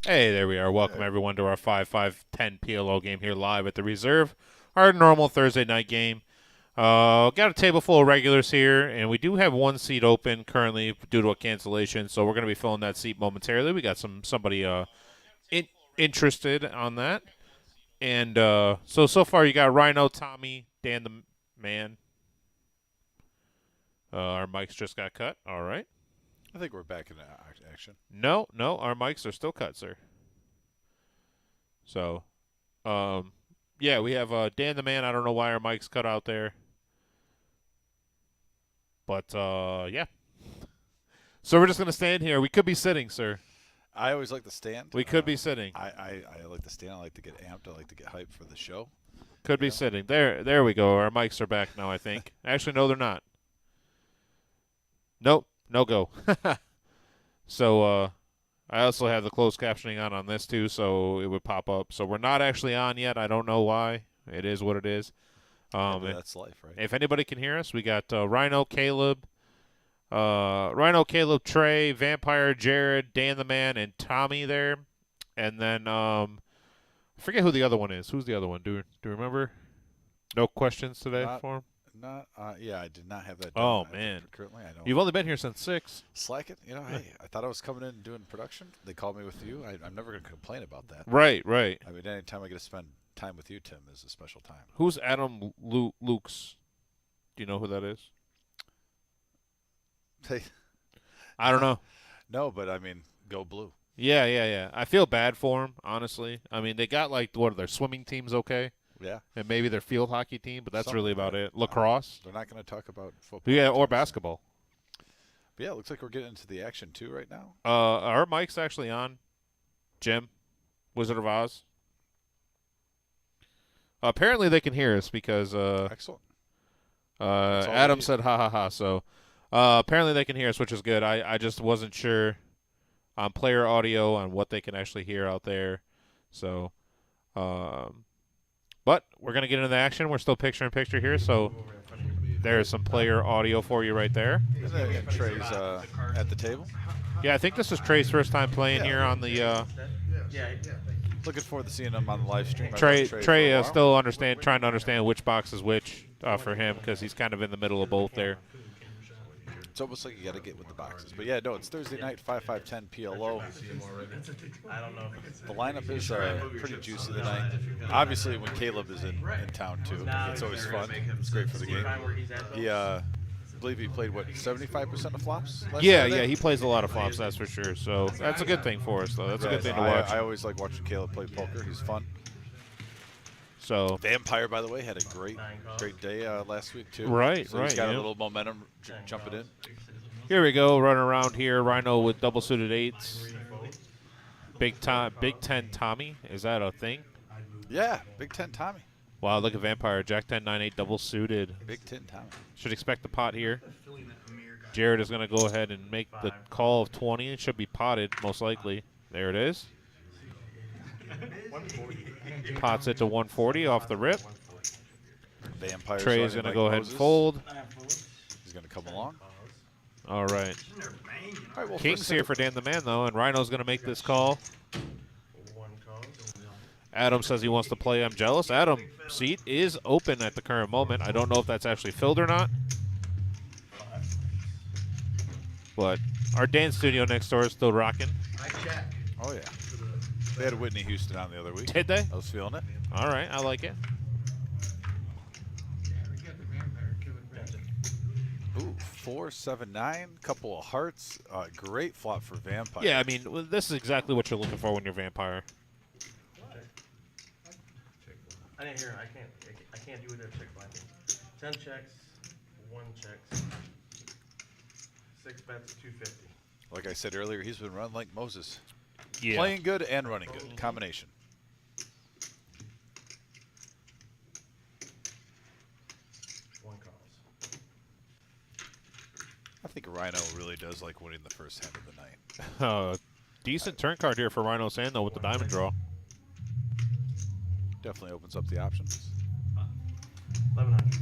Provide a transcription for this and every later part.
Hey, there we are. Welcome, everyone, to our 5-5-10 PLO game here live at the Reserve. Our normal Thursday night game. Got a table full of regulars here, and we do have one seat open currently due to a cancellation, so we're going to be filling that seat momentarily. We got somebody interested on that. And so far you got Rhino, Tommy, Dan the Man. Our mics just got cut. All right. I think we're back in action. No, our mics are still cut, sir. So, yeah, we have Dan the Man. I don't know why our mic's cut out there. But, yeah. So we're just going to stand here. We could be sitting, sir. I always like to stand. We could be sitting. I like to stand. I like to get amped. I like to get hyped for the show. Could be sitting. There we go. Our mics are back now, I think. Actually, no, they're not. Nope. No go. So, I also have the closed captioning on this too, so it would pop up. So we're not actually on yet. I don't know why. It is what it is. That's life, right? If anybody can hear us, we got Rhino, Caleb, Trey, Vampire, Jared, Dan the Man, and Tommy there. And then I forget who the other one is. Who's the other one? Do you remember? No questions today for him? Yeah, I did not have that. Oh, man. Currently, I know. You've only been here since 6. Slack it. Hey, I thought I was coming in and doing production. They called me with you. I'm never going to complain about that. Right. I mean, anytime I get to spend time with you, Tim, is a special time. Who's Adam Lukes? Do you know who that is? I don't know. No, but I mean, go blue. Yeah. I feel bad for him, honestly. I mean, they got what are their swimming teams okay? Yeah. And maybe their field hockey team, but that's Something really like about that. it. Lacrosse. They're not going to talk about football. Yeah, or basketball. But yeah, it looks like we're getting into the action too right now. Our mic's actually on. Jim, Wizard of Oz. Apparently they can hear us because Excellent. Adam said ha ha ha. So apparently they can hear us, which is good. I just wasn't sure on player audio on what they can actually hear out there. So, but we're going to get into the action. We're still picture-in-picture here, so there's some player audio for you right there. Trey's at the table. Yeah, I think this is Trey's first time playing here on the Looking forward to seeing him on the live stream. Trey still trying to understand which box is which for him because he's kind of in the middle of both there. It's almost like you got to get with the boxes. But yeah, no, it's Thursday night, 5-5-10 PLO. The lineup is pretty juicy tonight. Obviously, when Caleb is in town, too. It's always fun. It's great for the game. I believe he played, 75% of flops? Yeah, he plays a lot of flops, that's for sure. So that's a good thing for us, though. That's a good thing to watch. I always like watching Caleb play poker. He's fun. So Vampire, by the way, had a great day last week, too. Right. He's got a little momentum jumping in. Here we go, running around here. Rhino with double suited 8s. Big 10 Tommy. Is that a thing? Yeah, Big 10 Tommy. Wow, look at Vampire. Jack 10, 9, 8, double suited. Big 10 Tommy. Should expect the pot here. Jared is going to go ahead and make the call of 20. It should be potted, most likely. There it is. Pots it to 140 off the rip. Vampire. Trey is going to go ahead and fold. He's going to come along. All right. Well, King's here for Dan the Man, though, and Rhino's going to make this call. Adam says he wants to play. I'm jealous. Adam, seat is open at the current moment. I don't know if that's actually filled or not. But our dance studio next door is still rocking. Oh, yeah. They had Whitney Houston on the other week. Did they? I was feeling it. All right, I like it. Ooh, 4-7-9, couple of hearts. Great flop for Vampire. Yeah, I mean, this is exactly what you're looking for when you're Vampire. I didn't hear. I can't do it at check binding. 10 checks, 1 checks, 6 bets, 250. Like I said earlier, he's been running like Moses. Yeah. Playing good and running good. Combination. One calls. I think Rhino really does like winning the first hand of the night. Decent turn card here for Rhino Sand, though, with the diamond draw. Definitely opens up the options. 1100.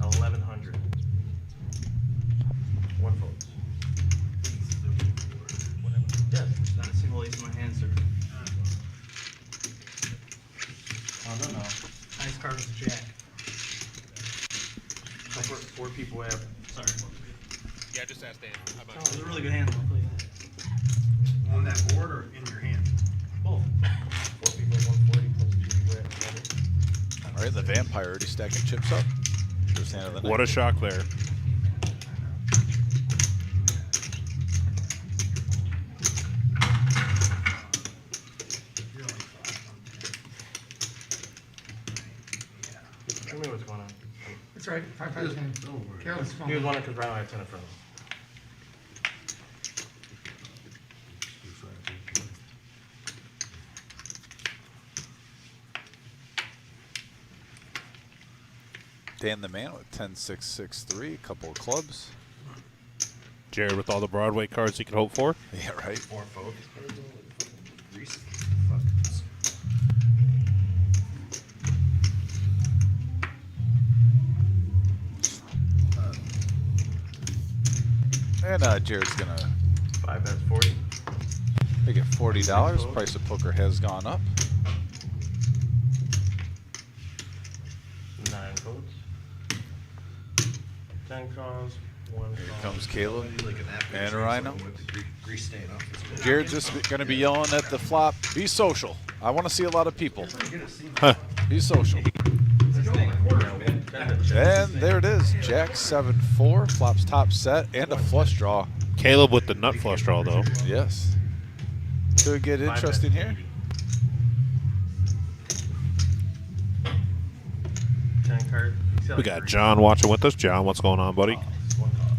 1100. One folds. Yes. There's not a single ace in my hand, sir. Oh, no. Highest card was a jack. Four people have. Sorry. Yeah, just ask Dan. Oh, it was a really good hand, though. I'll tell you that. On that board or in your hand? Both. 4 people have 140 plus 2 people have 20. All right, the vampire already stacking chips up. First hand of the night. What a shock there. Tell me what's going on. That's right. 5-5 hand. Careless phone. He was wondering because Rhino had 10 in front of him. Dan the man with 10-6-6-3, couple of clubs. Jared with all the Broadway cards he could hope for. Yeah, right. More focus. And Jared's gonna 5 bets 40. make it $40. Price of poker has gone up. 9 codes. 10 calls. 1 Here call. comes Caleb Like an napkin and or Rhino. something with the grease stain off his coat. Jared's just gonna be yelling at the flop. Be social. I want to see a lot of people. Be social. And there it is. Jack 7-4. Flops top set and a flush draw. Caleb with the nut flush draw, though. Yes. Could get interesting here. 10 card. We got John watching with us. John, what's going on, buddy? One call.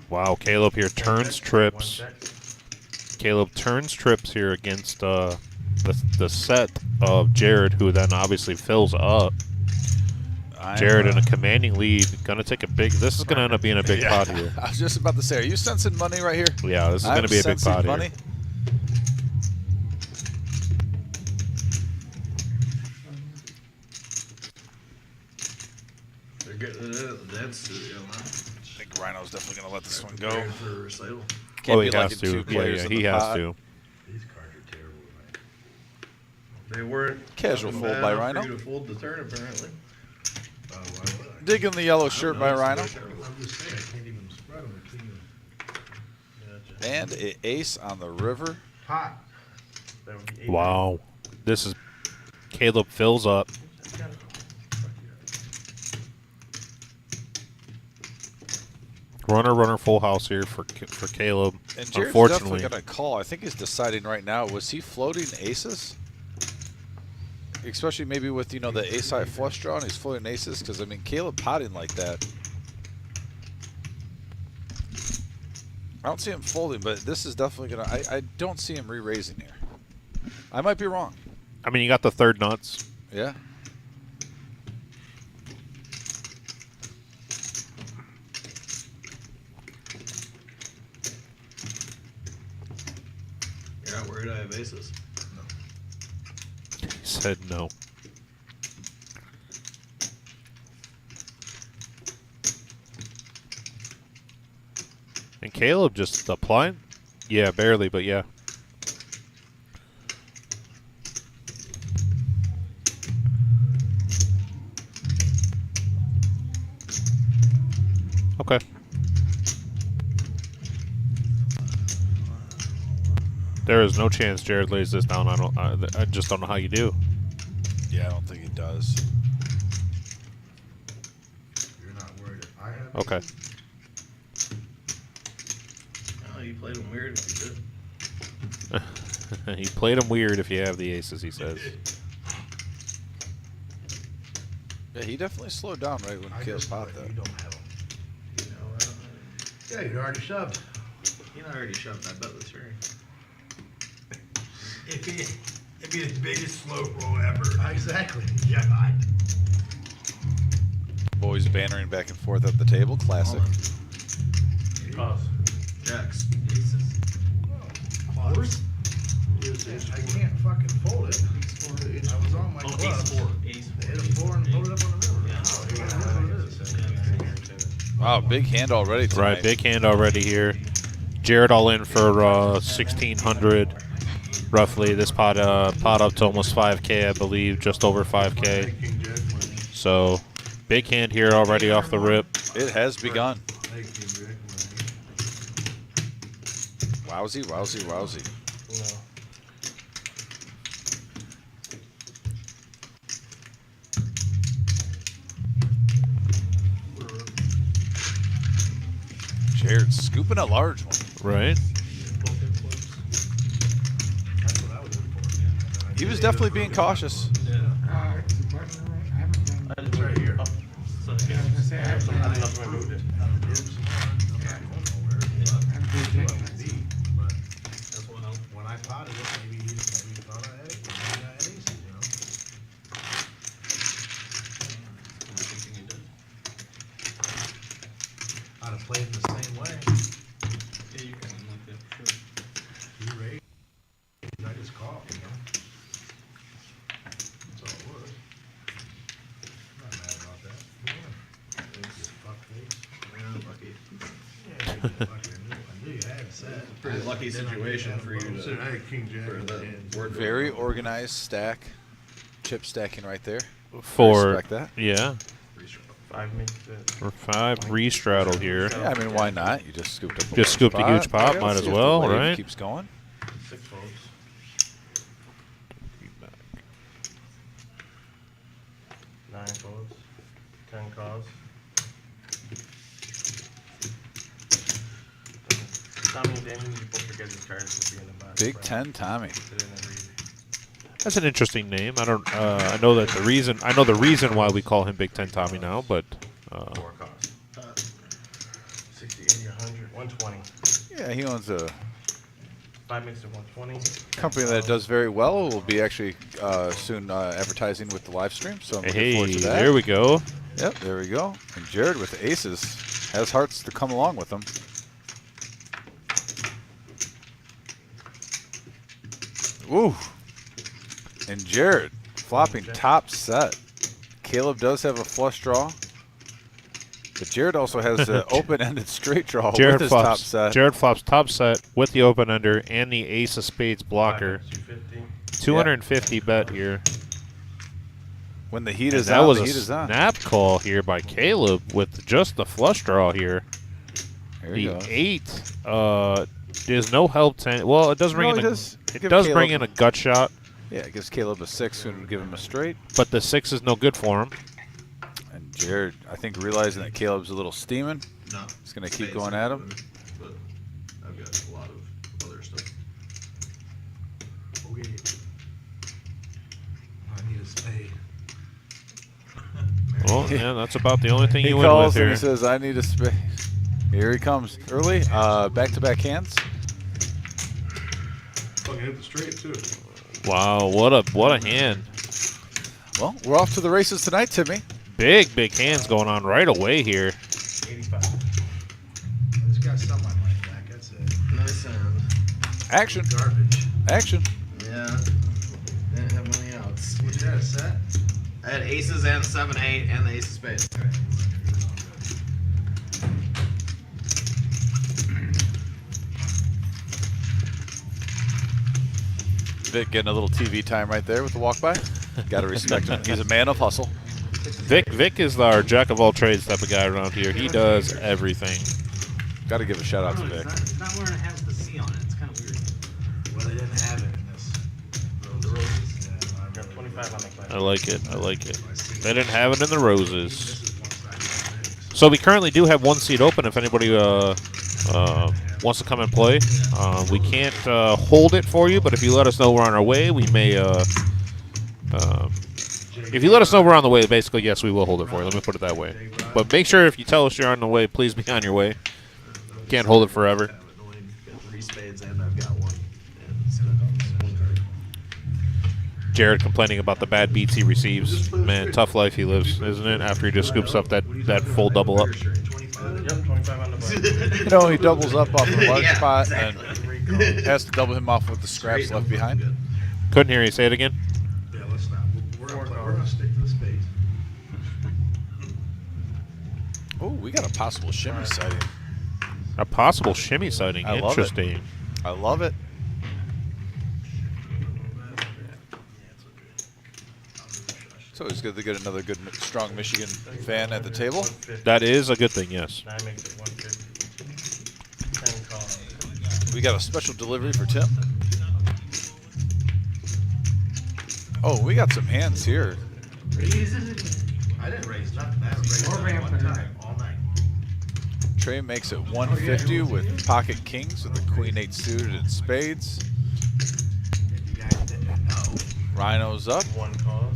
Wow, Caleb here turns trips. Caleb turns trips here against the set of Jared, who then obviously fills up. Jared in a commanding lead, gonna take a big. This is gonna end up being a big pot here. I was just about to say, are you sensing money right here? Yeah, this is gonna be a big pot money. here. They're getting it at the dead studio, huh? I think Rhino's definitely gonna let this one go. Prepared for a recital. Can't Oh, be he liking has two to. Yeah, players yeah, in he the has pot. to. These cards are terrible tonight. They weren't Casual bad fold by enough Rhino. For you to fold the turn, apparently. Why would I? Digging the yellow shirt by Rhino. I'm just saying, I can't even spread them between them. Gotcha. And an ace on the river. Hot. That would be 8. Wow, this is Caleb fills up. Runner, full house here for Caleb. And Jared's Unfortunately, definitely gonna call. I think he's deciding right now. Was he floating aces? Especially maybe with, you know, the ace high flush draw, and he's floating aces. Because I mean, Caleb potting like that. I don't see him folding, but this is definitely gonna. I don't see him re-raising here. I might be wrong. I mean, you got the third nuts. Yeah. You're not worried I have aces? He said no. And Caleb just applying? Yeah, barely, but yeah. Okay. There is no chance Jared lays this down. I just don't know how you do. Yeah, I don't think he does. You're not worried if I have Okay. aces? Oh, you played them weird if you did. He played him weird if you have the aces, he says. Yeah, he definitely slowed down right when I Caleb just popped thought that. you don't have them. You know, Yeah, you already shoved. he already shoved. I bet this ring. It'd be the biggest slow roll ever. Exactly. Yeah, Boys bantering back and forth at the table. Classic. Pause. Jacks. Horse? I can't fucking fold it. I was on my Oh, clubs. ace 4. Ace 4. They hit a 4 and loaded up on the river. Yeah. Oh, yeah, that's what it is. Wow, big hand already tonight. Right, big hand already here. Jared all in for 1,600 roughly. This pot up to almost 5K, I believe, just over 5K. King Jack money. So big hand here already off the rip. It has begun. King Jack money. Wowsy, wowsy, wowsy. No. Jared scooping a large one. Right. That's what I was in for. He was definitely being cautious. It's right here. Oh. So, yeah. I have some, I didn't know if I moved it. When I potted it, maybe he thought I had it. Maybe I had aces, you know. I'd have played the same way. Yeah, you can like that for sure. You raised, I just called, you know. That's all it was. I'm not mad about that. Yeah. You fuckface. Yeah, you fucking I knew you had set. Pretty lucky situation for you to. I had King Jack for in the hand. word Very organized stack. Chip stacking right there. For Respect that. yeah, 5 makes it. for 5 restraddle here. Yeah, I mean, why not? You just scooped up a Just scooped a large huge pop, Yeah, might let's as see if the well, wave right? Keeps going. 6 folds. 9 folds. 10 calls. Tommy and Damon, you both forget these cards at the end of the box. Big right? 10 Tommy. Sit in and read. That's an interesting name. I don't. I know that the reason. I know the reason why we call him Big Ten Tommy now, but 4 costs. 60, 80, 100, 120. Yeah, he owns a 5 makes it 120. company that does very well. We'll be actually soon advertising with the live stream, so I'm looking forward hey, to that. there we go. Yep, there we go. And Jared with the aces has hearts to come along with him. Ooh. And Jared flopping top set. Caleb does have a flush draw. But Jared also has the open-ended straight draw with his top set. Jared flops top set with the open under and the ace of spades blocker. 250. 250 bet here. When the heat And is that on, was the a heat is on. snap call here by Caleb with just the flush draw here. There you The go. 8, there's no help. Well, it does bring No, in it a, does it give does Caleb- bring in a gut shot, Yeah, it gives Caleb a 6 and give him a straight. but the 6 is no good for him. And Jared, I think, realizing that Caleb's a little steaming, No. he's going to keep going at him. But I've got a lot of other stuff. Okay. I need a spade. Well, yeah, that's about the only thing He you win calls with and here. he says, I need a space. Here he comes. Early, back-to-back hands. Fucking hit the straight, too. Wow, what a hand. Well, we're off to the races tonight, Timmy. Big hands going on right away here. 85. I just got some on my back, that's it. Nice sound. Action. Garbage. Action. Yeah. Didn't have money outs. What you had, a set? I had aces and 7-8 and the ace of spades. Vic getting a little TV time right there with the walk by. Got to respect him. He's a man of hustle. Vic is our jack of all trades type of guy around here. He does everything. Got to give a shout out to Oh, Vic. it's not where it has the C on it. It's kind of weird. Well, they didn't have it in this. The roses. Yeah, I Got remember. 25 on the class. I like it. I like it. They didn't have it in the roses. This is one side of the six. So we currently do have one seat open if anybody wants to come and play. We can't hold it for you, but if you let us know we're on our way, we may. If you let us know we're on the way, basically, yes, we will hold it for you. Let me put it that way. But make sure if you tell us you're on the way, please be on your way. Can't hold it forever. Got 3 spades and I've got 1. And spent one card. Jared complaining about the bad beats he receives. Man, tough life he lives, isn't it? After he just scoops up that full double up. Yep, 25 on the button. You know, he doubles up off a large Yeah, pot exactly. and has to double him off with the scraps left behind. Couldn't hear you say it again. Yeah, let's not. We're gonna stick to the spades. Oh, we got a possible shimmy sighting. A possible shimmy sighting. I love it. Interesting. I love it. It's always good to get another good, strong Michigan fan at the table. 150. That is a good thing, yes. 9 makes it 150. 10 calls. We got a special delivery for Tim. Oh, we got some hands here. I didn't raise nothing. I haven't raised nothing one time all night. Trey makes it 150 with pocket kings with the queen 8 suited and spades. If you guys didn't know. Rhino's up, 1 calls.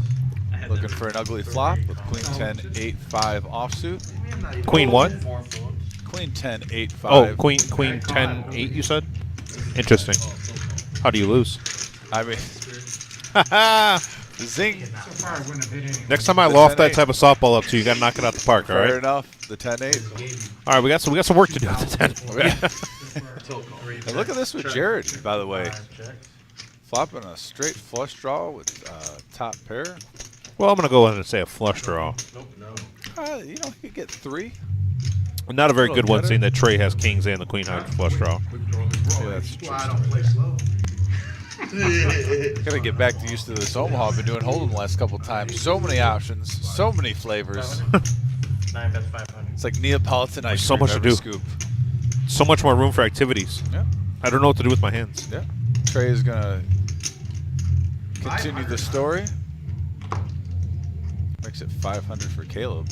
looking for an ugly flop with queen 10 8 5 offsuit. I'm not even- Queen what? 4 folds. Queen 10 8 Oh, 5. queen 10 8. You said. Interesting. How do you lose? I mean, zing. So far, I wouldn't have hit any. Next time I The loft 10-8. that type of softball up to you, you gotta knock it out the park. All Fair right. enough. The 10 8. All right. We got some work to do at the 10. And look at this with Jared, by the way. 5 checks. Flopping a straight flush draw with top pair. Well, I'm gonna go ahead and say a flush draw. Nope, no. You know, he could get 3. Not a very Little good one, better. seeing that Trey has kings and the queen high flush draw. Yeah, that's That's why I don't play slow. Gotta get back to used to this Omaha. I've been doing Hold'em the last couple times. So many options, so many flavors. 9 bets 500. It's like Neapolitan ice so cream much to every do. scoop. So much more room for activities. Yeah, I don't know what to do with my hands. yeah. Trey is gonna continue the story. Makes it 500 for Caleb.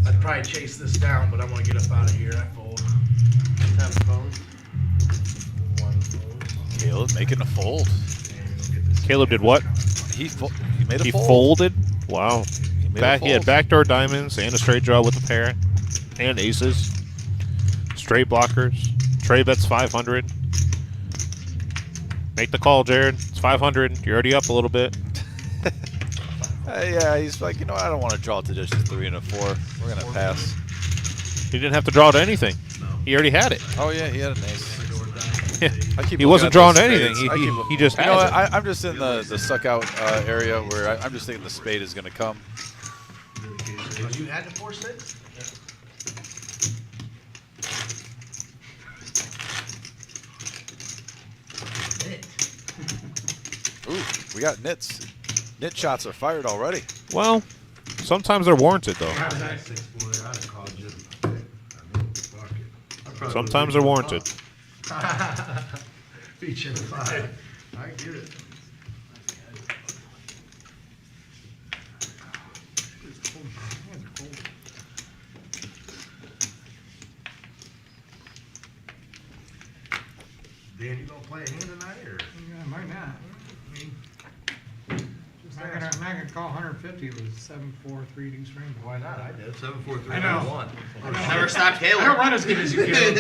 I'd probably chase this down, but I want to get up out of here. I fold. 10 phones. 1 fold. Caleb making a fold. Caleb did what? He made a He fold. folded. Wow. He made a He had fold. backdoor diamonds and a straight draw with a pair, and aces. Straight blockers. Trey bets 500. Make the call, Jared. It's 500. You're already up a little bit. Yeah, he's like, you know what? I don't want to draw to just a 3 and a 4. We're gonna pass. He didn't have to draw to anything. He already had it. Oh yeah, he had an ace. Yeah. I keep He looking wasn't at drawing those to anything. spades. He just You had know it. what? I'm just in the suck out area where I'm just thinking the spade is gonna come. Did you add the 4-6? Ooh, we got nits. Nit shots are fired already. Well, sometimes they're warranted, though. I'd have called you. I mean, fuck it. Sometimes they're warranted. Beat you in 5. I get it. Dan, you gonna play a hand tonight, or? Yeah, might not. I mean, I'm not gonna call 150 with 7-4-3 deuce rainbow. Why not? I did. 7-4-3. I know. 1. Never stopped I don't Caleb. run as good as you, Caleb.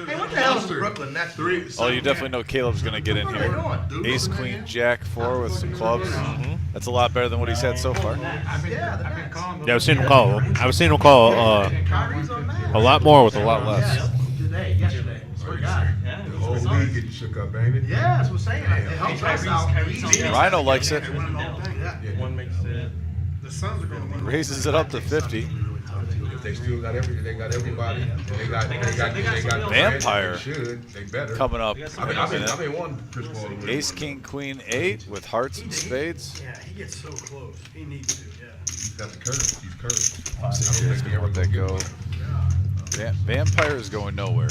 Hey, what the hell is Brooklyn? That's 3. Oh, you definitely know Caleb's gonna get in What are here. they doing? Ace, queen, jack, 4 with some clubs. That's a lot better than what he's had so far. I've been Yeah, calling those. Yeah, I've seen him call. I've seen him call Kyrie's on that. a lot more with a lot less. Yeah, today, yesterday. Swear to God. The whole league getting shook up, ain't it? Yeah, that's what I'm saying. It helps us out. Easy. Rhino likes it. They win the whole thing, yeah. 1 makes it. The Suns are gonna win. Raises it up to 50. If they still got everybody, they got Vampire. They should, they better. Coming up. I've been one Chris Paul to win. Ace, king, queen, 8 with hearts and spades. Yeah, he gets so close. He needs to, yeah. He's got the curve. He's curved. See here, he's gonna let that go. Vampire is going nowhere.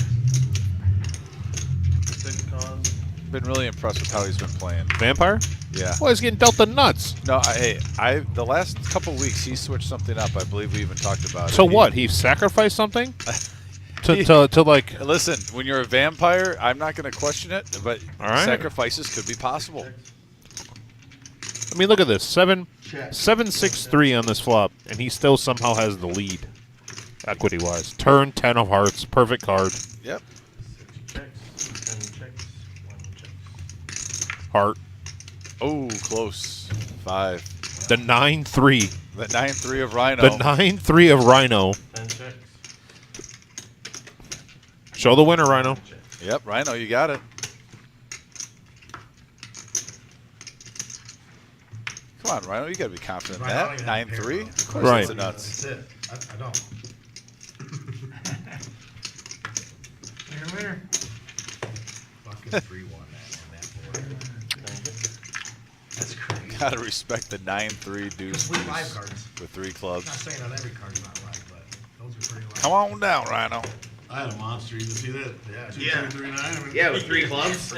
6 calls. Been really impressed with how he's been playing. Vampire? Yeah. Well, he's getting dealt the nuts. No, the last couple weeks he switched something up. I believe we even talked about it. So what? He sacrificed something He- to like. Listen, when you're a vampire, I'm not going to question it, but All right. sacrifices could be possible. I mean, look at this 7-6-3 on this flop, and he still somehow has the lead, equity wise. Turn 10 of hearts, perfect card. Yep. 6 checks. 10 checks. 1 check. Heart. Oh, close. 5. The 9-3. The 9-3 of Rhino. The 9-3 of Rhino. 10 checks. Show the winner, Rhino. Yep, Rhino, you got it. Come on, Rhino, you got to be confident in Rhino, that. you have a 9-3? pair. Of course, Right. that's a nuts. That's it. I don't. Winner. Fucking 3-1 that board. That's crazy. Got to respect the 9-3 Just deuce we 5 cards. with 3 I'm clubs. not saying that every card's not right, but those are pretty live. Come on down, Rhino. I had a monster. You can see that. Yeah. 2, Yeah. 3, 3, 9. I mean, Yeah, with 3 clubs.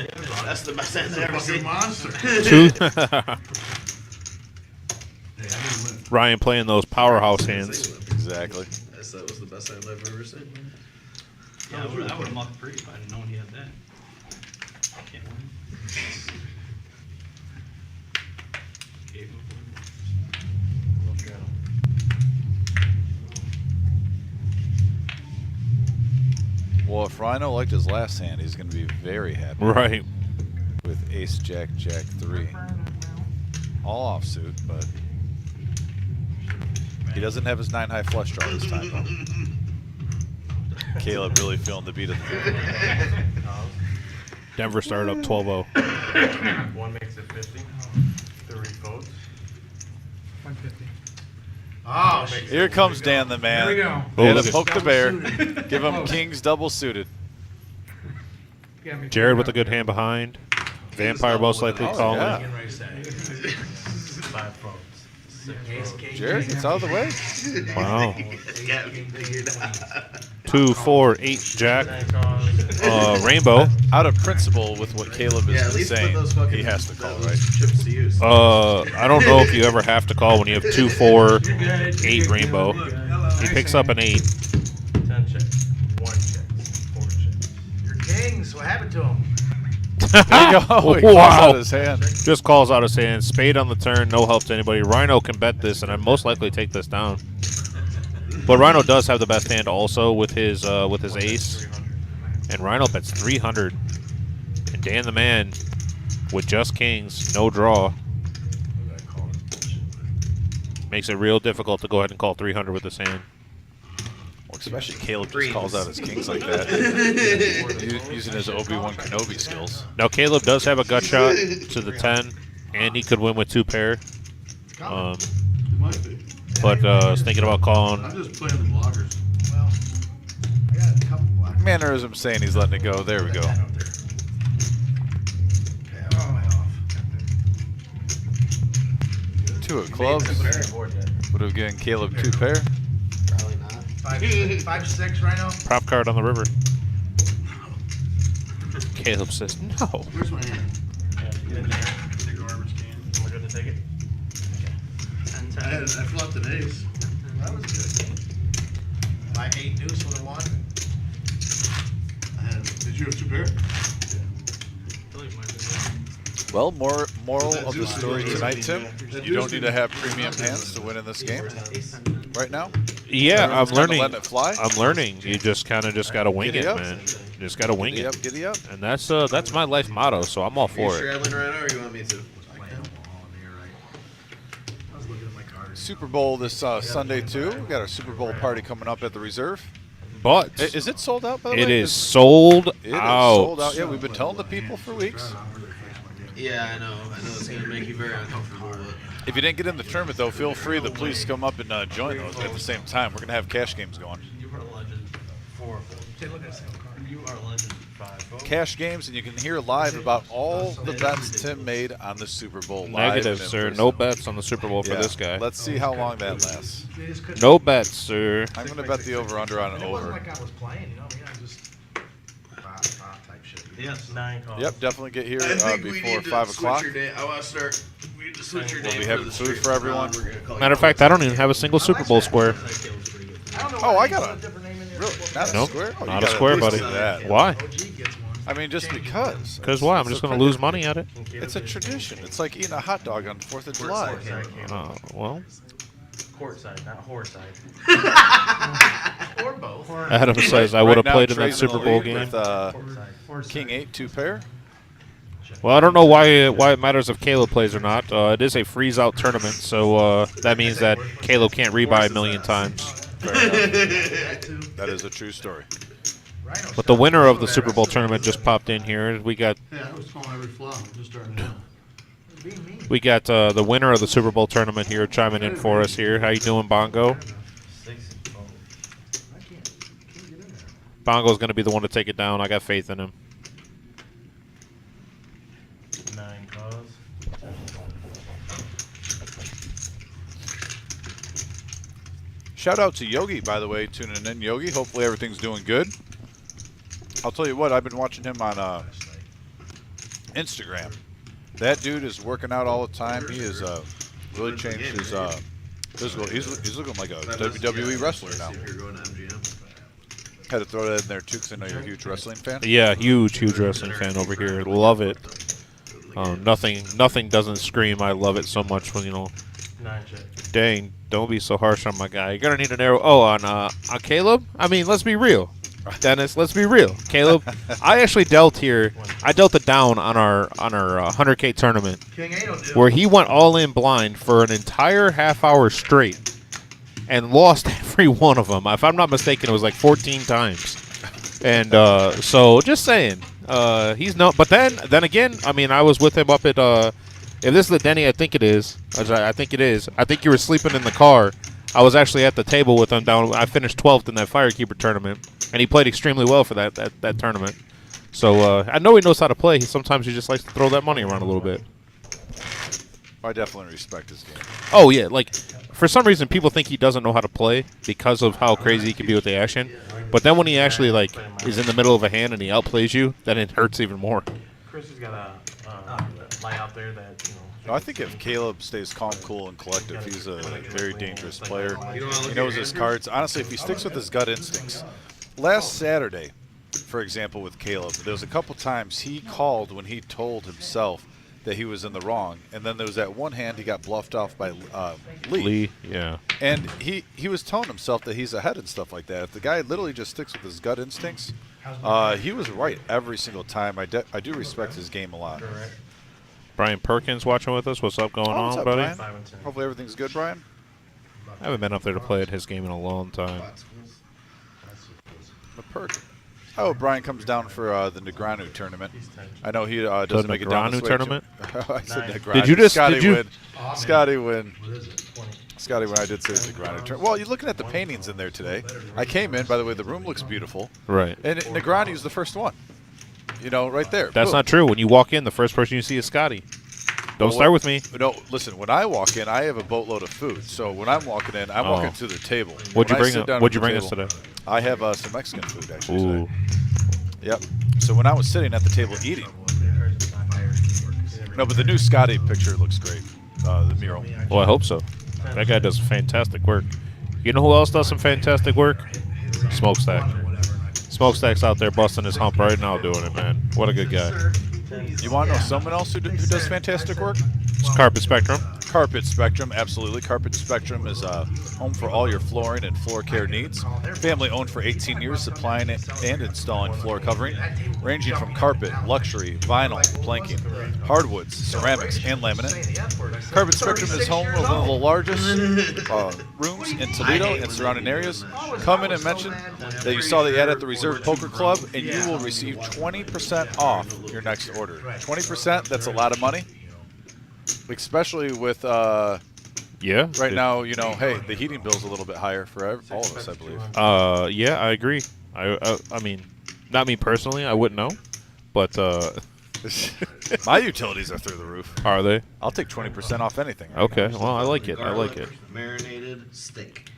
That's the best I've That's a ever fucking seen. monster. Two. Hey, I didn't win. Ryan playing those powerhouse hands. Exactly. That was the best I've ever seen. Yeah, I would have mucked free if I didn't know he had that. Can't win. Gave him Well, if Rhino liked his last hand, he's going to be very happy Right. with Ace, Jack, Jack 3. All offsuit, but he doesn't have his 9 high flush draw this time, though. Caleb really feeling the beat of the Denver started up 12-0. One makes it 50. 3 votes. 150. Oh, shit. Here comes Dan the man. There we go. They had look to at- poke the bear. Double-suited. Give him kings double suited. Got me Jared with a figured good hand behind. Vampire most likely Oh, calling. yeah. Getting ready to say. 5 votes. 6 Ace, votes. king, Jared, king, it's out of the way. Wow. Got me figured out. 2, 4, 8, Jack. 9 calls. Rainbow. Out of principle with what Caleb Yeah, has at been least put saying, those fucking he has to call, those right? chips to use. I don't know if you ever have to call when you have 2, 4, 8 Rainbow. He picks up an 8. 10 checks. 1 checks. 4 checks. Your kings, what happened to them? There you go. He calls Wow. out his hand. Just calls out his hand. Spade on the turn. No help to anybody. Rhino can bet this, and I most likely take this down. But Rhino does have the best hand also with his ace. 300. And Rhino bets 300. And Dan the man with just kings, no draw. Makes it real difficult to go ahead and call 300 with this hand. Well, especially Caleb just Threes. calls out his kings like that. Using his Obi-Wan Kenobi skills. Now Caleb does have a gut shot to the 10, and he could win with 2 pair. It might be. But I was thinking about calling. I'm just playing the blockers. Well, I got a couple black. Mannerism saying he's letting it go. There we go. Okay, I'm way off. 2 of clubs Very bored yet. would have given Caleb 2 pair. Probably not. 5, 6 right now. Prop card on the river. Caleb says no. Where's my hand? Yeah, you get in there. The garbage can. We're good to take it. I flopped an ace. That was good. 5, 8 deuce with a 1. Did you have 2 pair? Well, moral That of the Zeus story is- tonight, Tim. That You don't Zeus need to have premium hands to win in this game right now. Yeah, I'm Everyone's kinda learning. letting it fly. I'm learning. You just kind of gotta wing Giddy it, up. man. Just gotta wing Giddy it, up, giddy up. and that's my life motto. So I'm all Are you for it. straddling right now, or you want me to? I was looking at my cards. Super Bowl this Sunday too. We got our Super Bowl party coming up at the Reserve. But Is it sold out? By the it way, is sold It is out. sold out. Yeah, we've been telling the people for weeks. Yeah, I know. I know it's gonna make you very uncomfortable, but If you didn't get in the tournament though, feel free to please come up and join those at the same time. We're gonna have cash games going. You are a legend. 4 votes. Take a look at the same card. You are a legend. 5 votes. Cash games, and you can hear live about all the bets Tim made on the Super Bowl. Live Negative, and in sir. person. No bets on the Super Bowl for Yeah, this guy. Let's see how long that lasts. They just couldn't- No bets, sir. I'm gonna bet the over/under on an It wasn't over. like I was playing, you know. I mean, I just type shit. Yes. 9 calls. Yep, definitely get here I think we before need to 5 switch o'clock. your day. I want to start. We need to switch your We'll name be for having the food stream. for everyone. We're gonna call Matter of you fact, I don't even have a single Super Bowl square. I don't know Oh, why I they got put a- different name in there. Really? Not a Nope, square? Oh, you not a gotta square, at least buddy. do that. Why? OG gets one. I mean, just because. Because why? I'm just gonna lose money at it. It's a tradition. It's like eating a hot dog on 4th of July. Well, Courtside, not horse side. Or both. Adam says I would have Right now, played in that Trey's Super the Bowl lead game. with Courtside. King 8, 2 pair. Well, I don't know why it matters if Caleb plays or not. It is a freeze-out tournament, so that means that Caleb can't rebuy a million times. Fair enough. That is a true story. But the winner of the Super Bowl tournament just popped in here. We got Yeah, I was calling every flop. I'm just starting now. the winner of the Super Bowl tournament here chiming in for us here. How you doing, Bongo? Bongo's going to be the one to take it down. I got faith in him. 9 calls. Shout out to Yogi, by the way, tuning in. Yogi, hopefully everything's doing good. I'll tell you what, I've been watching him on Instagram. That dude is working out all the time. He has really changed his physical. He's looking like a WWE wrestler now. If you're going to MGM. Had to throw that in there too, because I know you're a huge wrestling fan. Yeah, huge wrestling fan over here. Love it. Nothing doesn't scream I love it so much when, you know. 9 check. Dang, don't be so harsh on my guy. You're gonna need an arrow. Oh, on Caleb? I mean, let's be real. Dennis, let's be real. Caleb, I actually dealt here. I dealt it down on our 100K tournament King 8 will do. where he went all in blind for an entire half hour straight and lost every one of them. If I'm not mistaken, it was like 14 times. And so just saying, he's no. But then again, I mean, I was with him up at. If this is the Denny, I think it is. I think it is. I think you were sleeping in the car. I was actually at the table with him down. I finished 12th in that Firekeeper tournament, and he played extremely well for that tournament. So I know he knows how to play. Sometimes he just likes to throw that money around a little bit. I definitely respect his game. Oh yeah, like for some reason people think he doesn't know how to play because of how crazy he can be with the action. But then when he actually like is in the middle of a hand and he outplays you, then it hurts even more. Chris has got a lie out there that, you know. No, I think if Caleb stays calm, cool, and collective, he's a very dangerous player. He knows his cards. Honestly, if he sticks with his gut instincts. Last Saturday, for example, with Caleb, there was a couple times he called when he told himself that he was in the wrong, and then there was that one hand he got bluffed off by Lee. Yeah. And he was telling himself that he's ahead and stuff like that. If the guy literally just sticks with his gut instincts, he was right every single time. I do respect his game a lot. Brian Perkins watching with us. What's up going What's on, up, buddy? Brian? Hopefully everything's good, Brian. I haven't been up there to play at his game in a long time. The perk. Oh, Brian comes down for the Negreanu tournament. I know he doesn't make it down this Negreanu way. tournament? I said Negreanu. Did you just- Scotty did you- win? Scotty win. Scotty win. I did say Negreanu tournament. Well, you're looking at the paintings in there today. I came in. By the way, the room looks beautiful. Right. And Negreanu's the first one. You know, right there. That's Boom. not true. When you walk in, the first person you see is Scotty. Don't start with me. No, listen. When I walk in, I have a boatload of food. So when I'm walking in, I'm walking to the table. What'd you When I bring? sit down What'd at you the bring us table, today? I have some Mexican food actually. Ooh. Today. Yep. So when I was sitting at the table eating, no, but the new Scotty picture looks great. The mural. Well, I hope so. That guy does fantastic work. You know who else does some fantastic work? Smokestack. Smokestack's out there busting his hump right now doing it, man. What a good guy. You want to know someone else who does fantastic work? It's Carpet Spectrum. Carpet Spectrum, absolutely. Carpet Spectrum is home for all your flooring and floor care needs. Family owned for 18 years, supplying and installing floor covering, ranging from carpet, luxury, vinyl, planking, hardwoods, ceramics, and laminate. Carpet Spectrum is home of one of the largest rooms in Toledo and surrounding areas. Come in and mention that you saw the ad at the Reserve Poker Club, and you will receive 20% off your next order. 20%, that's a lot of money. Especially with Yeah. right now, you know, hey, the heating bill's a little bit higher for all of us, I believe. Yeah, I agree. I mean, not me personally. I wouldn't know, but My utilities are through the roof. are they? I'll take 20% off anything. Okay. Well, I like it. I like it. Marinated steak.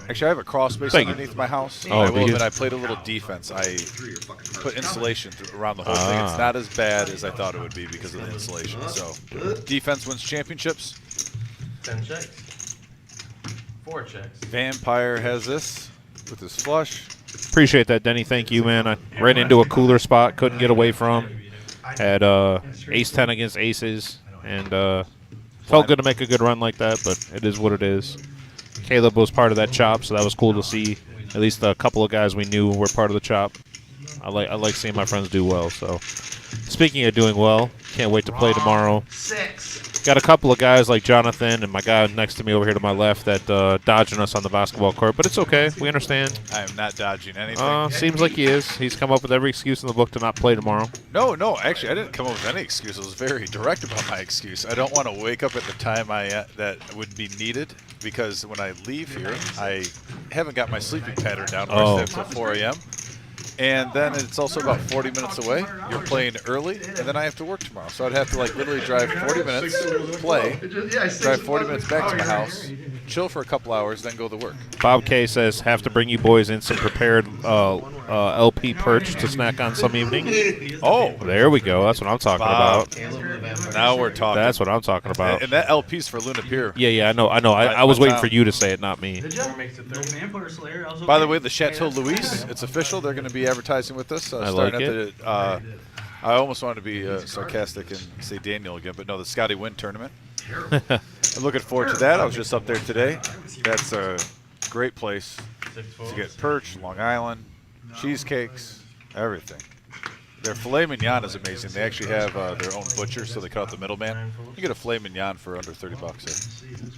Actually, I have a crawl space Thank you. underneath my house. Oh, I do will you? admit I played a little defense. I put insulation around the whole thing. It's not as bad as I thought it would be because of the insulation. So, defense wins championships. 10 checks. 4 checks. Vampire has this with his flush. Appreciate that, Denny. Thank you, man. I ran into a cooler spot, couldn't get away from. Had ace-10 against aces, and felt good to make a good run like that, but it is what it is. Caleb was part of that chop, so that was cool to see. At least a couple of guys we knew were part of the chop. I like seeing my friends do well. So, speaking of doing well, can't wait to play tomorrow. 6. Got a couple of guys like Jonathan and my guy next to me over here to my left that dodging us on the basketball court, but it's okay. We understand. I am not dodging anything. Seems like he is. He's come up with every excuse in the book to not play tomorrow. No, actually, I didn't come up with any excuse. I was very direct about my excuse. I don't want to wake up at the time that would be needed because when I leave here, I haven't got my sleeping pattern down. I stay up till 4 a.m. And then it's also about 40 minutes away. You're playing early, and then I have to work tomorrow. So I'd have to like literally drive 40 minutes, play, drive 40 minutes back to my house, chill for a couple hours, then go to work. Bob K says, have to bring you boys in some prepared LP perch to snack on some evening. Oh, there we go. That's what I'm talking about. Now we're talking. That's what I'm talking about. And that LP's for Luna Pier. Yeah, I know. I was waiting for you to say it, not me. By the way, the Chateau Luis, it's official. They're going to be advertising with us. I like it. I almost wanted to be sarcastic and say Daniel again, but no, the Scotty Wynn tournament. I'm looking forward to that. I was just up there today. That's a great place to get perch, Long Island, cheesecakes, everything. Their filet mignon is amazing. They actually have their own butcher, so they cut out the middleman. You get a filet mignon for under $30 there.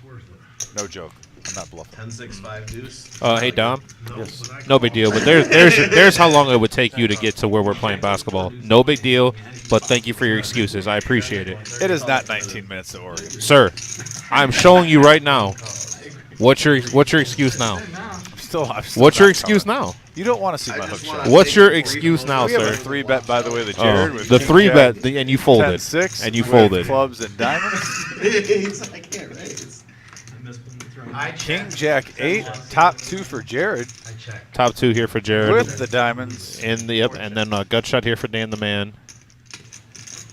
No joke. I'm not bluffing. 10-6-5 deuce. Hey, Dom. Yes. No big deal. But there's how long it would take you to get to where we're playing basketball. No big deal. But thank you for your excuses. I appreciate it. It is not 19 minutes to Oregon. Sir, I'm showing you right now. What's your excuse now? What's your excuse now? You don't want to see my hook shot. What's your excuse now, We have sir? a 3-bet, by the way, the Jared. With The King 3-bet, Jack, and you folded. 10-6 And you with folded. clubs and diamonds. I can't raise. King Jack 8, top 2 for Jared Top 2 here for Jared. with the diamonds. And then gut shot here for Dan the Man.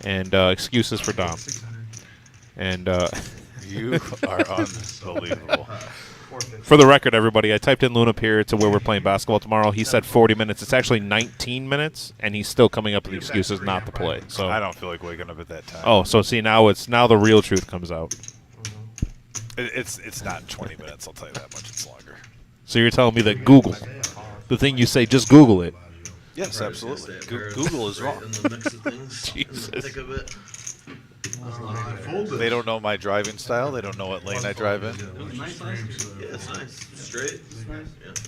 And excuses for Dom. And You are unbelievable. for the record, everybody, I typed in Luna Pier to where we're playing basketball tomorrow. He said 40 minutes. It's actually 19 minutes, and he's still coming up with excuses not to play. So I don't feel like waking up at that time. Oh, so see now the real truth comes out. It's not 20 minutes. I'll tell you that much. It's longer. So you're telling me that Google, the thing you say, just Google it. Yes, absolutely. Google is wrong. In the mix of things. Jesus. Think of it. They don't know my driving style. They don't know what lane I drive in. Yeah, it's nice. Straight. Yeah.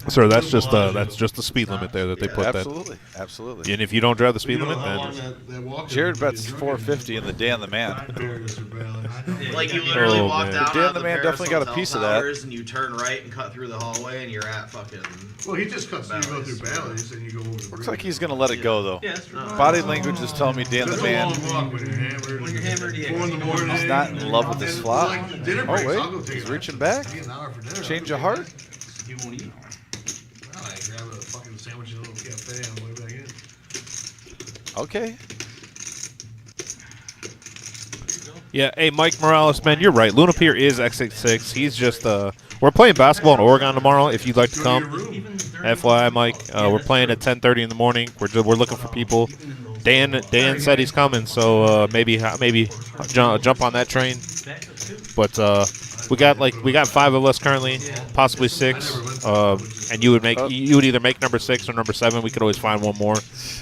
Sir, that's just the speed limit there that they put Absolutely, absolutely. that. And if you don't drive the speed limit, then Jared bets 450 in the Dan the Man. Like you literally Oh, walked man. out Dan of the the Man Paris definitely got a Hotel piece of that. Towers and you turn right and cut through the hallway and you're at fucking. Well, he just cuts, you go through valleys and you go over the Looks like he's going to let it go, though. Yeah, that's true. Body language is telling me Dan the Man when you're hammered. When you're hammered, yeah. 4 in the morning. is not in love with this flop. Like dinner Oh, breaks, I'll go wait. take He's a- reaching back. Be an hour for dinner. Change of heart. You won't eat. Well, I grab a fucking sandwich in a little cafe on the way back in. Okay. yeah. Hey, Mike Morales, man, you're right. Luna Pier is X86. He's just we're playing basketball in Oregon tomorrow. If you'd like to come, FYI, Mike, we're playing at 10:30 in the morning. We're looking for people. Dan said he's coming, so maybe jump on that train. But we got 5 of us currently, possibly 6. And you would either make number 6 or number 7. We could always find one more.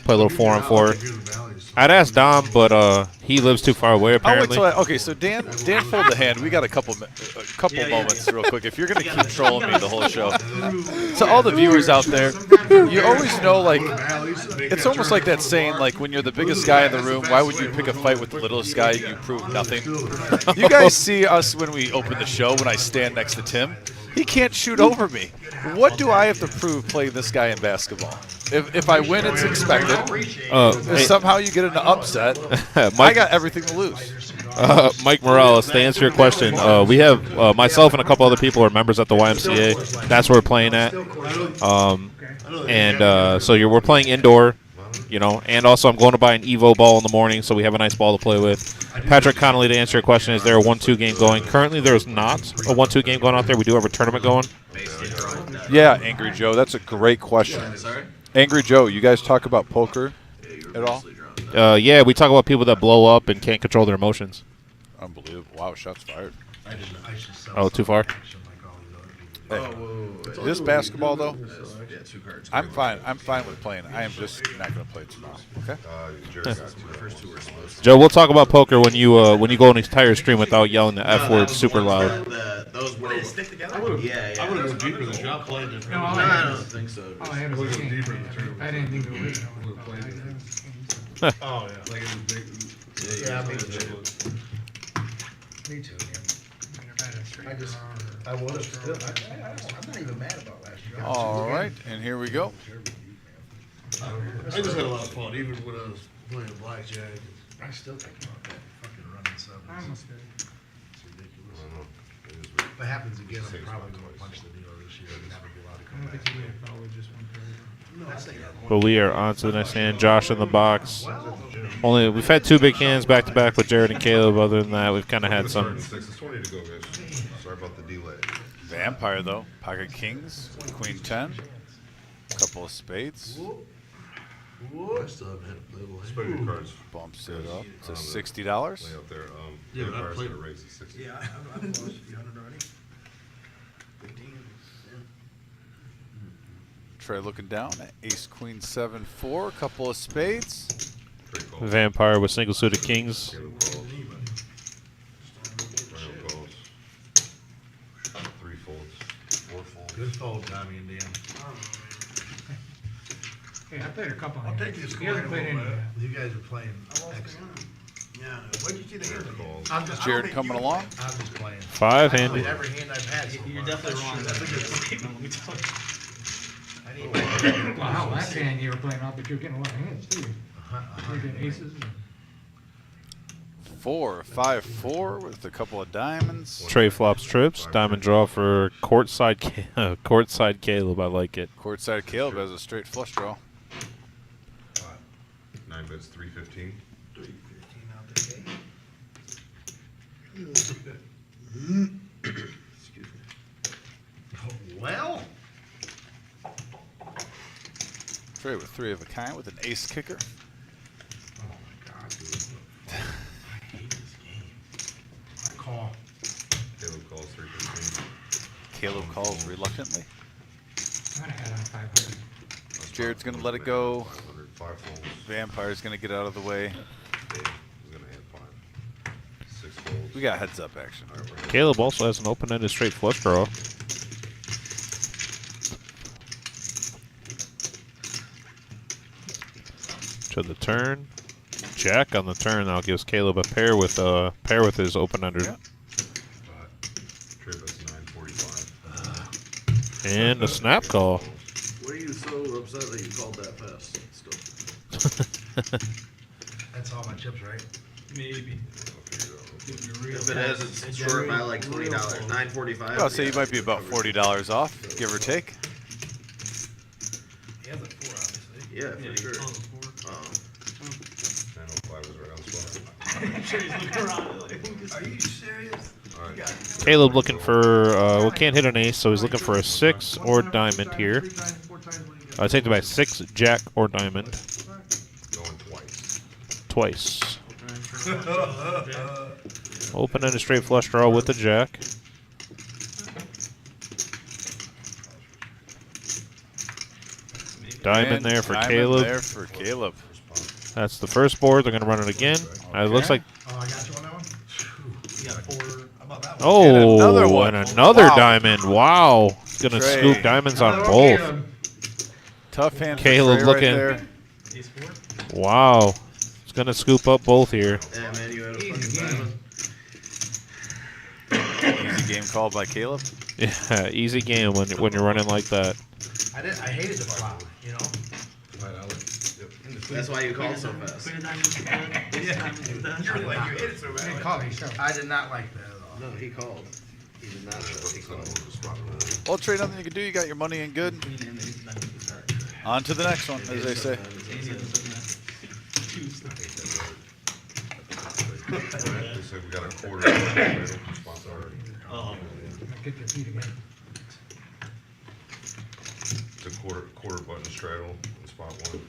Play a little 4-on-4. I'd ask Dom, but he lives too far away apparently. Okay, so Dan fold the hand. We got a couple moments real quick. If you're going to keep trolling me the whole show. To all the viewers out there, you always know, like, it's almost like that saying, like, when you're the biggest guy in the room, why would you pick a fight with the littlest guy? You prove nothing. You guys see us when we open the show, when I stand next to Tim. He can't shoot over me. What do I have to prove playing this guy in basketball? If I win, it's expected. If somehow you get an upset, I got everything to lose. Mike Morales, to answer your question, we have myself and a couple other people are members at the YMCA. That's where we're playing at. So we're playing indoor, and also I'm going to buy an Evo ball in the morning, so we have a nice ball to play with. Patrick Connolly, to answer your question, is there a 1-2 game going? Currently, there's not a 1-2 game going out there. We do have a tournament going. Yeah, Angry Joe, that's a great question. Sorry? Angry Joe, you guys talk about poker at all? Yeah, we talk about people that blow up and can't control their emotions. Unbelievable. Wow, shots fired. Oh, too far? Hey, Oh, whoa. this basketball though, Yeah, 2 cards. I'm fine. I'm fine with playing. I am just not going to play tomorrow. Okay. Jared got two. My first 2 were supposed to. Joe, we'll talk about poker when you go an entire stream without yelling the F that word was the super ones loud. that those were. They stick together? I would have. Yeah, yeah. I would have gone deeper than John played it. No, all No, I I had don't was, think so. all I had was We'll a go king. deeper in the tournament. I didn't think to win. We'll play it. Oh, yeah. Like it was big. Yeah, me it was too. big. Me too, man. I just, I would have still. I'm not even mad about last year. All right, and here we go. I just had a lot of fun, even when I was playing blackjack. I still think about that fucking running seven. I almost did. It's ridiculous. If it happens again, I'm probably going to punch the dealer this year and never be allowed to I come don't back. think you did probably just one player. No, I think I But we are on to the next hand. Josh in the box. We've had 2 big hands back to back with Jared and Caleb. Other than that, we've kind of had some. 6 is 20 to go, guys. Sorry about the delay. Vampire though. Pocket kings. Queen 10. Couple of spades. I still haven't had a play line. Spend your cards. Bumps it up to $60. Lay out there. Yeah, but I Vampire's played- gonna raise it 60. Yeah, I've lost a few hundred already. 15. Trey looking down. Ace, queen, 7, 4. Couple of spades. Trey calls. Vampire with single suited kings. Caleb calls. Rhino calls. 3 folds. 4 folds. Good fold, Tommy and Dan. Hey, I played a couple. I'll of take hands. this He hasn't coin played over any there. yet. You guys are playing excellent. Yeah. What'd you see the hand? Calls. I'm just, Jared coming along. I'm just playing. 5 I hand. played every hand I've had. So You're far. definitely wrong. That's a good statement, let me tell you. I need Well, how last hand you were playing off, but you're getting a lot of hands too. Uh-huh. You're getting aces. 4, 5, 4 with a couple of diamonds. Trey flops trips. Diamond draw for courtside courtside Caleb. I like it. Courtside Caleb has a straight flush draw. 9 bids, 315. 315 out the gate. Excuse me. Well, Trey with 3 of a kind with an ace kicker. oh my God, dude. I hate this game. I call. Caleb calls 315. Caleb calls reluctantly. I'm gonna add on 500. Jared's going to let it go. 500, 5 folds. Vampire's going to get out of the way. Dave is gonna add 5. 6 folds. We got heads up action. All right, we're gonna- Caleb also has an open-ended straight flush draw. To the turn. Jack on the turn now gives Caleb a pair with his open-ended. Yeah. Trey bets 945. And a snap call. What are you so upset that you called that fast? Still. That's all my chips, right? Maybe. If it is, it's short by like $20. 945. I'll say you might be about $40 off, give or take. He has a 4, obviously. Yeah, Yeah, for sure. he's calling for it. 905 is right on spot. I'm sure he's looking around like, Are you serious? All right. Caleb looking for, can't hit an ace, so he's looking for a 6 or diamond here. I take it by 6, Jack or diamond. Going twice. Twice. Open-ended straight flush draw with the Jack. Diamond And there for diamond Caleb. there for Caleb. That's the first board. They're going to run it again. It looks like, Oh, I got you on that one? you got 4. How about that one? oh, another one. and another Wow. diamond. Wow. He's going to Trey. scoop diamonds on Hello, both. Caleb. Tough hand for Caleb Trey looking- right there. Ace 4? Wow. He's going to scoop up both here. Yeah, man, you had a Easy fucking game. diamond. Easy game called by Caleb. Yeah, easy game when you're running like that. I hated the flop, you know? All right, Alex. Yep. That's why you called so fast. Queen of diamonds is dead. Ace of diamonds is dead. You hit it so You didn't call it yourself. I did not like that at all. No, he called. He did not. He called. Well, Trey, nothing you can do. You got your money in good. Queen and the ace of diamonds is dark. On to the next one, as they say. Ace of diamonds is dead. Choose. They said we got a quarter. Spots already. Oh. Get your feet again. It's a quarter button straddle in spot 1.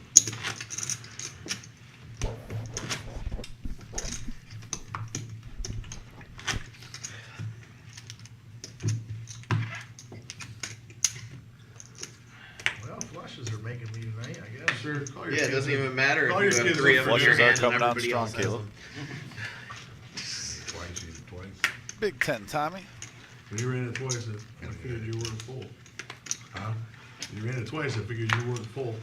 sir. Call your Yeah, it kids doesn't in. even matter Call if you your have kids 3 in. of them in your Flushes are hand and coming on everybody strong, else has Caleb. them. Twice, you twice. Big 10, Tommy. When you ran it twice, I figured you weren't full. Huh? When you ran it twice, I figured you weren't full.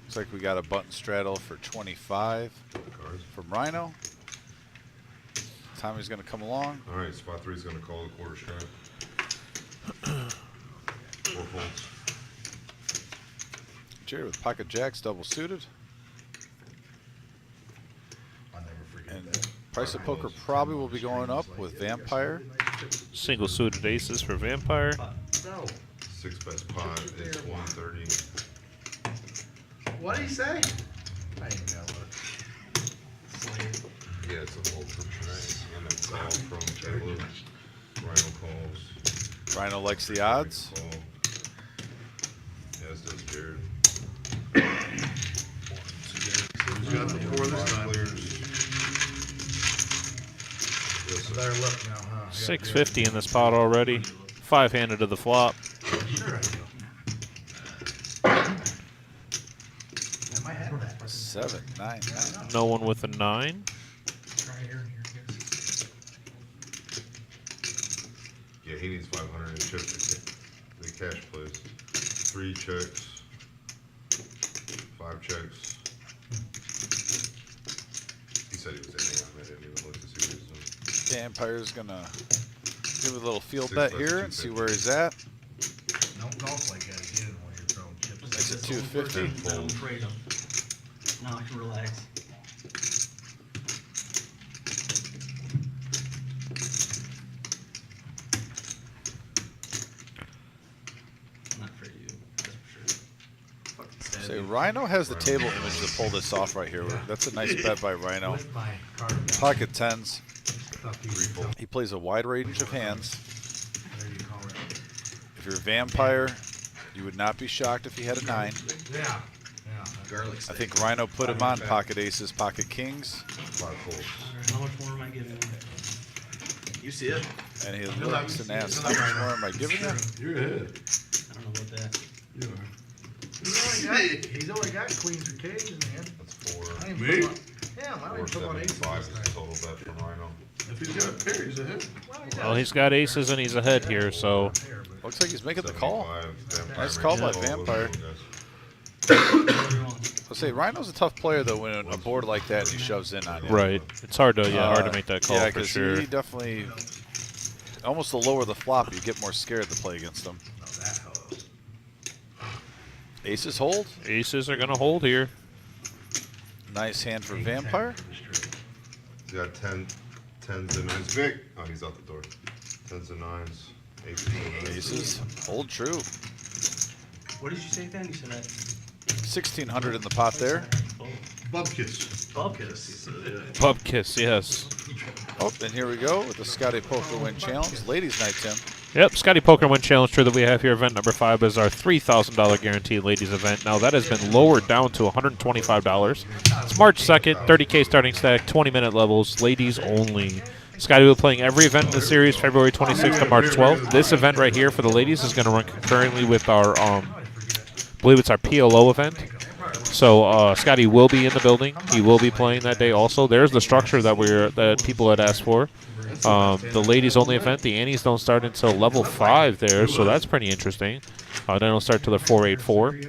Looks like we got a button straddle for 25 from Rhino. Tommy's going to come along. All right, spot 3 is going to call the quarter strike. 4 folds. Jared with pocket jacks, double suited. I'll never forget And that. price of poker probably will be going up with Vampire. Single suited aces for Vampire. No. 6 bets pot is 130. What did he say? I ain't gonna look. Yeah, it's a fold from Trey and a call from Caleb. Rhino calls. Rhino likes the odds. Call. As does Jared. Who's got the 4 this time? Yes, I sir. better look now, huh? Yeah, 650 in this pot already. 5-handed to the flop. yeah. Sure I do. I might have that. 7, 9, 9. No one with a 9. Try here and here. Yeah, he needs 500 and chips the cash plays. 3 checks. 5 checks. He said he was in there. I didn't even look to see what he was doing. Vampire's going to give a little field 6 bet bets, here and see 250. where he's at. Don't golf like that again while you're throwing chips. Makes it 250. 10 fold. Trade them. Now I can relax. I'm not afraid of you, that's for sure. Fucking stab Say you. Rhino has the table image to pull this off right here. That's a nice bet by Rhino. With my card down. Pocket tens. Stuff you- 3 fold. He plays a wide range of hands. There you call it. If you're a Vampire, you would not be shocked if he had a 9. Yeah, yeah. Garlic I steak. think Rhino put him on pocket aces, pocket kings, 5 folds. How much more am I giving him? You see it? and he looks and asks, how much more am I giving you? You're ahead. I don't know about that. You are. He's only got queens or kings, man. That's 4. I ain't Me? put on- Yeah, I ain't put on aces 475 is this the time. total bet from Rhino. If he's got a pair, he's ahead. Well, he's got aces and he's ahead here, so Looks like he's making the call. 75, Vampire Nice call by makes the Vampire. Let's go, guys. Whatever you want. I'll say Rhino's a tough player though when a board like that and he shoves in on you. right. It's hard to hard to make that call yeah, for 'cause sure. he definitely, almost the lower the flop, you get more scared to play against him. No, that holds. Aces hold. Aces are gonna hold here. Nice hand for Vampire. He's got 10s and 9s. Vic! Oh, he's out the door. 10s and 9s. 8s and 9s. Aces hold true. What did you say then? You said that 1600 in the pot there. Bubkiss. Bubkiss. He said, yeah. Pub kiss, yes. Oh, and here we go with the Scotty Poker Win Challenge. Ladies Night, Tim. Yep, Scotty Poker Win Challenge Tour that we have here. Event number 5 is our $3,000 guaranteed ladies event. Now that has been lowered down to $125. It's March 2nd, 30K starting stack, 20-minute levels, ladies only. Scotty will be playing every event in the series, February 26th to March 12th. This event right here for the ladies is going to run concurrently with our, I believe it's our PLO event. So Scotty will be in the building. He will be playing that day also. There's the structure that people had asked for. The ladies only event, the Annies don't start until level 5 there, so that's pretty interesting. They don't start till the 484.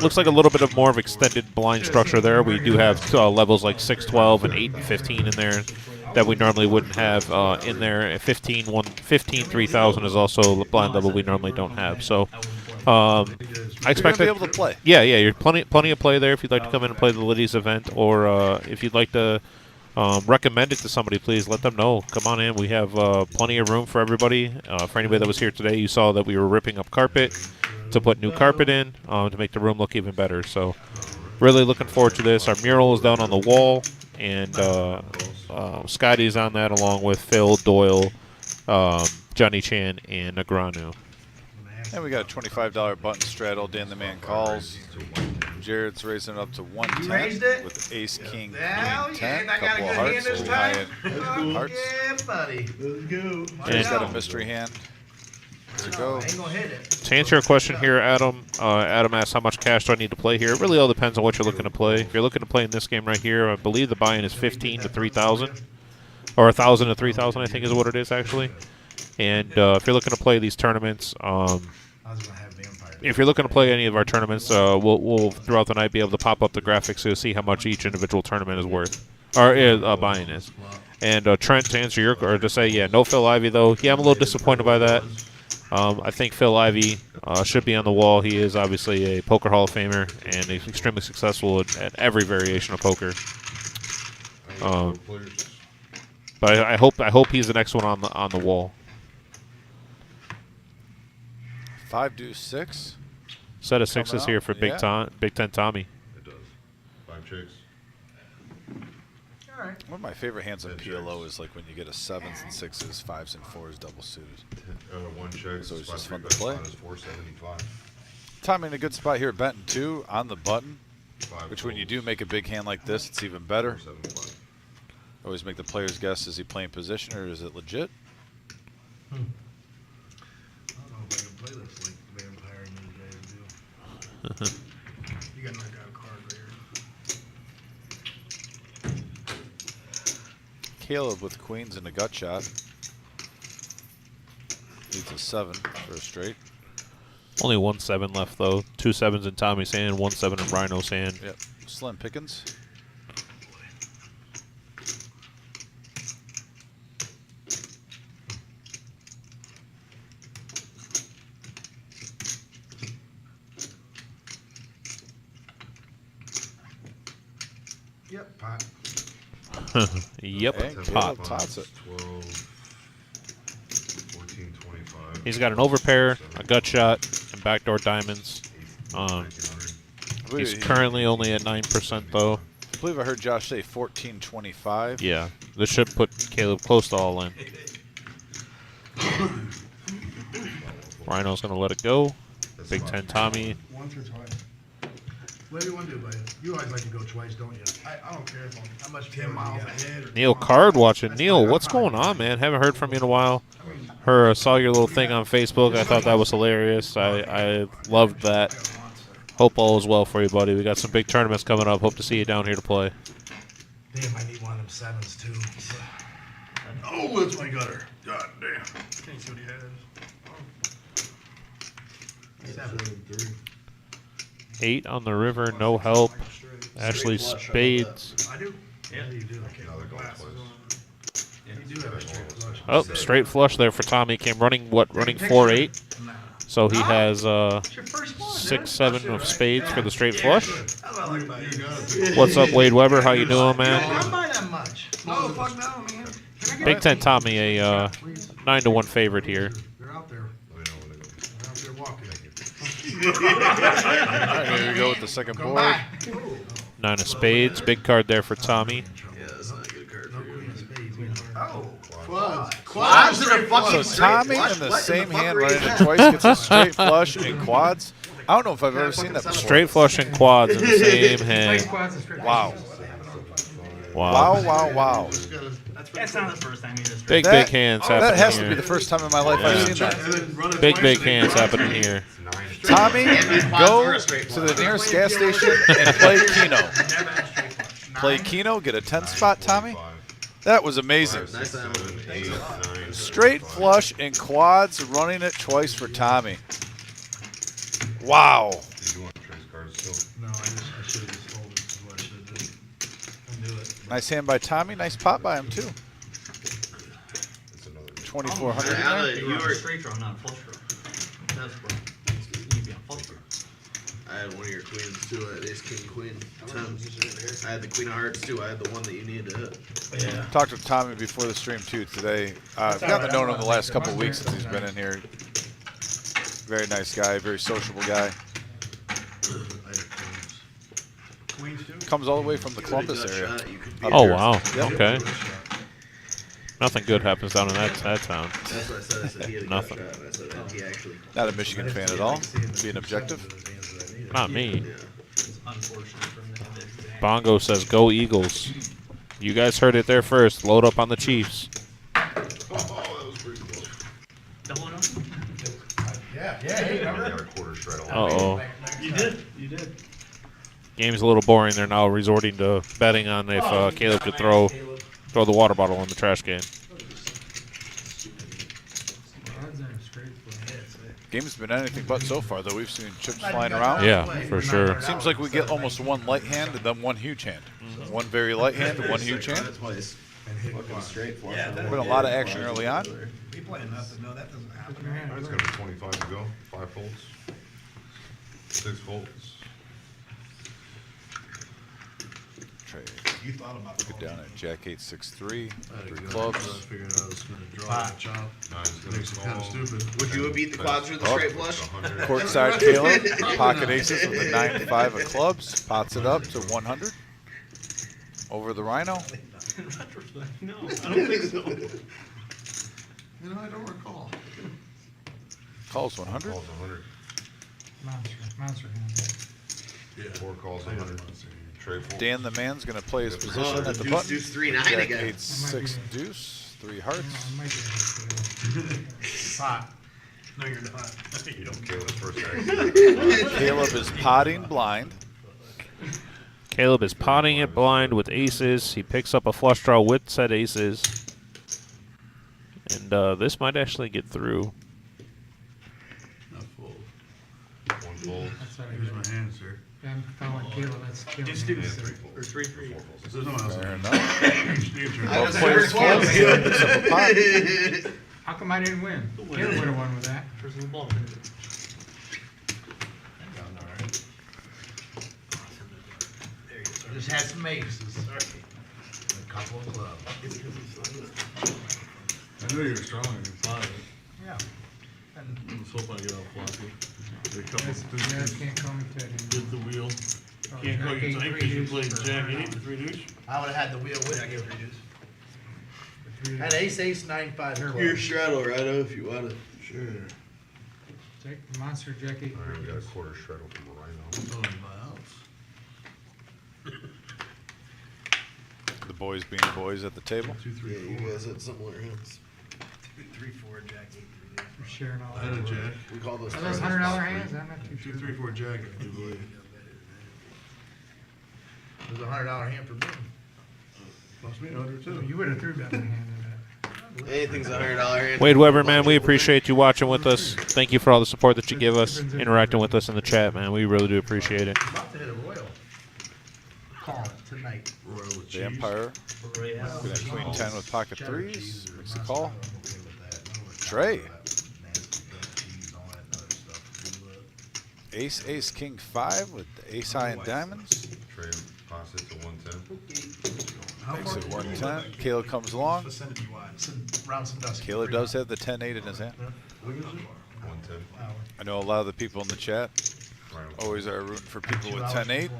Looks like a little bit of more of extended blind structure there. We do have levels like 6, 12, and 8 and 15 in there that we normally wouldn't have in there. 15, 3000 is also a blind level we normally don't have. So I expect You're gonna be able to play. Yeah, you're plenty of play there if you'd like to come in and play the ladies event, or if you'd like to recommend it to somebody, please let them know. Come on in. We have plenty of room for everybody. For anybody that was here today, you saw that we were ripping up carpet to put new carpet in to make the room look even better. So really looking forward to this. Our mural is down on the wall, and Scotty's on that along with Phil, Doyle, Johnny Chan, and Negranu. And we got a $25 button straddle. Dan the Man calls. Jared's raising it up to 110 You raised it? with ace, king, Hell queen, yeah, 10. I got a Couple good of hand hearts. this So time. high hearts. Yeah, buddy. Let's go. Jared's got a mystery hand. To go. I ain't gonna hit it. To answer your question here, Adam, Adam asked how much cash do I need to play here. It really all depends on what you're looking to play. If you're looking to play in this game right here, I believe the buy-in is 15 to 3,000, or 1,000 to 3,000, I think is what it is actually. And if you're looking to play these tournaments, I was gonna have vampire. if you're looking to play any of our tournaments, we'll throughout the night be able to pop up the graphics so you'll see how much each individual tournament is worth, or buy-in is. And Trent, to answer your, or to say, yeah, no Phil Ivey though. Yeah, I'm a little disappointed by that. I think Phil Ivey should be on the wall. He is obviously a poker Hall of Famer and he's extremely successful at every variation of poker. But I hope he's the next one on the wall. 5 deuce 6. Set of sixes Coming here up, for yeah. Big Ten Tommy. It does. 5 chicks. All right. One of my favorite hands on PLO is like when you get a 7s and 6s, 5s and 4s double suited. 1 check. So it's just fun to bet play. line is 475. Tommy in a good spot here at Benton 2 on the button, 5 which when you folds, do make a big hand like this, it's even better. 475. Always make the players guess, is he playing position or is it legit? I don't know if I can play this like vampire and these guys do. You gotta knock out a card right here. Caleb with queens and a gut shot. Needs a 7 for a straight. Only 1 7 left though. 2 7s in Tommy's hand, 1 7 in Rhino's hand. Yep. Slim Pickens. Yep, pot. Yep, Hey, pot. Caleb tots it. 12, 14, 25. He's got an overpair, a gut shot, and backdoor diamonds. 18, Um, 1900. I believe He's he- currently only at 9% though. I believe I heard Josh say 14.25. Yeah, this should put Caleb close to all in. Rhino's gonna let it go. Big Ten Tommy. Once or twice. What do you want to do, buddy? You always like to go twice, don't you? I don't care. How much 10 miles ahead? Or Neil Card watching. Neil, what's going on, man? Haven't heard from you in a while. Saw your little thing on Facebook. I thought that was hilarious. I loved that. Hope all is well for you, buddy. We got some big tournaments coming up. Hope to see you down here to play. Damn, I need one of them 7s too. Oh, that's my gutter. God damn. Can you see what he has? 7. 8 on the river, no help. Ashley Spades. I do. Yeah. You do. Okay. Now they're going twice. You do have a straight flush. Oh, straight flush there for Tommy. Came running 4-8. So he has It's your first one, 6 7 of spades for the straight flush. How about like about you? What's up, Wade Weber? How you doing, man? I'm buying that much. Oh, fuck no, man. Big Ten Tommy, a 9-1 favorite here. They're out there. Let me know when they go. They're out there walking. All right, here we go with the second Come board. by. 9 of spades. Big card there for Tommy. Yeah, that's not a good card No for you. queen of spades. We don't- Oh, Quads. Quads are fucking So Tommy in the same hand running it twice gets a straight flush in quads. I don't know if I've ever seen that before. Straight flush and quads in the same hand. Wow. Wow. Wow, wow. That's not the first time he just Big, That- big hands That happening has to be here. the first time in my life I've seen that. Big hands happening here. Tommy, go to the nearest gas station and play Keno. Play Keno, get a 10 spot, Tommy. That was amazing. 5, 6, 7, 8, 9. Straight flush and quads running it twice for Tommy. Wow. Do you want to trace cards still? no, I should have just folded. Is what I should have done. I knew it. Nice hand by Tommy. Nice pot by him, too. It's another. 2,400 in Now there. that You you were were, straight draw, not flush draw. That's wrong. You need to be on flush draw. I had one of your queens too. I had ace, king, queen, 10. I had the queen of hearts too. I had the one that you needed to hit. Yeah. Talked to Tommy before the stream, too, today. I've gotten to know him the last couple of weeks since he's been in here. Very nice guy, very sociable guy. I had queens. Queens too? Comes all the way from the Gut Columbus area. shot, you could be Oh, there. wow. Yep. Okay. Nothing good happens down in that town. That's what I said. I said he had a Nothing. gut shot. And I said he actually. Not a Michigan fan at all. Being objective. Not me. Yeah. It's unfortunate for him to have it. Bongo says, go Eagles. You guys heard it there first. Load up on the Chiefs. Oh, that was pretty close. Double or nothing? Yeah, I remember? got a quarter shred on. Uh-oh. You did. You did. Game's a little boring. They're now resorting to betting on if Caleb could throw the water bottle in the trash can. Odds are straight for it. Game's been anything but so far, though. We've seen chips flying around. Yeah, for sure. Seems like we get almost one light hand and then one huge hand. One very light hand and one huge hand. Twice. And hit Fucking quad. straight flush. Yeah, Been a lot of action early on. We play nothing. No, that doesn't happen. Put your hand It's where? gonna be 25 to go. 5 folds. 6 folds. Trey, You thought about get calling down me. at Jack 8-6-3, I had a 3 good clubs. idea. I figured I was gonna draw Five. the chop. Nine's gonna Makes it kinda call. stupid. Would you have beat the quads with the Oh. straight flush? 100. Courtside Caleb, pocket aces with the 9-5 of clubs, pots it up to 100. Over the Rhino. In retrospect, no, I don't think so. You know, I don't recall. Calls 100. Calls 100. Monster hand. Yeah. 4 calls 100. Trade fold. Dan the man's going to play his position Oh, at the deuce, button. deuce, 3-9 Jack again. 8-6 deuce, 3 hearts. I might be able to. Five. No, you're not. You don't. Caleb's first action. Caleb is potting blind. Caleb is potting it blind with aces. He picks up a flush draw with said aces. And this might actually get through. Not full. 1 fold. That's what I Here's do. my hand, sir. Yeah, I'm following Caleb. That's Caleb. Just And do 3 folds. Or 3-3. 4 folds. There's no one else. Fair in enough. there. Your turn. I was Both players very fold. close. Caleb picks up a pot. How come I didn't win? The Caleb winner. would have won with that. Person the ball. There you go. Just had some aces. A couple of clubs. I knew you were strong in your pocket. Yeah. And I was hoping I'd get off floppy. A couple Yes, deuces. yes, can't call me Ted. Did the wheel. Oh, Can't call Jack you eight, tonight three because you deuce played for Jack 100. 8 and 3 deuce. I would have had the wheel with you. Three Had deuce. ace, 9-5 Your clubs. straddle, Rhino, if you want it. Sure. Jack, monster Jack 8. Alright, we got a quarter shred from the Rhino. Oh, in my house. The boys being boys at the table. 2, 3, Yeah, you 4. guys had similar hands. 3-4, Jack 8, 3 We're sharing all I had a that. jack. We call those Are those straddles. $100 hands? I'm not too 2, sure. 3, 4 jack. I do believe. It was a $100 hand for me. Lost me 100 too. You would have threw that hand in that. Anything's a $100 hand. Wade Weber, man, we appreciate you watching with us. Thank you for all the support that you give us, interacting with us in the chat, man. We really do appreciate it. I'm about to hit a royal. Call it tonight. Royal with cheese. The Empire. Yeah. Looking at Queen 10 with pocket Cheddar threes. cheese or Makes a mustard, call. I'm okay with that. No, it's Trey. not that nasty goat cheese, all that other stuff. Ace, ace, king 5 with the ace high and diamonds. Trade pass it to 110. How Makes far it do you 110. Caleb comes along. Vicinity wise, around some dust. Caleb does have the 10-8 in his hand. 110. I know a lot of the people in the chat Rhino. always are rooting for people with 10-8.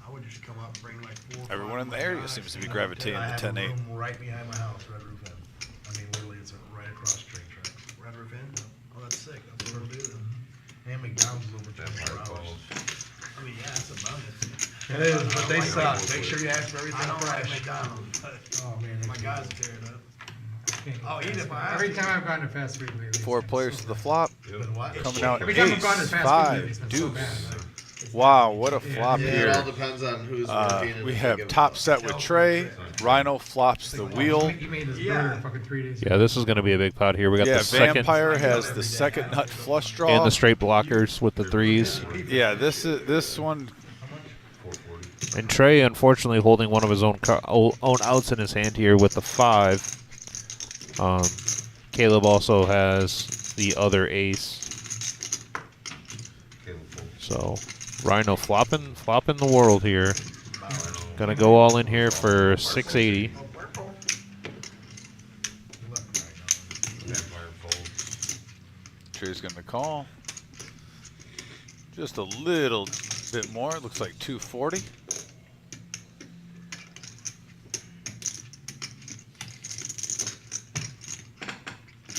I would just come up and bring like 4 or Everyone 5 in the of my area guys, seems to be and gravitating I to have a 10-8. room right behind my house, Red Roof Inn. I mean, literally, it's right across the train tracks. Red Roof Inn? Oh, that's sick. That's what we'll do then. And McDonald's is over 24 Empire hours. calls. I mean, yeah, that's a bonus. It is, but they suck. Make sure you ask for everything fresh. McDonald's. Oh, man. My guys are tearing up. Oh, eat it, man. Every time I've gone to fast food lately. it's 4 been players so to the bad. flop. Been what? Coming out Every time I've ace, gone to fast food lately, it's 5, been so deuce. bad. Wow, what a flop Yeah, it all here. depends on who's Uh, working. and we if they have give top them set with Trey. Rhino flops the wheel. You made this burger fucking 3 days ago. Yeah, this is going to be a big pot here. We got Yeah, the second Vampire has the second nut flush draw. and the straight blockers with the threes. Yeah, this one. 440. And Trey, unfortunately, holding one of his own outs in his hand here with the 5. Caleb also has the other ace. Caleb folds. So Rhino flopping the world here. Gonna go all in here for 680. Vampire folds. Trey's gonna call. Just a little bit more. It looks like 240.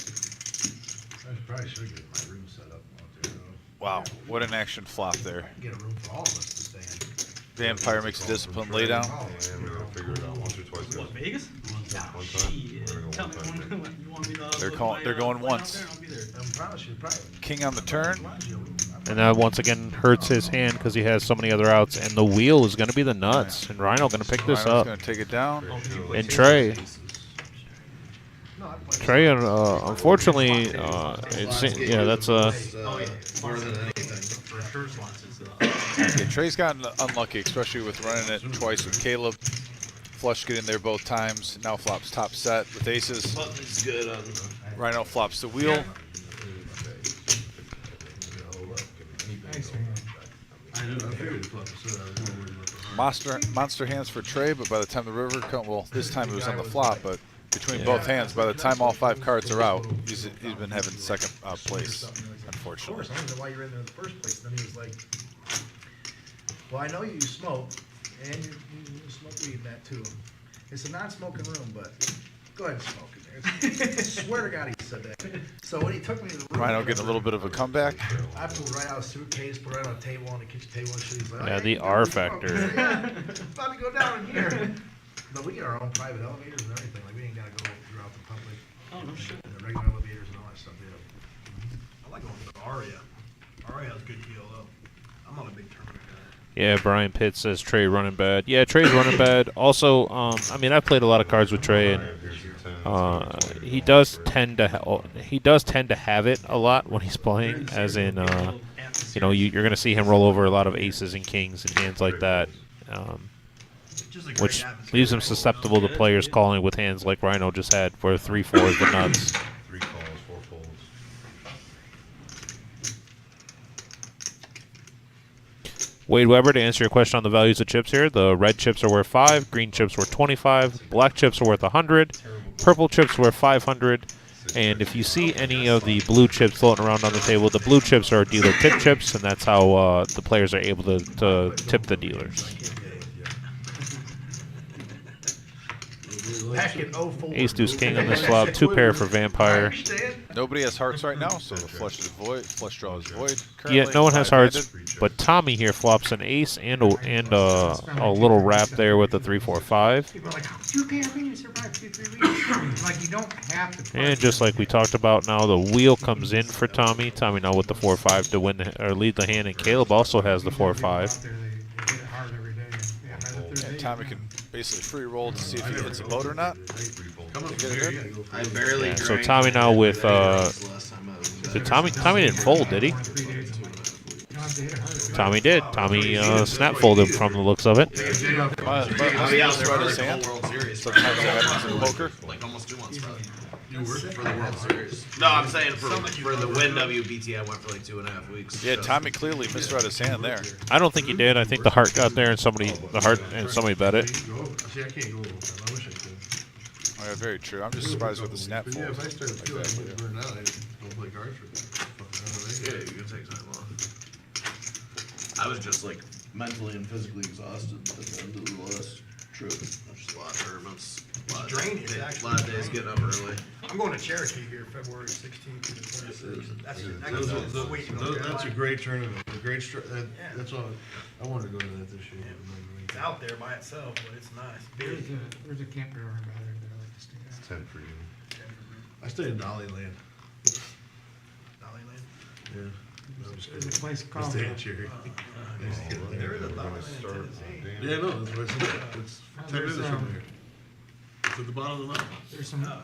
I probably should get my room set up out there. Wow, what an action flop there. Get a room for all of us to stay in. Vampire makes a discipline laydown. And we're gonna figure it out once or twice. What, guys. Vegas? One time. Shit. We're gonna go Tell me one time. when you want me to. They're put calling- my, they're going plane out once. there, I'll be there. promise you, probably. King on the turn. And that once again hurts his hand because he has so many other outs. And the wheel is going to be the nuts. And Rhino going to pick this Rhino's up. going to take it down. And Trey. Trey, unfortunately, yeah, that's a. More than anything. For sure, slots is Yeah, Trey's gotten unlucky, especially with running it twice with Caleb. Flush getting there both times. Now flops top set with aces. Button's good on. Rhino flops the wheel. Nice hand. I figured it's what I said. I was more worried about the Monster hands for Trey, but by the time the river comes, well, this time it was on the flop, but between both hands, by the time all 5 cards are out, he's been having second place, Of unfortunately. course, I don't know why you're in there in the first place. Then he was like, well, I know you smoke, and you smoke weed in that too. It's a non-smoking room, but go ahead and smoke in there. I swear to God he said that. So when he took me to the room, Rhino getting a little bit of a comeback. I pulled right out a suitcase, put it right on a table, on the kitchen table, and shit. He's like, Yeah, "Oh, the you R can smoke." factor. Yeah, about to go down in here. But we get our own private elevators and everything. Like we ain't gotta go throughout the public. Oh, no shit. And the regular elevators and all that stuff. Yeah. I like going to the Aria. Aria has good TOLO. I'm not a big tournament guy. Yeah, Brian Pitt says Trey running bad. Yeah, Trey's running bad. Also, I mean, I've played a lot of cards with Trey, and he does tend to have it a lot when he's playing. As in, you know, you're going to see him roll over a lot of aces and kings and hands like that, which leaves him susceptible to players calling with hands like Rhino just had, where 3-4 is the nuts. 3 calls, 4 folds. Wade Weber, to answer your question on the values of chips here, the red chips are worth 5, green chips worth 25, black chips are worth 100, purple chips are worth 500, and if you see any of the blue chips floating around on the table, the blue chips are dealer tip chips, and that's how the players are able to tip the dealers. Back in 04. Ace Deuce King on this flop, 2 pair for Vampire. Nobody has hearts right now, so the flush is void. Flush draw is void. Yeah, Currently, no one has hearts, five-handed. but Tommy here flops an ace and a little wrap there with a 3-4-5. People are like, how you can't really survive 2-3 weeks? Like, you don't have to. And just like we talked about now, the wheel comes in for Tommy. Tommy now with the 4-5 to win or lead the hand, and Caleb also has the 4-5. They hit it hard every day. Yeah, by the third And day, Tommy can basically free roll to see if he hits a boat or not. Coming Get from it here, in? you gotta go for I it. barely Yeah, so drank Tommy now with, last time I was Did Tommy didn't fold, did he? 3 days. You don't have to hit it hard. Tommy did. Tommy snap folded from the looks of it. I'll be out there for his the hand. whole World Series. Sometimes that happens in poker. Like almost 2 months probably. You work For the World Series. No, I'm saying for the win WBT, I went for like 2.5 weeks. Yeah, So- Tommy clearly misread his hand there. I don't think he did. I think the heart got there and somebody bet it. See, I can't go overtime. I wish I could. Oh, yeah, very true. I'm just surprised with the snap But yeah, fold. if I start like feeling that, like yeah. burned out, I don't play cards for Yeah, you can take time off. I was just like mentally and physically exhausted at the end of the last trip. Just a lot of tournaments. Drainage, A actually. lot of days getting up early. I'm going to Cherokee here February 16th to the 26th. That's That's a great tournament. A great Yeah. that's all. I wanted to go to that this year. It's out there by itself, but it's nice. Big. There's a campground around by there that I like to stay at. 10 for you. I stayed in Dollyland. Dollyland. Yeah. I'm just There's kidding. a place I called. stayed in Cherry. There is a We're gonna Dollyland start in on Tennessee. Dan. Yeah, no, that's what I said. It's 10 there's, minutes from there. It's at the bottom of the mountain.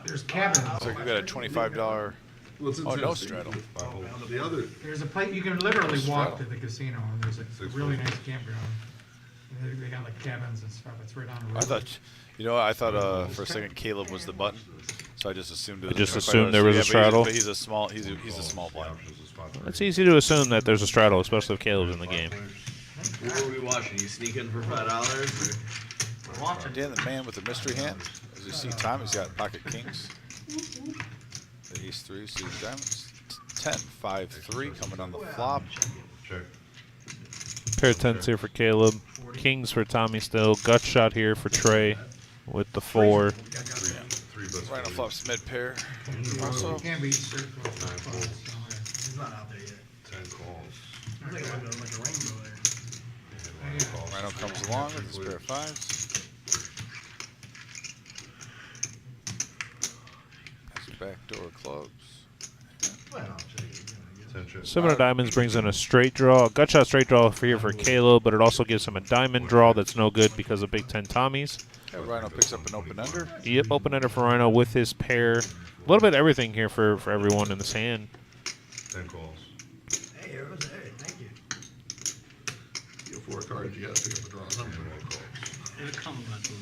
There's cabins. So you got a $25. Well, it's in Oh, no Tennessee. straddle. The other, There's a place you can literally walk Straddle. to the casino, and there's a 6 really foot. nice campground. And they got like cabins and stuff. It's right on the road. I thought for a second Caleb was the button, so I just assumed it was. I just a assumed there was a but straddle. But he's a small. He's a small blind. Options is spot It's easy to assume that there's a straddle, especially if Caleb's in the game. What were we watching? You sneak in for $5? Watching. Dan, the man with the mystery hand. As you see, Tommy's got pocket kings. The ace 3, suited diamonds. 10, 5, 3 coming on the flop. Check. Pair of 10s here for Caleb. Kings for Tommy still. Gut shot here for Trey with the 4. 3 best Rhino values. flops mid pair. Also, Also, can't be circle. He's not out there yet. 10 calls. I think I'm like a rainbow there. And Rhino calls. Rhino comes along with his pair of 5s. Has backdoor clubs. Well, I'll tell you, 10 chips. 7 of diamonds brings in a straight draw. A gut shot straight draw for here for Caleb, but it also gives him a diamond draw that's no good because of Big Ten Tommies. Yeah, Rhino picks up an open ender. Yep, open ender for Rhino with his pair. A little bit of everything here for everyone in this hand. 10 calls. Hey, it was, hey, thank you. You have 4 cards, you gotta pick up a draw number. 10 more calls. It'll come eventually.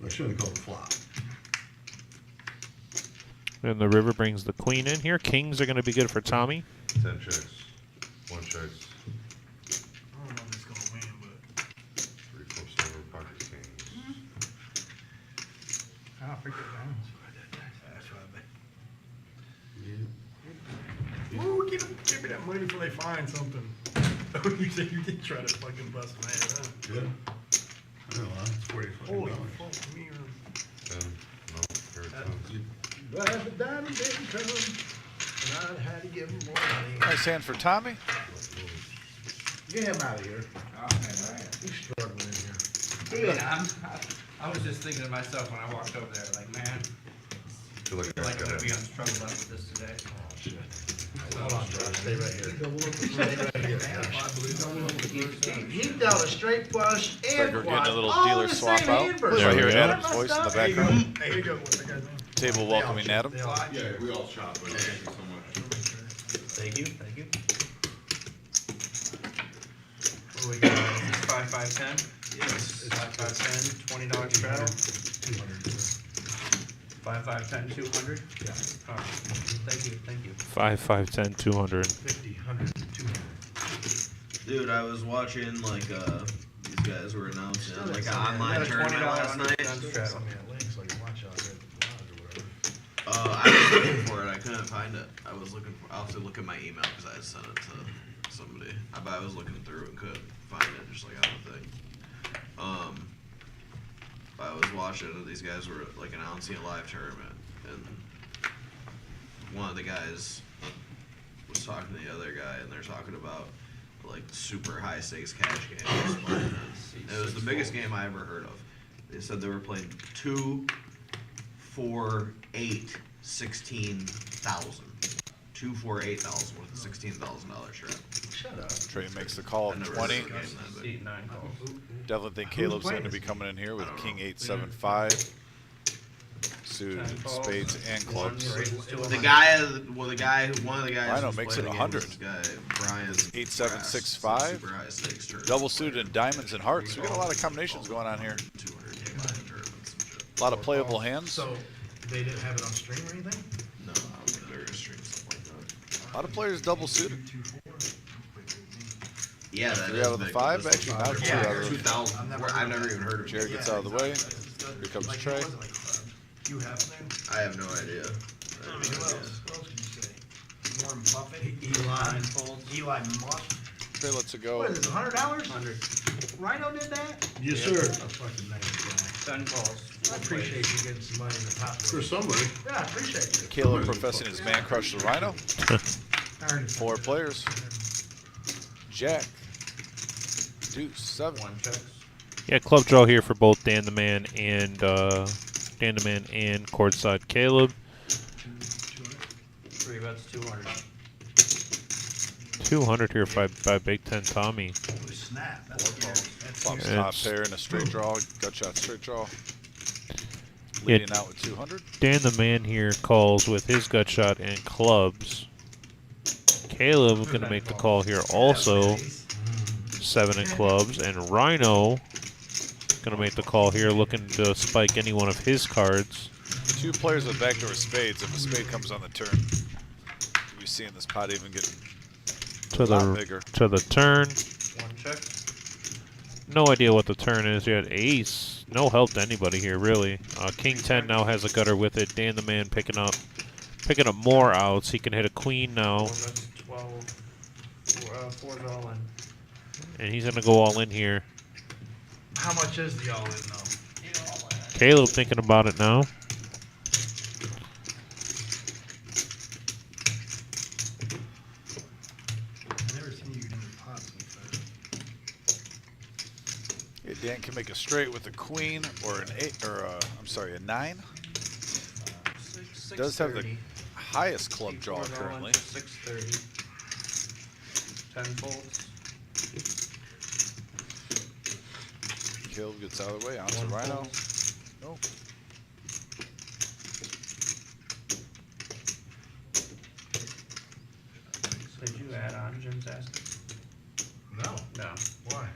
I shouldn't call it flop. And the river brings the queen in here. Kings are going to be good for Tommy. 10 checks. 1 checks. I don't know if it's gonna win, but 3 flips over. Pocket kings. I'll pick it down. that's what I bet. Ooh, give me that money before they find something. you did try to fucking bust my head, huh? Yeah. I know, huh? It's 40 fucking Holy dollars. fuck, me. 10. No. Pair of tens. But if a diamond didn't come, and I had to give him more money. Nice hand for Tommy. Get him out of here. He's struggling in here. Yeah, I was just thinking to myself when I walked over there, like, man, I feel like I feel like I'm I gonna be on struggle bus with this today. Oh, shit. Hold on, Josh. Stay right here. Stay right here. He dealt a straight flush and we're getting quad. a little all dealer in the swap same out. hand version. There Right we here, go. Adam's voice in the There you go. background. There you go. What's that guy's name? Table welcoming Adam. They all- Yeah, we all shop, but thank you so much. Thank you, thank you. What do we got? 5, 5, 10. Yes. 5, 5, 10, $20 straddle. 200. 5, 5, 10, 200. Yeah. All right. Thank you, thank you. 5, 5, 10, 200. 50, 100, 200. Dude, I was watching like these guys were announcing Still like an got some, online yeah, tournament $20 last under night. gun Still straddle. send me a link so I can watch out there at the lodge or whatever. I was looking for it. I couldn't find it. I was looking for. I'll have to look at my email because I had sent it to somebody. But I was looking through and couldn't find it, just like on the thing. I was watching and these guys were like announcing a live tournament, and one of the guys was talking to the other guy, and they're talking about like super high stakes cash games. It was the biggest game I ever heard of. They said they were playing 2, 4, 8, 16,000. 2, 4, 8,000 with a $16,000 trap. Shut up. Trey makes the call I of never 20. heard of a game that big. 8, 9 calls. Definitely think Caleb's going to be coming in here with King 8, 7, 5. Suited spades and clubs. The guy, one of the guys. Rhino who's makes playing it the game 100. was This guy Brian. 8, 7, Grass, 6, super 5. high stakes tournament. Double suited in diamonds and hearts. We got a lot of combinations going on here. 200K live tournaments and shit. A lot of playable hands. So, they didn't have it on stream or anything? No, I don't think they're gonna stream something like that. A lot of players double suited. Yeah, that 3 is out of the big, 5. but this Actually, now 2 yeah, out of the 2,000. I've never even heard of it. Jared gets out of the way. Here comes Like, Trey. what was it, like, Hugh Hefner? I have no idea. I mean, who else? Who else could you say? Warren Buffett? Nine folds. Eli Musk? Trey lets it What go. is this, $100? 100. Rhino did that? Yes, sir. What a fucking nice 10 calls. guy. I appreciate you getting some money in the pot. For somebody. Yeah, I appreciate you. Caleb professing his man crush the Rhino. I already 4 players. Jack. Deuce, 7. 1 checks. Yeah, club draw here for both Dan the Man and courtside Caleb. 3 bets, 200. 200 here by Big Ten Tommy. Holy snap. That's scary. That's Flops scary. top pair in a straight draw. Gut shot straight draw. Yeah. Leading out with 200. Dan the Man here calls with his gut shot and clubs. Caleb is going to make the call here also. 7 in clubs. And Rhino going to make the call here looking to spike any one of his cards. 2 players with backdoor spades. If a spade comes on the turn, we're seeing this pot even getting To a lot the, bigger. to the turn. 1 check. No idea what the turn is yet. Ace. No help to anybody here, really. King 10 now has a gutter with it. Dan the Man picking up more outs. He can hit a queen now. 4 bets, 12. 4's all in. And he's going to go all in here. How much is the all-in, though? Caleb thinking about it now. I've never seen you get into pots so fast. Yeah, Dan can make a straight with a queen or an 8 or I'm sorry, a 9. 6, does have the 630. highest club Keep draw four going currently. to 630. 10 folds. Caleb gets out of the way. On to One Rhino. fold. Nope. Did you add on Jim's asking? No. No, Why?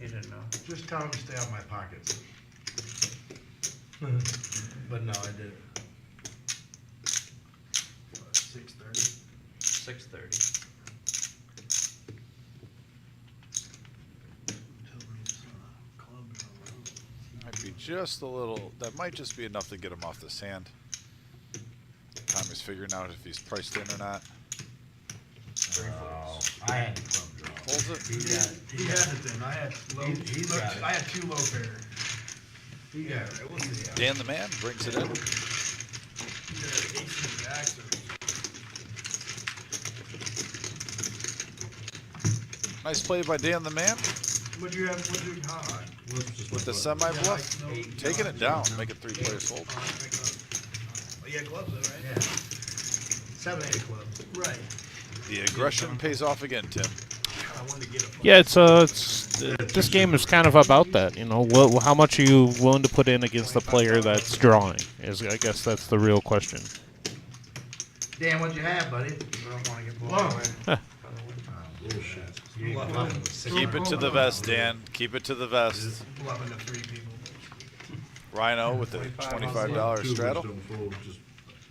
he didn't know. Just tell him to stay out of my pockets. But no, I didn't. 6:30. 630. Might be just a little. That might just be enough to get him off this hand. Tommy's figuring out if he's priced in or not. I had the club draw. Holds it. He had it then. I had low. I had 2 low pair. He got it. We'll see. Dan the man brings it in. Nice play by Dan the man What'd you have? What'd you how high? with the semi bluff. Taking it down, making 3 players fold. Oh, you had clubs though, right? Yeah. 7, 8 clubs. Right. The aggression pays off again, Tim. I wanted to get a Yeah, it's this game is kind of about that. You know, how much are you willing to put in against the player that's drawing? I guess that's the real question. Dan, what'd you have, buddy? I don't want to get blown away. Bullshit. Keep it to the vest, Dan. Keep it to the vest. Bluffing the 3 people. Rhino with the $25 straddle. Don't fold, just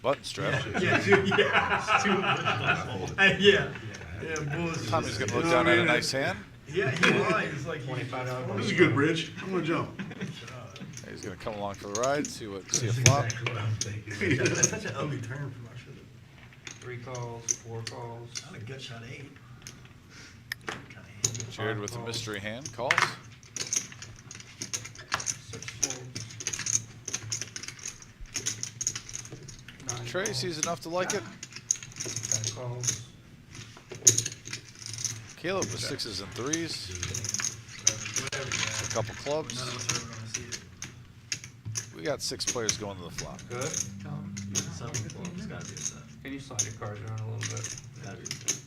Button straddle. Yeah, dude, yeah. Yeah. Yeah, bullshit. Tommy's going to look down at a nice hand. Yeah, he was. He's like, $25. This is good, Rich. I'm gonna jump. He's going to come along for the ride, see a That's flop. exactly what I'm thinking. That's such an ugly term for my shit. 3 calls, 4 calls. Not a gut shot 8. Jared with a mystery hand calls. 6 folds. 9 Trey calls. sees enough to like it. 10 calls. Caleb with 6s and 3s. A couple clubs. We got 6 players going to the flop. Good. 7 folds. Gotta be a 7. Can you slide your cards around a little bit? Gotta be a 7.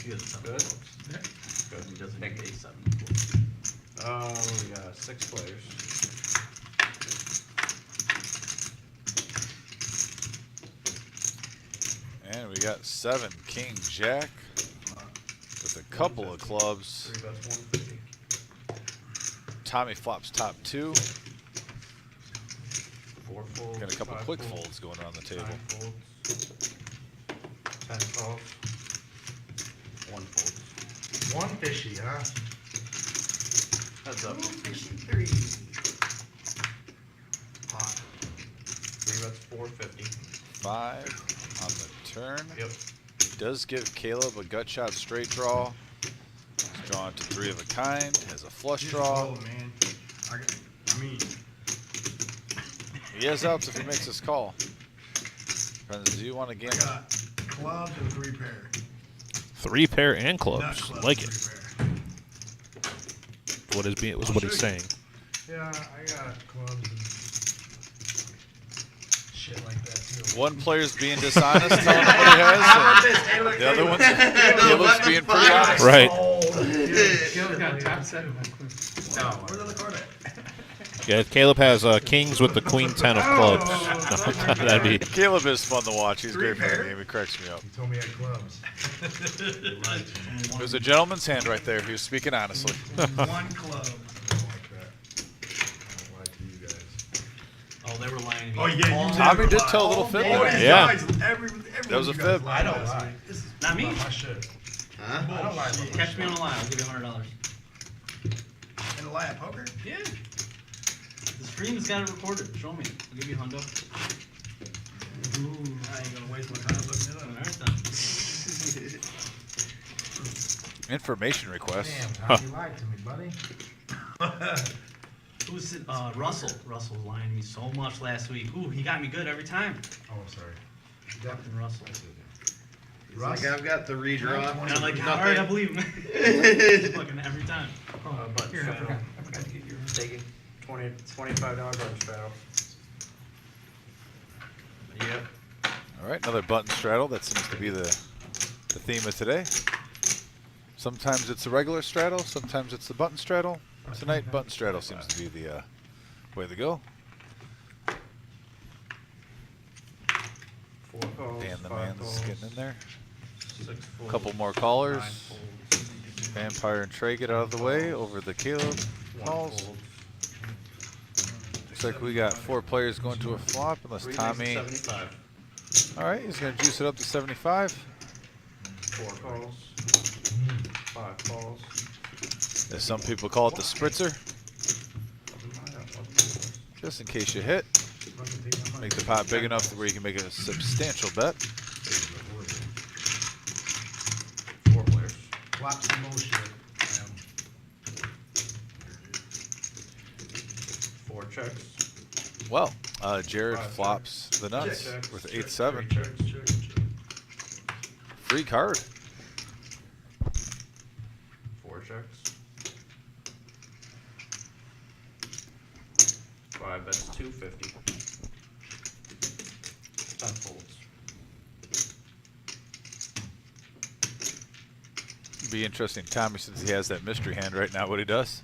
He has 7 Good. folds. Good. He doesn't take a 7 folds. We got 6 players. And we got 7 king jack with a couple of clubs. 3 bets 150. Tommy flops top 2. 4 folds. Got a couple 5 quick folds, folds going around the table. 9 folds. 10 calls. 1 fold. 1 fishy, huh? Heads up. Fishy 3. Pot. 3 bets 450. 5 on the turn. Yep. Does give Caleb a gut shot straight draw. He's drawn to 3 of a kind. Has a flush draw. Man. I mean, He has outs if he makes his call. Depends, do you want to I gamble? got clubs and 3 pair. 3 pair and Nut clubs. clubs, Like it. 3 pair. What he's saying. Yeah, I got clubs and shit like that too. One player's being dishonest, telling him what he has. And the other one's Caleb's being pretty honest. Right. Caleb's got top 7. No, where's the other card at? Yeah, Caleb has kings with the queen 10 of clubs. No, that'd be. Caleb is fun to watch. He's great for the pair? game. He cracks me up. He told me I had clubs. It was a gentleman's hand right there. He was speaking honestly. 1 club. I don't like that. I don't like you guys. Oh, they were lying to me. Oh yeah, you Tommy did tell a little fib Oh, there. Yeah. That was a fib. I don't lie. This is Not me. my shit. Huh? I don't lie. Catch me on a lie. I'll give you $100. In a lie at poker? Yeah. The stream's got it recorded. Show me. I'll give you $100. I ain't gonna waste my time looking it All up. right then. Information request. Damn, Tom, you lied to me, buddy. Who's it? Russell. Russell was lying to me so much last week. Ooh, he got me good every time. Oh, I'm sorry. Captain Russell. He's like, I've got the redraw. And I'm like, all right, I believe him. Fucking every time. Button Here, I straddle. forgot. I forgot to get your. Take it. $25 button straddle. All right, another button straddle. That seems to be the theme of today. Sometimes it's a regular straddle, sometimes it's the button straddle. Tonight, button straddle seems to be the way to go. Four calls, And the five man's calls, getting in there. 6 folds, Couple more 9 callers. folds, Vampire and Trey get out of the way over the Caleb 1 calls. fold. Looks like we got 4 players going to a flop unless 3 Tommy. makes it 75. All right, he's going to juice it up to 75. 4 calls, 5 calls. As some people call it the spritzer. Just in case you hit. Make the pot big enough where you can make a substantial bet. 4 players. Flop some bullshit. 4 checks. Well, Jared 5 flops the nuts checks, with check, 8-7. 3 checks, check. Free card. 4 checks. 5 bets, 250. 10 folds. Be interesting, Tommy, since he has that mystery hand right now, what he does.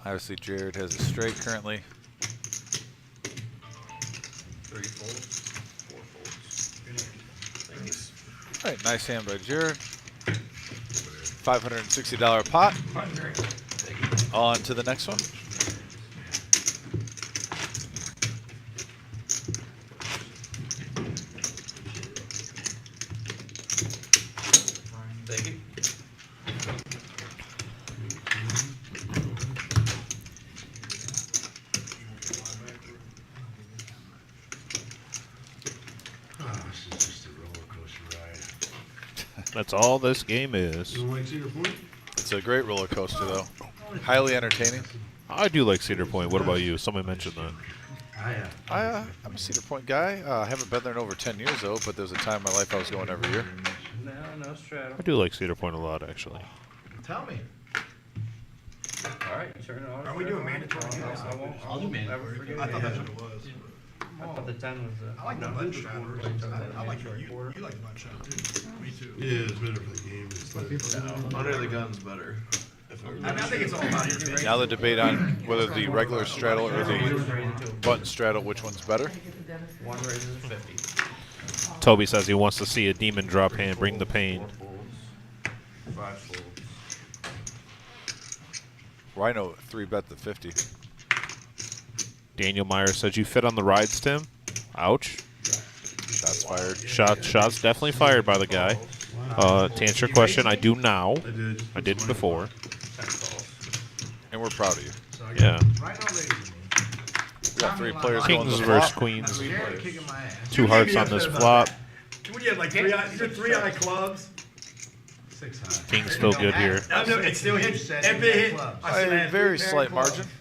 Obviously, Jared has a straight currently. 3 folds, 4 folds. Thanks. All right, nice hand by Jared. $560 pot. On to the next one. Thank you. Oh, this is just a roller coaster ride. That's all this game is. You don't like Cedar Point? It's a great roller coaster, though. Highly entertaining. I do like Cedar Point. What about you? Somebody mentioned that. I'm a Cedar Point guy. I haven't been there in over 10 years, though, but there's a time in my life I was going every year. No straddle. I do like Cedar Point a lot, actually. Tell me. Alright, turn it on. Are we doing mandatory deals? I won't. I'll do Never mandatory. forget. I thought that's what it was. I thought the 10 was the. I like the no, button the straddle. quarter. I like you. You like the button straddle too. Me too. Yeah, it's better for the game. It's like, Under the gun's better. I mean, I think it's all about your face. Now the debate on whether the regular straddle or the button straddle, which one's better. 1 raises 50. Toby says he wants to see a demon drop hand bring the pain. 4 folds, 5 folds. Rhino 3-bet the 50. Daniel Meyer says you fit on the rides, Tim. Ouch. Shots fired. Shots definitely fired by the guy. To answer your question, I do now. I didn't before. 10 calls. And we're proud of you. Yeah. Right now, ladies and We got 3 players going to Kings the versus flop. Queens. gentlemen. Kicking my ass. 2 hearts on this flop. What do you have, like three eye clubs? 6 high. King's still good here. It's still hit. Said If it hit, clubs. I said I A had very 3 pair slight of clubs. margin.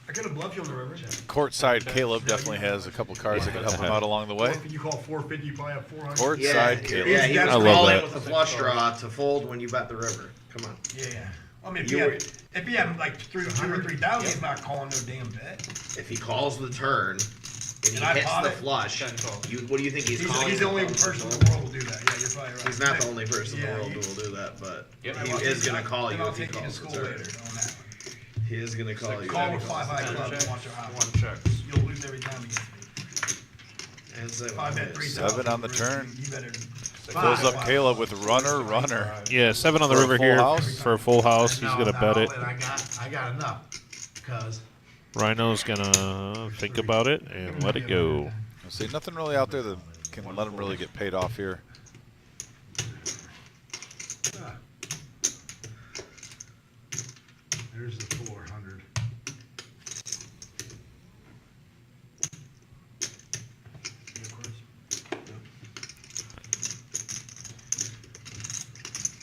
I could have bluffed you on the river. Courtside Caleb definitely has a couple cards that can help him out along the way. You call 450, you probably have 400. Courtside Caleb. Yeah, he I was love calling that. with a flush draw to fold when you bet the river. Come on. Yeah. I mean, You were- if you have like 2 or 3 down, he's not calling no damn bet. If he calls the turn and he And I hits bought the it. flush, what do you think he's calling? He's the only person in the world who will do that. Yeah, you're probably right. He's not the only person in Yeah, the world you- who will do that, but Yep. he is going to call you Then I'll if he take you to calls the school turn. later on that one. He is going to call you. Call if with he 5 calls high the turn. clubs and watch your eyes. 1 checks. You'll lose every time against me. And say If I what bet it 3,000. is. 7 on the turn. You better. Fills up Caleb with runner. Yeah, 7 on the For a river full here house? for a full house. He's No, gonna not bet all it. in. I got enough. Cause Rhino's gonna think about it and let it go. See, nothing really out there that can let him really get paid off here. there's the 400.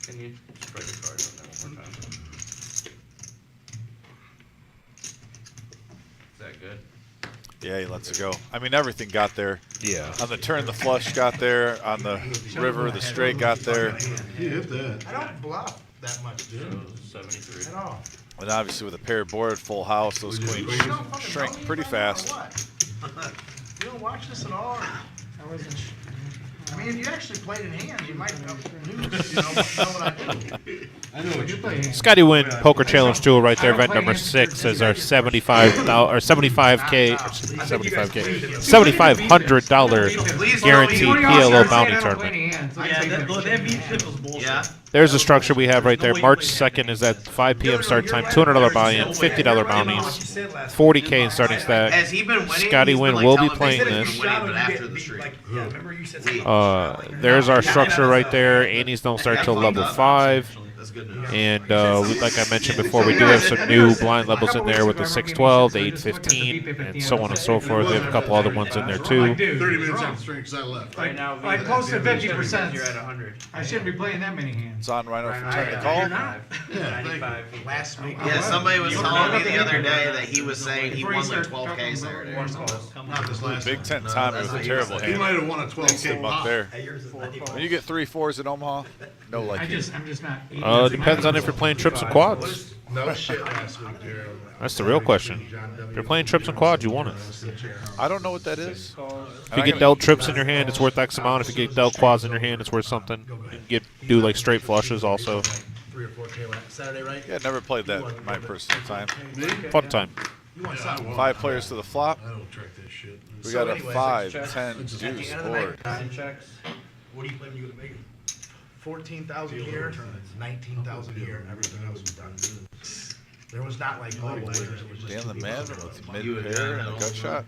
Can you spread the card on that one more time? Is that good? Yeah, he lets it go. I mean, everything got there. Yeah. On the turn, the flush got there. On the river, the straight got there. yeah, if that. I don't bluff that much, dude. So 73. At all. And obviously, with a paired board, full house, those queens You don't fucking shrink know me, pretty fucking know fast. what? You don't watch this at all? I wasn't. I mean, if you actually played in hands, you might lose. You know what I do? I know what you play do. hands. Scotty Wynn Poker Challenge Jewel right there, I don't event play number hands 6 for is our 75K, $7,500 guaranteed PLO bounty tournament. Yeah. There's the structure we have right there. March 2nd is at 5 p.m. start time. $200 buy-in, $50 bounties, $40K in starting stack. Has he been winning? Scotty He's been, Wynn like, will be telling me playing he's been this. winning, but after the stream. There's our structure right there. Annies don't start till level 5. That's good news. And like I mentioned before, we do have some new blind levels in there with the 612, the 815, and so on and so forth. We have a couple other ones in there too. 30 minutes on strength because I left. Right now, I posted 50%. You're at 100. I shouldn't be playing that many hands. It's on Rhino for 10 to You're call. not. Yeah, 95. Last week. Yeah, somebody was telling me the other day that he was saying he won like 12K Saturday. Not this last Big time. 10 Tommy with a terrible He hand. might have won a 12K Up pop. there. When you get 3 4s at Omaha, no like you. I'm just not. Depends on if you're playing trips and quads. No shit last week, Jared. That's the real question. If you're playing trips and quads, you want it. I don't know what that is. If you get dealt trips in your hand, it's worth X amount. If you get dealt quads in your hand, it's worth something. You can do like straight flushes also. 3 or 4K Saturday, right? Yeah, never played that in my personal time. Fun time. You want something? 5 players to the flop. I don't track that shit. We got a anyways, 5, checks. 10, At the deuce, end of the board. night, 9 checks. what do you play when you go to Vegas? 14,000 here, 19,000 here, and everything else was done. There was not like all players. It was just Dan the two man people. with mid pair and a gut shot.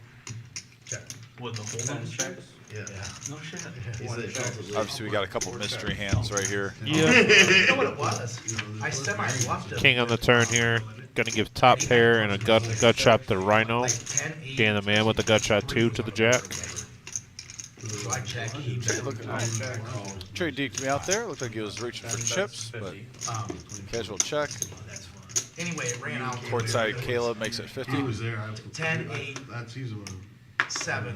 Check. With the hold 10 checks. Yeah. No shit. He One said check. Obviously, we got a couple mystery hands right here. You know what it was? I semi-bluffed him. King on the turn here. Gonna give top pair and a gut shot to Rhino. Like 10, 8. Dan the man with the gut shot 2 to the jack. So I check. He Trade deked me out there. Looked like he was reaching for chips, but casual check. Anyway, it ran out. Courtside Caleb makes it 50. He was there. 10, 8, That's he's one. 7.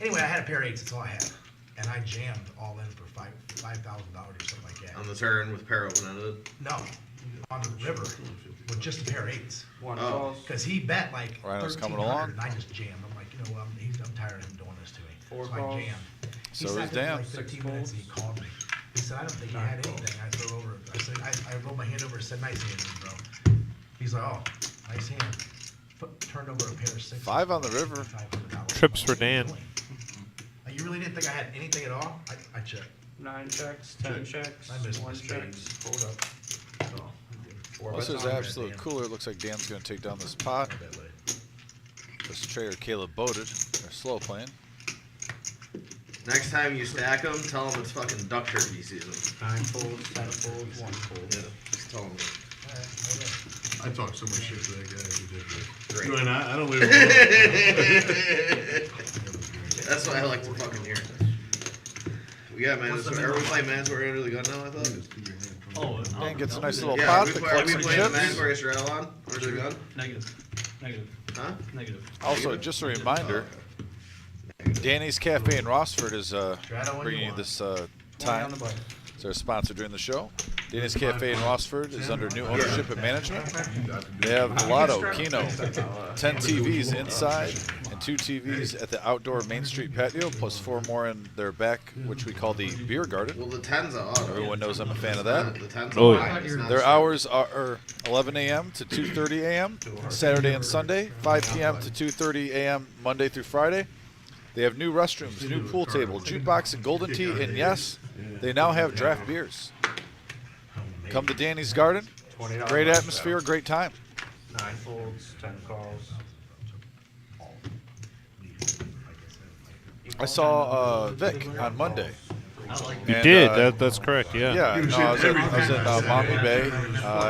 Anyway, I had a pair of 8s. That's all I had. And I jammed all in for $5,000 or something like that. On the turn with pair open-ended. No, on the river with just a pair of 8s. One Oh. calls. Because he bet like Rhino's coming 1,300, along. and I just jammed. I'm like, you know what? I'm tired of him doing this to me. 4 So I calls. jammed. He So sat is there for Dan. like 15 minutes and he called me. He said, I don't think you had anything. I threw over. I said, I rolled my hand over and said, nice hand, bro. He's like, oh, nice hand. Turned over a pair of 6s. 5 on the river. $500. Trips for Dan. You really didn't think I had anything at all? I checked. 9 checks, 10 checks, I missed 1 my check. spades. Hold up. This is absolute cooler. Looks like Dan's going to take down this pot. This trader Caleb Boated. They're slow playing. Next time you stack them, tell them it's fucking duck turkey season. 9 folds, 10 folds, 1 fold. Yeah, just tell them. I talked so much shit to that guy. It's ridiculous. Great. You and I don't live. That's what I like to fucking hear. We got mandatory. Are we playing mandatory under the gun now? I thought. Dan gets a nice little Yeah, pot are to we collect some playing the chips. mandatory straddle on under the gun? Negative. Negative. Huh? Negative. Also, just a reminder, Danny's Cafe in Rossford is bringing you this On time. the button. It's our sponsor during the show. Danny's Cafe in Rossford is under new ownership and management. They have Lotto, Keno, 10 TVs inside and 2 TVs at the outdoor Main Street patio, plus 4 more in their back, which we call the beer garden. Well, the 10's a auto. Everyone knows I'm a fan of that. The 10's Oh, a yeah. line, it's not Their a hours are 11 a.m. to 2:30 a.m. Saturday and Sunday, 5 p.m. to 2:30 a.m. Monday through Friday. They have new restrooms, new pool table, jukebox, and golden tea, and yes, they now have draft beers. Come to Danny's Garden. $20 Great atmosphere, great time. 9 folds, 10 calls. I saw Vic on Monday. You And, did. That's correct. Yeah. Yeah, no, I was in Mommy Bay,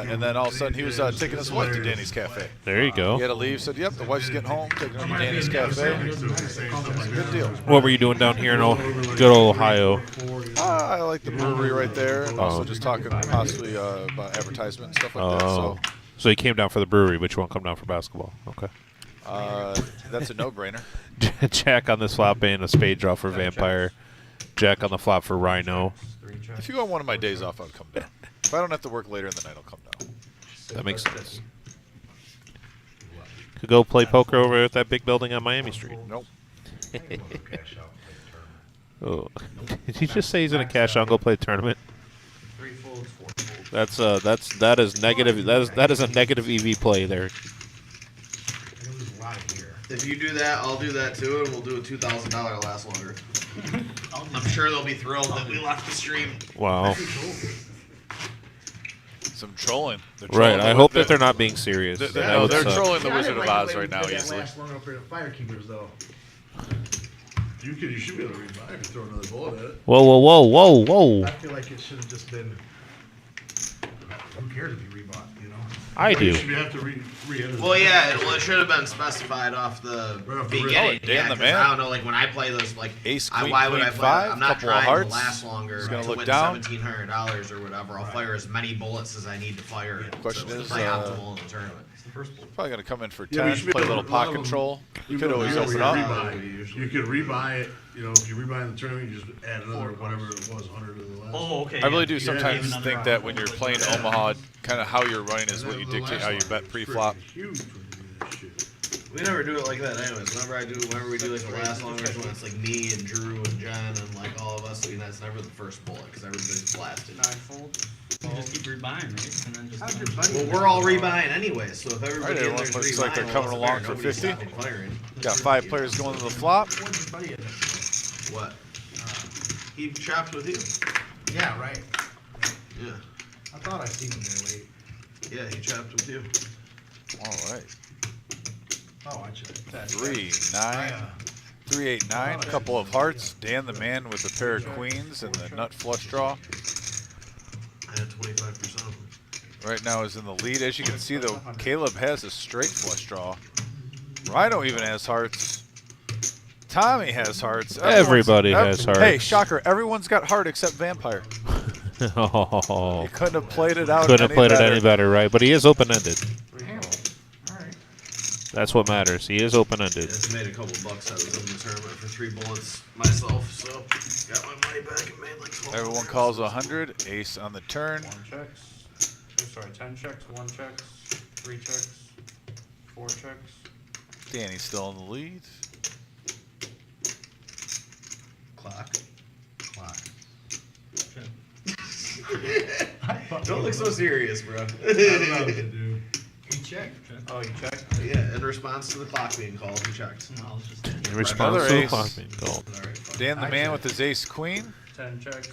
and then all of a sudden he was taking his wife to Danny's Cafe. There you He go. had to leave, said, yep, the wife's getting home, taking her to Danny's Cafe. Good deal. What were you doing down here in good old Ohio? I like the brewery right there, and also Oh. just talking possibly about advertisement and stuff like that. Oh, so you came down for the brewery, but you won't come down for basketball. Okay. So that's a no-brainer. Jack on this flop and a spade draw for Vampire. Jack on the flop for Rhino. 3 checks. If you go on one of my days off, I'd come down. If I don't have to work later in the night, I'll come down. That makes sense. Could go play poker over at that big building on Miami Street. Nope. Oh, did he just say he's gonna cash out and go play a tournament? 3 folds, 4 folds. That is negative. That is a negative EV play there. And it was a lot of gear. If you do that, I'll do that too, and we'll do a $2,000 last longer. I'm sure they'll be thrilled that we left the stream. Wow. Some trolling. They're Right. trolling I the- hope that they're not being serious. They're, That no, would they're suck. trolling the Yeah, I Wizard didn't of like Oz the way right we now did that easily. last long up for the Firekeepers, though. You should be able to rebuy if you throw another bullet at it. Whoa, whoa, whoa, whoa, whoa! I feel like it should have just been. Who cares if you rebought, you know? I do. You should have to re-enter. Well, yeah, it should have been specified off the Right off the rip. beginning. Oh, damn, the 'cause man. I don't know, like when I play this, like Ace, why queen, would I queen, play? five, I'm not couple of trying hearts. to last longer He's gonna to look win down. $1,700 or whatever. I'll fire as many bullets as I need to fire Question to is, play optimal in the tournament. It's the first bullet. Probably gonna come in for Yeah, but you 10, should be play a able little to- a lot pot of them- control. You could know, always you know, open you up. rebuy. You could rebuy it. You know, if you rebuy in the tournament, you just add another whatever it was, 100 to the last. Oh, okay. I really do yeah. sometimes Another think round. that when you're playing Omaha, kind of how you're running is And what then you the dictate last how you line bet is pre-flop. freaking huge when you do that shit. We never do it like that, anyways. Whenever we do like the last longers, when it's like me and Drew and Jen and like all of us, that's never the first bullet because everybody's blasted. 9 folds. You just keep rebuying, right? And then just. How's your buddy? Well, we're all rebuying anyway, so if everybody in everyone there's looks rebuying, like they're well, coming it's along fair. for Nobody's 50. stopping firing. Got 5 players going to the flop. What's your buddy in it? What? He chopped with you. Yeah, right. Yeah. I thought I seen him there late. Yeah, he chopped with you. All right. Oh, I checked. 3, 9, 3, 8, 9. A couple of hearts. Dan the man with a pair of queens and the nut flush draw. I had 25%. Right now is in the lead. As you can see, though, Caleb has a straight flush draw. Rhino even has hearts. Tommy has hearts. Everybody has hearts. Hey, shocker. Everyone's got heart except Vampire. Oh, You couldn't have played it out couldn't have any played better. it any better, right? But he is open-ended. Damn. Alright. That's what matters. He is open-ended. Just made a couple bucks out of the tournament for 3 bullets myself, so got my money back and made like 12. Everyone calls 100. Ace on the turn. 1 checks. Oh, sorry, 10 checks, 1 checks, 3 checks, 4 checks. Danny's still in the lead. Clock. Clock. Don't look so serious, bro. He checked. Oh, you checked? Yeah, in response to the clock being called, he checked. No, I was just In response Another to the ace. clock being called. All right, fine. Dan the man with his ace queen. 10 checks.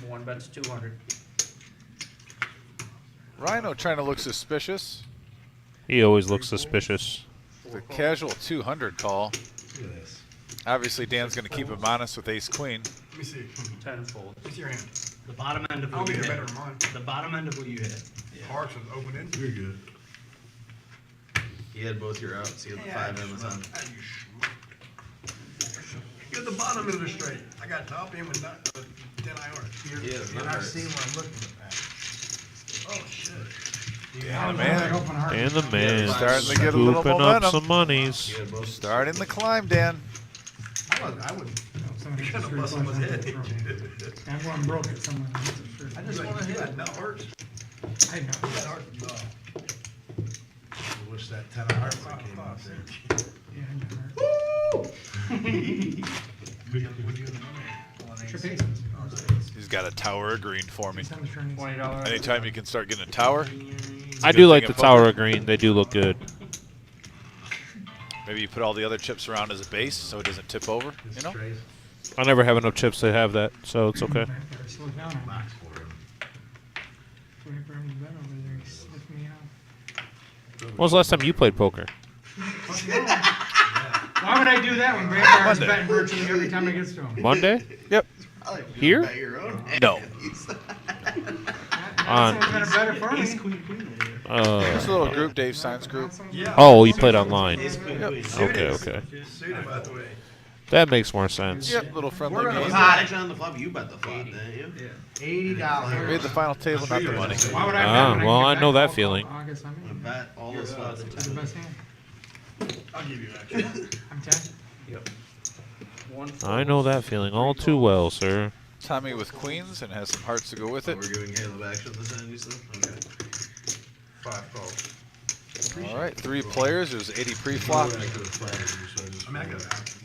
1 bet's 200. Rhino trying to look suspicious. He always looks suspicious. The casual 200 call. Look at this. Obviously, Dan's going to keep him honest with ace queen. Let me see. 10 folds. What's your hand? The bottom end of I'll what be you here hit. better than mine. The bottom end of what you hit. Hearts was open in. You're good. He had both your outs. He had the 5 and the 10. You're at the bottom end of the straight. I got top end with 10 IR. Yeah, You're not seeing what I'm looking at. Oh, shit. Dan the man. Open heart. And the man Starting to get a little scooping up momentum. some monies. He had both. Starting the climb, Dan. I wouldn't. Somebody Couldn't just have busted reflushed his it. head. And one broke it somewhere. That's for sure. I just want to hit it. That hurts. I know. That hurts. No. I wish that 10 IR would have came out there. Yeah, I know. Trip aces. He's got a tower of green for me. Send the turn. $20. Anytime you can start getting a tower, I good do like thing the in Tower poker. of Green. They do look good. maybe you put all the other chips around as a base so it doesn't tip over, you know? I never have enough chips to have that, so it's okay. Vampire slowed down on me. Waiting for him to bet over there. He slipped me out. When was the last time you played poker? Why would I do that when Vampire's Monday. betting virtually every time it gets to him? Monday? Yep. Here? Bet your own. No. On- That's gonna better for me. Ace, queen, queen. It's a little group, Dave Science group. Oh, you played online. Ace, queen, queen. Okay, okay. Suited, by the way. That makes more sense. Yep, little friendly We're gonna game. Cottage on the flop. You bet the flop, didn't you? $80. Made the final table, not the money. Why would I Ah, bet when well, can I bet know that all- feeling. August, I'm I in. bet all those slots. It's the best hand. I'll give you extra. I'm 10. Yep. 1 I know that feeling all too well, sir. Tommy with queens and has some hearts to go with it. We're giving Caleb action this end, you said? Okay. 5 calls. All right, 3 players. There's 80 pre-flop. I mean, I got it.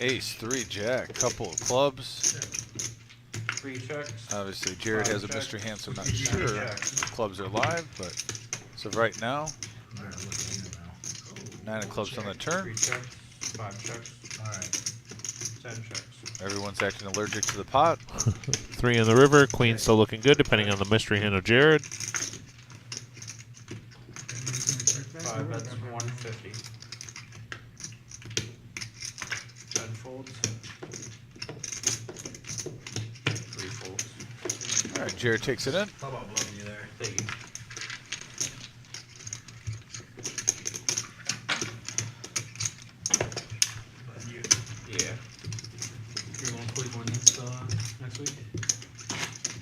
Ace, 3, jack, couple of clubs. 3 checks. Obviously, Jared has a mystery hand, so I'm not sure if clubs are live, but so right now, 9 of clubs on the 3 turn. checks. 5 checks. Alright. 10 checks. Everyone's acting allergic to the pot. 3 in the river. Queen still looking good, depending on the mystery hand of Jared. 5 bets 150. 10 folds. 3 folds. All right, Jared takes it in. How about bluffing you there? Thank you. Yeah. You're going Cleveland next week?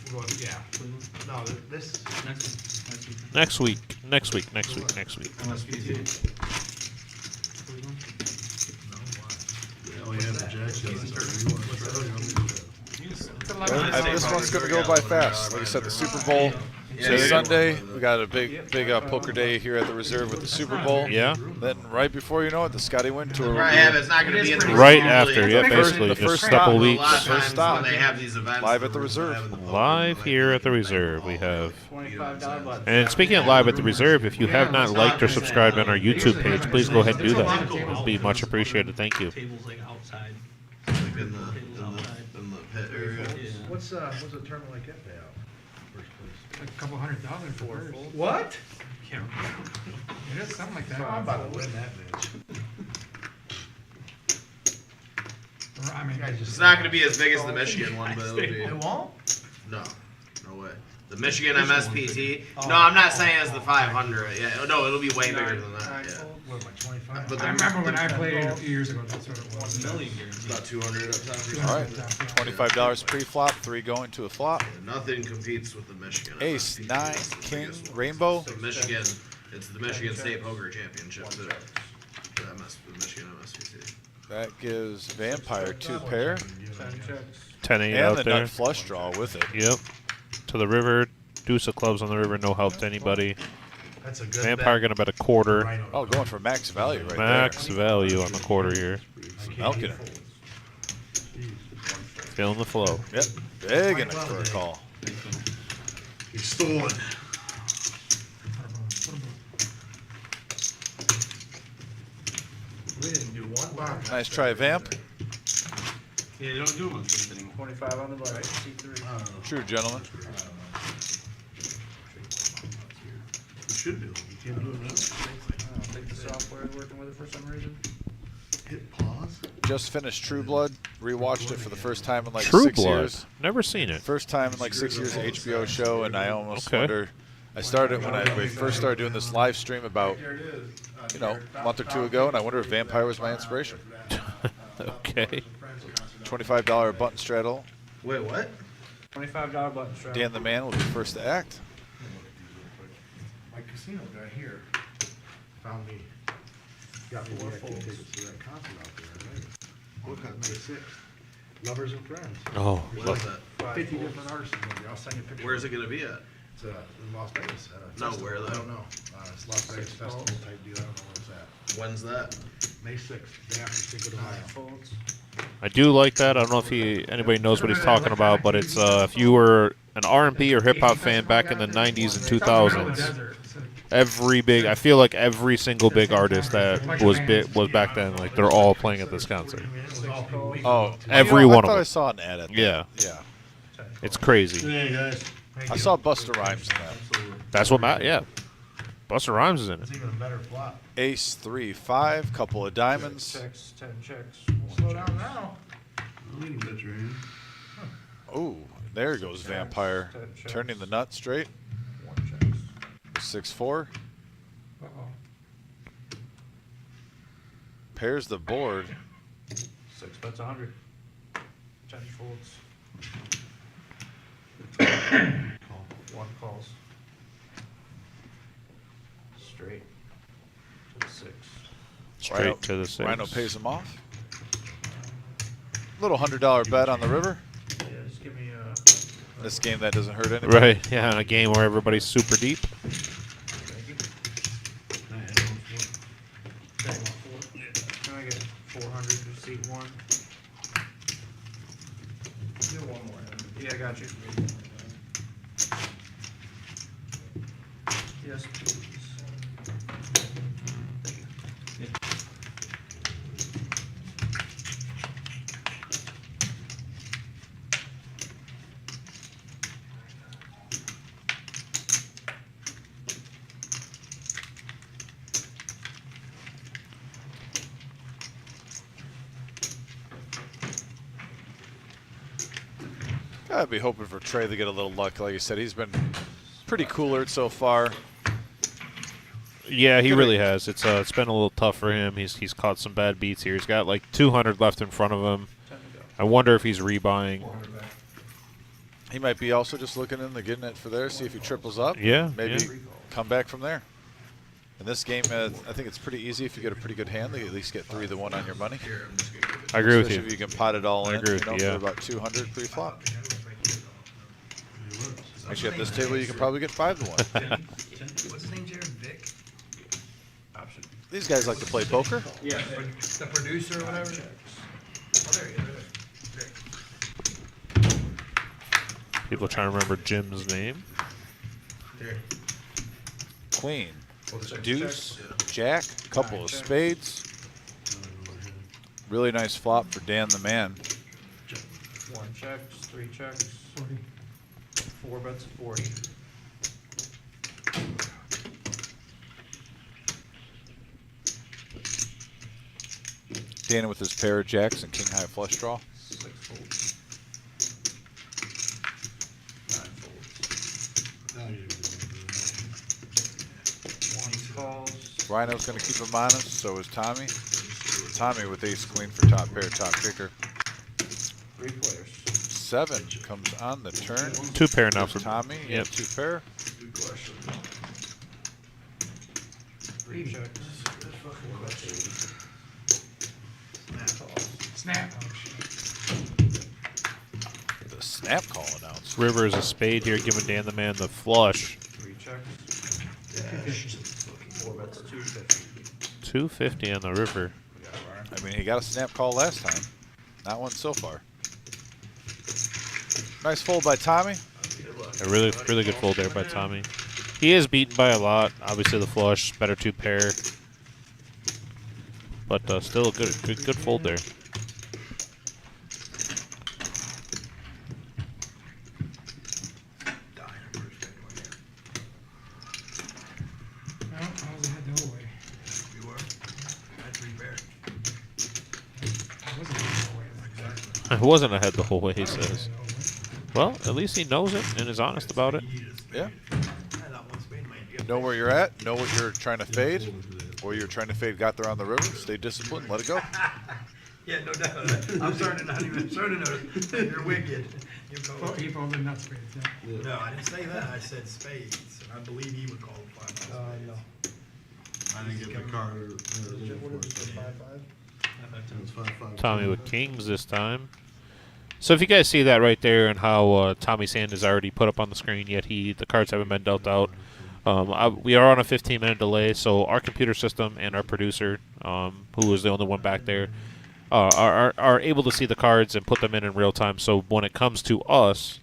We're going, yeah. Cleveland? No, this, Next week. Next week. Next week. Next week. Next week. Next week. MSPT. Cleveland? no, why? Oh, yeah, the Jacks. You want to try This one's going to go by fast. Like I said, the Super Bowl. So Sunday, we got a big poker day here at the Reserve with the Super Bowl. Yeah. Then right before you know it, the Scotty Win Tour. Right, yeah, but it's not going to be in the Right usually- after, yeah, basically the just first a couple stop. weeks. A lot of First times stop. when they have these events, Live at the they're Reserve. having the poker Live like here they at the make Reserve, all we of have. it. $25 button. And speaking of live at the Reserve, if you have not liked or subscribed on our YouTube page, please go ahead and do that. It would be much appreciated. Thank you. Tables like outside. Like in the pit area. What's a tournament like that pay out? First place. A couple $100,000 for first. What? Can't remember. It is something like that. I'm about to win that bitch. I mean, It's not going to be as big as the Michigan one, but it'll be. It won't? No, no way. The Michigan MSPT. No, I'm not saying it's the 500. Yeah, no, it'll be way bigger than that. Yeah. What am I, 25? But I remember when I played it a few years ago, that's what it was. It's about 200 up top. or All right, something. $25 pre-flop, 3 going to a flop. Nothing competes with the Michigan. Ace, MSPT. 9, That's the king, biggest one. rainbow. So Michigan, it's the Michigan State Poker Championship too. The Michigan MSPT. That gives Vampire 2 pair 10 checks. 10-8 and out the there. nut flush draw with it. Yep. To the river. Deuce of clubs on the river. No help to anybody. That's a good Vampire going to bet a quarter. Right on. Oh, going for max value right Max value on the quarter here. there. Milking it. Feeling the flow. Yep, big enough for a call. He's stolen. We didn't do one bar. Nice try, Vamp. Yeah, they don't do them on Thursday anymore. 25 on the button. C3. True, gentlemen. You should be able to. You can't do it now. I don't think the software is working with it for some reason. Hit pause. Just finished True Blood. Rewatched it for the first time in like True 6 Blood. years. Never seen it. First time in like 6 years, an HBO show, and I almost Okay. wonder. I started when we first started doing this live stream about, a month or 2 ago, and I wonder if Vampire was my inspiration. Okay. $25 button straddle. Wait, what? $25 button strap. Dan the Man will be first to act. My casino guy here found me, got me VIP tickets to that concert out there in Vegas. Look at May 6th. Lovers and Friends. Oh, What is that? 50 different artists. I'll send you a picture. Where's it gonna be at? It's in Las Vegas. At a No, festival. where though? I don't know. It's Las Vegas festival type deal. I don't know where it's at. When's that? May 6th, day after Cinco de Mayo. Folds. I do like that. I don't know if anybody knows what he's talking about, but it's if you were an R&B or hip hop fan back in the 90s and 2000s, I feel like every single big artist that was back then, like they're all playing at this concert. Oh, Every one I of thought them. I saw an ad at that. Yeah. Yeah. It's crazy. Hey guys. I saw Busta Rhymes in that. That's what yeah. Busta Rhymes is in It's it. even a better flop. Ace, 3, 5, couple of diamonds. Checks, 10 checks. Slow down now. You can bet your hand. Oh, there goes Vampire. Turning the nut straight. 1 checks. 6-4. Uh-oh. Pairs the board. 6 bets 100. 10 folds. 1 calls. Straight. To the 6. Straight to the 6. Rhino pays him off. Little $100 bet on the river. Yeah, just give me a. This game that doesn't hurt anybody. Right. Yeah, in a game where everybody's super deep. Thank you. Can I get 400 to seat 1? Got you. Yes, please. Thank you. I'd be hoping for Trey to get a little luck. Like I said, he's been pretty cooler so far. Yeah, he really has. It's been a little tough for him. He's caught some bad beats here. He's got like 200 left in front of him. I wonder if he's rebuying. He might be also just looking into getting it for there, see if he triples up. Yeah, Maybe yeah. come back from there. In this game, I think it's pretty easy if you get a pretty good hand. You at least get 3-1 on your money. I agree with Especially you. if you can pot it all I in, agree with you, yeah. for about 200 pre-flop. Actually, at this table, you can probably get 5-1. What's his name, Jared? Vic? These guys like to play poker. Yeah, the producer or whatever. Oh, there he is. People trying to remember Jim's name. There. Queen, deuce, jack, couple of spades. Really nice flop for Dan the man. 1 checks, 3 checks. 40. 4 bets, 40. Dan with his pair of jacks and king high flush draw. 6 folds. 9 folds. 1 calls. Rhino's going to keep him honest, so is Tommy. Tommy with ace queen for top pair, top kicker. 3 players. 7 comes on the turn. 2 pair now for Tommy. Yep. 2 pair. Good question. 3 checks. 4 bets, 80. Snap. The snap call announced. River is a spade here, giving Dan the man the flush. 3 checks. 4 bets, 250. 250 on the river. I mean, he got a snap call last time. Not one so far. Nice fold by Tommy. A really good fold there by Tommy. He is beaten by a lot. Obviously the flush, better 2 pair. But still a good fold there. Well, I was ahead the whole way. You were? Had 3 pair. I wasn't ahead the whole way. I wasn't ahead the whole way, he says. Well, at least he knows it and is honest about it. Yeah. I thought 1 spade might be Know where you're at. Know what you're trying to fade. Or you're trying to fade got there on the river. Stay disciplined. Let it go. Yeah, no doubt. I'm starting to notice that you're wicked. You Well, he folded not spades, yeah. No, I didn't say that. I said spades. And I believe he would call it 5. No. I didn't get the card. What is it, 5-5? It's 5-5. Tommy with kings this time. So if you guys see that right there and how Tommy's hand is already put up on the screen, yet the cards haven't been dealt out. We are on a 15-minute delay, so our computer system and our producer, who is the only one back there, are able to see the cards and put them in real time. So when it comes to us,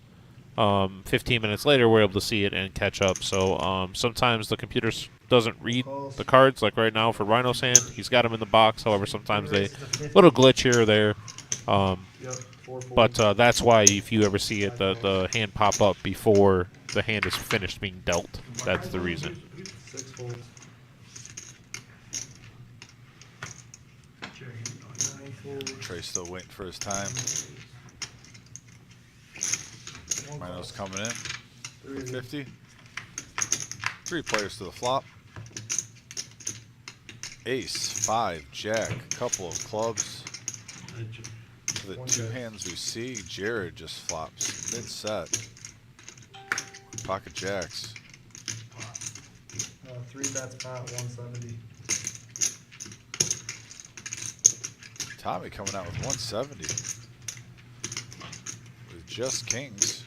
15 minutes later, we're able to see it and catch up. So sometimes the computer doesn't read the cards, like right now for Rhino's hand. He's got them in the box. However, sometimes they little glitch here or there. But that's why if you ever see it, the hand pop up before the hand is finished being dealt. That's the reason. 6 folds. 9 folds. Trey's still waiting for his time. 1 Rhino's call. coming in. 3. 50. 3 players to the flop. Ace, 5, jack, couple of clubs. For the 2 hands we see, Jared just flops mid-set. Pocket jacks. 3 bets, pot, 170. Tommy coming out with 170. With just kings.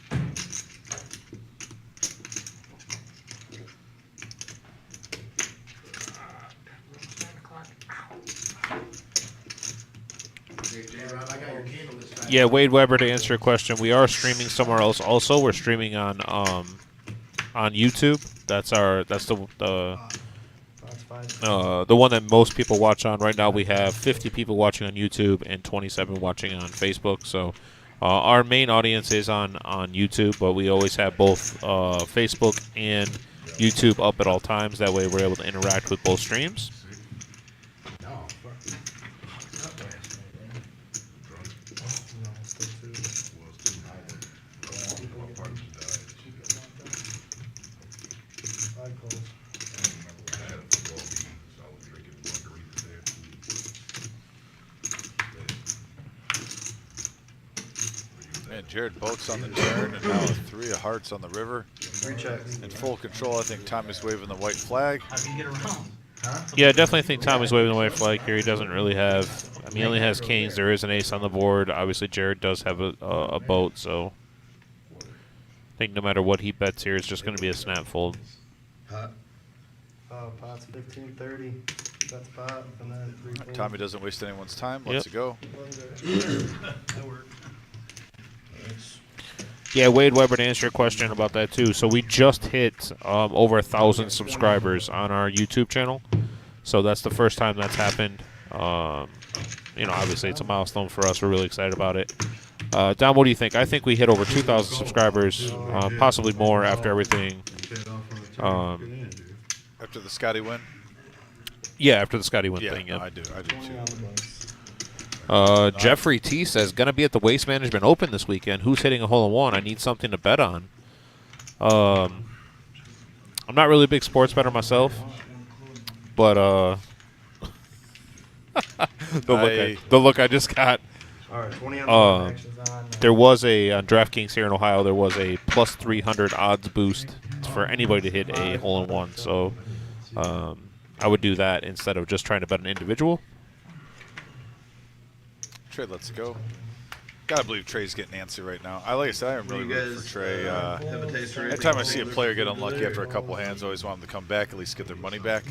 Yeah, Wade Weber, to answer your question, we are streaming somewhere else. Also, we're streaming on YouTube. That's the one that most people watch on right now. We have 50 people watching on YouTube and 27 watching on Facebook. So our main audience is on YouTube, but we always have both Facebook and YouTube up at all times. That way, we're able to interact with both streams. Man, Jared boats on the turn, and now a 3 of hearts on the river. 3 checks. In full control, I think Tommy's waving the white flag. How do you get around? Yeah, I definitely think Tommy's waving the white flag here. He doesn't really have. I mean, he only has kings. There is an ace on the board. Obviously, Jared does have a boat, so I think no matter what he bets here, it's just going to be a snap fold. Pot's 15, 30. That's pot, and then 3 fold. Tommy doesn't waste anyone's time. Let's go. That worked. Yeah, Wade Weber, to answer your question about that too. So we just hit over 1,000 subscribers on our YouTube channel. So that's the first time that's happened. You know, obviously it's a milestone for us. We're really excited about it. Don, what do you think? I think we hit over 2,000 subscribers, possibly more after everything. After the Scotty win? Yeah, after the Scotty win thing. Yeah, Yeah. I do too. Jeffrey T says, gonna be at the Waste Management Open this weekend. Who's hitting a hole-in-one? I need something to bet on. I'm not really a big sports bettor myself, but the look I just got. All right, 20 on actions on. There was on DraftKings here in Ohio. There was a plus 300 odds boost for anybody to hit a hole-in-one. So I would do that instead of just trying to bet an individual. Trey, let's go. Gotta believe Trey's getting antsy right now. Like I said, I'm really rooting for Trey. Anytime I see a player get unlucky after a couple hands, I always want them to come back, at least get their money back.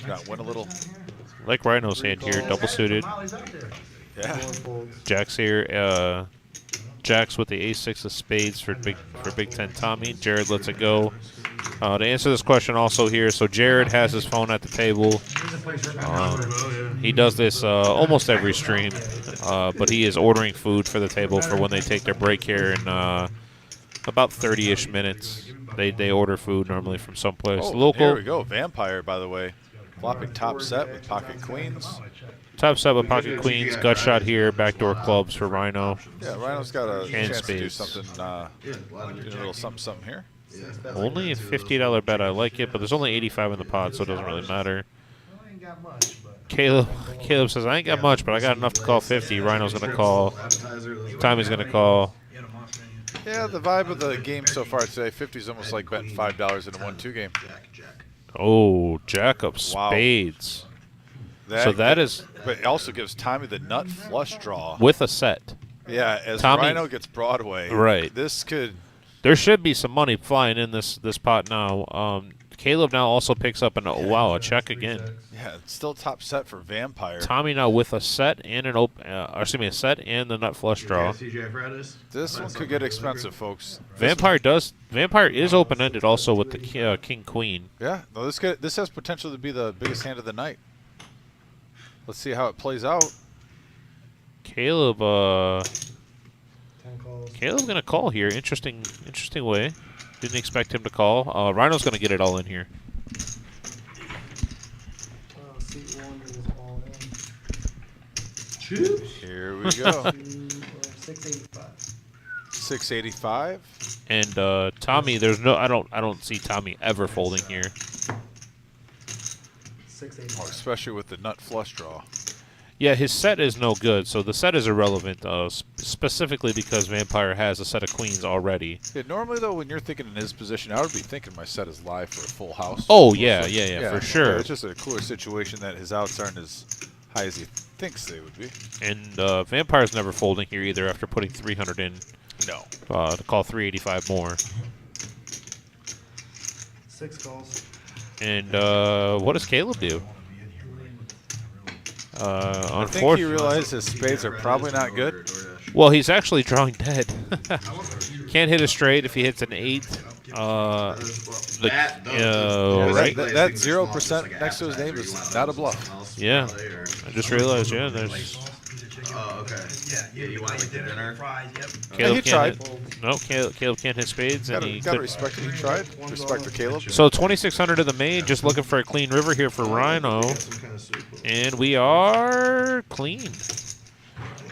Not win a little. Like Rhino's hand here, double suited. Yeah. Jack's here. Jack's with the ace-6 of spades for Big Ten Tommy. Jared lets it go. To answer this question also here, so Jared has his phone at the table. He does this almost every stream, but he is ordering food for the table for when they take their break here in about 30-ish minutes. They order food normally from someplace local. Here we go. Vampire, by the way. Flopping top set with pocket queens. Top set with pocket queens. Gut shot here. Backdoor clubs for Rhino. Yeah, Rhino's got a chance spades. to do something, do a little something here. Only a $50 bet. I like it, but there's only 85 in the pot, so it doesn't really matter. Caleb says, I ain't got much, but I got enough to call 50. Rhino's going to call. Tommy's going to call. Yeah, the vibe of the game so far today, 50 is almost like betting $5 in a 1-2 game. Oh, jack of spades. So that is... But it also gives Tommy the nut flush draw. With a set. Yeah, as Tommy, Rhino gets Broadway. Right. This could... There should be some money flying in this pot now. Caleb now also picks up a check again. Yeah, it's still top set for Vampire. Tommy now with a set and a set and the nut flush draw. This one could get expensive, folks. Vampire is open ended also with the King Queen. Yeah, no, this has potential to be the biggest hand of the night. Let's see how it plays out. Caleb's gonna call here. Interesting way. Didn't expect him to call. Rhino's gonna get it all in here. Here we go. 685. 685. And Tommy, I don't see Tommy ever folding here. 685. Especially with the nut flush draw. Yeah, his set is no good, so the set is irrelevant, specifically because Vampire has a set of queens already. Yeah, normally, though, when you're thinking in his position, I would be thinking my set is live for a full house. Oh, yeah, for sure. Yeah, it's just a cooler situation that his outs aren't as high as he thinks they would be. And Vampire's never folding here either after putting 300 in. No. To call 385 more. 6 calls. And what does Caleb do? I think he Unfortunately, realized his spades are probably not good. well, he's actually drawing dead. Can't hit a straight if he hits an 8. Yeah, Right? that 0% next to his name is not a bluff. Yeah, I just realized. Yeah, there's Oh, okay. Yeah, you want like the dinner? Caleb he can't tried. hit. No, Caleb can't hit spades, and he Gotta could. respect it. He tried. Respect for Caleb. So 2,600 to the main, just looking for a clean river here for Rhino, and we are clean.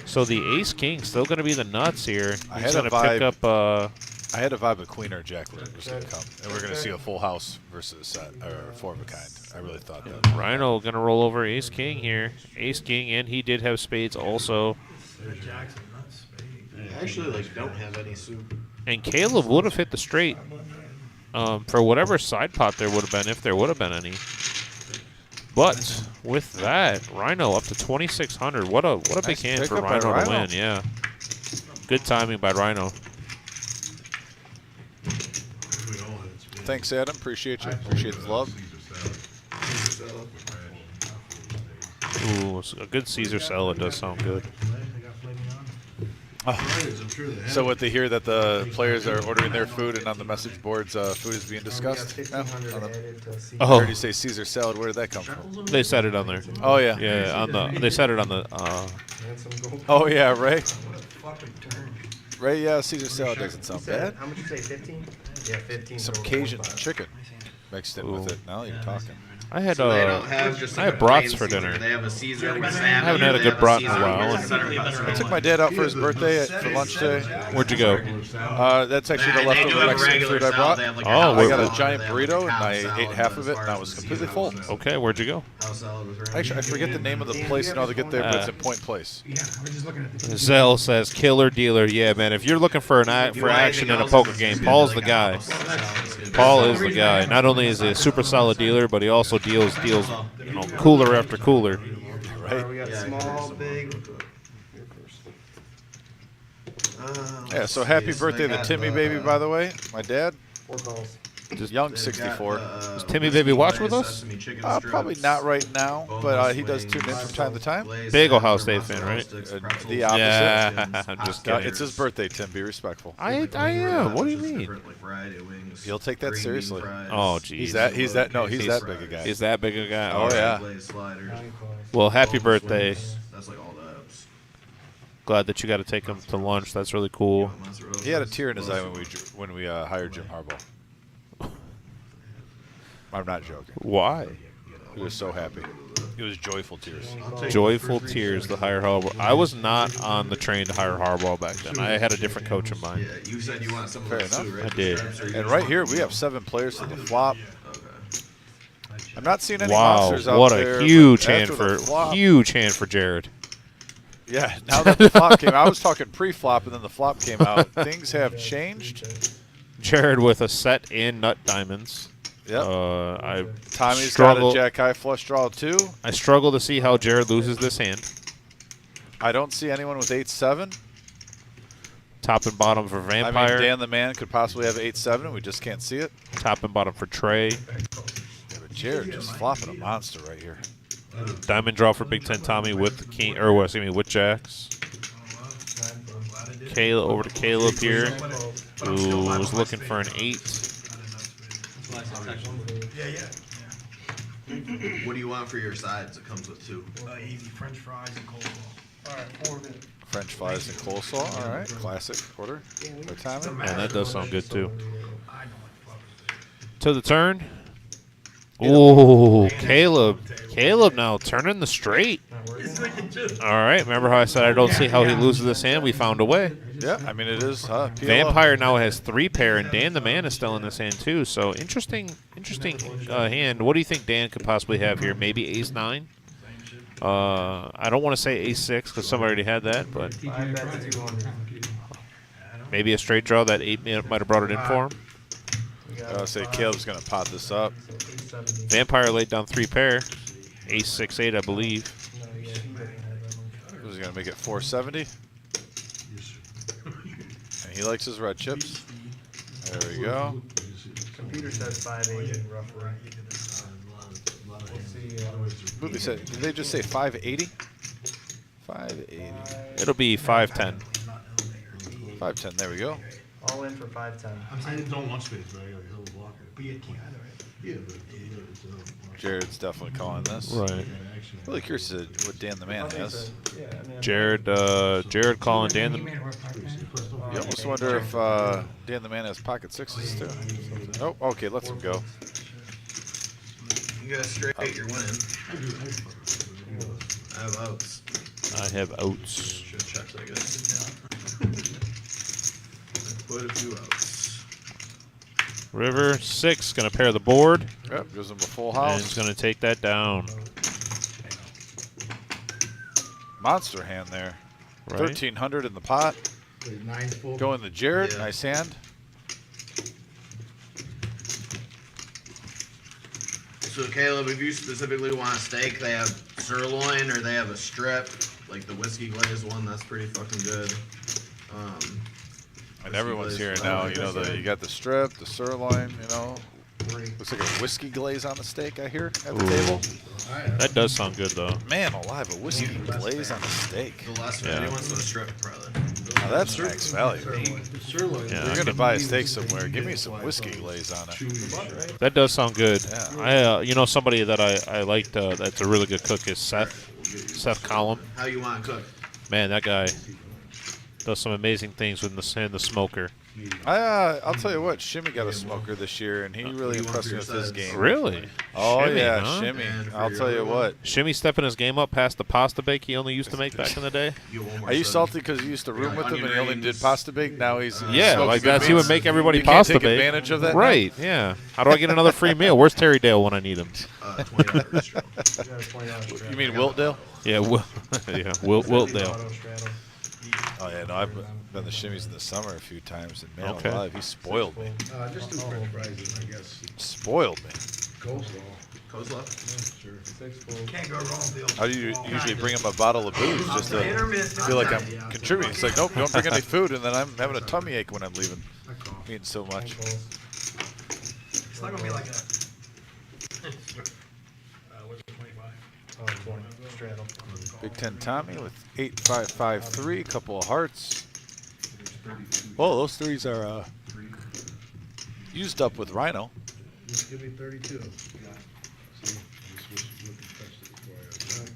So the Ace King still going to be the nuts here. I He's had a going to pick vibe. up. I had a vibe of Queen or Jack was going to come, and we're going to see a full house versus a set or 4 of a kind. I really thought that. Rhino going to roll over Ace King here. Ace King, and he did have spades also. I actually like don't have any soup. And Caleb would have hit the straight for whatever side pot there would have been, if there would have been any. But with that, Rhino up to 2,600. What a big Nice hand for pickup by Rhino to Rhino. win. Yeah, good timing by Rhino. Thanks, Adam. Appreciate you. Appreciate the love. Ooh, a good Caesar salad does sound good. So what they hear that the players are ordering their food, and on the message boards, food is being discussed. No? I Oh, heard you say Caesar salad. Where did that come from? they said it on there. Oh yeah. Yeah, on the they said it on the. Oh yeah, Ray. Ray, yeah, Caesar salad doesn't sound bad. How much you say, 15? Yeah, 15. Some for Cajun 1 buck. chicken mixed in with it. Now you're talking. I had So they don't have just I like had a plain brats for Caesar. dinner. They have a Caesar with salmon. I haven't had a they good have brat in a Caesar while, with and- center cuts. I took my dad out for his birthday for lunch today. Where'd you go? That's actually the They do leftover have a Mexican regular food I salad. brought. They have like Oh, a house I I got a salad, giant they have, like, burrito, a and cow I salad, ate half but of as it, far and I as was the completely Caesar full. goes, Okay, where'd you go? house salad with ranch. Actually, I forget the name of the place and how to get there, but it's in Point Place. Yeah, I was just looking at the. Zell says killer dealer. Yeah, man. If you're looking for for action in a poker game, Paul's the guy. Paul is the guy. Not only is he a super solid dealer, but he also deals cooler after cooler. Right? We got small, big. Yeah, so happy birthday to Timmy Baby, by the way. My dad, 4 calls. young 64. Does Timmy Baby watch with us? Probably not right now, but he does tune in from time to time. Big Ohio State fan, right? The opposite. Yeah, I'm just kidding. It's his birthday, Tim. Be respectful. I am. What do you mean? He'll take that seriously. Oh, geez. He's that big a guy. He's that big a guy. Oh, All right. yeah. Well, happy birthday. That's like all the apps. Glad that you got to take him to lunch. That's really cool. He had a tear in his eye when we hired Jim Harbaugh. I'm not joking. Why? He was so happy. It was joyful tears. Joyful tears to hire Harbaugh. I was not on the train to hire Harbaugh back then. I had a different coach in mind. Yeah, you said you want some of Fair that too, enough. right? I did. And right here, we have 7 players to the flop. I'm not seeing any Wow, monsters out what there. a huge but hand after the for flop- Jared. Yeah, now that the flop came out, I was talking pre-flop, and then the flop came out. Things have changed. Jared with a set and nut diamonds. Yep. I Tommy's struggle. got a jack high flush draw too. I struggle to see how Jared loses this hand. I don't see anyone with 8-7. Top and bottom for I Vampire. mean, Dan the man could possibly have 8-7. We just can't see it. Top and bottom for Trey. Yeah, but Jared just flopping a monster right here. Diamond draw for Big Ten Tommy with the king, or excuse me, with jacks. Caleb over to Caleb here, who was looking for an 8. What do you want for your sides? It comes with 2. Easy French fries and coleslaw. All right, 4 minutes. French fries and coleslaw. All right, classic quarter. For Tommy. And that does sound good too. To the turn. Ooh, Caleb. Caleb now turning the straight. All right, remember how I said I don't see how he loses this hand? We found a way. Yeah, I mean it is. PLO. Vampire now has 3 pair, and Dan the man is still in this hand too. So interesting hand. What do you think Dan could possibly have here? Maybe ace-9. I don't want to say ace-6 because somebody already had that, but I bet 200. maybe a straight draw. That 8 might have brought it in for him. I'll say Caleb's gonna pot this up. So 870. Vampire laid down 3 pair, ace-6-8, I believe. No, yeah, he doesn't have that much. Who's gonna make it 470? And he likes his red chips. There we go. Computer says 580 roughly. We'll see. What they said? Did they just say 580? 580. It'll be 510. 510. There we go. All in for 510. I don't want space, but I got a hell of a blocker. But you can't either, right? Yeah, but it's a Jared's definitely calling this. Right. Really curious to what Dan the Man has. Yeah, I mean, Jared calling Dan He the. made it work 510. You almost wonder if Dan the Man has pocket sixes too. Oh, okay, let's him go. You got straight, you're winning. I have outs. I have outs. Should have checked, I guess. Quite a few outs. River 6 gonna pair the board. Yep, gives him a full And house. he's gonna take that down. Monster hand there. Right. 1300 in the pot. Played 9 full. Going to Jared. Yeah. Nice hand. So Caleb, if you specifically want a steak, they have sirloin or they have a strip, like the whiskey glazed one. That's pretty fucking good. And everyone's Whiskey here glaze. now. Oh, You know, that's you got the strip, the sirloin. You know, looks like a whiskey glaze on the steak. I hear at the table. That does sound good though. Man alive, a whiskey glaze on a steak. The less Yeah. fatty ones, so the strip probably. Now that's max value. The sirloin. Yeah, You're I gonna can- buy a steak somewhere. Give me some whiskey glaze on it. That does sound good. Yeah. I somebody that I liked that's a really good cook is Seth Collum. How you want to cook? Man, that guy does some amazing things with the smoker. I'll tell you what, Shimmy got a smoker this year, and he really impressed me with his game. Really? Oh Shimmy, yeah, huh? Shimmy. And for I'll your tell you other one? what. Shimmy stepping his game up past the pasta bake he only used to make back in the day. You want more Are you soda? salty because you used to room with him and he only did pasta bake? Now he's Yeah, smoking like good that's he meats. would make everybody You can't pasta take bake. advantage of that now? Right? Yeah. How do I get another free meal? Where's Terry Dale when I need him? $20 strip. You mean Wiltdale? Yeah, yeah, Wiltdale. Oh yeah, no, I've been the Shimmies in the summer a few times, and man Okay. alive, he spoiled me. Just do french fries, I guess. Spoiled me. Coleslaw. Coleslaw? Sure. Can't go wrong with the How do you usually bring him a bottle of booze just Hit or to miss. feel like I'm contributing? It's like, nope, don't bring any food, and then I'm having a tummy ache when I'm leaving, I cough. eating so much. It's not gonna be like a. What's the 25? Oh, 20. Straddle. Big Ten Tommy with 8553, couple of hearts. Well, those threes are used up with Rhino. Just give me 32. See? I just wish you wouldn't touch it before I got done.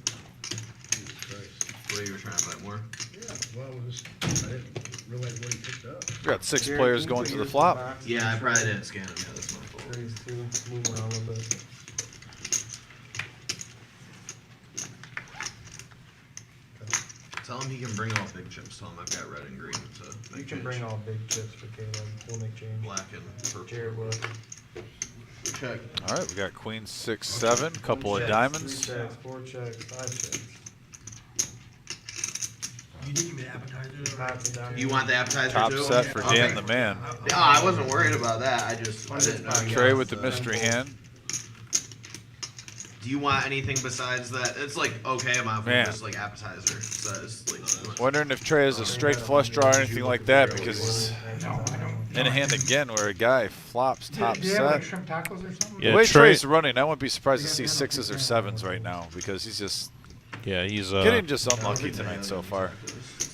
Jesus Christ. What, you were trying to buy more? Yeah, well, I didn't realize what he picked up. We got 6 players going to the flop. Yeah, I probably didn't scan them. Yeah, that's my fault. Threes, two. Move around a little bit. Tell him he can bring all big chips. Tell him I've got red and green to You make can change. bring all big chips for Caleb. We'll make change. Black and purple. Jared will. Check. All right, we got Queen 6, 7, couple of Three diamonds. checks, 4 checks, 5 checks. You did give me the appetizer. Pots and down. You want the appetizer Top too? set for Okay. Dan the Man. No, I wasn't worried about that. I didn't know. you Trey guys, with the mystery hand. Do you want anything besides that? It's like okay amount for Man. just like appetizer. So it's like Wondering if Trey has a straight flush draw or anything like that, because he's in a hand again where a guy flops top Do you have like set. shrimp tacos or something? Yeah, The way Trey- Trey's running, I wouldn't be surprised to see 6s or 7s right now, because he's just Yeah, he's getting just unlucky tonight so far.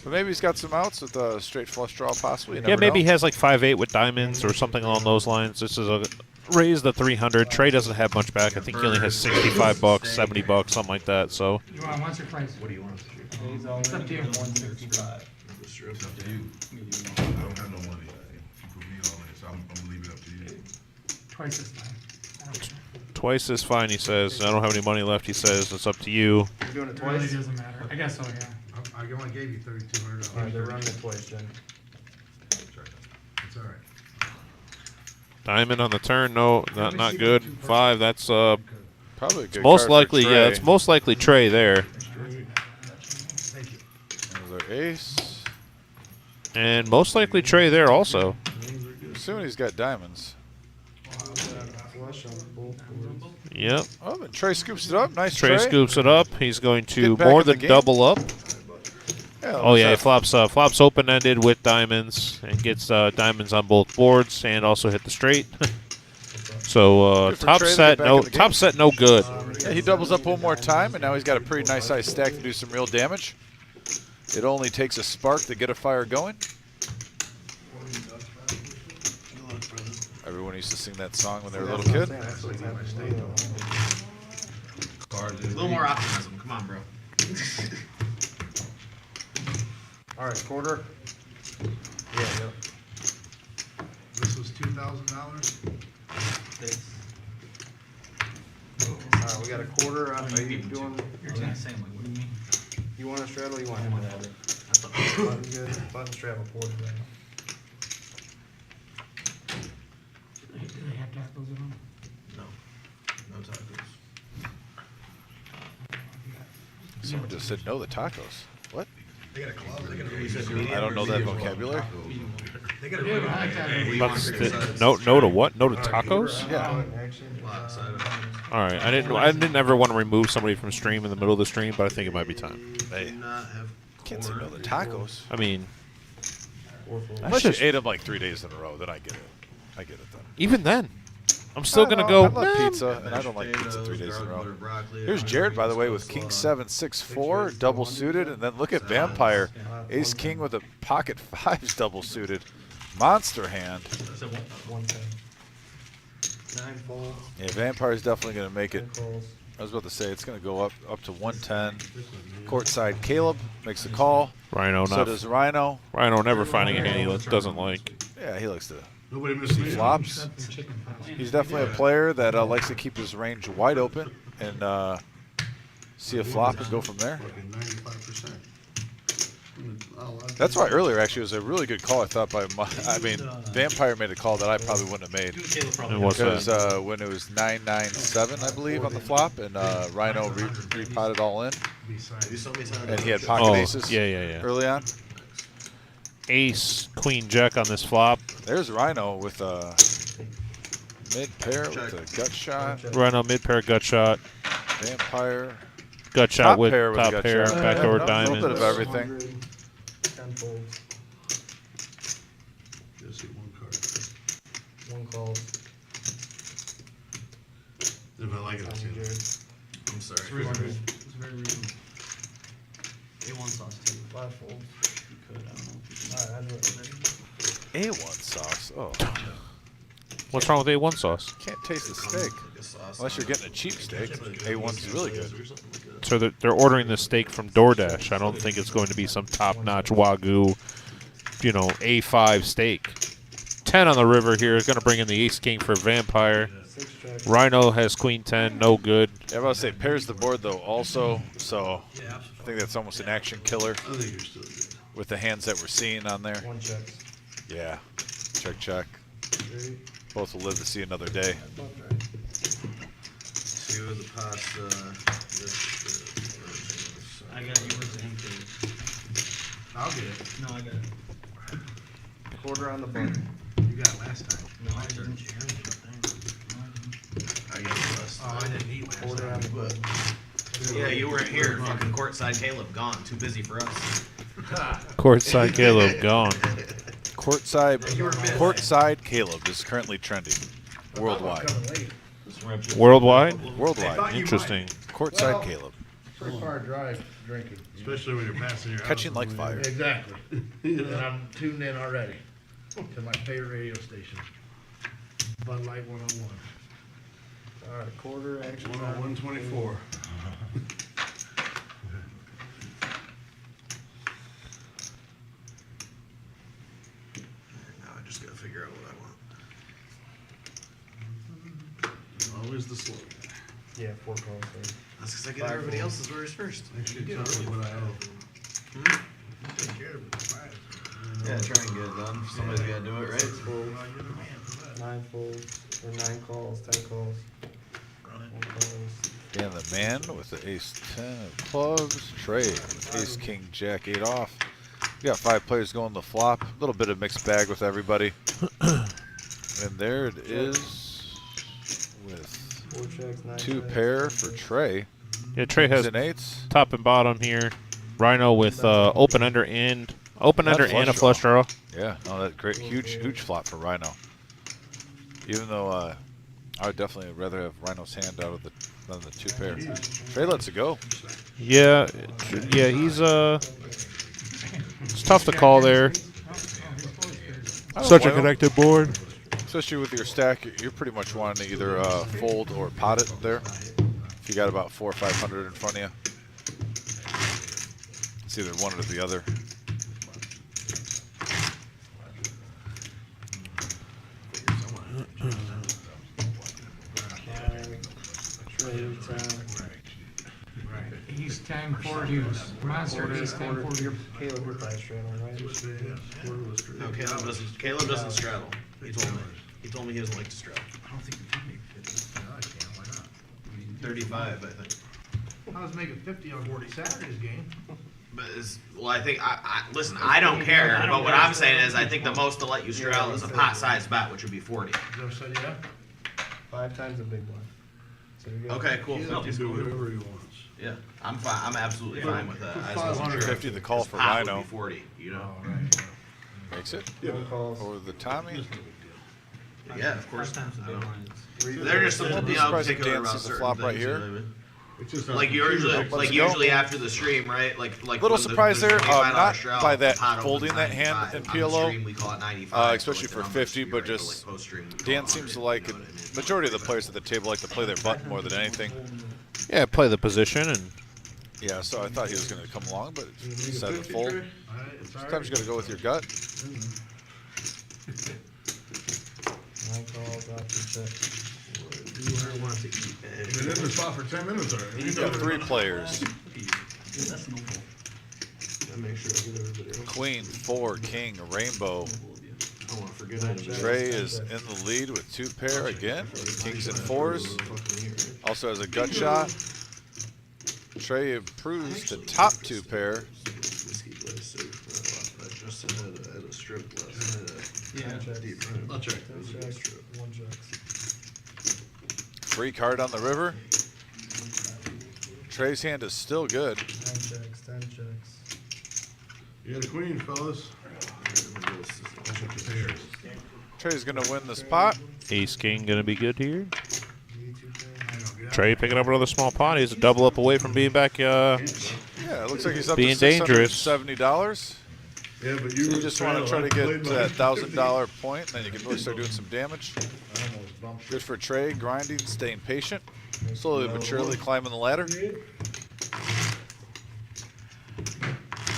But maybe he's got some outs with a straight flush draw, possibly. You yeah, never maybe know. he has like 5-8 with diamonds or something along those lines. This is a raise the 300. Trey doesn't have much back. I think he only has $65, $70, something like that. So You want once or twice? What do you want? He's all It's up to you. 165. It's up to you. I don't have no money. You put me all in, so I'm gonna leave it up to you. Twice is fine. I don't care. twice is fine, he says. I don't have any money left, he says. It's up to you. You're doing it It really twice? doesn't matter. I guess so, yeah. I only gave you $3,200. Alright, they're running it twice, Jen. It's all right. Diamond on the turn, no, not good. 5, that's Probably a good most card for likely, yeah, Trey. it's most likely Trey there. Thank you. There's our ace. And most likely Trey there also. Assuming he's got diamonds. Flush on both boards. Yep. Oh, but Trey scoops it up. Nice Trey scoops it up. He's going to Get back more in the than game. double up. Yeah, Oh yeah, he what's flops open-ended with diamonds and gets diamonds on both boards and also hit the straight. So Good for top Trey to set get back no in the game. top set no good. Yeah, he doubles up one more time, and now he's got a pretty nice size stack to do some real damage. It only takes a spark to get a fire going. Everyone used to sing that song when they were a little kid. A little more optimism. Come on, bro. All right, quarter. Yeah, yep. This was $2,000. All right, we got a quarter. Are you doing? You're saying, like, what do you mean? You want to straddle? Or you want him to have it? Button good. Button straddle quarter. Right? Do they have tacos in them? No. No tacos. Someone just said no to tacos. What? They got a club. They got a I don't know that vocabulary. They got a No to what? No to tacos? Yeah. All right. I didn't ever want to remove somebody from stream in the middle of the stream, but I think it might be time. Hey, can't say no to tacos. I mean, Unless you ate them like 3 days in a row, then I get it. I get it then. even then, I'm still gonna go. I love pizza, and I don't like pizza 3 days in a row. Here's Jared, by the way, with King 7-6-4, double suited, and then look at Vampire, Ace King with a pocket fives double suited, monster hand. 110. 9 folds. Yeah, Vampire's definitely gonna make it. 10 calls. I was about to say it's gonna go up to 110. Courtside Caleb makes the call. Rhino, So not does Rhino. Rhino never finding a hand he doesn't like. Yeah, he likes to Nobody missed see me. flops. He's definitely a player that likes to keep his range wide open and see a flop and go from there. Fucking 95%. That's why earlier actually was a really good call. I thought Vampire made a call that I probably wouldn't have made. And what's Because that? when it was 9-9-7, I believe, on the flop, and Rhino repotted all in, and he had pocket aces Yeah. early on. Ace, Queen, Jack on this flop. There's Rhino with a mid pair with a gut shot. Rhino mid pair gut shot. Vampire. Gut shot Top with pair with a top gut pair, shot. backdoor Yeah, a diamonds. little bit of everything. 10 folds. Just hit one card. 1 call. If I like it, I'll see it. Jared. I'm sorry. It's very reasonable. A1 sauce, too. 5 folds. You could, I don't know. All right, I do it. A1 sauce. Oh, What's wrong with A1 sauce? can't taste the steak unless you're getting a cheap steak. A1's really good. So they're ordering this steak from DoorDash. I don't think it's going to be some top-notch Wagyu, A5 steak. 10 on the river here is going to bring in the Ace King for Vampire. 6 check. Rhino has Queen 10, no good. Yeah, I was about to say pairs the board though also, so I think that's almost an action killer I think you're still good. with the hands that we're seeing on there. 1 check. Yeah, check. 3. Both will live to see another day. Both right. 2 of the pasta. I got yours and his. I'll get it. No, I got it. Quarter on the button. You got it last time. No, I didn't. I guess less. Oh, I didn't eat last Quarter on time. the button. Yeah, you weren't here. Fucking courtside Caleb gone. Too busy for us. Courtside Caleb gone. Courtside Caleb is currently trending worldwide. Coming late. Worldwide? Worldwide. Interesting. Courtside Caleb. Pretty far drive drinking. Especially when you're passing your house. Catching like fire. Exactly. And I'm tuned in already to my favorite radio station, Bud Light 101. All right, quarter action. 124. Now I just gotta figure out what I want. Always the slow guy. Yeah, 4 calls. There. That's because I get everybody else's orders first. Actually, tell me what I owe. Take care of it. Fine. Yeah, try and get it done. Somebody's gotta do it, right? 6 folds. 9 folds. Or 9 calls. 10 calls. 1 calls. Dan the man with the ace 10 of clubs. Trey with ace king jack 8 off. We got 5 players going the flop. A little bit of mixed bag with everybody. And there it is with 4 checks. 9 2 checks. pair for Trey. Yeah, Trey has And eights. top and bottom here. Rhino with open under and a flush draw. Yeah, no, that great huge flop for Rhino. Even though I would definitely rather have Rhino's hand out of than the 2 pair. Trey lets it go. Yeah, he's it's tough to call there. I don't Such a blame him. connected board. Especially with your stack, you're pretty much wanting to either fold or pot it there. If you got about 400 or 500 in front of you, it's either one or the other. He's 1040. Monster is 1040. Caleb, you're probably straddling, right? No, Caleb doesn't straddle. He told me. He told me he doesn't like to straddle. I don't think you can make 50. No, I can't, why not? 35, I think. I was making 50 on 40 Saturday's game. But I think listen. I don't care. But what I'm saying is, I think the most to let you straddle is a pot size bet, which would be 40. You ever said yeah? 5 times the big one. So you're good. Okay, cool. He 50 can is do cool. whatever he wants. Yeah, I'm fine. I'm absolutely fine with that. I just wasn't sure. 50 the call for Pot would Rhino. be 40. You know. Oh, right. Makes it. Yeah, No calls. Or the Tommy. Yeah, of course. 5 times the I big know. one. They're just I'd be you know, surprised if particular Dan about sees a certain flop right things, you here. know what I mean? it's just Like usually, Let's like go. usually after the stream, right? Like Little when surprise there, $25 not straddle, by that pot opens folding that hand 95. in On the PLO, stream, we call it 95, especially so for like the numbers 50, be but right, just like post-stream, we call Dan it seems to 100, like, you know what I mean? majority of the players at the table like to play their button more than anything. Yeah, play the position and Yeah, so I thought he was going to come along, but Make it decided to 50, fold. Trey? All right, it's all Sometimes you got right. to go with your gut. 9 calls, option check. You want to eat They've been in the spot for 10 minutes already. You got 3 players. That's no fault. Make sure I get everybody else. Queen, 4, king, rainbow. I don't want to forget anybody. Trey is in the lead with 2 pair again. Kings and 4s. Also has a gut shot. Trey improves to top 2 pair. Whiskey glass safe. I just had a strip last night. Yeah. Deep I'll check. 10 checks, 1 checks. Free card on the river. Trey's hand is still good. 9 checks, 10 checks. You got a queen, fellas. Check the pairs. Trey's going to win this pot. ace king gonna be good here. I know, get out. Trey picking up another small pot. He's a double up away from being back. Yeah, it looks like he's up Being to dangerous. $670. Yeah, but You just want to try to get to that $1,000 point, and then you can really start doing some damage. I almost bumped Good for Trey, grinding, staying patient, slowly but surely climbing the ladder.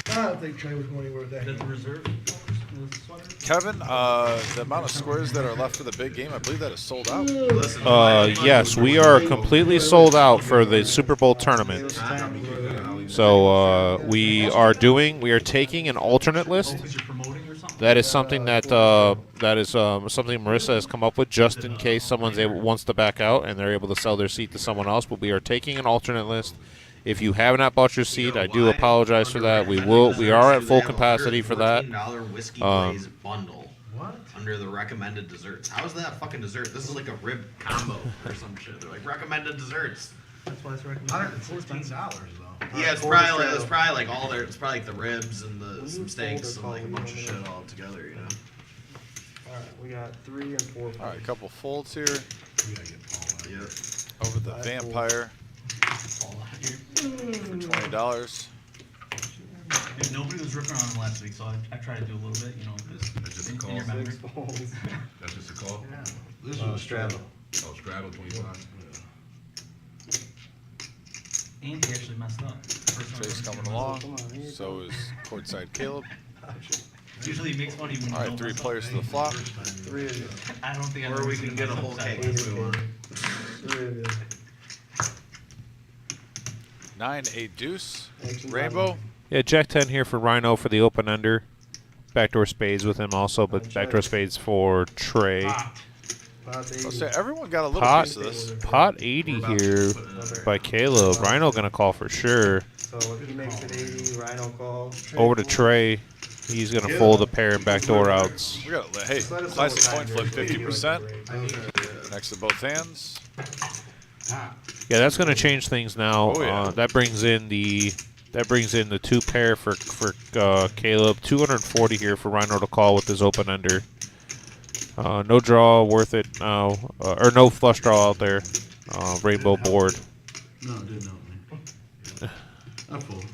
I don't think Trey was going anywhere with that. Is that the reserve? The sweater? Kevin, the amount of squares that are left for the big game, I believe that is sold out. Listen, Yes, we are completely sold out for the Super Bowl tournament. So we are taking an alternate list. Because you're promoting or something? That is something that something Marissa has come up with just in case someone wants to back out and they're able to sell their seat to someone else. But we are taking an alternate list. If you have not bought your seat, I do apologize for that. We are at full capacity for that. $14 whiskey Um, glaze bundle What? under the recommended desserts. How is that fucking dessert? This is like a rib combo or some shit. They're like recommended desserts. That's why it's recommended. $114 though. Yeah, it's probably like all there. It's probably like the ribs and some steaks and like a bunch of shit all together. You know. Alright, we got 3 and 4. All right, a couple folds here We gotta get Paul out. Yeah. over the vampire for $20. If nobody was ripping on him last week, so I tried to do a little bit, you know, That's just a in call. your memory. That's just a call. Yeah. This was a straddle. Oh, straddle 25. And he actually messed up. First one. Trey's coming along. So is courtside Caleb. Usually he makes money when you All right, don't 3 mess up. players to the flop. 3 of you. I don't think I've Or ever we seen can get a mess up whole that cake way. if we want. 3 of you. 9, 8 deuce. Rainbow. Yeah, Jack 10 here for Rhino for the open under. Backdoor spades with him also, but backdoor spades for Trey. Pot's 80. I'll say everyone got a little Pot, piece of this. pot 80 here by Caleb. Rhino gonna call for sure. So if he makes it 80, Rhino calls. Over to Trey. He's gonna fold a pair and backdoor outs. We got hey, Just let us know classic what coin time flip, you're- 50%. Next to both hands. Yeah, that's gonna change things now. Oh, yeah. That brings in the 2 pair for Caleb. 240 here for Rhino to call with his open under. No draw worth it now, or no flush draw out there. Rainbow board. No, it didn't help me. I fold.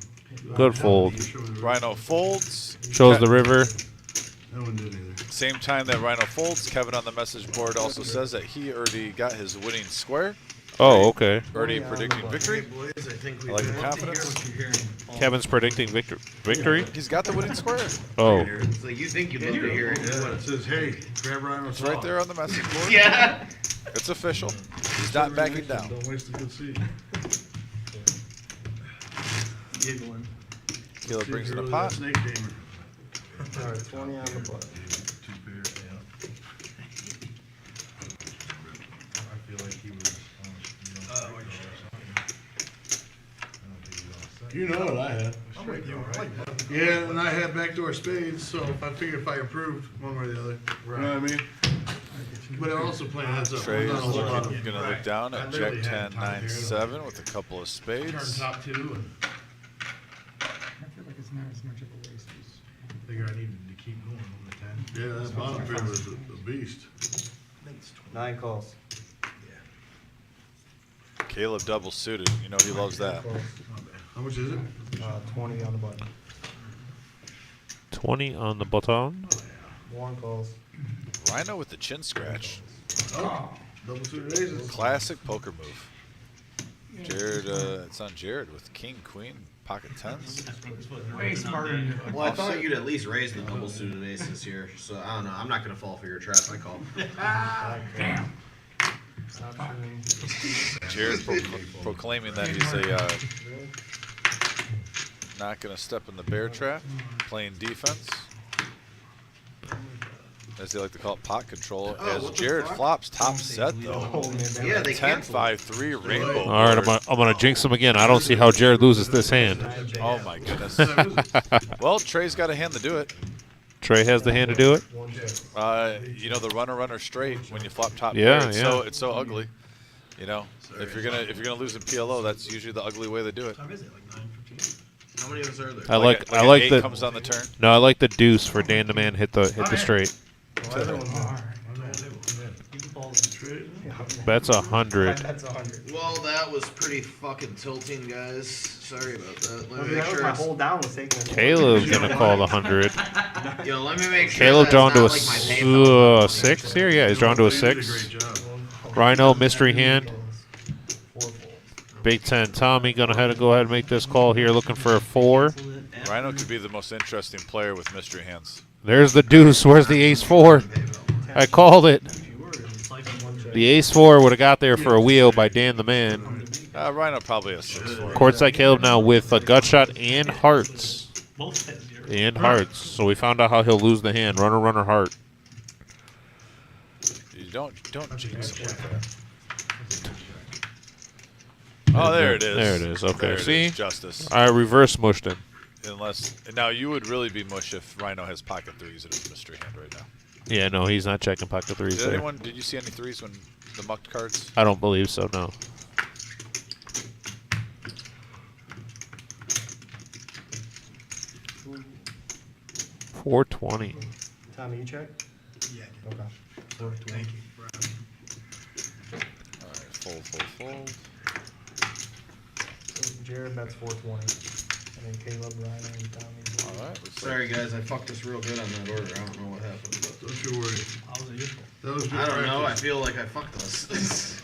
Good fold. Rhino folds. Shows the river. That one didn't either. Same time that Rhino folds, Kevin on the message board also says that he already got his winning square. Oh, okay. Already predicting victory. Boys, I think we I like the love to hear confidence. what you're hearing. Kevin's predicting victory. He's got the winning square. Oh, It's like you think you'd love to hear it. Yeah, it says, hey, grab Rhino. It's right there on the message board. Yeah. It's official. He's not backing down. Don't waste a good seat. Giggling. Caleb brings in a Really, pot. that Snake gamer. Alright, 20 on the button. Two pair, yeah. I feel like he was You know what I had. Yeah, and I had backdoor spades, so I figured if I improved one way or the other. You know what I mean? But I'm also playing heads up. Trey's Not a whole lot of- gonna look down I at literally Jack had 10, time 9, here to 7 with a couple of Turn spades. top two and I feel like it's not as much of a waste as. figure I needed to keep going on the 10. Yeah, that bottom pair was a beast. 9 calls. Caleb double suited. You know he loves that. How much is it? 20 on the button. 20 on the button. 1 calls. Rhino with the chin scratch. Oh, double suited aces. Classic poker move. Jared, it's on Jared with king, queen, pocket tens. Way smarter than Well, I thought you'd at least raise the double suited aces here. So I don't know. I'm not gonna fall for your trap. I call. Damn. Jared proclaiming that he's a not going to step in the bear trap, playing defense. As they like to call it, pot control. As Jared flops top set though. Yeah, they 10, canceled. 5, 3 rainbow. All right, I'm gonna jinx him again. I don't see how Jared loses this hand. Oh my goodness. Well, Trey's got a hand to do it. Trey has the hand to do it. You know the runner straight when you flop top Yeah, pair. It's yeah. it's so ugly. You know, if you're gonna lose in PLO, that's usually the ugly way they do it. How many of us are there? I like an like eight the comes on the turn. no, I like the deuce for Dan the Man hit the straight. That's 100. That's 100. Well, that was pretty fucking tilting, guys. Sorry about that. Let me That make was sure. my it's- whole down was taking it. Caleb's gonna call the 100. Yo, let me make sure. Caleb that's drawn to not a like my PayPal. 6 here. Yeah, he's drawn to a 6. Great job. Rhino mystery hand. 4 full. Big 10 Tommy gonna have to go ahead and make this call here, looking for a 4. Rhino could be the most interesting player with mystery hands. There's the deuce. Where's the ace 4? I called it. The ace 4 would have got there for a wheel by Dan the Man. Rhino probably has 6 for it. Courtside Caleb now with a gut shot and hearts. And hearts. So we found out how he'll lose the hand. Runner, heart. You don't jinx him like that. Oh, there it is. There it is. Okay, There it see? is. Justice. I reverse mushed him. Unless now you would really be mush if Rhino has pocket threes in his mystery hand right now. Yeah, no, he's not checking pocket threes there. Did you see any threes when the mucked cards? I don't believe so, no. $420. Tommy, you check? Yeah. Okay. Thank you. All right, fold. So Jared bets 420. And then Caleb, Rhino, and Tommy. All right. Sorry, guys. I fucked us real good on that order. I don't know what happened. But Don't you worry. That was good I don't know. I practice. feel like I fucked us.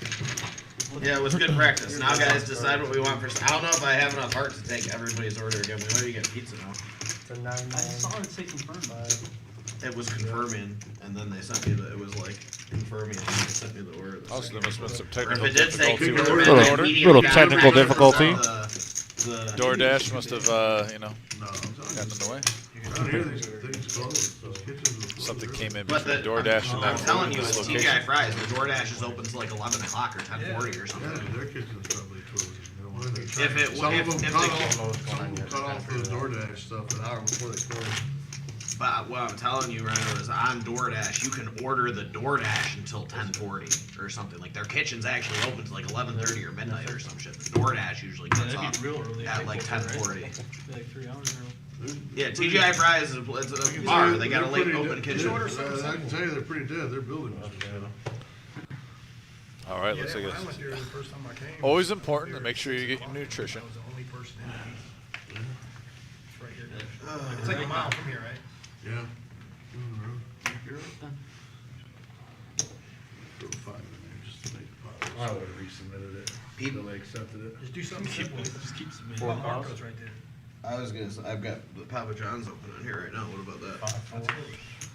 Yeah, it was good practice. Now, guys, decide what we want first. I don't know if I have enough heart to take everybody's order again. We might be getting pizza now. It's a 9, 9. I saw it say confirmed. 5. It was confirming, and then they sent me it was like confirming, and they sent me the order. the Also, there second. must have been some Or if technical it did say difficulty with confirmed, the then Little- immediately little got technical rid of difficulty. the DoorDash must have, No, I'm gotten telling in the way. you. Around here, these things close. Those kitchens will Something close. came in But between the, DoorDash and I'm that telling you, this it's location. TGI Fridays. The DoorDash is open till like 11 o'clock or 10:40 or Yeah, something. their kitchen's probably closing. They don't want that. If it- Some if- of them if cut they- off, some of them cut off the DoorDash stuff an hour before they close. But what I'm telling you right now is on DoorDash, you can order the DoorDash until 10:40 or something. Like their kitchen's actually open till like 11:30 or midnight or some shit. The DoorDash usually cuts that'd be off real early. at like 10:40. Like 3 hours early. Yeah, TGI Fridays is a bar. They got a late open kitchen. I can tell you they're pretty dead. They're building. All right, looks like I it's went there the first time I came. always important to make sure you get your nutrition. I was the only person in the east. It's right here. It's like a mile from here, right? Yeah. I would have resubmitted it. Still they accepted it. Just do something simple. Just keep submitting. Marco's right there. I was gonna say, I've got the Papa John's open on here right now. What about that?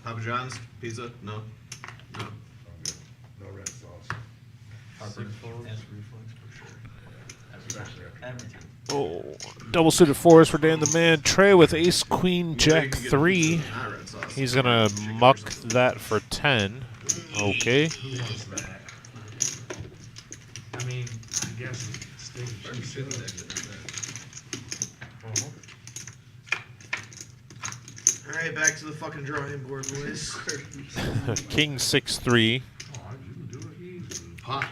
Papa John's pizza? No. No. No red sauce. Oh, double suited fours for Dan the Man. Trey with ace, queen, jack, 3. He's going to muck that for 10. Okay. I mean, I guess it's All right, back to the fucking drawing board, boys. King, 6, 3. Pot.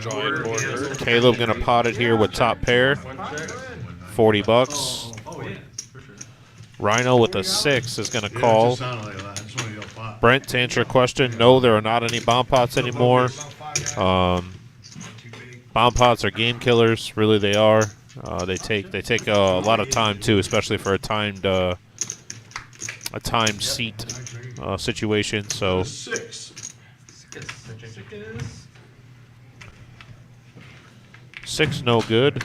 Drawing board. Caleb going to pot it here with top pair. 40 bucks. Oh, yeah, for sure. Rhino with a 6 is going to Yeah, it call. just sounded like that. I just want to yell pot. Brent, to answer your question, no, there are not any bomb pots anymore. Bomb pots are game killers. Really, they are. They take a lot of time too, especially for a timed seat situation. So 6. 6 no good.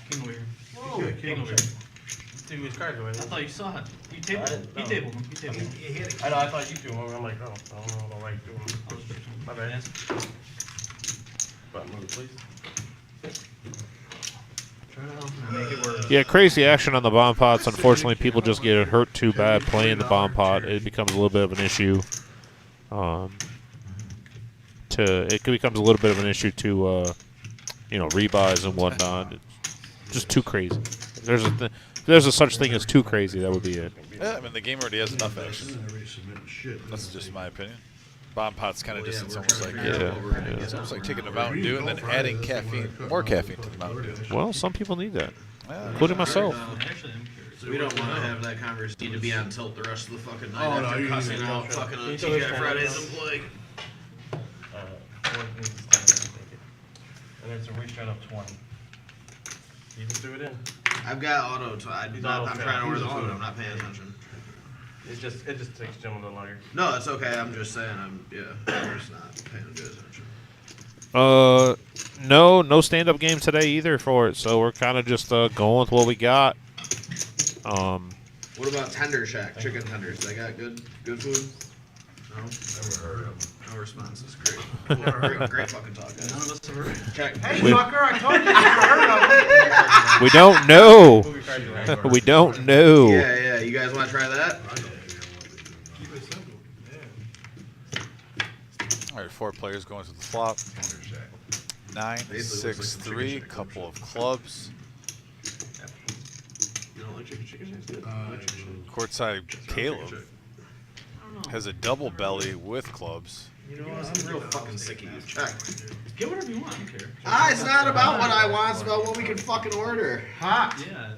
King weird. Whoa, King weird. Took his cards away. I thought you saw it. You tabled him. He tabled him. He tabled him. I know, I thought you two were. I'm like, oh, I don't know, like doing. My bad. But move it, please. Try to help me make it work. Yeah, crazy action on the bomb pots. Unfortunately, people just get hurt too bad playing the bomb pot. It becomes a little bit of an issue. It becomes a little bit of an issue to, rebuys and whatnot. It's just too crazy. If there's a such thing as too crazy, that would be it. Yeah, I mean, the game already has enough action. That's just my opinion. Bomb pot's kind of it's almost like it's almost like taking a Mountain Dew and then adding caffeine, more caffeine to the Mountain Dew. Well, some people need that, including myself. Actually, I'm curious. We don't want to have that conversation. Need to be on tilt the rest of the fucking night Oh, no, after you cussing need to out go. fucking on You told us TGI to Fridays have and playing. And it's a restart of 20. You just do it in. I've got auto. I do not. I'm trying to order the food. auto. I'm not paying attention. It just takes Jim a little longer. No, it's okay. I'm just saying. I'm just not paying good attention. No stand-up game today either for it. So we're kind of just going with what we got. What about Tender Shack chicken tenders? They got good food. No, Never heard of them. no responses. Great. Cool. Great fucking talk, guys. None of us have heard. Check. Hey, fucker, I told you never heard of it. We don't know. Move your cards around. We don't know. Yeah. You guys want to try that? I don't care what they do. Keep it simple. Yeah. All right, 4 players going to the flop. 9, Basically 6, looks like 3, chicken shack. couple of clubs. You don't like chicken chicken? It's good. I like chicken chicken. Courtside Caleb has a double belly with clubs. You know what? I'm real fucking sick of you. Check. Get whatever you want. I don't care. It's not about what I want. It's about what we can fucking order. Hot. Yeah.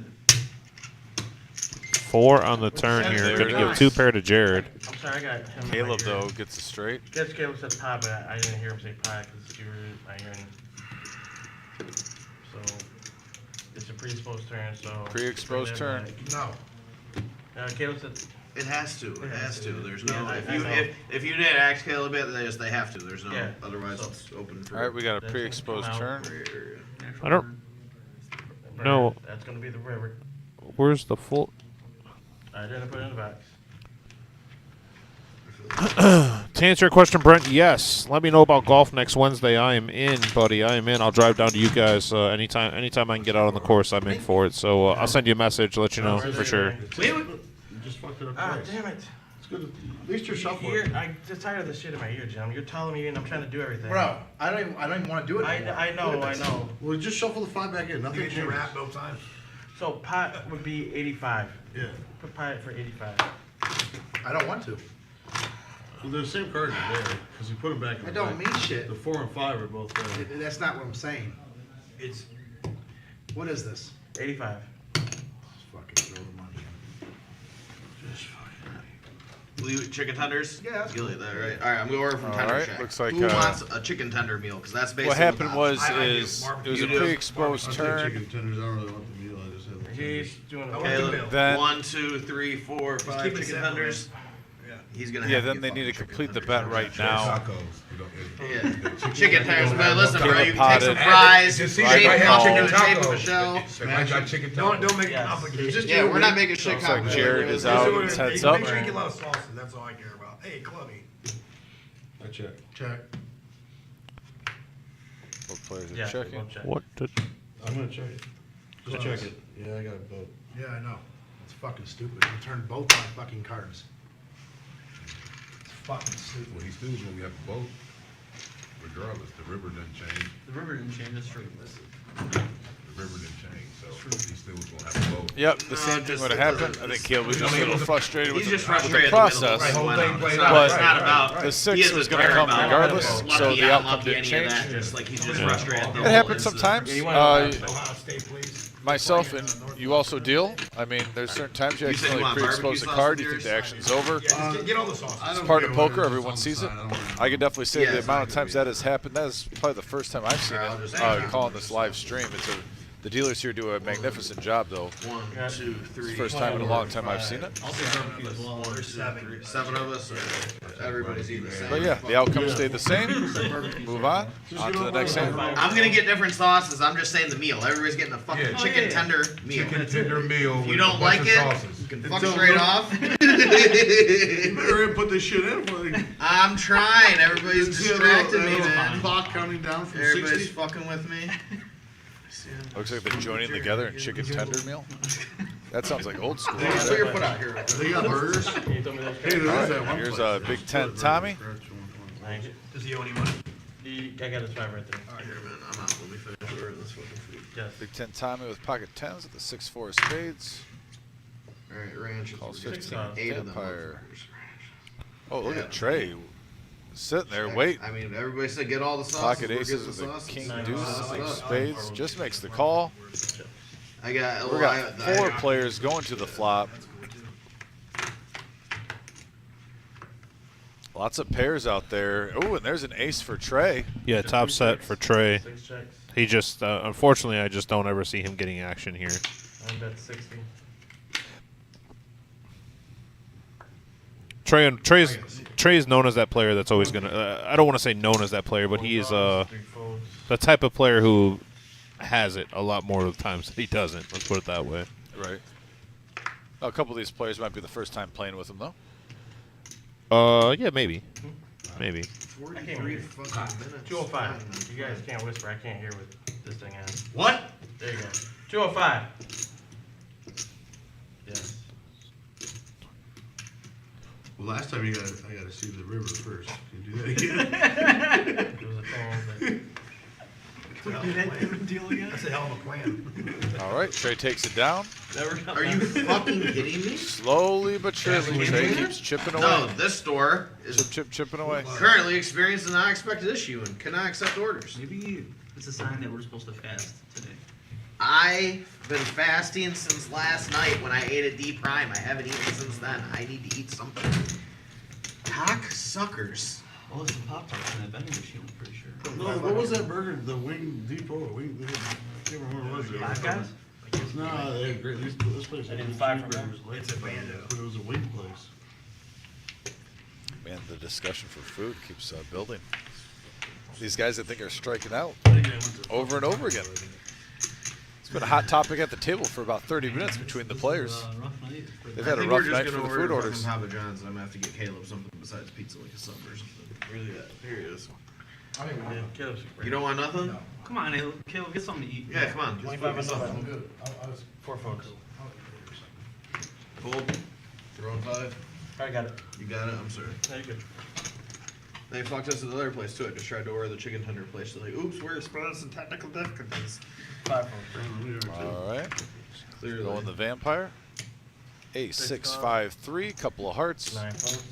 4 on the turn here. There Going it to give is. 2 pair to Jared. I'm sorry, I got him in my Caleb, ear. though, gets a straight. Guess Caleb said pie, but I didn't hear him say pie because you were my hearing. So it's a pre-exposed turn. So Pre-exposed turn. No. Caleb said. It has to. It has to. There's no. Yeah, If I you know. if you didn't ask Caleb it, they have to. There's no. Yeah. Otherwise, So- it's open for. All right, we got a That's pre-exposed out. turn. I don't. No. That's gonna be the river. Where's the full? I didn't put it in the box. To answer your question, Brent, yes. Let me know about golf next Wednesday. I am in, buddy. I am in. I'll drive down to you guys anytime. Anytime I can get out on the course, I'm in for it. So I'll send you a message, let you know for sure. You just fucked it up twice. Damn it. It's good. At least you're shuffling. I'm just tired of this shit in my ear, Jim. You're telling me and I'm trying to do everything. Bro, I don't even want to do it I anymore. know, I know. Well, just shuffle the 5 back in. Nothing You get your changes. wrap both times. So pot would be 85. Yeah. Put pot for 85. I don't want to. Well, the same cards are there because you put them back in I the don't deck. mean shit. The 4 and 5 are both there. That's not what I'm saying. What is this? 85. Just fucking throw them on. Will you eat chicken tenders? Yeah, that's You'll eat that, right? All right, I'm going to order from All Tender right, Shack. looks like, Who wants a chicken tender meal? Because that's basically What happened the was I do is it barbecue. was a You do. pre-exposed I'll take turn. chicken tenders, I don't really want the meal, I just have the He's tenders. doing I a want Okay, the look, meal. Then 1, 2, 3, 4, 5 keep it chicken simple, tenders. Yeah. He's gonna Yeah, have to then get they need to fucking complete the chicken bet tenders. right now. Tacos. You don't Yeah, chicken tenders. But listen, bro, Caleb you can take some potted. fries, Just shape see if I them have up chicken into the shape of a tacos. shell. If I got chicken Don't tacos. make it Yes. complicated. Yeah, we're not making shit Looks like complicated. Jared is We're out. doing- His heads Make up. sure you get a lot of sauces. That's all I care about. Hey, Clubby. I check. Check. Both players are Yeah, checking. we'll check. What did? I'm gonna check it. Just Close. check it. Yeah, I got it both. Yeah, I know. It's fucking stupid. You turned both my fucking cards. It's fucking stupid. Well, he still is when we have a vote. Regardless, the river doesn't change. The river didn't change, that's true. The river didn't change, so he still was gonna have a vote. Yep, the No, same thing just- would have it happened. doesn't- I think Caleb was just a little frustrated with He's the, just with frustrated the process. Right, whole thing played It's out. not, it's Right, not right, about right. The six he was isn't gonna there come about regardless, lucky so the out, outcome lucky, didn't any of change. that, just like he's just Yeah. frustrated at the It whole happens incident. sometimes. Yeah, you wanna- Ohio State, please. Myself and you also deal. I mean, there's certain times you You said you accidentally want pre-expose barbecue the sauce card. with You think the yours? action's over. Yeah, just get all the sauces. I don't Part care of what poker, it is, everyone it's sees it. on the side, I don't I could definitely say Yeah, the it's amount not of times gonna that has happened. That is probably the first time I've seen I'll it. just- Calling this live stream. The dealers here do a magnificent job, though. 1, 2, 3. It's the first time in a long time I've seen it. I'll say barbecue as well. There's 7 of us. Everybody's eating the same. But yeah, the outcome stayed the same. Move on. On to the next hand. I'm gonna get different sauces. I'm just saying the meal. Everybody's getting a fucking Yeah. chicken tender meal. Chicken tender meal You with don't a bunch like of it? sauces. Fuck straight off. You better put this shit in for the. I'm trying. Everybody's distracting me, man. Clock counting down from Everybody's 60. fucking with me. Looks like they're joining together in chicken tender meal. That sounds like old school. Put your foot out here. They got burgers. You told me those Hey, there is that one Here's place. Big Ten Tommy. Thank you. Does he owe any money? I got his 5 right there. Here, man. I'm out. Let me finish ordering this fucking food. Yes. Big Ten Tommy with pocket tens at the 6-4 of spades. All right, ranch. Calls We're 15. getting 8 of them. Vampire. motherfuckers. Oh, look Yeah. at Trey. Sitting there waiting. I mean, everybody said get all the sauces. Pocket we'll aces get with the a sauces. king Nice. deuce Sauce it of up. spades. Just makes the call. I got. We got 4 players going to the flop. Lots of pairs out there. Oh, and there's an ace for Trey. Yeah, top set for Trey. 6 checks. He just, unfortunately, I just don't ever see him getting action here. I'm bet 60. Trey's known as that player that's always gonna. I don't want to say known as that player, but he is 3 folds. the type of player who has it a lot more of the times than he doesn't. Let's put it that way. Right. A couple of these players might be the first time playing with him, though. Yeah, maybe. Maybe. I can't read. 205. You guys can't whisper. I can't hear with this thing on. What? There you go. 205. Yes. Well, last time I got to see the river first. Can you do that again? It was a phone. That's a hell of a plan. All right, Trey takes it down. Are you fucking kidding me? Slowly but surely, Trey keeps chipping away. No, this store is Chipping away. currently experiencing an unexpected issue and cannot accept orders. Maybe it's a sign that we're supposed to fast today. I've been fasting since last night when I ate a D prime. I haven't eaten since then. I need to eat something. Cock suckers. Oh, there's some Pop-Tarts in that vending machine, I'm pretty sure. No, what was that burger? The Wing Depot? Wing, I can't remember what it was. Five Guys? No, they had great. This place. I had did good 5 from cheeseburgers. them. It's a bando. But it was a wing place. Man, the discussion for food keeps building. These guys, I think, are striking out over and over again. It's been a hot topic at the table for about 30 minutes between the players. Rough night. They've had a rough night for the food orders. Papa John's. I'm gonna have to get Caleb something besides pizza, like a sub or something. Really, here it is. I don't even Yeah, want Caleb's You don't want nothing? No. Come on, Caleb, get something to eat. Yeah, come on. Just 25 put and yourself I'm in. good. I was 4 folks. Fold. Throw 5. I got it. You got it. I'm sorry. No, you're good. They fucked us at the other place too. I just tried to order the chicken tender place. They're like, oops, we're experiencing technical difficulties. 5 folks. All right. Clearly. Going the vampire. Ace, 6, 5, 3. Couple of hearts. 9 folks.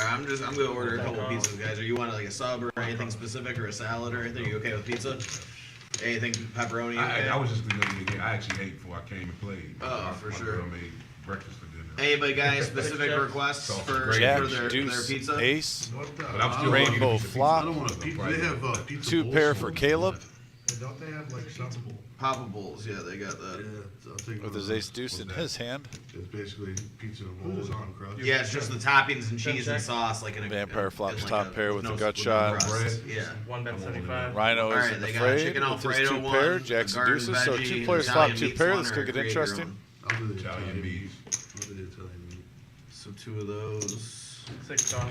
I'm gonna order a couple pizzas, guys. Are you want like a sub or anything specific or a salad or anything? Are you okay with pizza? Anything pepperoni? I was just gonna I actually ate before I came and played. Oh, for sure. girl made breakfast for dinner. Anybody got any specific requests for Jack, their deuce, pizza? ace, But I'm still rainbow I flop, don't want a pizza. They have pizza 2 bowls pair somewhere. for Caleb Don't they have like some? Papa bowls, yeah, they got Yeah, that. I'll take with one his of ace those. deuce in his hand. It's basically pizza and rolls on crust. Yeah, it's just the toppings and cheese and check. sauce, like in a Vampire in flops like top a- pair with no- the gut no shot. crust. Yeah. 1.75. Rhino All is right, in they the got fray chicken with his Alfredo 2 one, pair, a jacks and garden deuces. So veggie, 2 players Italian flop 2 meats pair. one, This or could get Gruyere interesting. one. I'll do the Italian Italian meat. beef. I'll do the Italian meat. So 2 of those. 6 off.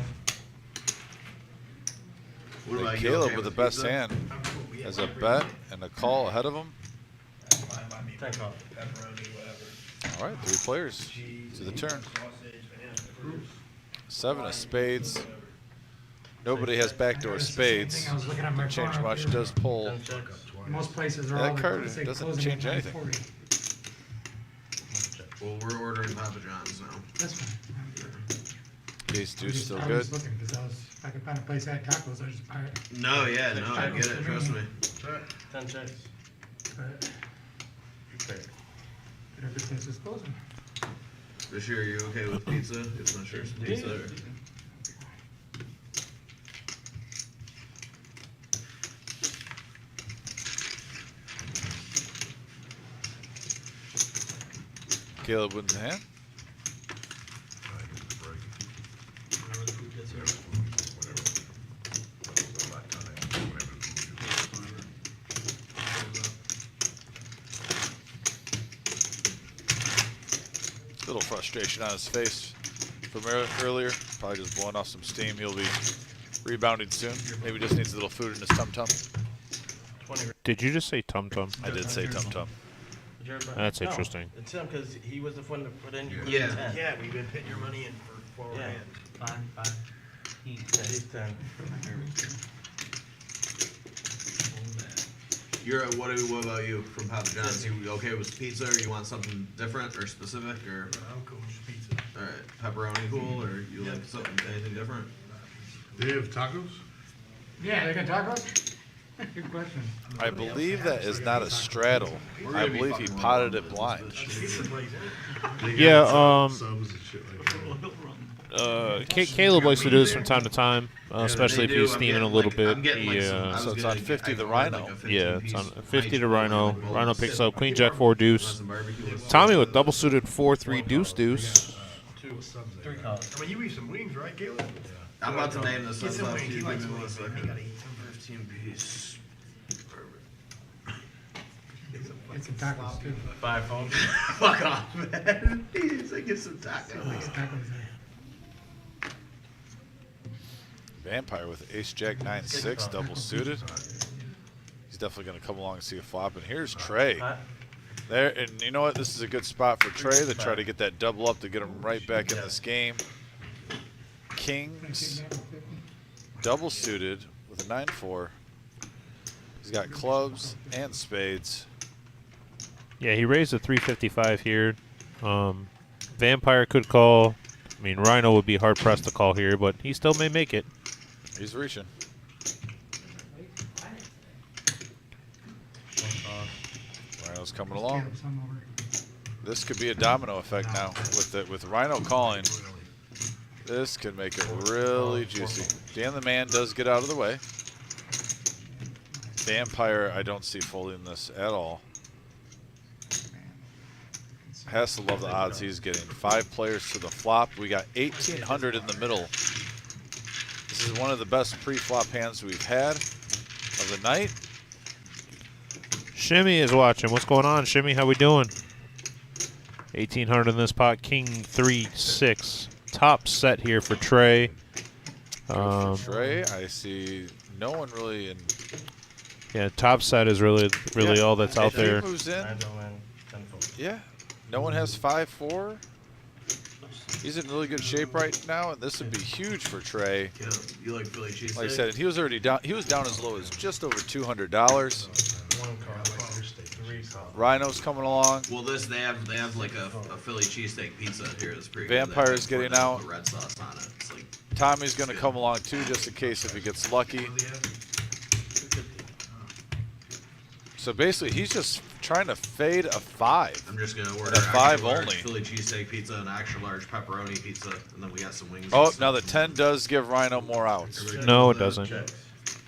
What about you? Caleb Okay with the with best pizza? hand has a bet and a call ahead of him. 10 off. All right, 3 players to the turn. 7 of spades. Nobody has backdoor spades. I was looking at my Change phone up much. here. Does pull. 10 checks. Most places are That all card say doesn't closing change at anything. 9:40. Well, we're ordering Papa John's now. That's fine. Ace deuce still I was good. just looking because if I could find a place that had tacos, I'd just buy it. No, yeah, no, I get it. Trust me. 10 checks. But Okay. every place is closing. This year, are you okay with pizza? It's not sure it's pizza. Or... Caleb wins the hand. Little frustration on his face from earlier. Probably just blowing off some steam. He'll be rebounding soon. Maybe just needs a little food in his tum tum. 20. Did you just say tum tum? I did say tum tum. That's interesting. It's him because he was the one that put in. Yeah. 10. Yeah, we've been putting your money in for 4 Yeah. grand. 5. Yeah, he's 10. What about you from Papa John's? You okay with pizza, or you want something different or specific, or I'm cool with pizza. all right, pepperoni cool, or you like something anything different? They have tacos? Yeah, they got tacos? Good question. I believe that is not a straddle. I believe he potted it blind. They got Yeah, subs and shit like that. Caleb likes to do this from time to time, especially if They do. he's I'm steaming a getting, little like, bit. I'm getting, like, He, some- I was So it's gonna on get- 50 the I wanted, Rhino. like, a 15 yeah, it's piece on 50 to ice Rhino. cream, Rhino like, picks sit up Queen on Jack the 4 table, deuce. some barbecue. Tommy with double suited 4-3 deuce deuce. 3 calls. I mean, you eat some wings, right, Caleb? I'm about to name this Get some up. wings. He Give likes me one wings, man. second. He gotta eat some. 15 piece. Get some tacos too. 5 phones. Fuck off, man. He's like, get some tacos. Get tacos there. Vampire with ace jack 9-6 double suited. He's definitely going to come along and see a flop. And here's Trey. There, and you know what? This is a good spot for Trey to try to get that double up to get him right back in this game. Kings double suited with a 9-4. He's got clubs and spades. Yeah, he raised a 355 here. Vampire could call. I mean, Rhino would be hard pressed to call here, but he still may make it. He's reaching. Rhino's coming along. Caleb, some over. This could be a domino effect now with Rhino calling. This could make it really juicy. Dan the Man does get out of the way. Vampire, I don't see folding this at all. Has to love the odds he's getting. 5 players to the flop. We got 1,800 in the middle. This is one of the best pre-flop hands we've had of the night. Shimmy is watching. What's going on, Shimmy? How we doing? 1,800 in this pot. King 3-6. Top set here for Trey. Trey, I see no one really in. Yeah, top set is really Yeah. all that's out If he there. moves in, 9 don't win. 10 fold. yeah. No one has 5-4. He's in really good shape right now, and this would be huge for Trey. Yeah, you like Philly cheesesteak? Like I said, he was already down. He was down as low as just over $200. 1 call. 3 calls. Rhino's coming along. Well, they have like a Philly cheesesteak pizza here. That's pretty Vampire's good. They have getting out. the red sauce on it. It's like Tommy's going to come along too, just in case if he gets lucky. So basically, he's just trying to fade a 5. I'm just gonna order a 5 large only. Philly cheesesteak pizza, an extra large pepperoni pizza, and then we got some wings. Oh, now the 10 does give Rhino more outs. No, it doesn't.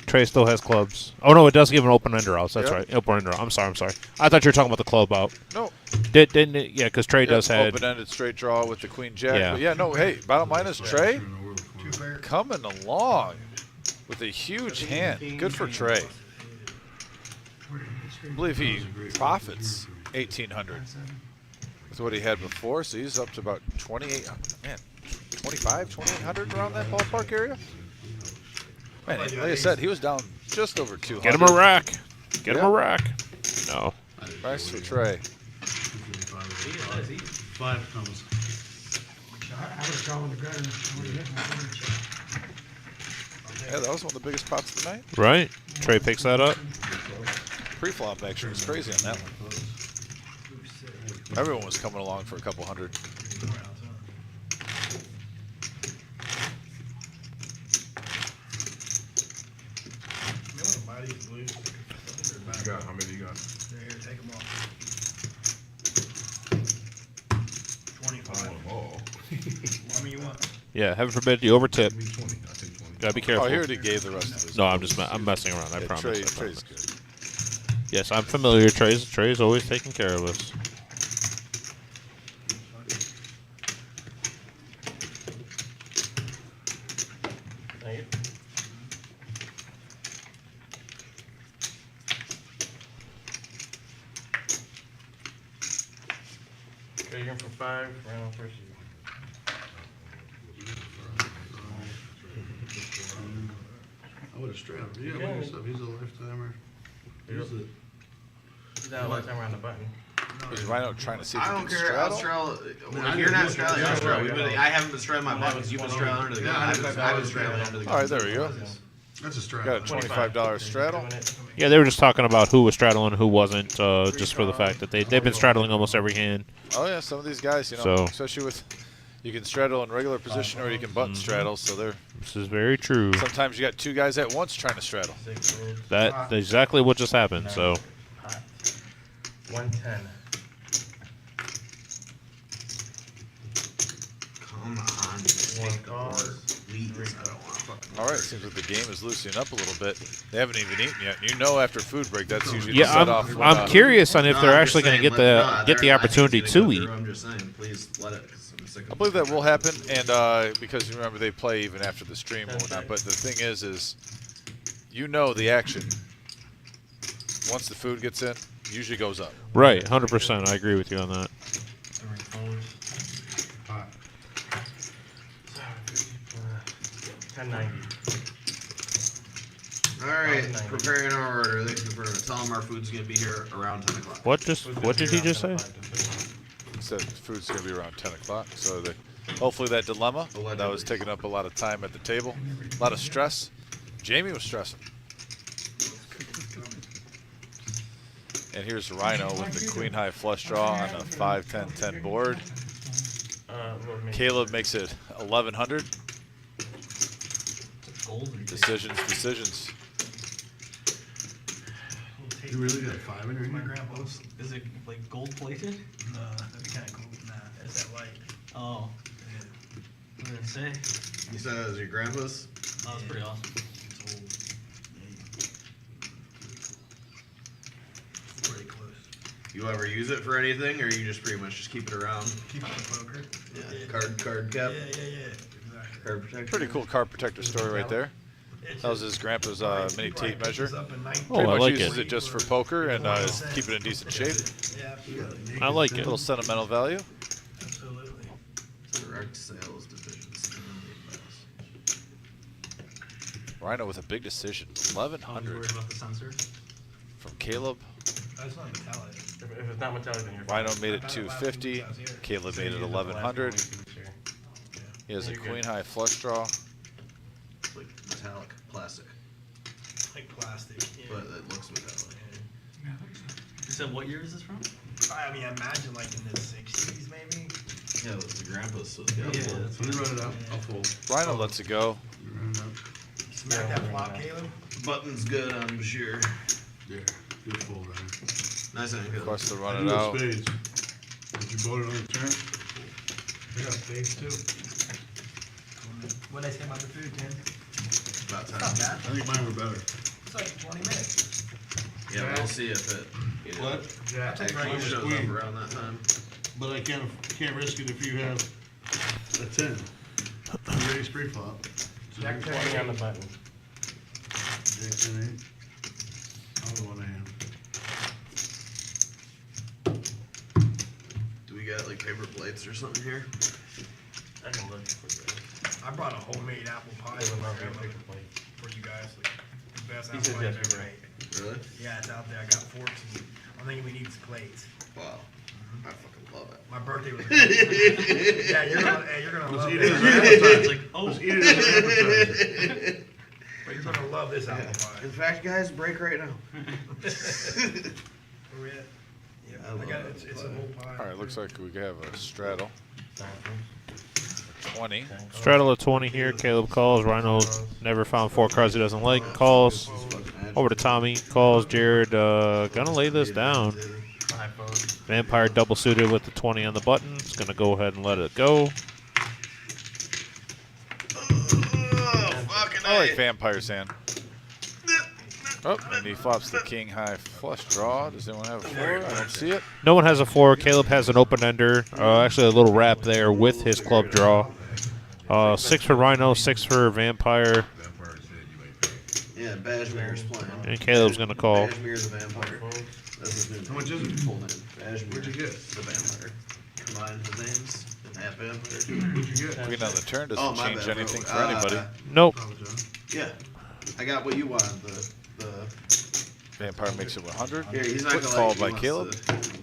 Trey still has clubs. Oh no, it does give an open-ender outs. That's Yep. right, open-ender. I'm sorry. I thought you were talking about the club out. No. Didn't it? Yeah, because Trey does have. Open-ended straight draw with the Queen Jack. Yeah. But yeah, no, hey, bottom line is Trey 2 pair. coming along with a huge hand. Good for Trey. I believe he profits 1,800 with what he had before, so he's up to about 2,800 around that ballpark area. Man, like I said, he was down just over 200. Get him a rack. Get him Yeah. a rack. No. Nice for Trey. 5 comes. I was calling the gutter. I would've hit my gutter check. Yeah, that was one of the biggest pots of the night. Right. Trey picks that up. Pre-flop action was crazy on that one. Everyone was coming along for a couple hundred. You got, how many you got? Here, take them off. 25. Oh, How many you want? Yeah. Heaven forbid you overtip. give me 20. I'll take 20. Gotta be careful. Oh, he already gave the rest of his. No, I'm messing around. I Yeah, promise. Trey, I promise. Trey's good. Yes, I'm familiar. Trey's always taking care of us. Thank you. Okay, you're in for 5, round first you. I would have straddled. Yeah, look at stuff. He's a lifetimer. He's a, He's not a lot of time around the button. Was Rhino trying to see if I he don't can care. I'll straddle? straddle. Man, If I you're not didn't straddling, look I'll at straddle. that. I haven't been straddling my buttons. You've been straddling under the gun. Yeah, I've been straddling under the gun. All right, there we go. that's a straddle. Got a $25 straddle. Yeah, they were just talking about who was straddling and who wasn't, just for the fact that they've been straddling almost every hand. Oh yeah, some of these guys, you know, So- especially with, you can straddle in regular position or you can button straddle. So they're This is very true. sometimes you got 2 guys at once trying to straddle. 6 rolls. That's exactly what just happened. So Hot. 110. Come on, just One take the board. calls. Please, I don't want to fucking. All right, seems like the game is loosening up a little bit. They haven't even eaten yet. You know, after food break, that's usually the yeah, set off. when, I'm curious on if No, they're I'm actually just going to saying, get let- the no, they're- opportunity I think it's to gonna eat. go through. I'm just saying, please let it. 'Cause I'm sick of I believe that will happen, and because remember they play even after the stream and That's whatnot. right. But the thing is you know the action. Once the food gets in, usually goes up. Right, 100%. I agree with you on that. 1090. All right, preparing our order. They confirm it. Tell them our food's gonna be here around 10 o'clock. What did he just say? Said food's gonna be around 10 o'clock. So hopefully that dilemma that was taking up a lot of time at the table, a lot of stress. Jamie was stressing. And here's Rhino with the queen high flush draw on a 5-10-10 board. Caleb makes it 1100. Decisions. You really got a 5 in your My hand? grandpa's. Is it like gold plated? No, that'd be kind of cool. Nah, it's that light. Oh. What did it say? You said it was your grandpa's? Oh, that's pretty awesome. It's old. Yeah. Pretty close. You ever use it for anything, or you just pretty much just keep it around? Keep it in poker. Yeah. Card cap. Yeah. Exactly. Card protection. Pretty cool card protector story right there. That was his grandpa's mini tape measure. It's up in 19. Oh, Pretty I much like uses it. it just for poker and keep it in decent shape. Yeah, absolutely. I like A it. little sentimental value. Absolutely. Direct sales division. Rhino with a big decision. I was 1100 worried about the sensor. from Caleb. That's not metallic. If it's not metallic, then you're Rhino made it 250. Caleb made it 1100. He has a queen high flush draw. It's like metallic plastic, Like plastic. Yeah. but it looks metallic. You said what year is this from? I mean, I imagine like in the 60s maybe. Yeah, it was the grandpa's. So Yeah, that's You run it out. I'll fold. Rhino lets it go. You run it out. Smack that flop, Caleb. Button's good, I'm sure. Yeah, good fold, Ryan. Nice hand, Caleb. Request to I run do it a out. spades. Did you vote it on the turn? I got spades too. What did I say about the food, Tim? About It's not time. bad. I think mine were better. It's like 20 minutes. Yeah, we'll see if it. You know, What? Yeah, take actually mine shows was up queen. around that time. But I can't risk it if you have a 10. You raise pre-flop. So Jack you're 20 on the button. Jack 10 8. I'll go one hand. Do we got like paper plates or something here? I can look for that. I brought a homemade apple pie They would for love your paper plate. for you guys. Like, the best He apple said pie I've yes, ever you ate. Really? Yeah, it's out there. I got forks and I'm thinking we need some plates. Wow. I fucking love it. My birthday was. Yeah, you're gonna Let's love eat it as an this. appetizer. Like, oh. Let's eat it as an appetizer. But you're gonna love this apple pie. In fact, guys, break right now. Where we at? Yeah, I I love got apple it's pie. a whole pie. All right, looks like we have a straddle. 20. Straddle at 20 here. Caleb calls. Rhino never found 4 cards he doesn't like. Calls. Over to Tommy. Calls. Jared gonna lay this down. Vampire double suited with the 20 on the button. It's gonna go ahead and let it go. I like Vampire's hand. Oh, and he flops the king high flush draw. Does anyone have a 4? I don't see it. No one has a 4. Caleb has an open ender. Actually, a little wrap there with his club draw. 6 for Rhino, 6 for Vampire, Yeah, Bashmir's playing. and Caleb's gonna call. Bashmir the Vampire. That's his new name. How much is it? Full name. Bashmir. What'd you get? The Vampire. Combine the names and half Vampire. What'd you get? Queen on the turn doesn't Oh, my change bad, bro. anything for anybody. Nope. Oh, John. Yeah. I got what you wanted. The Vampire makes it 100. here, he's not Quick gonna call like. by Caleb.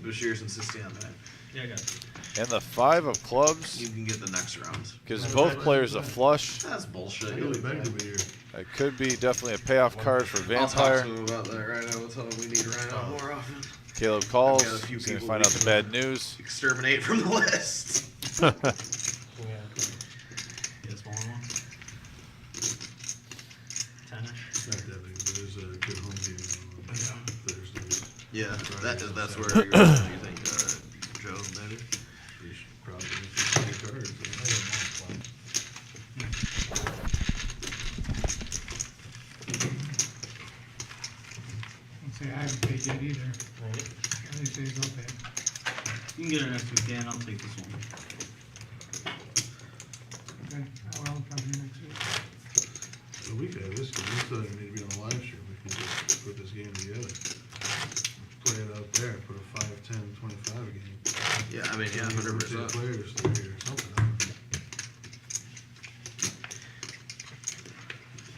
Bashir's insisting on that. Yeah, I got it. And the 5 of clubs You can get the next round. gives both players a flush. That's bullshit. I really begged to be here. It could be definitely a payoff card for I'll talk Vampire. to him about that right now. We'll tell him we need Rhino more often. Caleb calls. I've got a few He's going to people find we out the can- bad news. Exterminate from the list. Yeah, okay. Yes, one more. 10-ish. Not that big, but there's a good home game on Thursdays. Yeah, that's where you think Joe maybe. You should probably play cards. Don't say I haven't paid yet either. These days I'll pay. You can get it next weekend. I'll take this one. Okay, I'll come here next week. So we could have this game. We still need to be on the live stream. We can just put this game together. Play it out there. Put a 5, 10, 25 game. Yeah, I mean, yeah, Maybe 100%. players there or something.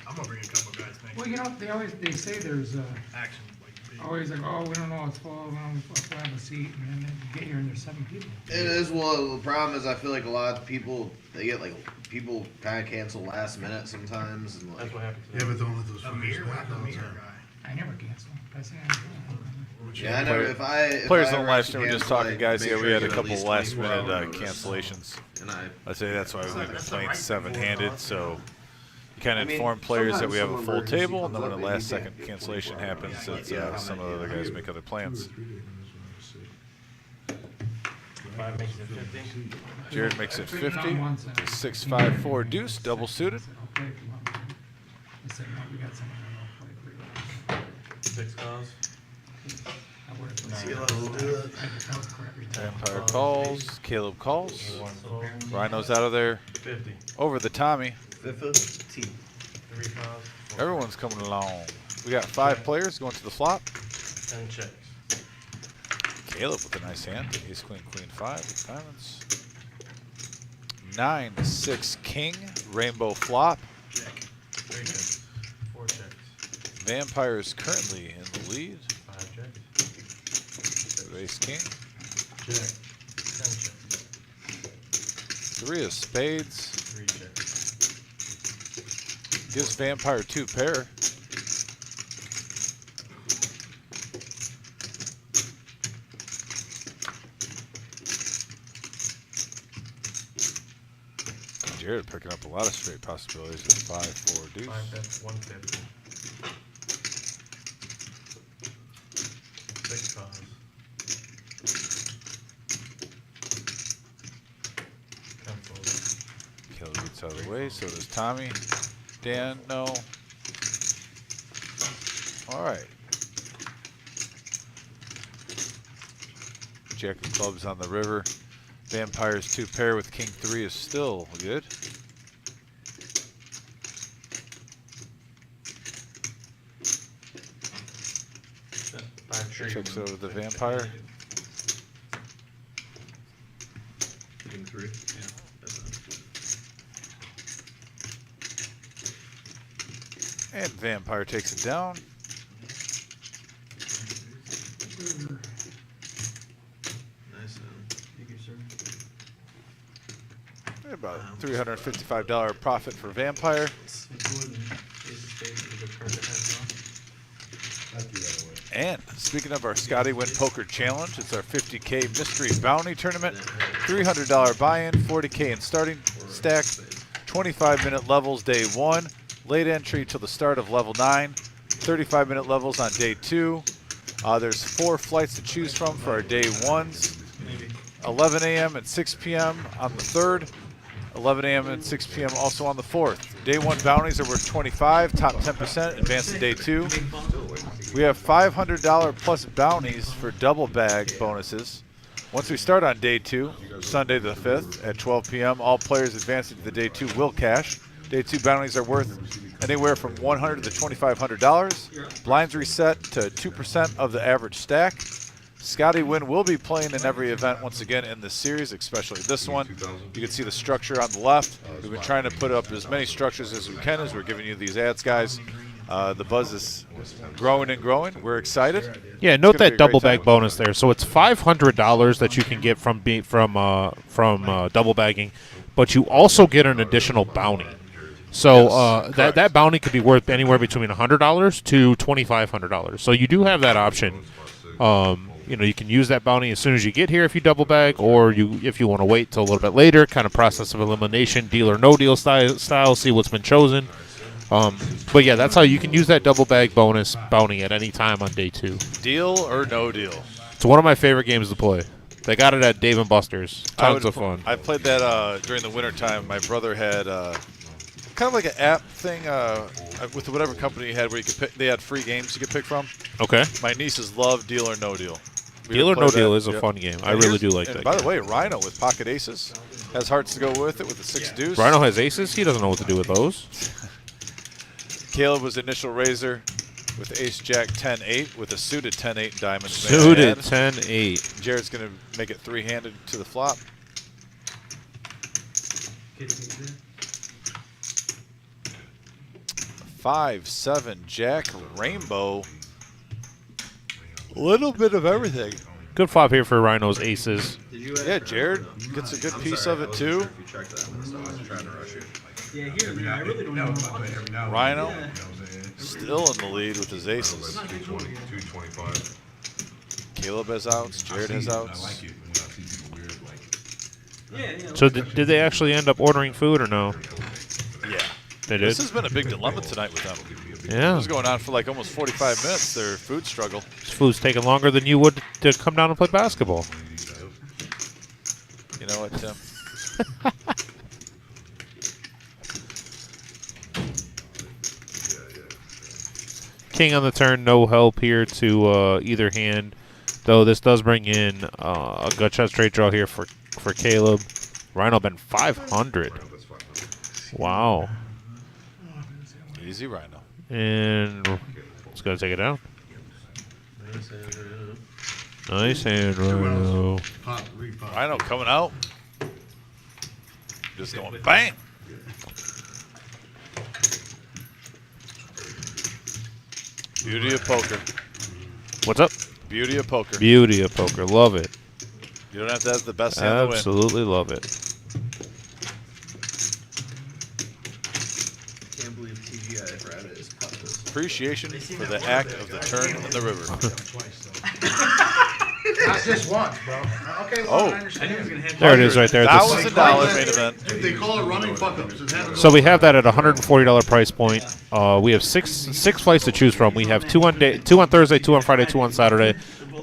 I'm gonna bring a couple guys next Well, week. you know, they say there's, Action, like, big. always like, oh, we don't know it's full, we don't have a seat, and then you get here and there's 7 people. It is. Well, the problem is I feel like a lot of people they get like people kind of cancel last minute sometimes and like. That's what happened Yeah, today. but don't let those Amir, fuckers what back the all the Amir time. guy? I never cancel. I say I don't. Yeah, I know. If I Players if I don't ever live have to stream. We're just cancel, talking, I guys. make Yeah, sure we I had a get at couple least last 24 minute hour notice. cancellations. And I I'd say that's why we've been That's the playing right seven-handed. before So you kind I of mean, inform players that we have a sometimes full some emergency table, and then when comes the up, last you can't second get cancellation 24 hours. happens, it's Yeah, some of the other guys make other 2 or plans. 3 days is what I say. 5 makes it 50. Jared makes it I put it 50. on once, I- 6, 5, 4 deuce, double suited. I said, I'll play if you want me to. I said, no, we got someone I'll play for you. 6 calls. I work for See, that. let's do it. I had to tell the correct time. Vampire calls. Caleb calls. So, Rhino's out of there. 50. Over the Tommy. 3 calls. Everyone's coming along. We got 5 players going to the flop. 10 checks. Caleb with a nice hand. Ace, queen, queen, 5 with diamonds. 9, 6, king. Rainbow flop. Check. 3 checks. 4 checks. Vampire is currently in the lead. 5 checks. Ace, king. Check. 10 checks. 3 of spades. 3 checks. Gives Vampire 2 pair. Jared picking up a lot of straight possibilities with 5, 4 deuce. 5 bets, 150. 6 calls. gets out of the way. So does Tommy. Dan, no. All right. Jack of clubs on the river. Vampires 2 pair with King 3 is still good. Checks over the vampire. King 3. Yeah. And vampire takes it down. Nice. Thank you, sir. About $355 profit for vampire. It's good. Ace of spades is a good card to have, And speaking of our Scotty Win Poker Challenge, it's our 50K Mystery Bounty Tournament. $300 buy-in, 40K in starting stack, 25-minute levels day 1, late entry till the start of level 9, 35-minute levels on day 2. There's 4 flights to choose from for our day 1s. 11 a.m. and 6 p.m. on the 3rd. 11 a.m. and 6 p.m. also on the 4th. Day 1 bounties are worth 25, top 10%, advance to day 2. We have $500 plus bounties for double bag bonuses. Once we start on day 2, Sunday the 5th at 12 p.m., all players advancing to the day 2 will cash. Day 2 bounties are worth anywhere from $100 to $2,500. Blinds reset to 2% of the average stack. Scotty Win will be playing in every event once again in this series, especially this one. You can see the structure on the left. We've been trying to put up as many structures as we can as we're giving you these ads, guys. The buzz is growing and growing. We're excited. Yeah, note that double bag bonus there. So it's $500 that you can get from double bagging, but you also get an additional bounty. So that bounty could be worth anywhere between $100 to $2,500. So you do have that option. You can use that bounty as soon as you get here if you double bag, or if you want to wait till a little bit later, kind of process of elimination, deal or no deal style, see what's been chosen. But yeah, that's how you can use that double bag bonus bounty at any time on day 2. Deal or no deal. It's one of my favorite games to play. They got it at Dave & Buster's. Tons of fun. I played that during the winter time. My brother had kind of like an app thing with whatever company he had where you could pick, they had free games you could pick from. Okay. My nieces love Deal or No Deal. Deal or No Deal is a fun game. I really do like that. By the way, Rhino with pocket aces has hearts to go with it with the 6 deuce. Rhino has aces? He doesn't know what to do with those. Caleb was initial raiser with ace jack 10-8 with a suited 10-8 diamonds. Suited 10-8. Jared's going to make it 3-handed to the flop. 5-7 jack rainbow. Little bit of everything. Good flop here for Rhino's aces. Yeah, Jared gets a good piece of it too. Yeah, here, I really don't know. Rhino still in the lead with his aces. 225. Caleb has outs. Jared has outs. So did they actually end up ordering food or no? Yeah. They did? This has been a big dilemma tonight with them. Yeah. It was going on for like almost 45 minutes, their food struggle. This food's taking longer than you would to come down and play basketball. You know what, Tim? King on the turn, no help here to either hand. Though this does bring in a gut shot straight draw here for Caleb. Rhino been 500. Wow. Easy Rhino. And it's going to take it down. Nice hand, Rhino. Rhino coming out. Just going bang. Beauty of poker. What's up? Beauty of poker. Beauty of poker. Love it. You don't have to have the best hand to win. Absolutely love it. Can't believe TGI Fridays cut this. Appreciation for the act of the turn in the river. Not just once, bro. Okay, well, I understand. There it is right there. $1,000 main event. If they call it running fuck-ups, it happens. So we have that at $140 price point. We have six flights to choose from. We have two on Thursday, 2 on Friday, 2 on Saturday.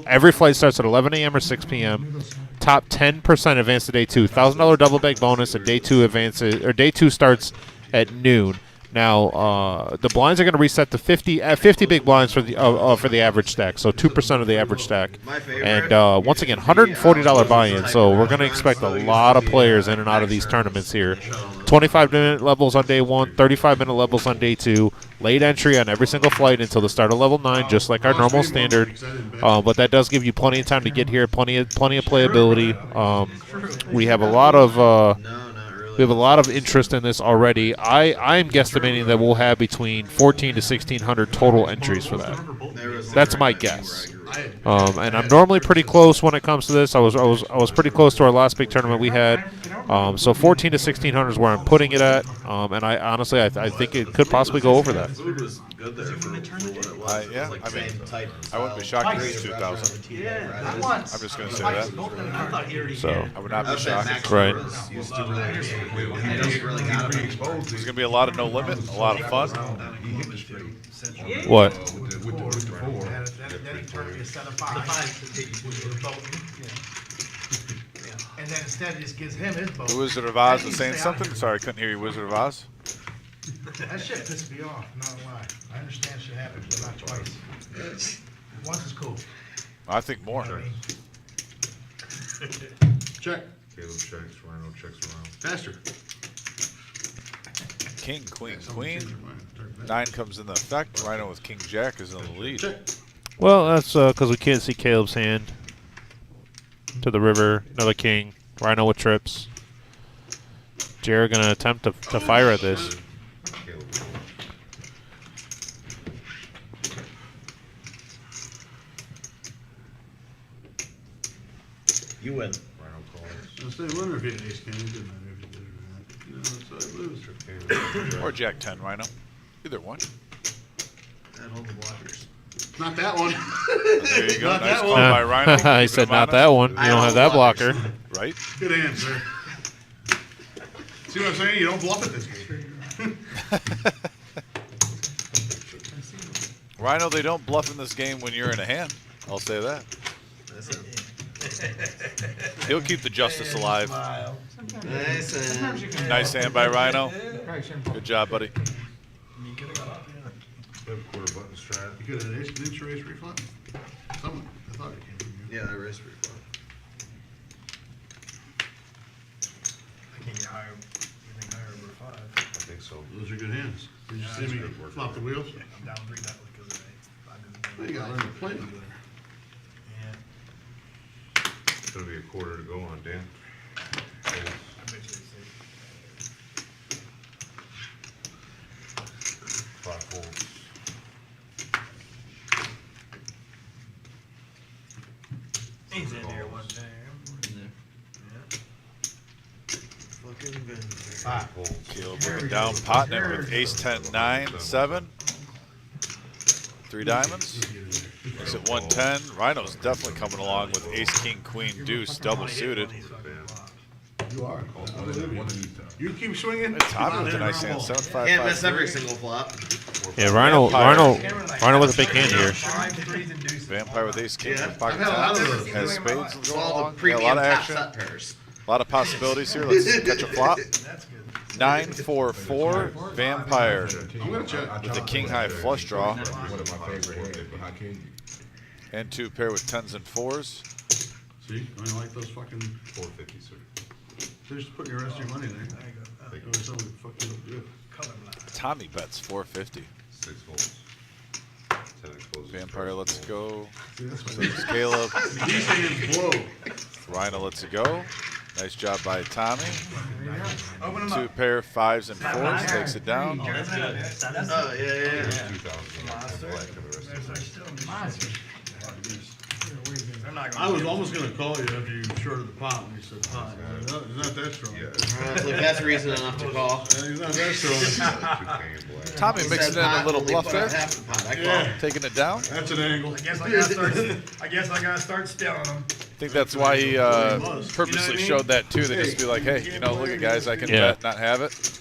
Every flight starts at 11 a.m. or 6 p.m. top 10% advance to day 2. $1,000 double bag bonus, and day 2 advances or day 2 starts at noon. Now the blinds are going to reset to 50 big blinds for the average stack, so 2% of the average stack. And once again, $140 buy-in. So we're going to expect a lot of players in and out of these tournaments here. 25-minute levels on day 1, 35-minute levels on day 2. Late entry on every single flight until the start of level 9, just like our normal standard. But that does give you plenty of time to get here, plenty of playability. We have a lot of. We have a lot of interest in this already. I'm guesstimating that we'll have between 14 to 1,600 total entries for that. That's my guess. And I'm normally pretty close when it comes to this. I was pretty close to our last big tournament we had. So 14 to 1,600 is where I'm putting it at. And I honestly, I think it could possibly go over that. Food was good there for what it was. Yeah, Like I mean, same type I wouldn't be shocked if it's 2,000. Yeah, once. I'm just going to say that. So I would not be That's that shocked. Max Right. was used to really got him. There's going to be a lot of no limit, a lot of fun. What? With the 4. Then he turned me a set of 5. And then instead it just gives him his boat. The Wizard of Oz was saying something. Sorry, I couldn't hear you, Wizard of Oz. That shit pissed me off, not gonna lie. I understand shit happens, but not twice. Once is cool. I think more. Check. Caleb checks, Rhino checks around. Faster. King, queen, queen. 9 comes into effect. Rhino with king jack is in the lead. Check. Well, that's because we can't see Caleb's hand. To the river, another king. Rhino with trips. Jared gonna attempt to fire at this. Caleb. You win. Rhino calls. I'll say winner if you had ace king. It didn't matter if you did it or not. You know, that's how I lose. Caleb. Or jack 10, Rhino. Either one. And hold the blockers. Not that one. There you go. Not Nice that call one. by Rhino. He Keeping said him not honest. that one. You don't have that blocker. Right? Good answer. See what I'm saying? You don't bluff at this game. Rhino, they don't bluff in this game when you're in a hand. I'll say that. He'll keep the justice alive. Nice and Nice hand by Rhino. Probably shouldn't Good job, buddy. We have a quarter button strat. You could have ace, didn't you raise refund? Someone, I thought it came from you. yeah, that race pretty fun. I can't get higher, anything higher over 5. I think so. Those are good hands. Did you Yeah, see that's me good work. flop the wheels? I'm down 3 that because of that. You gotta learn to play them. Yeah. It's gonna be a quarter to go on Dan. I bet you they say. 5 folds. He's in there one time. Fucking good. 5. Folds. Caleb looking down, potting it with ace 10, 9, 7. 3 diamonds. Makes it 110. Rhino's definitely coming along with ace, king, queen, deuce, double suited. You are. You keep swinging. Tommy with a nice hand, 7, 5, Can't 5, miss every 3. single flop. Yeah, Rhino with a big hand here. 5 3s and deuces. Vampire with ace, king, Yeah, with pocket I've had a lot of tens. those. Has spades It's going all the along. Yeah, a premium lot of top action. set pairs. A lot of possibilities here. Let's catch a flop. That's good. 9, 4, 4. Vampire I'm gonna check. with a king high flush draw. One of my favorite hands, but how can you? And 2 pair with 10s and 4s. See, I don't like those fucking, 450, sir. they're just putting your rest of your money there. There you go. They always tell me to fuck you up good. Colorblind. Tommy bets 450. 6 folds. 10 exposes. Vampire lets it go. See, that's So why does Caleb. these hands blow. Rhino lets it go. Nice job by Tommy. Open them 2 up. pair 5s and 4s. Takes it down. That's good. That's Oh, yeah, yeah, yeah. 2,000 black for the rest of the Monster. They're not I gonna was almost gonna call you after you shorted the pot when you said pot. He's not that strong. Yeah. Look, that's reason enough to call. He's not that strong. 2K black. Tommy He mixing said in a pot, little only bluff put there. half the pot. I Yeah. call. Taking it down. That's an angle. I guess I gotta start stealing them. I think that's why he purposely showed that too. They just be like, hey, you know, look at guys, I can Yeah. bet, not have it.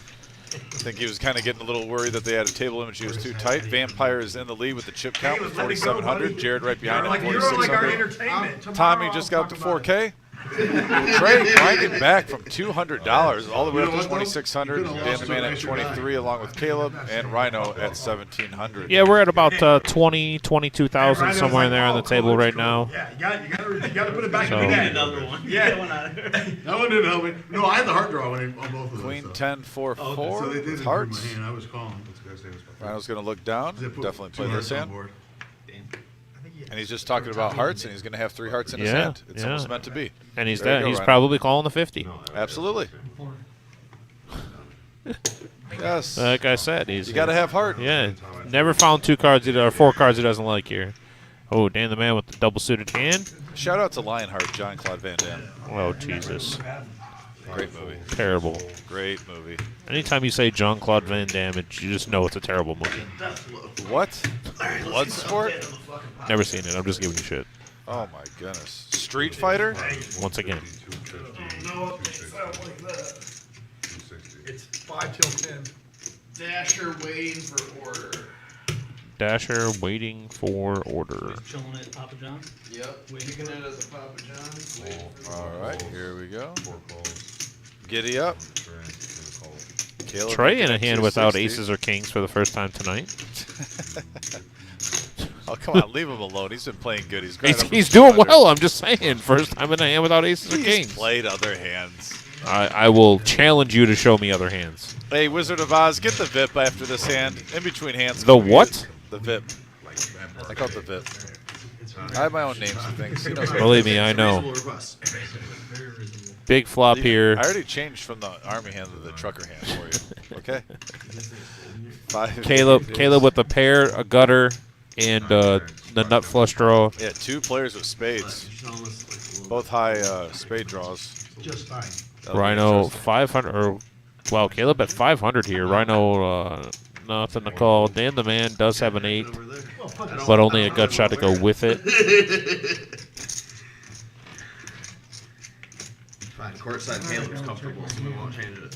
I think he was kind of getting a little worried that they had a table image. He was too tight. Vampire is in the lead with the chip count with 4,700. Jared right behind him, You're like our 4,600. entertainment. Tommy just got up to 4K. Trey grinding back from $200 all the way You up know to what, though? $2,600. You could've Dan lost the to Man an at extra guy. 23, along with Caleb and Rhino at 1,700. Yeah, we're at about 20, 22,000 Rhino's somewhere in like, there on "Oh, the table cool, right cool." now. Yeah, you gotta put it back So- in the net. Another one. Yeah. Get one out of there. That one didn't help me. No, I had the heart draw on both of those. Queen so. 10, 4, 4. So they did with improve hearts. my hand. I was calling. Rhino's going to look down. They put Definitely two play this hearts on hand. board. And he's just talking about hearts, and he's going to have 3 hearts in his Yeah, hand. It's yeah. almost meant to be. And he's There you dead. go, He's Rhino. probably calling the 50. Absolutely. Yes. Like I said, he's You got to have heart. Yeah, never found 2 cards or 4 cards he doesn't like here. Oh, Dan the Man with the double suited hand. Shout out to Lionheart, John Claude Van Damme. Oh, Jesus. Great movie. Terrible. Great movie. Anytime you say Jean-Claude Van Damme, you just know it's a terrible movie. What? Bloodsport? Never seen it. I'm just giving you shit. Oh my goodness. Street Fighter? Once again. No, it sounds like that. It's 5 till 10. Dasher waiting for order. Dasher waiting for order. Chilling at Papa John's. Yep. Kicking it as a Papa John's. Waiting for All order. right, here we go. Giddy up. Caleb Trey in a at hand without 260. aces or kings for the first time tonight. Oh, come on. Leave him alone. He's been playing good. He's doing well. I'm just saying. First time in a hand without aces or He's kings. played other hands. I will challenge you to show me other hands. Hey, Wizard of Oz, get the VIP after this hand. In between hands. The what? The VIP. I call it the VIP. I have my own names and things. He knows what Believe me, I know. Reasonable request. Big flop here. I already changed from the army hand to the trucker hand for you. Okay? 5. Caleb with a pair, a gutter, and the nut flush draw. Yeah, 2 players with spades. Both high spade draws. Just fine. That'll be Rhino interesting. 500. Or, wow, Caleb at 500 here. Rhino nothing to call. Dan the Man does have an 8, but only a gut shot to go with it. Fine, courtside Caleb's comfortable, so we won't change it.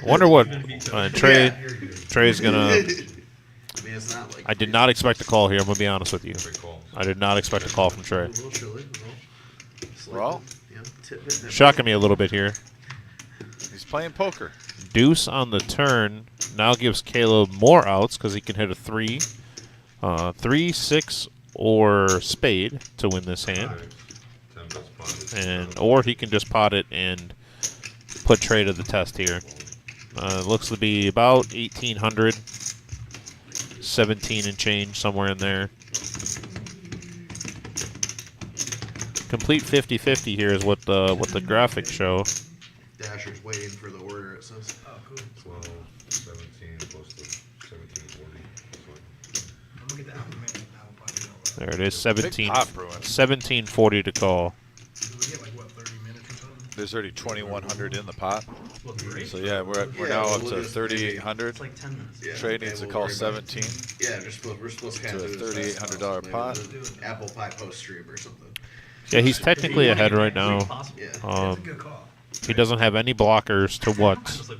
Wonder what Trey's gonna. I mean, it's not like. I did not expect a call here. I'm gonna be honest with you. I did not expect a call from Trey. A little chilly, Well, you know, tip. Shocking me a little bit here. he's playing poker. Deuce on the turn now gives Caleb more outs because he can hit a 3, 3, 6, or spade to win this hand, or he can just pot it and put Trey to the test here. Looks to be about 1,800, 17 and change somewhere in there. Complete 50-50 here is what the graphics show. Dasher's waiting for the order, it says. Oh, cool. 12, 17, close to 1740. I'm gonna get the Apple Man. Apple Pie, you know, There it is, 17, pop brewing. 1740 to call. do we get like what 30 minutes or something? There's already 2,100 in the pot. What, 3? So yeah, we're Yeah, now up we'll to just- 3,800. It's like 10 minutes. Yeah, Trey and needs to we'll call worry about- 17. Yeah, we're supposed to kind To of a do this fast $3,800 maybe pot. we'll do an Apple Pie post stream or something. Yeah, he's technically ahead right now. Yeah. That's a Um, good call. he doesn't have any blockers to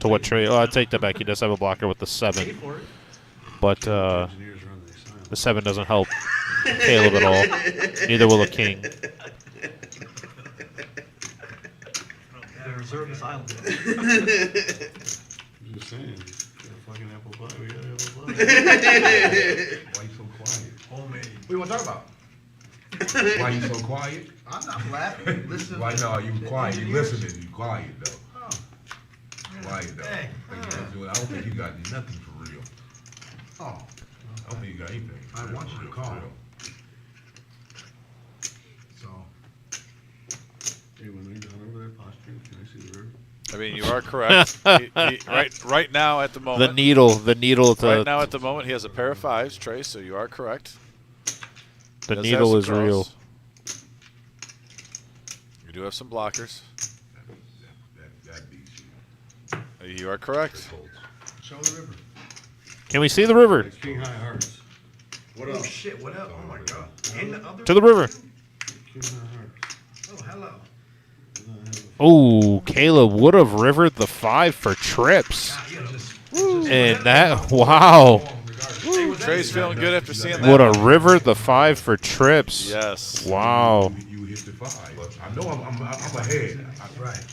what Trey. Oh, I take that back. He does have a blocker with the 7, Pay for it. but the 7 doesn't help Caleb at all. Neither will a king. They reserve this island. Just saying. Fucking apple pie. We got apple pie. Why you so quiet? Homemade. What do you want to talk about? Why you so quiet? I'm not laughing. Listen. Why no, you The quiet. You engineers- listening. You quiet though. Oh. Quiet though. Hey. I don't think you got nothing for real. Oh. I don't think you got anything. I want you to call. So. Hey, when they're done over there posturing, can I see the river? I mean, you are correct. Right now at the The moment. needle to Right now at the moment, he has a pair of 5s, Trey. So you are correct. the Does needle have is some real. draws. You do have some blockers. That beats you. You are correct. Show the river. Can we see the river? King high hearts. What Oh else? shit! What up? Oh my god. And the other. To the river. King high hearts. Oh hello. Oh, Caleb would have rivered the 5 for trips. God, you know, just And that, wow. Trey's feeling good after seeing that. What a river, the 5 for trips. Yes. Wow. You hit the 5. I know I'm ahead.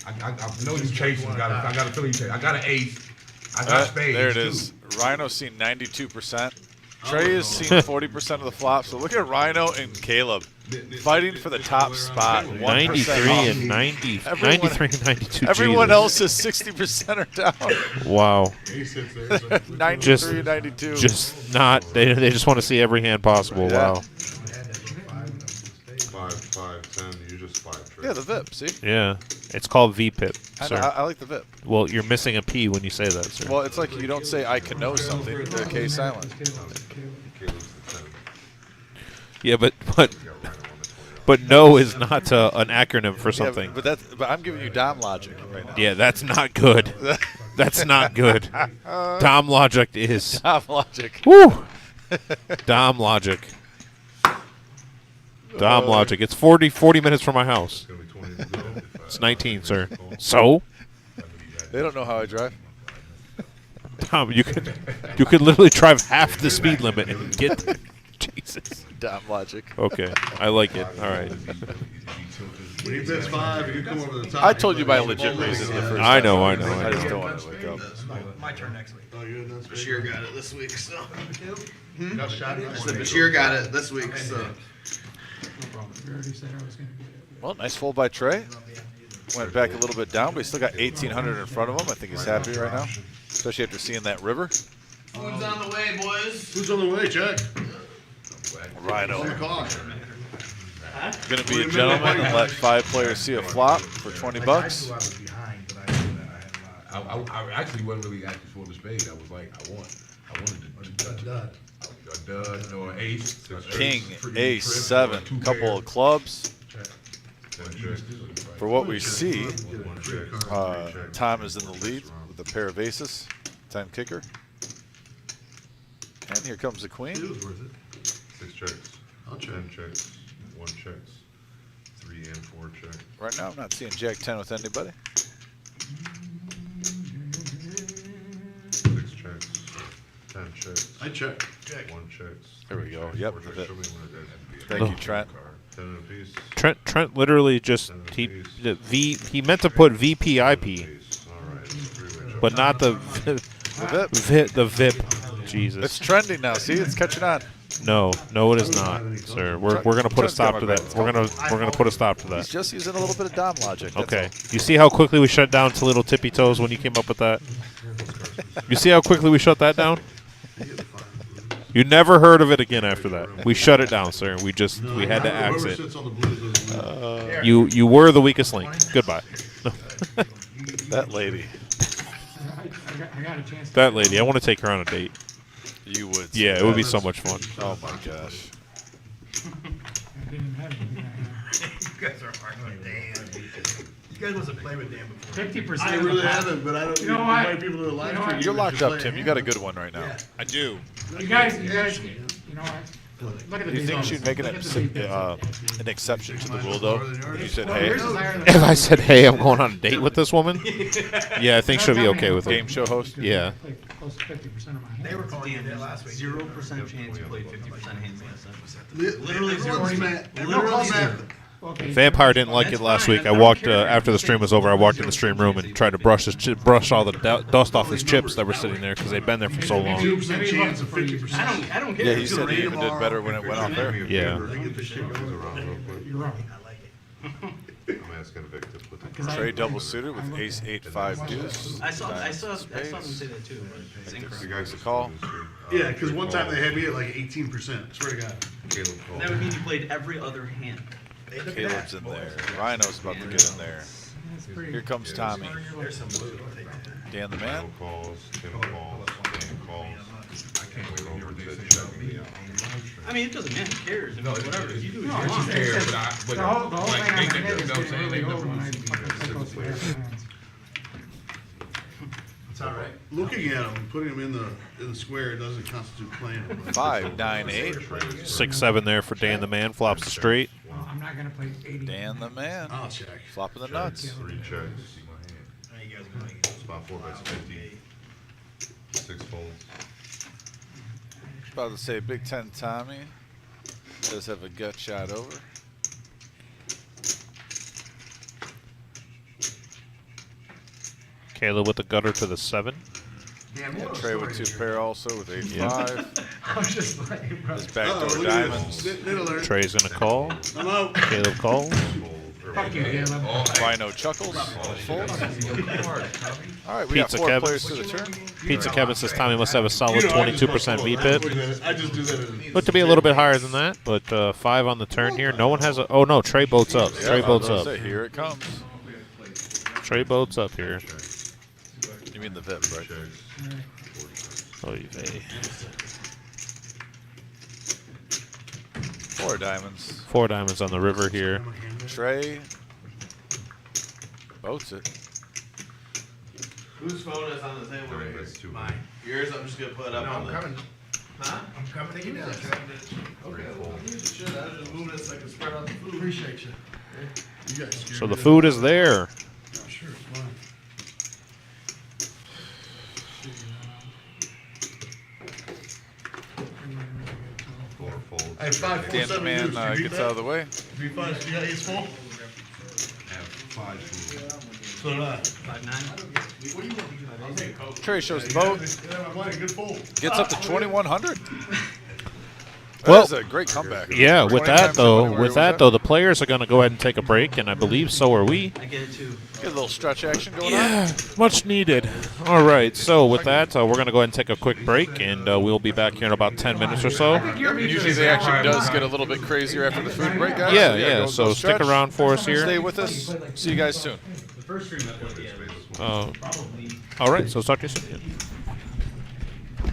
I know you chasing. I got a feeling you chasing. I got an ace. I got spades. There it is. Rhino's seen 92%. Trey has seen 40% of the flop. So look at Rhino and Caleb fighting for the top spot. 93 and 90. 93 and 92. Everyone Jesus. else is 60% or down. Wow. 93 and 92. Just not. They just want to see every hand possible. Yeah. Wow. 5, 10. You just 5 tricks. Yeah, the VIP. See? Yeah. It's called VPIP, I, sir. I like the VIP. Well, you're missing a P when you say that, sir. Well, it's like you don't say I can know something. The K silent. Caleb's the 10. Yeah, but You got Rhino on the 20. but no is not an acronym for something. Yeah, but I'm giving you Dom logic right now. Yeah, that's not good. That's not good. Dom logic is. Dom logic. Woo. Dom logic. Dom logic. It's 40 minutes from my house. It's going to be 20 to go. It's 19, sir. So, They don't know how I drive. Tom, you could literally drive half the speed limit and get there. Jesus. Dom logic. Okay, I like it. All right. When he bets 5, you come over the top. I told you my legit reason the first I time. know. I just don't want to wake up. My turn next week. Oh, yeah, that's Bashir got it this week, so. Got shot in? I said Bashir got it this week, so. No problem. We already said I was gonna get it. Well, nice fold by Trey. Went back a little bit down, but he's still got 1,800 in front of him. I think he's happy right now, especially after seeing that river. Food's on the way, boys. Who's on the way, Jack? Rhino. On the clock. Going to be a gentleman and let 5 players see a flop for 20 bucks. I was behind, but I actually wasn't really active for the spade. I was like, I wanted a dud. a dud or an ace. King, ace, 7, couple of clubs. 10 tricks. For what we see, 1 check. 3 checks. Tom is in the lead with a pair of aces, 10 kicker. And here comes the It queen. was worth it. 6 checks. I'll check. 10 checks. 1 checks. 3 and 4 checks. Right now, I'm not seeing Jack 10 with anybody. 6 checks. 10 checks. I check. 1 checks. There we go. 3 Yep, 4 the checks. VIP. Show me one of those. Thank you, Trent. 10 and a piece. Trent literally just he meant to put VPIP, Piece. All right. 3-way but not the The VIP. VIP. Jesus. It's trending now. See, it's catching on. No, it is not, sir. We're gonna put a stop to that. We're gonna put a stop to He's that. just using a little bit of Dom logic. that's Okay. all. You see how quickly we shut down Toledo Tippy Toes when you came up with that? You see how quickly we shut that down? You never heard of it again after that. We shut it down, sir. We had to axe Whoever it. sits on the blues doesn't win. You were the weakest link. Goodbye. That lady. I got a chance. That lady. I want to take her on a date. You would. Yeah, it would be so much fun. Oh my gosh. I didn't have any. You guys are hard with Dan. You guys wasn't playing with Dan before. 50%. I really haven't, but I don't. You know there what? might be people that live You know stream what? You're that locked should up, play Tim. a You got a hand. good one right now. Yeah. I do. You guys, you know what? Look at the You think results. she'd make Look at the an exception to the rule, though? You said, Well, hey, yours is higher than If I said, "Hey, I'm going on a date with this woman," yeah, I think she'll be okay with game it. show host. Yeah. Like close to 50% of my hands. They were calling you that last week. 0% chance you played 50% hands last time. Literally zero. Literally Okay. Vampire didn't like it last week. I walked after the stream was over. I walked in the stream room and tried to brush all the dust off his chips that were sitting there because they'd been there for so long. 2% chance of 50%. I don't get Yeah, it. he said he even did better when it went off there. Yeah. You're wrong. I'm asking Vic to put the Because I- Trey double suited with ace 8-5 deuce. I saw them say that too. It's The incorrect. guys a call. Yeah, because one time they had me at like 18%. Swear to God. Caleb called. That would mean you played every other hand. Caleb's in there. Rhino's about to get in there. That's pretty. Here comes Tommy. Dan the man. Caleb calls. Tim calls. Dan calls. I can't wait to hear what they say. I mean, it doesn't matter. Who cares? Whatever. You do No, what you want. fair, but I- but The whole like, thing on my they- head is you know what I'm getting saying? really They old when I never- play close to their hands. It's all right. Looking at him, putting him in the square doesn't constitute playing him. 5, 9, 8. 6-7 there for Dan the man. Flops the straight. Well, I'm not gonna play 80. Dan the man. I'll check. Flopping the nuts. 3 checks. You guys are going to Spot 4 bets 50. 6 folds. About to say Big Ten Tommy does have a gut shot over. Caleb with the gutter to the 7. Dan, Yeah, moral Trey with story 2 is pair also with 8-5. I'm just playing, bro. His backdoor look at diamonds. this. Mid alert. Trey's gonna call. I'm out. Caleb calls. Fuck you, Dan. Rhino chuckles. Folds. All right, we Pizza got 4 Kevin. players to the turn. Pizza Kevin says Tommy must have a solid You know, I just 22% don't- VPIP. I just do that. Looked to be a little bit higher than that, but 5 on the turn here. No one has a. Oh no, Trey boats up. Yeah, Trey I was boats gonna up. say, here it comes. Trey boats up here. You mean the VIP, right? Oy vey. 4 diamonds. 4 diamonds on the river here. Trey boats it. Whose phone is on the table right here? That's 2. Mine. Yours, I'm just gonna put up No, on I'm the. coming. Huh? I'm coming to you now. Okay, well, shit, I was just moving it so I can spread out the food. Appreciate you. You guys scared So the me. food is there. Sure, it's fine. I have 5, 4, Dan the 7 man deuce. You beat gets that? out of the way. You beat 5. You got ace full? I have 5 food. So did I. 5-9. Trey shows the boat. Yeah, I'm playing a good fold. Gets up to 2,100. Well, That is a great comeback. Yeah, with 20 that times the money where he was at. the players are going to go ahead and take a break, and I believe so are we. I get it too. Get a little stretch action going on. Yeah, much needed. All right, so with that, we're going to go ahead and take a quick break, and we'll be back here in about 10 minutes or so. Usually the action does get a little bit crazier after the food break, guys. Yeah, go so stick stretch. around for us Stay here. with us. See you guys soon. The first stream I put together was probably. All right, so talk to you soon. I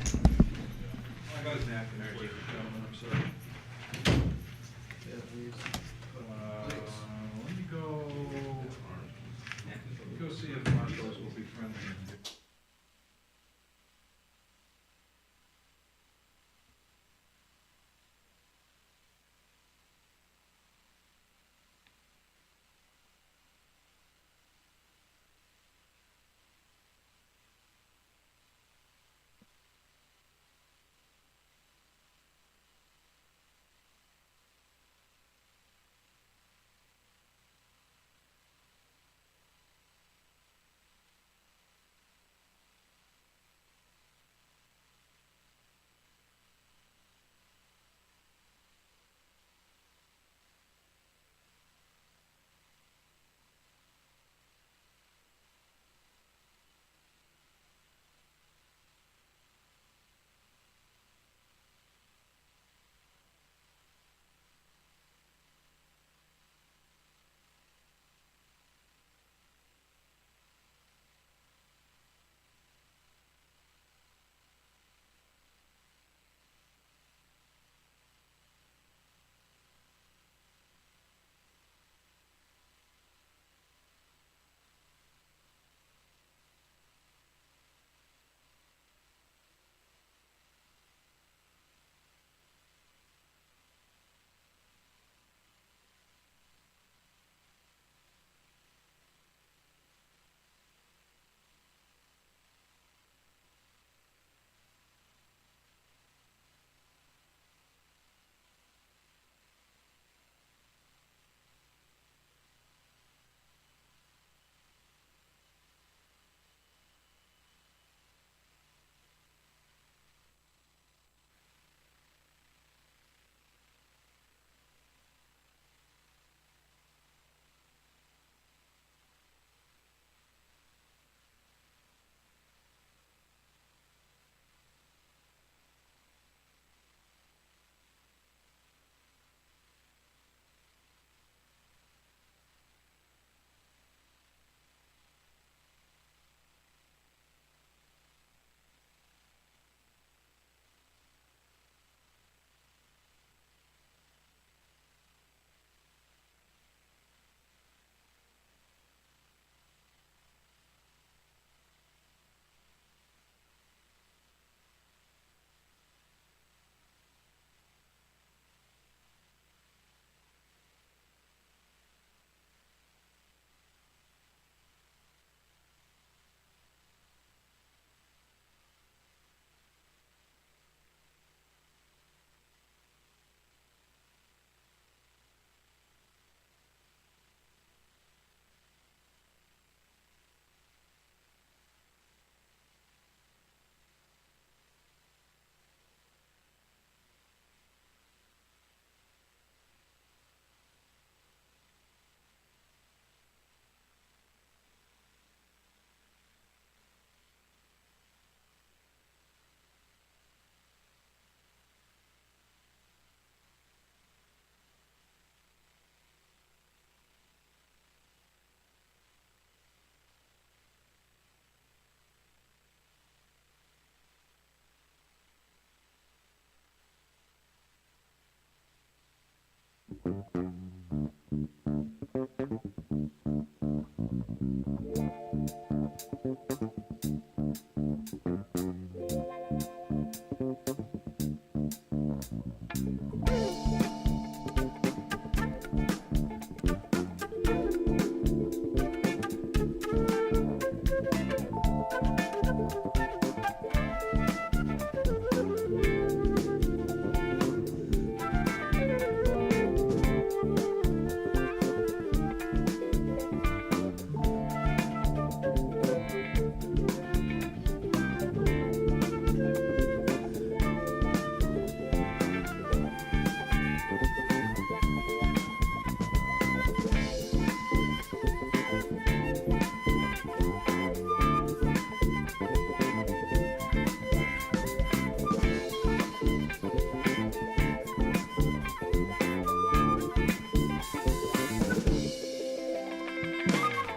got his napkin there, ladies and gentlemen, I'm sorry. Let me go see if Marshall's will be friendly.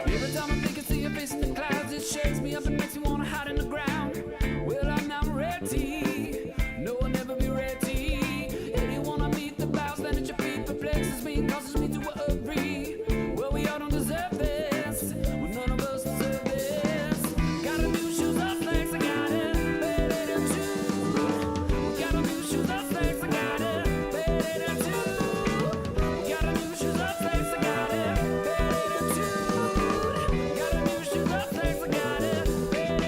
Every time I think I see your face in the clouds, it shakes me up and makes me wanna hide in the ground. Well, I'm not ready. No, I'll never be ready. Anyone I meet that bows down at your feet perplexes me and causes me to worry. Well, we all don't deserve this. Well, none of us deserve this. Gotta do shoes off legs, I got it. Better too. Gotta do shoes off legs, I got it. Better too. Gotta do shoes off legs, I got it. Better too. Got a new shoes off legs, I got it.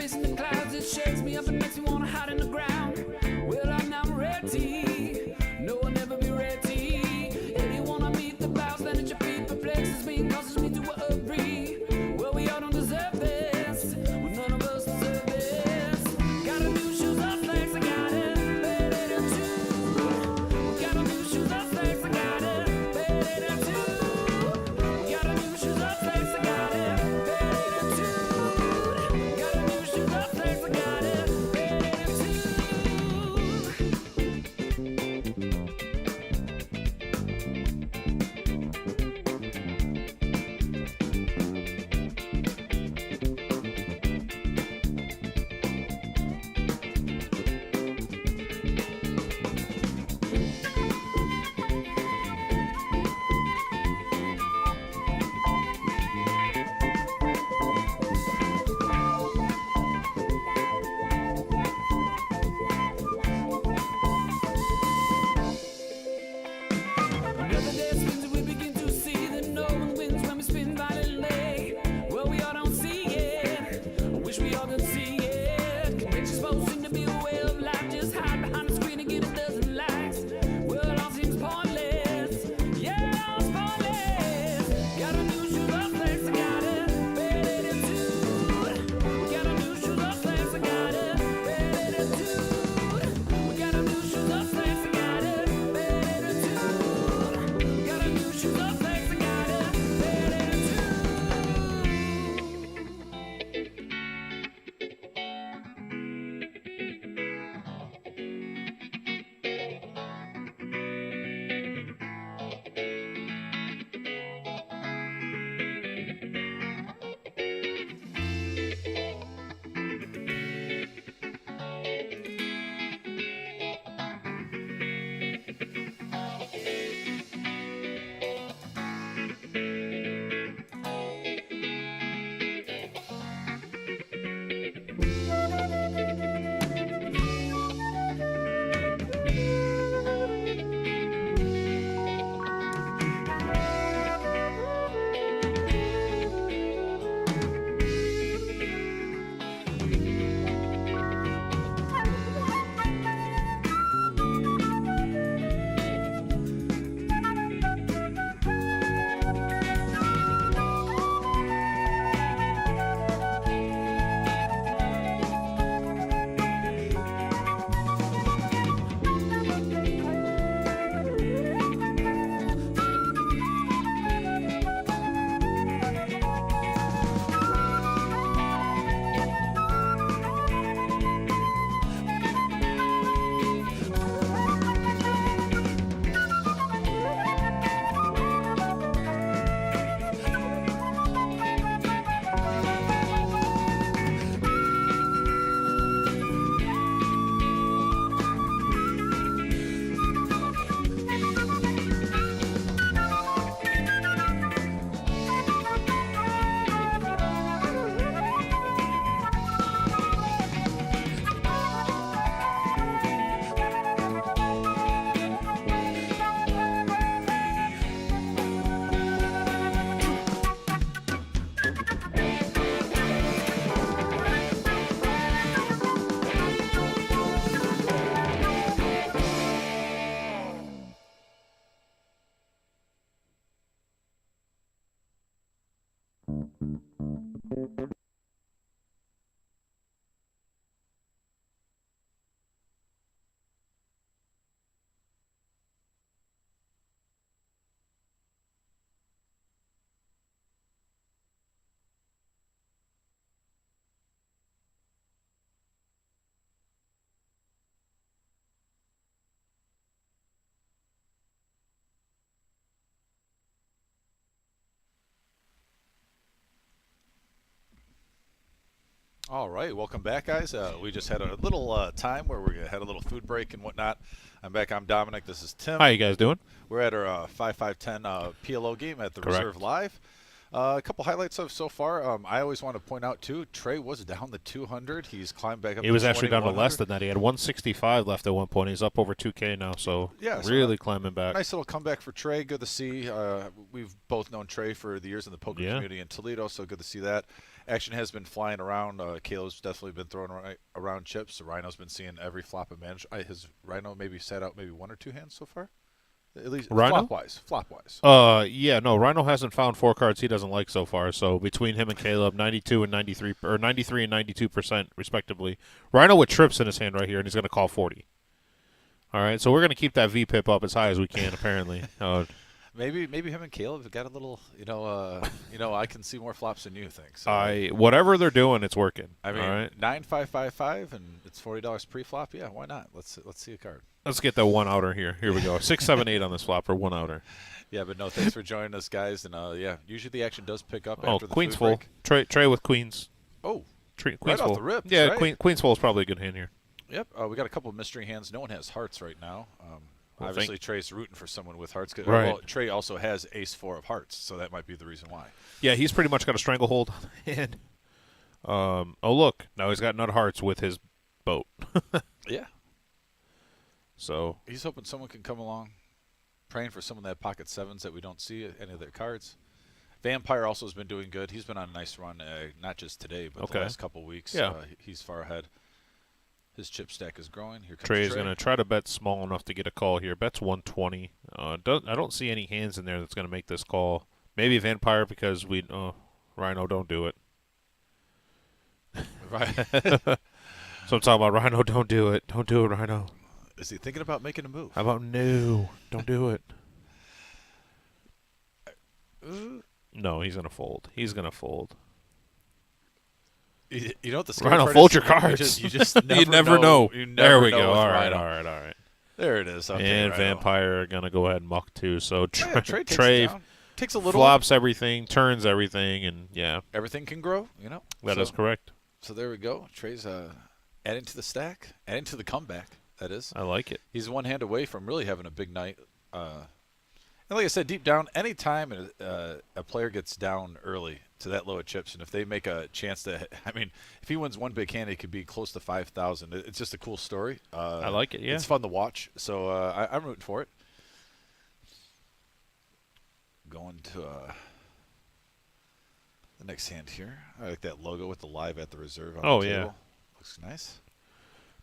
facing the clouds, it shakes me up and makes me wanna hide in the ground. Well, I'm now ready. No, I'll never be ready. Anyone I meet, the bows that at your feet perplexes me and causes me to worry. Well, we all don't deserve this. Well, none of us deserve this. Got a new shoes off legs, I got it. Better too. Got a new shoes off legs, I got it. Better too. Got a new shoes off legs, I got it. Better too. Got a new shoes off legs, I got it. Better Another day spins and we begin to see that no one wins when we spin violently. Well, we all don't see it. I wish we all could see it. Convention's supposed to be a way of life. Just hide behind the screen and get a dozen likes. Well, it all seems pointless. Yeah, it all's pointless. Got a new shoes off legs, I got it. Better too. We got a new shoes off legs, I got it. Better too. We got a new shoes off legs, I got it. Better too. Got a new shoes off legs, I got it. Better too. All right, welcome back, guys. We just had a little time where we had a little food break and whatnot. I'm back. I'm Dominic. This is Tim. How you guys doing? We're at our 5-5-10 PLO game at the Correct. Reserve Live. A couple highlights of so far. I always want to point out too. Trey was down to 200. He's climbed back up. He was to actually down to 2100. less than that. He had 165 left at one point. He's up over 2K now, so Yeah, so really climbing back. Nice little comeback for Trey. Good to see. We've both known Trey for the years in the poker Yeah. community in Toledo, so good to see that. Action has been flying around. Caleb's definitely been throwing around chips. The Rhino's been seeing every flop and manage. His Rhino maybe sat out maybe 1 or 2 hands so far. At least Rhino? flop-wise. Yeah, no, Rhino hasn't found 4 cards he doesn't like so far. So between him and Caleb, 92 and 93, or 93 and 92% respectively. Rhino with trips in his hand right here, and he's going to call 40. All right, so we're going to keep that VPIP up as high as we can. Apparently, Maybe him and Caleb have got a little, I can see more flops than you think. So. whatever they're doing, it's working. I mean, all right? 9555 and it's $40 pre-flop. Yeah, why not? Let's see a card. Let's get that one outer here. Here we go. 6, 7, 8 on this flop for one outer. Yeah, but no, thanks for joining us, guys. And usually the action does pick up Oh, after the queen's food full. break. Trey with queens. Oh, Queen's right full. off the rip. Yeah, Trey. queen's full is probably a good hand here. Yep. We got a couple of mystery hands. No one has hearts right now. Well, Obviously, Trey's rooting for someone with hearts. Right. Well, Trey also has ace-4 of hearts, so that might be the reason why. Yeah, he's pretty much got a stranglehold on the hand. Oh, look. Now he's got nut hearts with his boat. Yeah. So He's hoping someone can come along, praying for someone that had pocket 7s that we don't see any of their cards. Vampire also has been doing good. He's been on a nice run, not just today, but the last couple weeks. Yeah. He's far ahead. His chip stack is growing. Here comes Trey's Trey. going to try to bet small enough to get a call here. Bets 120. I don't see any hands in there that's going to make this call. Maybe Vampire because Rhino, don't do it. Right. So I'm talking about Rhino, don't do it. Don't do it, Rhino. Is he thinking about making a move? How about no? Don't do it. No, he's going to fold. He's going to fold. You know what the scary Rhino, part fold is? your cards. You just never you never know. You never there we know go. with All right, Rhino. all right, all right. There it is. Okay, And Rhino. Vampire are going to go ahead and muck too. So Yeah, Trey takes it Trey down. Takes a little. flops everything, turns everything, and yeah. Everything can grow, That is correct. So there we go. Trey's adding to the stack, adding to the comeback, that is. I like it. He's one hand away from really having a big night. And like I said, deep down, any time a player gets down early to that low of chips, and if they make a chance to, if he wins one big hand, it could be close to 5,000. It's just a cool story. I like it, yeah. It's fun to watch, so I'm rooting for it. Going to the next hand here. I like that logo with the live at the reserve on the table. Looks nice.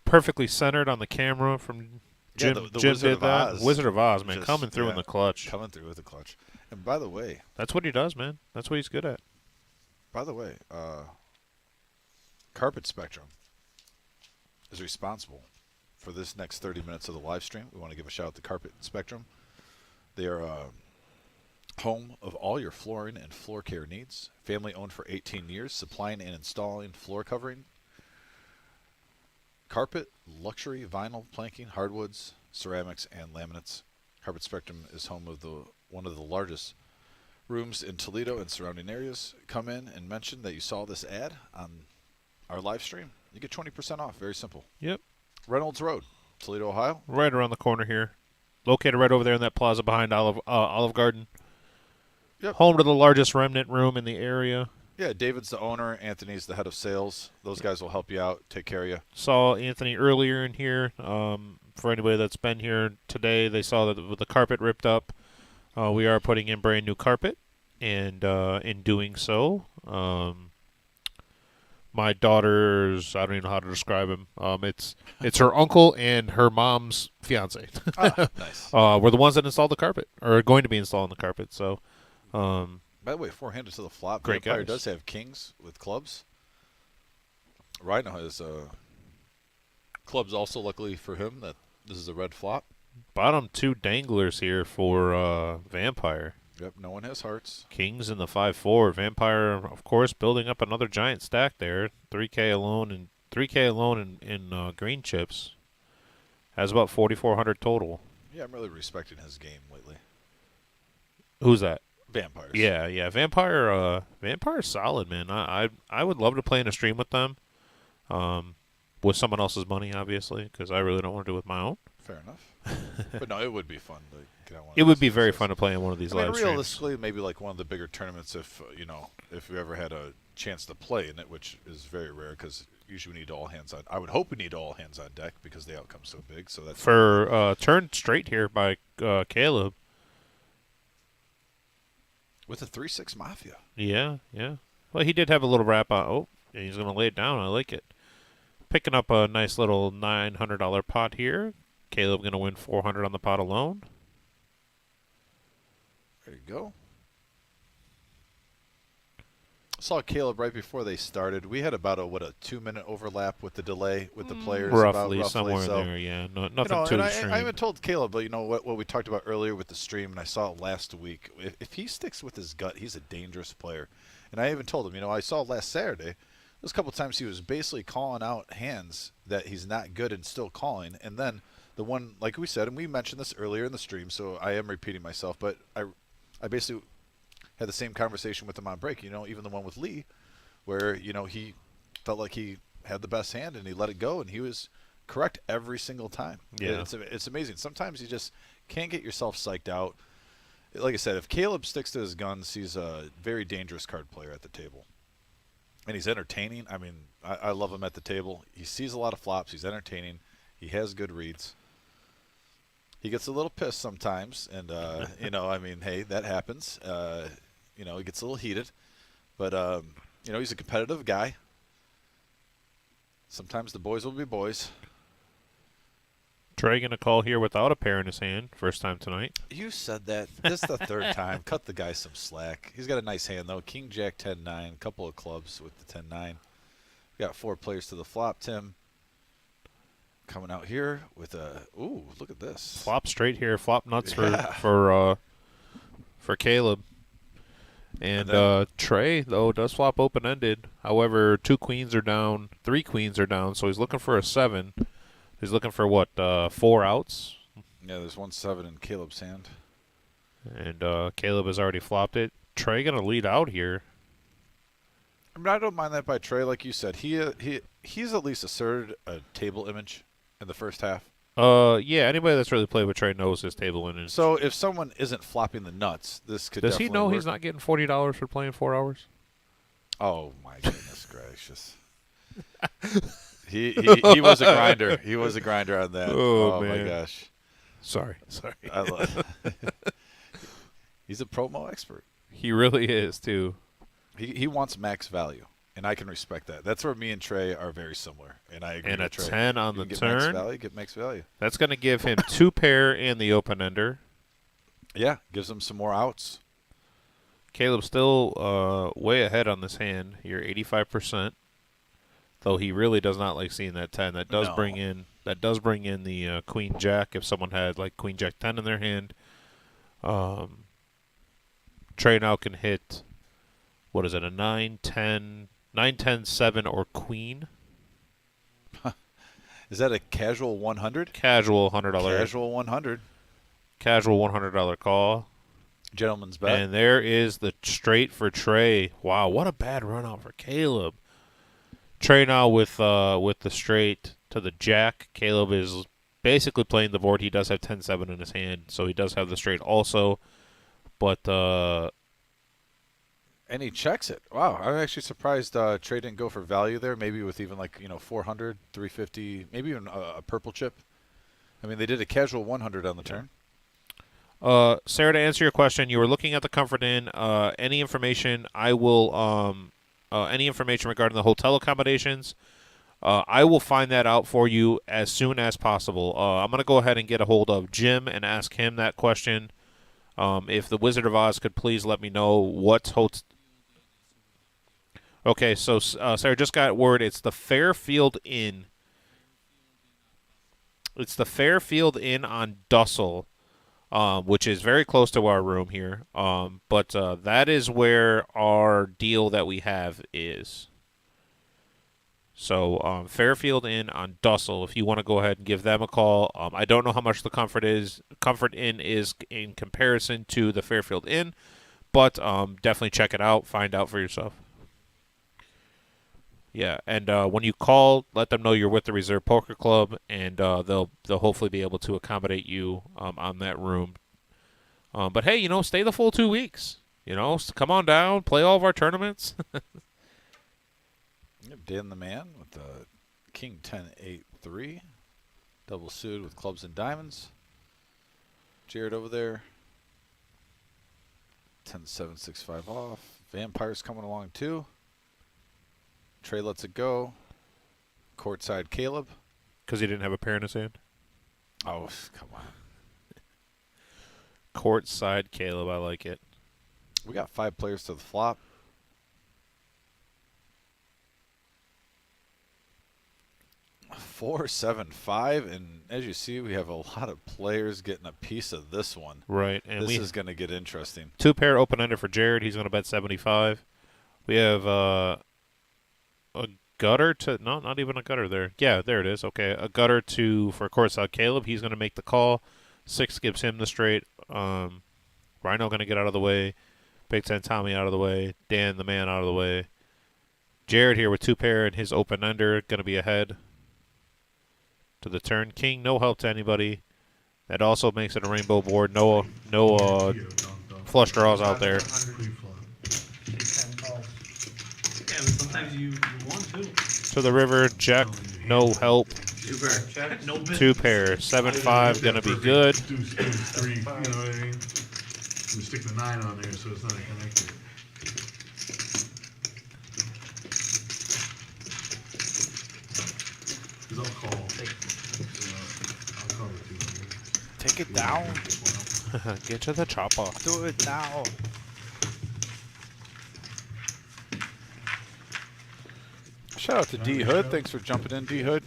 Perfectly centered on the camera from Jim. The Jim Wizard did of that. Oz. Wizard of Oz, man, Just- coming through in the clutch. Coming through with the clutch. And by the way, That's what he does, man. That's what he's good at. Carpet Spectrum is responsible for this next 30 minutes of the live stream. We want to give a shout out to Carpet Spectrum. They are home of all your flooring and floor care needs. Family owned for 18 years, supplying and installing floor covering, carpet, luxury, vinyl, planking, hardwoods, ceramics, and laminates. Carpet Spectrum is home of one of the largest rooms in Toledo and surrounding areas. Come in and mention that you saw this ad on our live stream. You get 20% off. Very simple. Yep. Reynolds Road, Toledo, Ohio. Right around the corner here. Located right over there in that plaza behind Olive Garden. Yep. Home to the largest remnant room in the area. Yeah, David's the owner. Anthony's the head of sales. Those guys will help you out, take care of you. Saw Anthony earlier in here. For anybody that's been here today, they saw that with the carpet ripped up. We are putting in brand new carpet, and in doing so, my daughter's, I don't even know how to describe him. It's her uncle and her mom's fiance. Nice. Were the ones that installed the carpet, or are going to be installing the carpet. So, By the way, four-handed to the flop. Great Vampire guys. does have kings with clubs. Rhino has clubs also, luckily for him, that this is a red flop. bottom two danglers here for Vampire. Yep, no one has hearts. Kings in the 5-4. Vampire, of course, building up another giant stack there. 3K alone in green chips. Has about 4,400 total. Yeah, I'm really respecting his game lately. Who's that? Vampires. Yeah. Vampire's solid, man. I would love to play in a stream with them. With someone else's money, obviously, because I really don't want to do it with my own. Fair enough. But no, it would be fun to get on one. It would be very fun to play in one of these live streams. Realistically, maybe like one of the bigger tournaments if if we ever had a chance to play in it, which is very rare because usually we need all hands on. I would hope we need all hands on deck because the outcome's so big. So that's for turn straight here by Caleb with a 3-6 Mafia. Yeah. Well, he did have a little wrap on. Oh, and he's going to lay it down. I like it. Picking up a nice little $900 pot here. Caleb going to win $400 on the pot alone. There you go. Saw Caleb right before they started. We had about a 2-minute overlap with the delay with the players. Roughly so, there, yeah. Nothing too extreme. I haven't told Caleb, but what we talked about earlier with the stream, and I saw it last week. If he sticks with his gut, he's a dangerous player. And I even told him, I saw last Saturday, there's a couple times he was basically calling out hands that he's not good and still calling. And then the one, like we said, and we mentioned this earlier in the stream, so I am repeating myself, but I basically had the same conversation with him on break, even the one with Lee, where, he felt like he had the best hand and he let it go and he was correct every single time. Yeah. It's amazing. Sometimes you just can't get yourself psyched out. Like I said, if Caleb sticks to his guns, he's a very dangerous card player at the table. And he's entertaining. I mean, I love him at the table. He sees a lot of flops. He's entertaining. He has good reads. He gets a little pissed sometimes, and, hey, that happens. He gets a little heated. But, he's a competitive guy. Sometimes the boys will be boys. Trey going to call here without a pair in his hand. First time tonight. You said that. This is the third time. Cut the guy some slack. He's got a nice hand, though. King, Jack, 10-9. Couple of clubs with the 10-9. We got 4 players to the flop, Tim. Coming out here with a look at this. Flop straight here, flop nuts for Caleb. And Trey though does flop open ended. However, 2 queens are down, 3 queens are down, so he's looking for a 7. He's looking for what, 4 outs? Yeah, there's 1 7 in Caleb's hand. And Caleb has already flopped it. Trey gonna lead out here. I mean, I don't mind that by Trey, like you said. He's at least asserted a table image in the first half. Yeah, anybody that's really played with Trey knows his table image. So if someone isn't flopping the nuts, this could. Does he know work. He's not getting $40 for playing 4 hours? Oh my goodness gracious! He was a grinder. He was a grinder on that. Oh my man. gosh! Sorry. He's a promo expert. He really is too. He wants max value, and I can respect that. That's where me and Trey are very similar, and I agree and with a Trey. 10 on the turn. Get max value. That's going to give him 2 pair and the open ender. Yeah, gives him some more outs. Caleb's still way ahead on this hand. You're 85%. Though he really does not like seeing that 10. That does bring in the Queen Jack if someone had like Queen Jack 10 in their hand. Trey now can hit, what is it, a 9, 10, 7, or Queen? Is that a casual 100? Casual $100. Casual 100. Casual $100 call. Gentleman's bet. And there is the straight for Trey. Wow, what a bad run out for Caleb. Trey now with the straight to the jack. Caleb is basically playing the board. He does have 10-7 in his hand, so he does have the straight also. But and he checks it. Wow, I'm actually surprised Trey didn't go for value there. Maybe with even 400, 350, maybe even a purple chip. I mean, they did a casual 100 on the turn. Sarah, to answer your question, you were looking at the Comfort Inn. Any information I will any information regarding the hotel accommodations, I will find that out for you as soon as possible. I'm going to go ahead and get a hold of Jim and ask him that question. If the Wizard of Oz could please let me know what hotel. Okay, so Sarah just got word. It's the Fairfield Inn. It's the Fairfield Inn on Dussel, which is very close to our room here. But that is where our deal that we have is. So Fairfield Inn on Dussel, if you want to go ahead and give them a call. I don't know how much the Comfort Inn is in comparison to the Fairfield Inn, but definitely check it out. Find out for yourself. Yeah, and when you call, let them know you're with the Reserve Poker Club, and they'll hopefully be able to accommodate you on that room. But hey, you know, stay the full 2 weeks. You know, come on down, play all of our tournaments. Dan the Man with the King 10-8-3, double suited with clubs and diamonds. Jared over there, 10-7-6-5 off. Vampire's coming along too. Trey lets it go. Courtside Caleb. Because he didn't have a pair in his hand? Oh, come on. Courtside Caleb, I like it. We got 5 players to the flop. Four, 7, 5, and as you see, we have a lot of players getting a piece of this one. Right, and this is going to get interesting. 2 pair open-ender for Jared. He's going to bet 75. We have a gutter to not even a gutter there. Yeah, there it is. Okay, a gutter for courtside Caleb. He's going to make the call. 6 gives him the straight. Rhino going to get out of the way. Big Ten Tommy out of the way. Dan the Man out of the way. Jared here with 2 pair and his open-ender going to be ahead. To the turn. King, no help to anybody. That also makes it a rainbow board. No flush draws out there. Yeah, but sometimes you want to. To the river, Jack, no help. 2 pair. No bid. 2 pair, 7-5, gonna be good. Deuce, 3, you know what I mean? We stick the 9 on there so it's not a connector. Because I'll call. I'll call the 200. Take it down. Get to the chopper. Do it now. Shout out to D Hood. Thanks for jumping in, D Hood.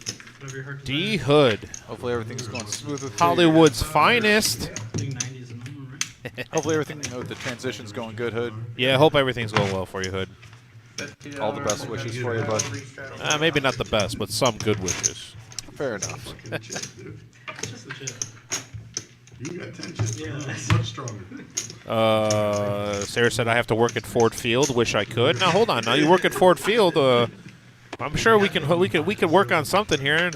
D Hood. Hopefully everything's going smooth with you. Hollywood's finest. Hopefully everything with the transition's going good, Hood. Yeah, I hope everything's going well for you, Hood. All the best wishes for you, bud. Maybe not the best, but some good wishes. Fair enough. Just a chip. You got 10 chips. Yeah. Much stronger. Sarah said I have to work at Ford Field. Wish I could. Now hold on. Now you work at Ford Field. I'm sure we could work on something here and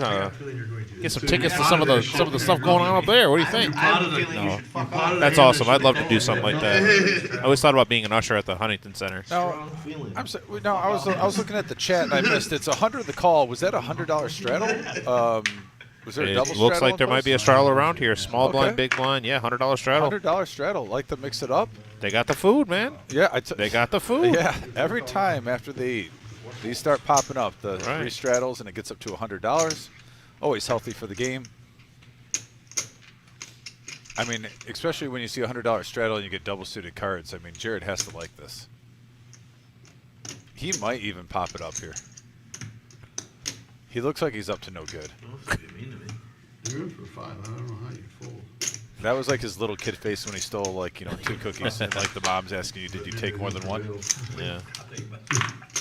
get some tickets to some of the stuff going on up there. What do you think? No. That's awesome. I'd love to do something like that. I always thought about being an usher at the Huntington Center. No, I was looking at the chat and I missed. It's 100 the call. Was that a $100 straddle? Was there a double straddle? Looks like there might be a straddle around here. Small blind, Okay. big blind. Yeah, $100 straddle. $100 straddle. Like to mix it up. They got the food, man. Yeah, They got the food. Yeah, every time after they eat, these start popping up. The Right. 3 straddles and it gets up to $100. Always healthy for the game. I mean, especially when you see a $100 straddle and you get double suited cards. I mean, Jared has to like this. He might even pop it up here. He looks like he's up to no good. You're in for 5. I don't know how you fold. That was like his little kid face when he stole, like, 2 cookies and like the mom's asking you, did you take more than 1? Yeah. I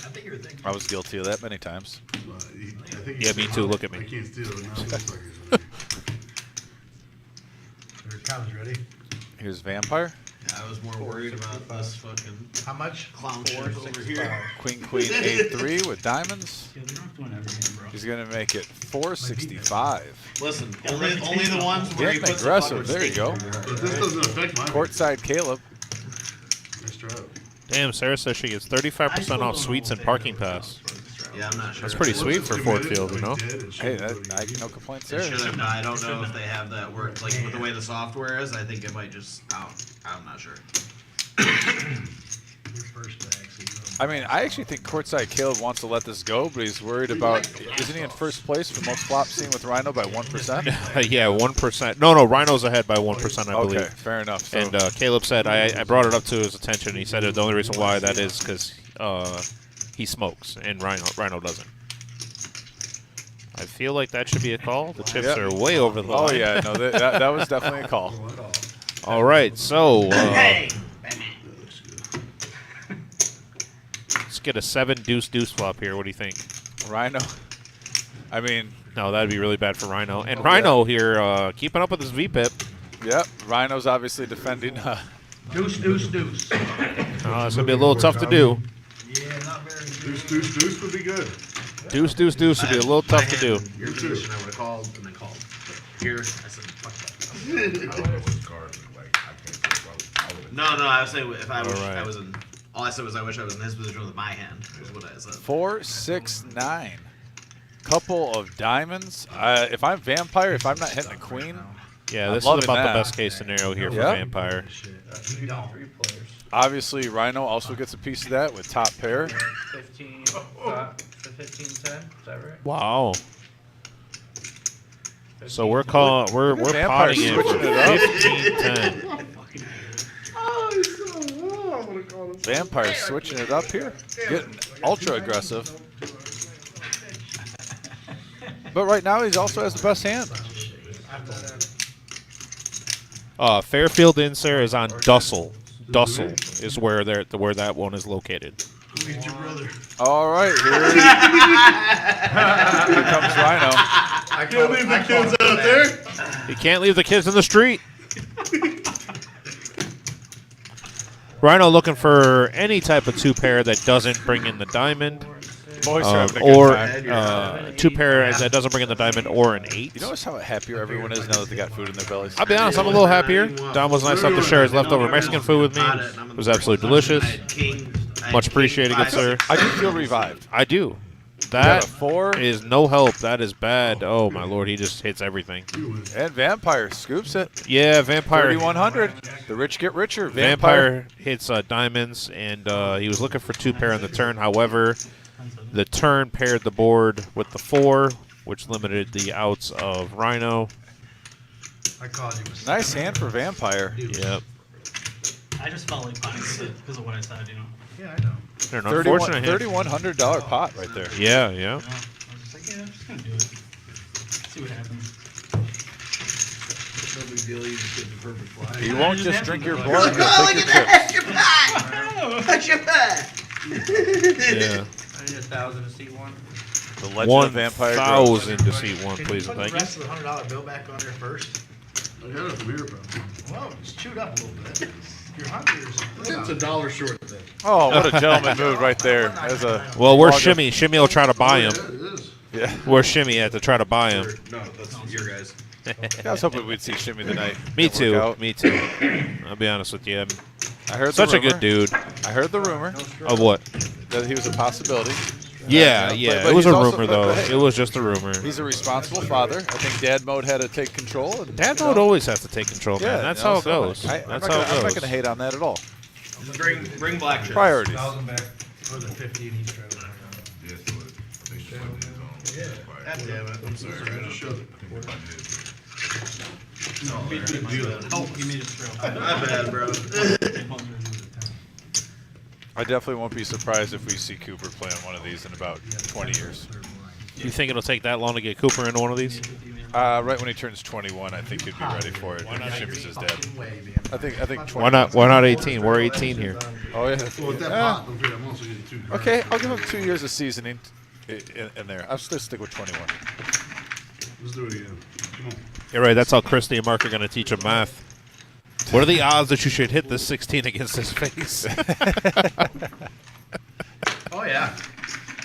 think you're thinking. I was guilty of that many times. Yeah, me too. Look at me. I can't steal it now. Your cow's ready. Here's Vampire. Yeah, I was more worried about this fucking How much? clown shit over here. Queen 8-3 with diamonds. Yeah, they're not doing everything, bro. He's gonna make it 465. Listen, only the ones where he Getting puts aggressive. the fucking There you go. But this doesn't affect my Courtside Caleb. Nice job. Damn, Sarah says she gets 35% off suites and parking pass. Yeah, I'm not sure. That's pretty sweet for Ford Field, you know? Hey, no complaints It there. should have. I don't know if they have that work. Like with the way the software is, I think it might just. I'm not sure. You're first, actually. I mean, I actually think Courtside Caleb wants to let this go, but he's worried about. Isn't he in first place for most flops seen with Rhino by 1%? Yeah, 1%. No, Rhino's ahead by 1%, I believe. Okay, fair enough. So, And Caleb said, I brought it up to his attention. He said the only reason why that is because he smokes and Rhino doesn't. I feel like that should be a call. The chips are way over the line. Oh yeah, no, that was definitely a call. All right, so let's get a 7 deuce flop here. What do you think? Rhino. I mean, no, that'd be really bad for Rhino. And Rhino here keeping up with his VPIP. Yep, Rhino's obviously defending. Deuce. It's gonna be a little tough to do. Yeah, not very good. Deuce would be good. Deuce, deuce, deuce would be a little tough to do. Your position, I would have called and then called. Here, I said, fuck that. I don't know what cards are like. I can't say. I would've- No, I was saying if I wish Alright. I was in. All I said was I wish I was in his position with my hand. Is what I said. 4, 6, 9. Couple of diamonds. If I'm vampire, if I'm not hitting a queen, Yeah, I'm this is loving about that. the best case scenario here for Yeah. Vampire. No. 3 players. obviously Rhino also gets a piece of that with top pair. 15, 15, 10. Is that right? Wow. So we're Vampire potting in switching it up. 15-10. Vampire switching it up here, getting ultra aggressive. But right now, he also has the best hand. Fairfield Insert is on Dussel. Dussel is where that one is located. Meet your brother. All right, here comes Rhino. I can't leave the kids out there. You can't leave the kids in the street. Rhino looking for any type of 2-pair that doesn't bring in the diamond. Boys are having a good Or time. 2-pair that doesn't bring in the diamond, or an 8. You notice how happier everyone is now that they got food in their bellies? I'll be honest, I'm a little happier. Don was nice enough to share his leftover Mexican food with me. It was absolutely delicious. Much appreciated, good sir. I do feel revived. I do. Got That a 4. is no help. That is bad. Oh, my lord. He just hits everything. And Vampire scoops it. Yeah, Vampire. 3,100. The rich get richer. Vampire hits diamonds, and he was looking for 2-pair on the turn. However, the turn paired the board with the 4, which limited the outs of Rhino. I called you. Nice hand for Vampire. Yep. I just felt like buying because of what I said, you know. Yeah, I know. They're an unfortunate hit. $3,100 pot right there. Yeah, yeah. You know, I was just like, yeah, I'm just gonna do it. See what happens. No big deal. You just get the perfect fly. You won't just drink your blood, Oh, you'll take your chips. Yeah. I need 1,000 to see one. The Legend of Vampire Grows. 1,000 to seat 1, Can please you and put thank the you. rest of the $100 bill back on there first? I got it from here, bro. Well, it's chewed up a little bit. You're hungry or something. It's $1 short then. Oh, what a gentleman move right there. As a Well, where's log of- Shimmy? Shimmy will try to buy him. Yeah, it is. Yeah. Where's Shimmy at to try to buy him? No, that's your guys. I was hoping we'd see Shimmy tonight. Me Didn't too. work out. Me too. I'll be honest with you. I heard Such the a rumor. good dude. I heard the rumor Of what? that he was a possibility. Yeah, But- yeah. but It was he's a also- rumor, but- though. but hey, It was just a rumor. He's a responsible father. I think Dad Mode had to take control. And, Dad you mode know, always has to take control, man. That's you know, how it so goes. I'm That's not how gonna- it I'm not goes. going to hate on that at all. Bring black chips. Priorities. 1,000 back for the 50 and he's trying to. Yeah, so I think she put this on. Yeah. God damn it. I'm sorry. I just showed it. No, Oh, you made it through. my bad, bro. I definitely won't be surprised if we see Cooper play on one of these in about 20 years. You think it'll take that long to get Cooper into one of these? Right when he turns 21, I think he'd be ready for it. Shimmy's his dad. I think 20. Why not? Why not 18? We're 18 here. Oh yeah. Well, with that pot, I'm afraid I'm also getting 2 cards. Okay, I'll give him 2 years of seasoning in there. I'll still stick with 21. Let's do it again. Come on. You're right. That's how Christy and Mark are going to teach him math. What are the odds that you should hit this 16 against his face? Oh, yeah.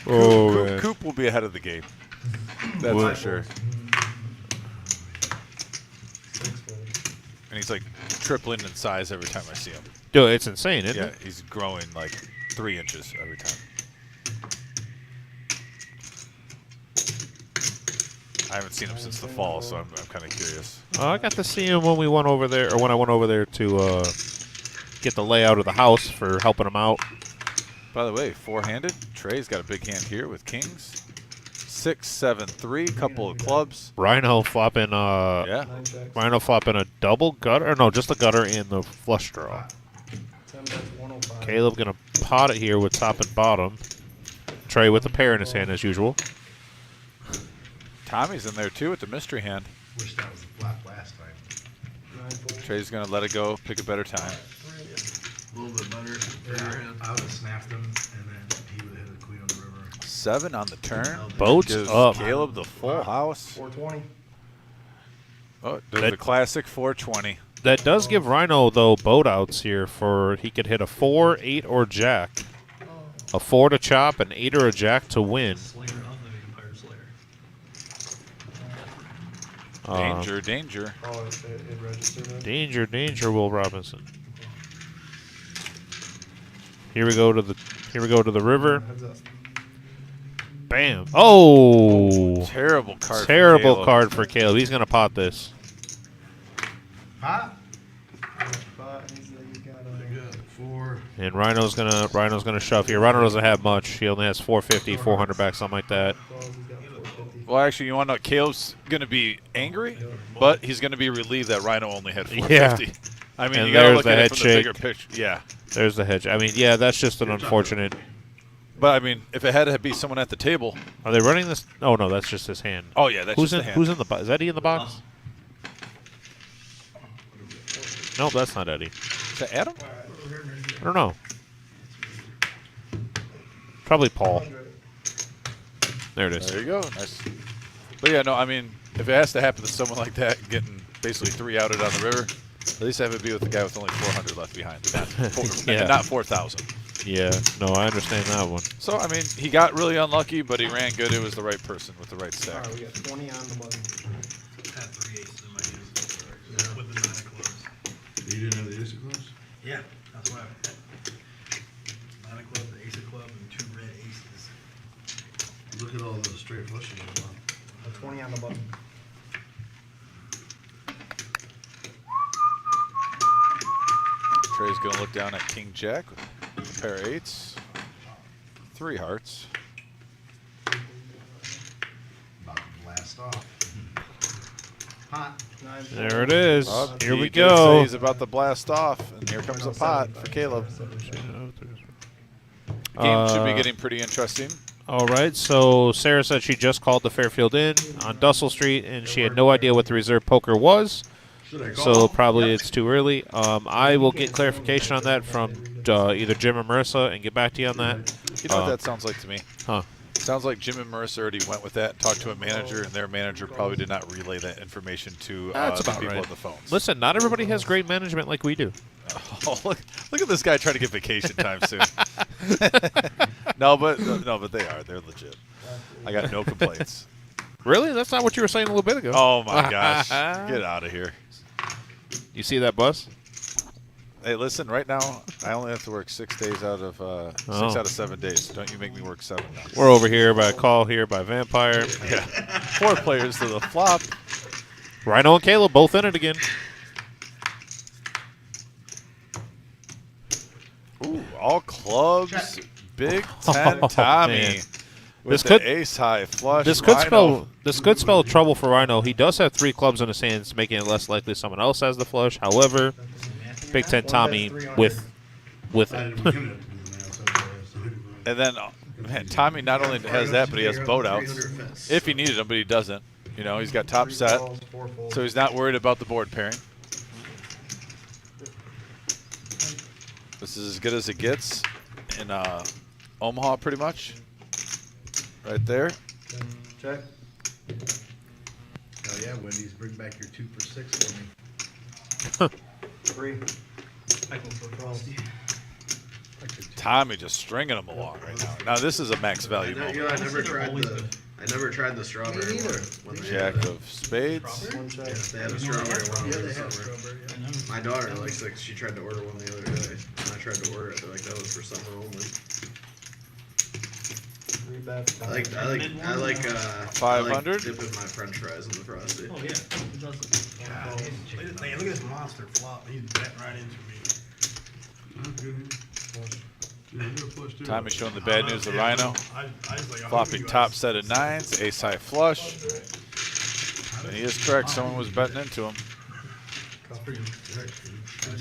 Oh, Coop, man. Coop will be ahead of the game. That's Well- for sure. And he's like tripling in size every time I see him. Dude, it's insane, isn't Yeah, it? he's growing like 3 inches every time. I haven't seen him since the fall, so I'm kind of curious. I got to see him when we went over there, or when I went over there to get the layout of the house for helping him out. By the way, 4-handed. Trey's got a big hand here with kings. 6, 7, 3, couple of clubs. Rhino flopping Yeah. Rhino flopping a double gutter, or no, just a gutter in the flush draw. Caleb gonna pot it here with top and bottom. Trey with a pair in his hand as usual. Tommy's in there too with the mystery hand. Wish that was the flop last time. Trey's gonna let it go, pick a better time. A little bit better. Yeah, I would have snapped him, and then he would have hit a queen on the river. 7 on the turn. Boats Gives up. Caleb the full house. 420. Oh, there's That- the classic 420. That does give Rhino, though, boat outs here for he could hit a 4, 8, or jack. A 4 to chop, an 8 or a jack to win. Danger, danger. Oh, it registered then? Danger, danger, Will Robinson. Here we go to the river. Heads up. Bam. Oh. Terrible card. Terrible for Caleb. card for Caleb. He's gonna pot this. Huh? Pretty good. 4. And Rhino's gonna shove here. Rhino doesn't have much. He only has 450, 400 back, something like that. Well, actually, you want to know, Caleb's going to be angry, but he's going to be relieved that Rhino only had 450. Yeah. I mean, And you got to there's look the at head it from the shake. bigger picture. Yeah. There's the hedge. I mean, yeah, that's just an unfortunate. But, I mean, if it had to be someone at the table. Are they running this? Oh, no, that's just his hand. Oh, yeah, that's who's just in, the hand. Who's in the box? Is Eddie in the box? Nope, that's not Eddie. Is that Adam? I don't know. Probably Paul. There it is. There you go. Nice. But, yeah, no, I mean, if it has to happen to someone like that, getting basically 3 outed on the river, at least have it be with the guy with only 400 left behind, Yeah. not 4,000. Yeah, no, I understand that one. So, I mean, he got really unlucky, but he ran good. It was the right person with the right stack. Alright, we got 20 on the button. I had 3 aces in my hands. With the 9 of clubs. You didn't have the ace of clubs? Yeah, that's why I had 9 of clubs, the ace of clubs, and 2 red aces. Look at all the straight flushes. 20 on the button. Trey's going to look down at King Jack with a pair of 8s, 3 hearts. About to blast off. Pot. There it is. Oh, Here he we did go. say he's about to blast off, and here comes a pot for Caleb. Game should be getting pretty interesting. All right, so Sarah said she just called the Fairfield Inn on Dussel Street, and she had no idea what the reserve poker was. So probably it's too early. I will get clarification on that from either Jim or Marissa and get back to you on that. You know what that sounds like to me? Huh? Sounds like Jim and Marissa already went with that, talked to a manager, and their manager probably did not relay that information to That's the about people right. on the phones. Listen, not everybody has great management like we do. Oh, look at this guy trying to get vacation time soon. No, but they are. They're legit. I got no complaints. Really? That's not what you were saying a little bit ago. Oh my gosh! Get out of here. You see that bus? Hey, listen. Right now, I only have to work 6 days out of 6 out of 7 days. Don't you make me work 7 now. We're over here by a call here by Vampire. Yeah. 4 players to the flop. Rhino and Caleb both in it again. Ooh, all clubs. Big 10 Tommy. Man. With This the could- ace high flush. This could Rhino. spell trouble for Rhino. He does have 3 clubs in his hands, making it less likely someone else has the flush. However, Big Ten Tommy with I it. didn't begin to do the math, so I was- And then, man, Tommy not only has that, but he has boat outs. If he needed them, but he doesn't. You know, he's got top set, so he's not worried about the board pairing. This is as good as it gets in Omaha, pretty much. Right there. Check. Oh yeah, Wendy's, bring back your 2 for 6 for me. 3. I can throw 12. Tommy just stringing them along right now. Now this is a max value You know, moment. I never tried the strawberry Me neither. one. When they Jack had of spades. One check. They had a strawberry one. Yeah, over they the have summer. strawberry. Yeah. My daughter likes it. She tried to order one the other day, and I tried to order it. They're like, that was for summer only. 3 bets. I like 500? dipping my French fries in the frosty. Oh, yeah. It does. God, hey, look at this monster flop. He's betting right into me. That's good. Yeah, you got a flush too. Tommy's showing the bad news, the Rhino. I was like, I hope Flopping you guys- top set of 9s, ace high flush. And he is correct, someone was betting into him. That's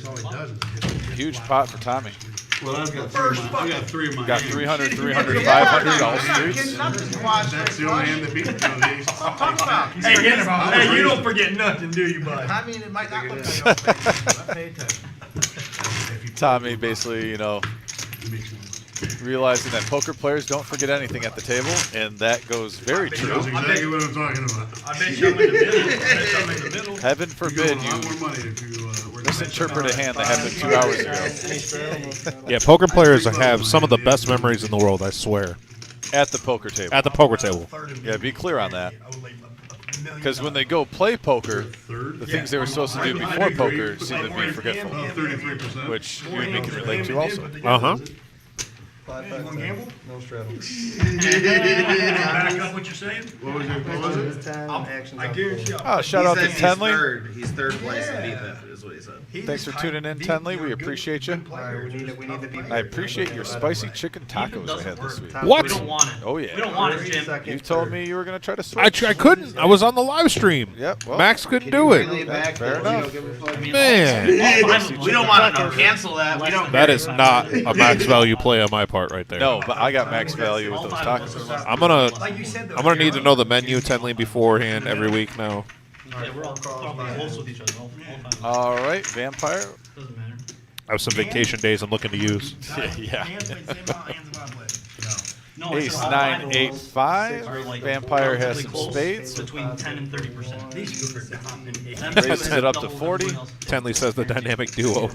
all he does is hit Huge pot for Tommy. Well, I've got 3 of mine. I got 3 of mine. Got 300, 300, 500, all streets. That's the only hand that beat me on these. Hey, you don't forget nothing, do you, bud? I mean, it might not look like it on Facebook, but pay attention. Tommy basically, you know, realizing that poker players don't forget anything at the table, and that goes very true. That's exactly what I'm talking about. I bet you I'm in the middle. I bet you I'm in the middle. Heaven You forbid get a lot you more money if you work misinterpret a hand that happened 2 hours ago. Yeah, poker players have some of the best memories in the world, I swear. At the poker table. At the poker table. Yeah, be clear on that. I would like a Because when they go play poker, the things they were supposed to do before poker seem to be forgetful, 33%. which you and me can relate to also. Uh-huh. You want to gamble? No straddle. Back up what you're saying? What was it? I guarantee you. Oh, shout out to Tenley. He's third place in BPIP, is what he said. Thanks for tuning in, Tenley. We appreciate you. We need to be. I appreciate your spicy chicken tacos I had this week. What? We don't want it. Oh, yeah. We don't want it, Jim. You told me you were going to try to switch. I couldn't. I was on the live stream. Yep. Well, Max couldn't do it. fair enough. Man, We don't want to cancel that. We don't. that is not a max value play on my part right there. No, but I got max value with those tacos. I'm gonna Like you said, I'm gonna need to know the menu Tenley beforehand every week now. Yeah, we're all close with each other all time. All right, Vampire. Doesn't matter. I have some vacation days I'm looking to use. Yeah. Hands play same amount, hands of play. No, I Ace said all five of 9, 8, those 5. are like Vampire has relatively some close, spades. between 10 and 30%. These two are down. Raises it up to 40. Tenley says the dynamic duo.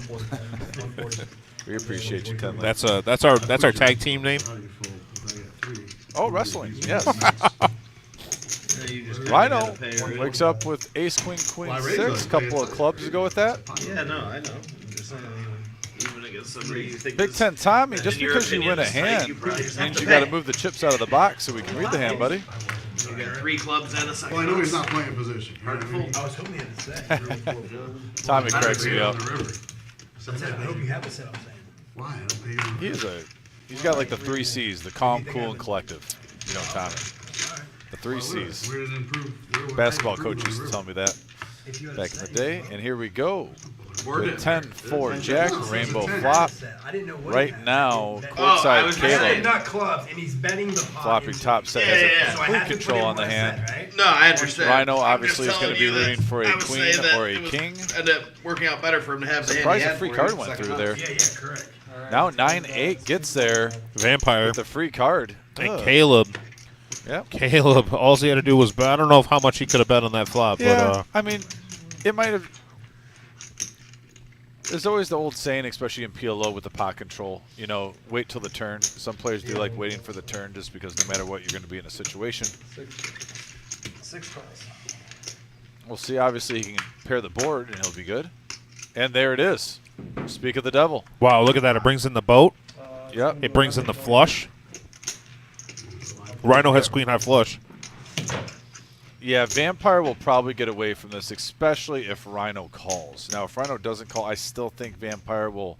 We appreciate you, Tenley. That's our tag team name. Oh, wrestling. Yes. Rhino wakes up with Ace, Queen, Queen, 6. Couple of clubs to go with that. Yeah, no, I know. I'm just saying, even against somebody you think Big is- Ten Tommy, just in your because you opinion win a is tight, hand you probably just have means to you got to pay. move the chips out of the box so we can read the hand, buddy. You got 3 clubs and a second. Well, I know he's house. not playing position. You know what I mean? I was hoping you had to say. Tommy cracks me up. On the river. I hope you have a set, I'm saying. Why? I don't pay you. He's got like the 3 C's: the calm, cool, and collective. You know, Tommy. The 3 C's. Where did it improve? Basketball coach used to tell me that back in the day. And here we go. With 10-4 Jack, rainbow flop. I didn't know what Right now, I courtside was gonna say, Caleb, Not clubs, and he's betting the pot. flopping top set, has Yeah, a yeah. So I complete have to put control in on the what I hand. said, right? No, I understand. Rhino I'm obviously just is gonna telling be you that rooting for a I was queen saying that or a it was- king. Ended up working out better for him to have the hand Surprised he a had free for card him went second through house. there. Yeah, correct. Now 9-8 gets there Vampire with the free card. and Ugh. Caleb. Yep. Caleb, all he had to do was bet. I don't know how much he could have bet on that flop, Yeah, I mean, it might have. There's always the old saying, especially in PLO with the pot control, you know, wait till the turn. Some players do like waiting for the turn just because no matter what, you're going to be in a situation. 6 calls. We'll see. Obviously, he can pair the board, and he'll be good. And there it is. Speak of the devil. wow, look at that. It brings in the boat. Yep. It brings in the flush. Rhino has queen high flush. Yeah, Vampire will probably get away from this, especially if Rhino calls. Now, if Rhino doesn't call, I still think Vampire will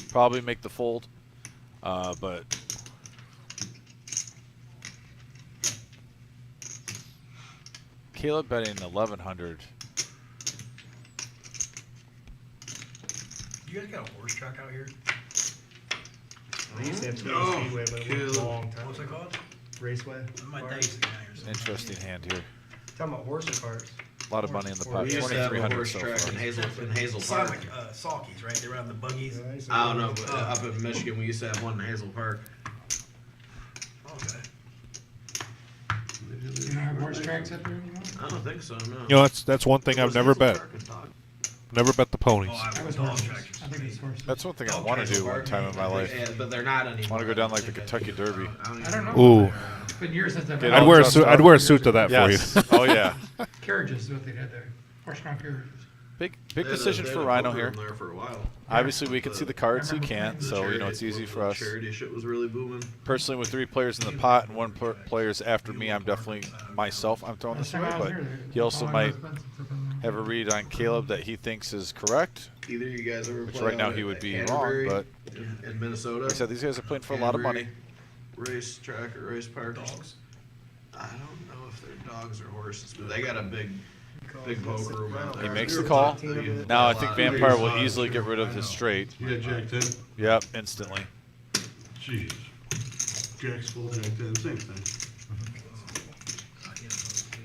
probably make the fold. But Caleb betting 1,100. You guys got a horse track out here? I used to have to go to Speedway, but it was a long time. What's it called? Raceway. My dad used to get out here. Interesting hand here. Talking about horse or carts? A lot of money in the pot. We used to have a 2,300 horse so track far. in Hazel Sounds Park. like Salkies, right? They were on the buggies. I don't know, but up in Michigan, we used to have one in Hazel Park. Okay. You don't have horse tracks up there anymore? I don't think so, no. You know, that's one thing I've never bet. Never bet the ponies. Oh, I That was was dog horses. tractors. I think it's horses. That's one thing I want to do one time in my life. Yeah, but they're not anymore. I want to go down like the Kentucky Derby. I don't know. Ooh, It's been years since I've Get I'd all wear a dressed suit. up. I'd wear a suit to that Yes. for you. Oh, yeah. Carriages is what they did there. Horse-drawn carriages. Big decision for Rhino here. There for a while. Obviously, we can see the cards. He can't, so you know it's easy for us. Charity shit was really booming. Personally, with 3 players in the pot and 1 player's after me, I'm definitely myself. I'm throwing this away, but he also might have a read on Caleb that he thinks is correct. Either you guys ever Which play right now out he at would be Canterbury wrong, in Minnesota. Like I said, these guys are playing for a lot of money. Race track or race park. Dogs. I don't know if they're dogs or horses, but they got a big poker room out there. He makes the call. Now I think Vampire will easily get rid of his straight. You got Jack 10? Yep, instantly. Jeez. Jack's full, Jack 10, same thing.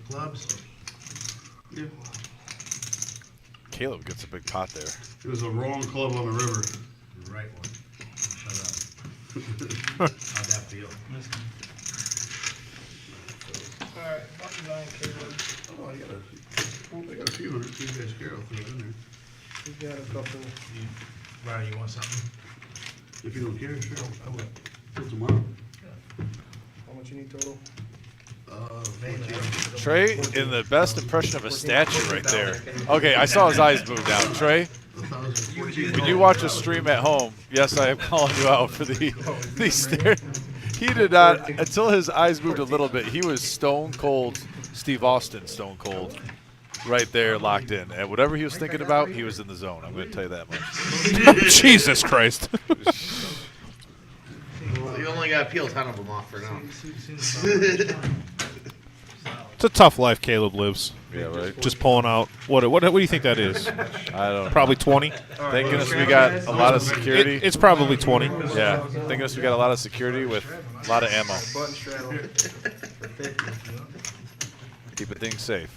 Clubs. Yeah. Caleb gets a big pot there. It was a wrong club on the river. Right one. Shut up. How'd that feel? Alright, button line, Caleb. Oh, I got a few hundred, so you guys care, I'll throw it in there. We got a couple. Ryan, you want something? If you don't care, sure, I will. Till tomorrow. How much you need total? Trey in the best impression of a statue right there. Okay, I saw his eyes move down. Trey, when you watch a stream at home, yes, I am calling you out for the stare. He did not, until his eyes moved a little bit, he was stone cold, Steve Austin stone cold, right there locked in. And whatever he was thinking about, he was in the zone. I'm going to tell you that much. Jesus Christ. You only got to peel 10 of them off for now. It's a tough life Caleb lives. Yeah, right. Just pulling out. What do you think that is? I don't know. Probably 20? Thank goodness we got a lot of security. It's probably 20. Yeah, thank goodness we got a lot of security with a lot of ammo. Keeping things safe.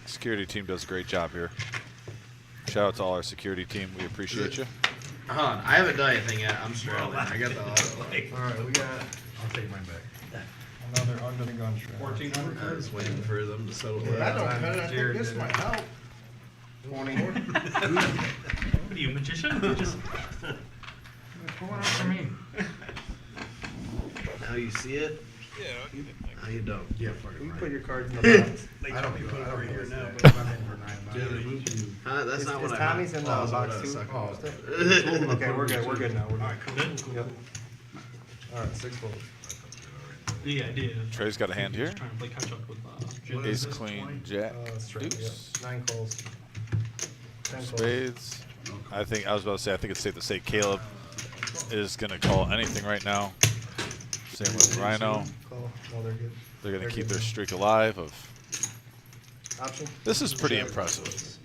Security team does a great job here. Shout out to all our security team. We appreciate you. Hold on, I haven't done anything yet. I'm straddling. I got the auto. Alright, we got, I'll take mine back. Another under the gun shred. 1400. I was waiting for them to settle it. I don't cut it, I think this might help. 20. What are you, a magician? Just What's going on for me? Now you see it? Yeah. Now you don't. Yeah, fuck it. you right. put your cards in the box. I don't put it over here now, but but I'm in for 9 bucks. That's not what I Tommy's in the oh, that's what box I was too. talking about. Okay, we're good. We're good now. We're good. Good. Yep. Alright, 6 fold. The idea. Trey's got a hand here. Just trying to play catch up with What Ace, is this, queen, 20? jack, Straight, deuce, yeah. 9 calls. 10 calls. spades. I was about to say, I think it's safe to say Caleb is going to call anything right now. Same with Rhino. Call. No, they're good. They're going to They're keep good. their streak alive of. Option? This is pretty impressive.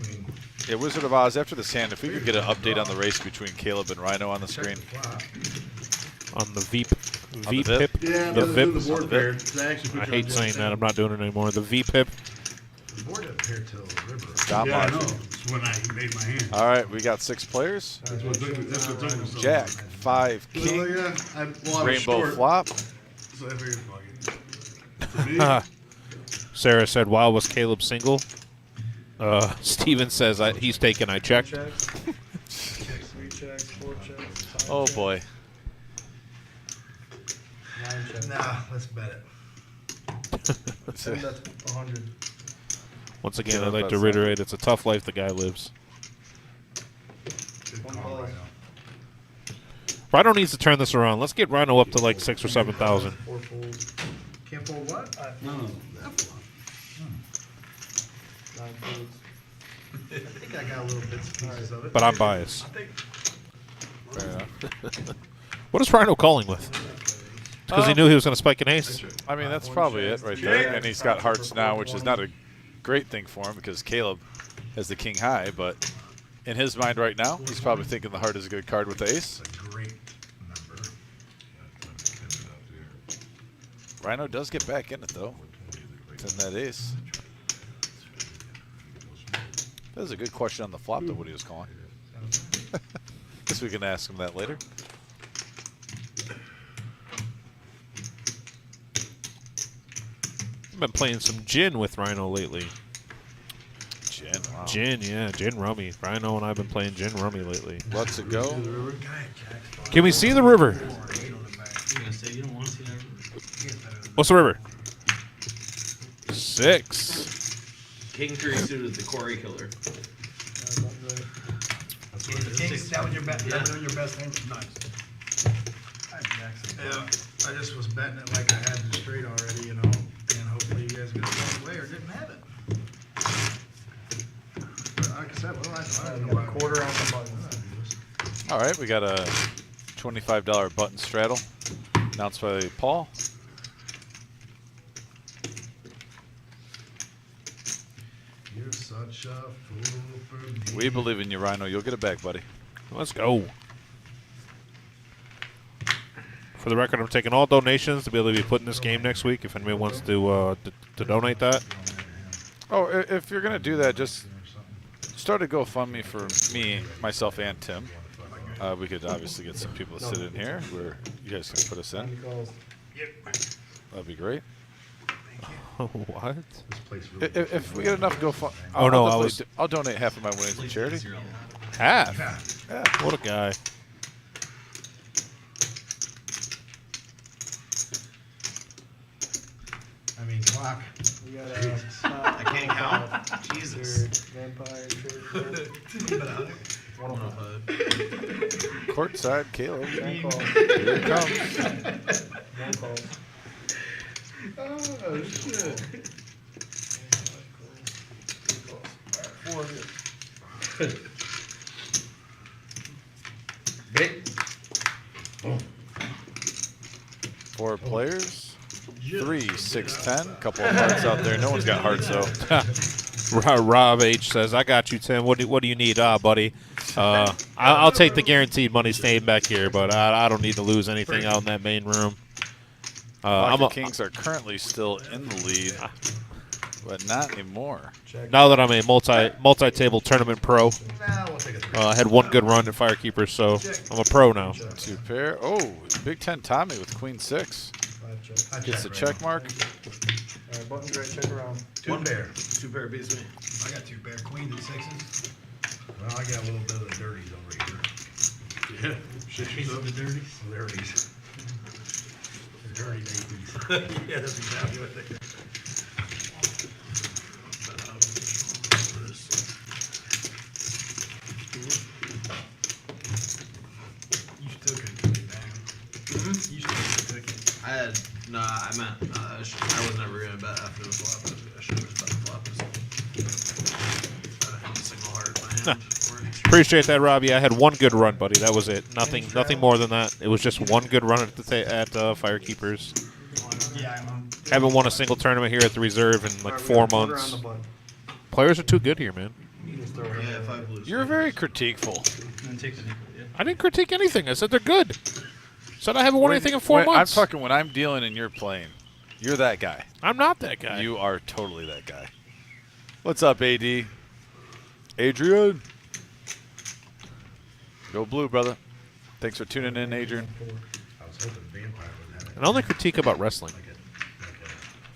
I mean, Yeah, Wizard of Oz, after this hand, if we could get an update on the race between Caleb and Rhino on the check screen. the flop. On the Veep. the V-Pip. Yeah, The but VIP. do the board The pair. VIP. I actually put I you hate on saying jack that. ten. I'm not doing it anymore. The V-Pip. The board up here till the river. Stop Yeah, I know. watching. That's when I made my hand. All right, we got 6 players. That's what took me so Jack, long. 5, Well, king, yeah, I was rainbow short, flop. so I figured, fuck it. For me, Sarah said, "Wow, was Caleb single?" Steven says, "He's taken. I checked." Checks. 3 checks, 4 checks. 5 Oh checks, boy. 9 checks. Nah, let's bet it. Send that to 100. Once again, Yeah, I'd like to that's reiterate, it's a tough life the guy lives. Good One call, ball. Rhino. Rhino needs to turn this around. Let's get Rhino up to like 6,000 or 7,000. 4 folds. Can't fold what? 9 folds. I think I got a little bits and pieces of it. But I'm biased. Fair enough. What is Rhino calling with? Because he knew he was going to spike an ace. I mean, that's probably it right there. And he's got hearts now, which is not a great thing for him because Caleb has the king high. But in his mind right now, he's probably thinking the heart is a good card with the ace. It's a great number. Rhino does get back in it, though. It's in that ace. That was a good question on the flop, though, what he was calling. Guess we can ask him that later. I've been playing some gin with Rhino lately. Gin, wow. Gin, yeah, gin rummy. Rhino and I have been playing gin rummy lately. Let's it go. Can we see the river? You're gonna say you don't want to see that. What's the river? 6. King 3 suited the Corey killer. That was your best. That was your best hand. Nice. Yeah, I just was betting it like I had the straight already, you know, and hopefully you guys got it away or didn't have it. But like I said, well, I don't know why. Quarter off the button. All right, we got a $25 button straddle announced by Paul. You're such a fool for me. We believe in you, Rhino. You'll get it back, buddy. Let's go. For the record, I'm taking all donations to be able to be put in this game next week. If anybody wants to donate that. Oh, if you're going to do that, just start a GoFundMe for me, myself, and Tim. We could obviously get some people to sit in here where you guys can put us in. 90 calls. That'd be great. What? This place really If we get enough GoFundMe, Oh, no, I was- I'll donate half of my winnings to charity. Half? Yeah. What a guy. block. We got I can't count. Jesus. Vampire, One of them. Courtside, Caleb. Here it comes. One call. Oh, shit. Big. 4 players. 3, 6, 10. Couple of hearts out there. No one's got hearts though. Rob H says, "I got you, Tim. What do you need, buddy? I'll take the guaranteed money staying back here, but I don't need to lose anything out in that main room." Pocket Kings are currently still in the lead, but not anymore. Now that I'm a multi-table tournament pro, Nah, we'll take a I had one good run at Firekeepers, so I'm a pro now. 2 pair. Oh, Big Ten Tommy with Queen 6. Gets the check mark. All right, buttons right, check around. One pair. 2 pair beats me. I got 2 pair queens and 6s. Well, I got a little bit of the dirties over here. Yeah. She's of the dirties. Dirties. The dirty babies. Yeah, that's exactly what they. You still couldn't get it back. You still couldn't take it. I was never gonna bet after the flop. I should have bet the flop. I'd have a single heart in my hand. Appreciate that, Robbie. I had one good run, buddy. That was it. Nothing more than that. It was just one good run at Firekeepers. Yeah, Haven't won a single tournament here at the reserve in like 4 months. Players are too good here, man. Yeah, 5 blues. You're very critiqueful. And take the nickel, yeah. I didn't critique anything. I said they're good. Said I haven't won anything in 4 months. I'm talking when I'm dealing and you're playing. You're that guy. I'm not that guy. You are totally that guy. What's up, AD? Adrian? Go blue, brother. Thanks for tuning in, Adrian. I was hoping Vampire would have it. And only critique about wrestling.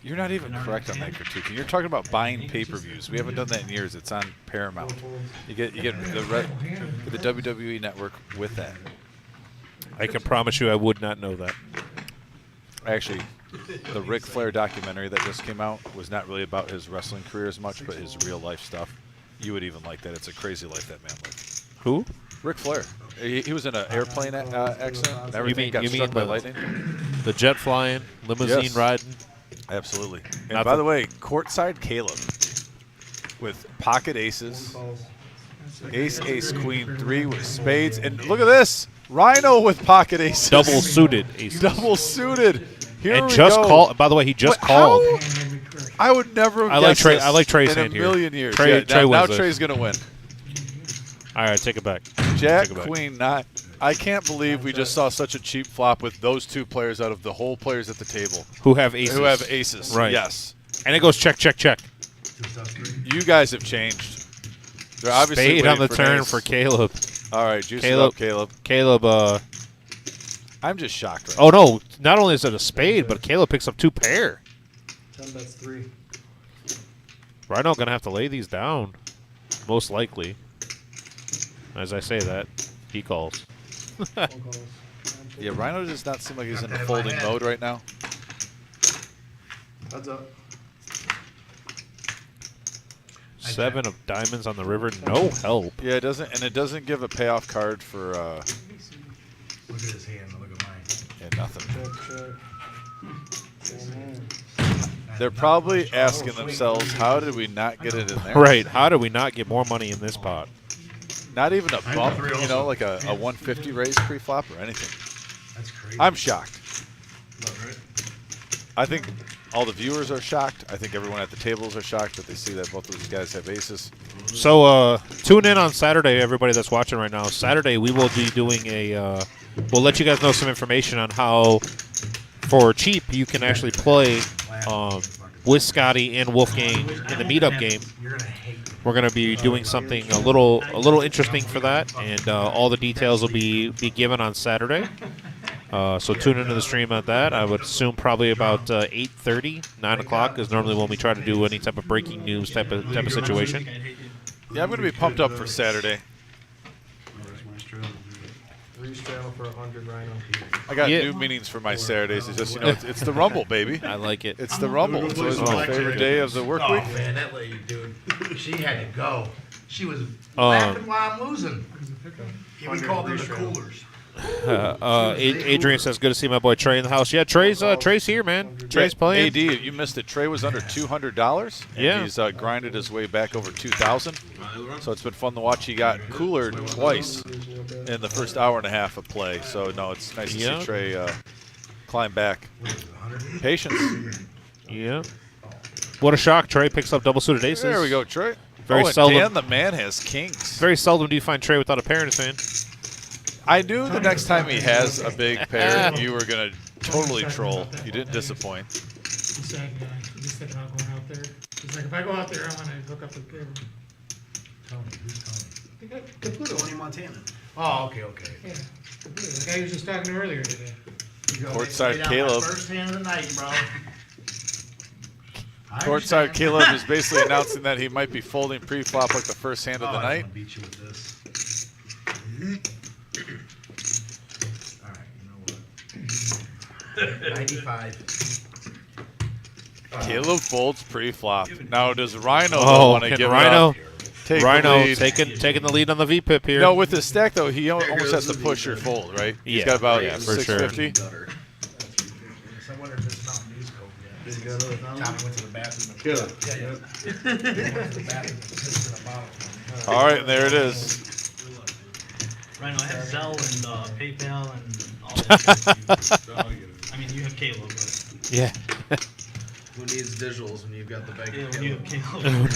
You're not even correct on that critique. You're talking about buying pay-per-views. We haven't done that in years. It's on Paramount. You get the WWE Network with that. I can promise you I would not know that. Actually, the Ric Flair documentary that just came out was not really about his wrestling career as much, but his real life stuff. You would even like that. It's a crazy life that man lived. Who? Ric Flair. He was in an airplane accident. And everything got struck by lightning. The jet flying, limousine Yes. riding. Absolutely. And Not by the- the way, courtside Caleb with pocket aces, ace, ace, queen, 3 with spades, and look at this, Rhino with pocket aces. Double suited aces. Double suited. Here And we just go. called. By the way, he just called. I would never have I like guessed Trey. this I like Trey's in a hand here. million years. Trey, Yeah, Trey now wins this. Trey's gonna win. All right, take it back. Jack, Take it back. queen, not. I can't believe we just saw such a cheap flop with those 2 players out of the whole players at the table. Who have aces? Who have aces. Right. Yes. And it goes check, check, check. You guys have changed. They're obviously Spade on waiting the turn ace. for Caleb. All right, juice it Caleb. up, Caleb. Caleb. I'm just shocked. Right Oh no! Not only is it a spade, but Caleb picks up 2 pair. 10 bets 3. Rhino gonna have to lay these down, most likely. As I say that, he calls. One calls. Yeah, Rhino does not seem like he's in a folding mode right now. Heads up. 7 of diamonds on the river, no help. Yeah, it doesn't, and it doesn't give a payoff card for. Look at his hand. Look at mine. Yeah, nothing. Check, check. They're probably asking themselves, how did we not get it in there? Right? How do we not get more money in this pot? Not even a bump, you know, like a 150 raise pre-flop or anything. That's crazy. I'm shocked. I think all the viewers are shocked. I think everyone at the tables are shocked that they see that both of these guys have aces. So tune in on Saturday, everybody that's watching right now. Saturday we will be doing a. We'll let you guys know some information on how, for cheap, you can actually play with Scotty and Wolfgang in the meetup game. We're going to be doing something a little interesting for that, and all the details will be given on Saturday. So tune into the stream at that. I would assume probably about 8:30, 9 o'clock is normally when we try to do any type of breaking news type of situation. Yeah, I'm going to be pumped up for Saturday. Three straddle for 100 Rhino. I got Yeah. new meanings for my Saturdays. It's just, you know, it's the Rumble, baby. I like it. It's the Rumble. It's always my favorite day of the work Oh week. man, that lady, dude, she had to go. She was laughing while I'm losing. Yeah, we call them the coolers. Adrian says, "Good to see my boy Trey in the house." Yeah, Trey's here, man. Trey's playing. AD, you missed it. Trey was under $200. And Yeah. he's grinded his way back over 2,000. So it's been fun to watch. He got coolered twice in the first hour and a half of play. So no, it's nice to see Trey climb back. Patience. Yeah. What a shock! Trey picks up double suited aces. There we go, Trey. Very and seldom. Dan, the man, has kings. Very seldom do you find Trey without a pair in his hand. I knew the next time he has a big pair, you were going to totally troll. You didn't disappoint. He's thinking about going out there. He's like, if I go out there, I want to hook up the cable. Tony, who's Tony? Caputo. Tony Montana. Oh, okay. Yeah, Caputo. The guy you were just talking to earlier today. Courtside Caleb. First hand of the night, bro. Courtside Caleb is basically announcing that he might be folding pre-flop like the first hand of the night. I'm beat you with this. All right, you know what? 95. Caleb folds pre-flop. Now does Rhino Oh, want to can give Rhino? it up? Take Rhino the lead. taking the lead on the V-pip here. No, with his stack though, he almost has to push or fold, right? He's got about for sure. 650. I wonder if this Mountain Dew's cold yet. Tommy went to the bathroom. Kill it. Yeah. Went to the bathroom, pissed in a bottle. All right, there it is. Rhino, I have Zelle and PayPal and all that. I mean, you have Caleb, but Yeah. Who needs digitals when you've got the bank? yeah, when you have Caleb.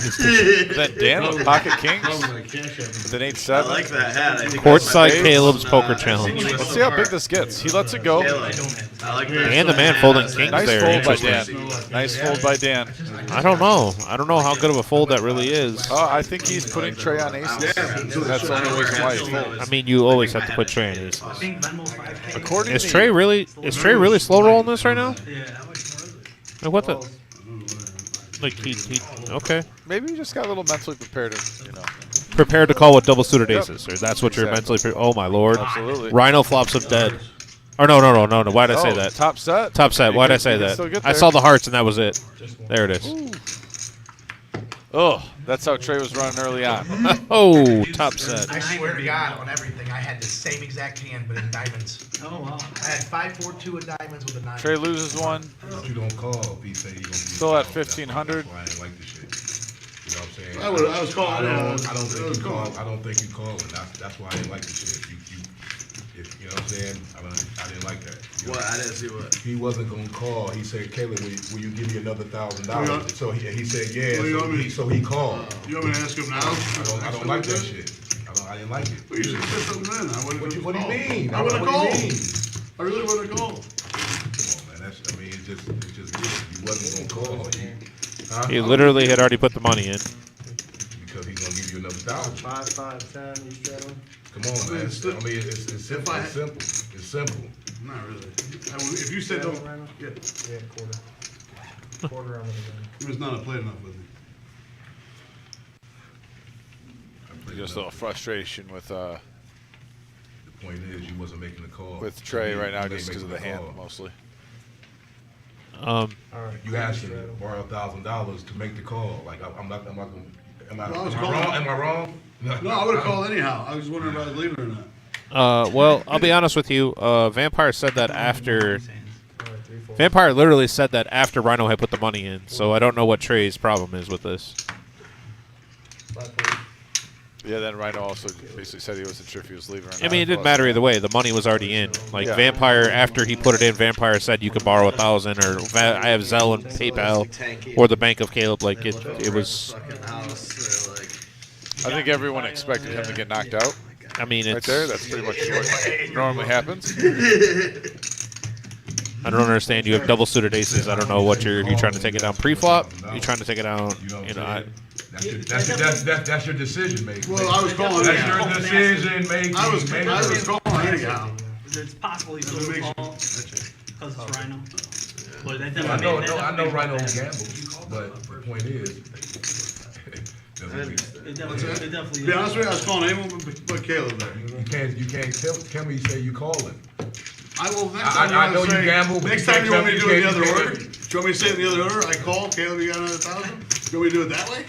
Then Dan with Pocket Kings Probably like cash with an I 8-7. like that hat. I think Courtside that's my Caleb's favorite. poker challenge. Let's Let's see how big this gets. He lets it go. Caleb. I like that. And the man folding kings Nice there. fold by Interesting. Dan. Nice fold by Dan. I don't know. I don't know how good of a fold that really is. I think he's putting Trey on aces. That's the only reason why he folds. I mean, you always have to put Trey on aces. I think Venmo 5K. According Is to Trey really slow rolling this right now? Yeah, how much more is it? Like what the? Like he okay. maybe you just got a little mentally prepared, Prepared to call with double suited Yep. aces, or that's what you're Exactly. mentally. Oh my lord! Absolutely. Rhino flops up dead. Or no. Why did I say that? Top set. Top set. Why did I say You can that? still get I there. saw the hearts and that was it. There it is. Oh, that's how Trey was running early on. Oh, top set. I swear to God, on everything, I had the same exact hand, but in diamonds. Oh, wow. I had 5-4-2 of diamonds with a 9. Trey loses one. You don't call if he say he gonna be Still at fouled. 1,500. That's why I didn't like the shit. You know what I'm saying? I was calling it. I don't think you call. I don't think you call it. That's why I didn't like the shit. You know what I'm saying? I didn't like that. You know? What? I didn't see what. He wasn't gonna call. He said, "Caleb, will you give me another $1,000?" Yeah. So he said, "Yeah." Well, you So want me- he called. You want me to ask him now? I don't like that shit. I didn't like it. Well, you should have said something then. I wouldn't have What do you called. mean? I would have What do called. you mean? I really would have called. Come on, man. It's just you wasn't gonna call. Huh? He literally had already put the money in. Because he's gonna give you another 1,000. 5, 5, 10, you straddle. Come on, man. It's simple. It's simple. It's simple. Not really. If you said don't, yeah, Yeah, quarter on the gun. he was not played enough with me. Just a little frustration with The point is, you wasn't making the call. Trey right now You just because of the making hand call. mostly. All right. You asked him to borrow $1,000 to make the call. Like I'm not gonna. Am I No, I was wrong? calling. Am I wrong? No, I would have called anyhow. I was wondering about leaving or not. Well, I'll be honest with you. Vampire said that after. All right, 3, 4. Vampire literally said that after Rhino had put the money in. So I don't know what Trey's problem is with this. 5, 4. Yeah, then Rhino also basically said he wasn't sure if he was leaving or not. I mean, it didn't matter either way. The money was already in. Like Yeah. Vampire, after he put it in, Vampire said you could borrow 1,000, or I have Zelle and PayPal, or the Bank of Caleb. Like it was. Fucking house. They're like, I think everyone expected him to get knocked out. I mean, Right it's. there, that's pretty much what normally happens. I don't understand. You have double suited aces. I don't know what you're trying to take it down pre-flop. You trying to take it down? You know what You know, I'm saying? That's your decision making. Well, I was calling That's anyhow. your decision making. I was calling anyhow. It's possible he's Doesn't still make call because it's Rhino. But that I doesn't know mean Rhino gambles, but the point is, It What's that? definitely To be honest with you, I was calling anyone but Caleb there. You can't tell me you say you calling. I will next I time. know you gamble, but Next you time you can't want me to tell do it me in the you other can't- order? Do you want me to say it in the other order? I call Caleb. You got another 1,000. Do you want me to do it that way?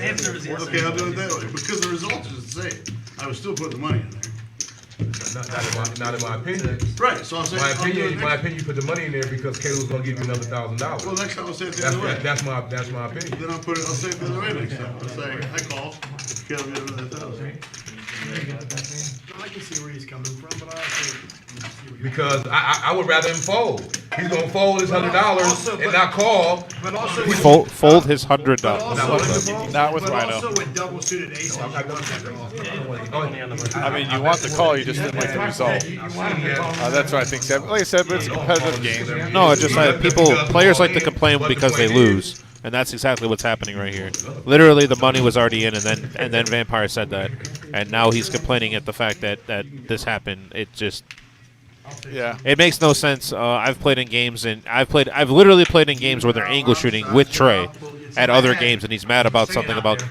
answer is yes. Okay, I'll do it that way because the results is the same. I was still putting the money in there. Not in my opinion. Right. So I'll say. My I'll do it opinion, next- you put the money in there because Caleb's gonna give you another $1,000. Well, next time I'll say it the other way. That's my opinion. Then I'll put it. I'll say it the other way next time. I'll say I call. Caleb got another 1,000. I can see where he's coming from, but I also. Because I would rather him fold. He's gonna fold his $100 and not call. But also Fold his $100. Not with but Rhino. also with double suited aces, you want that draw. I mean, you want the call, you just didn't like the result. That's what I think. Like I said, but it's a competitive game. No, it's just like players like to complain because they lose, and that's exactly what's happening right here. Literally, the money was already in, and then Vampire said that, and now he's complaining at the fact that this happened. It just. Yeah. It makes no sense. I've played in games, and I've literally played in games where they're angle shooting with Trey at other games, and he's mad about something about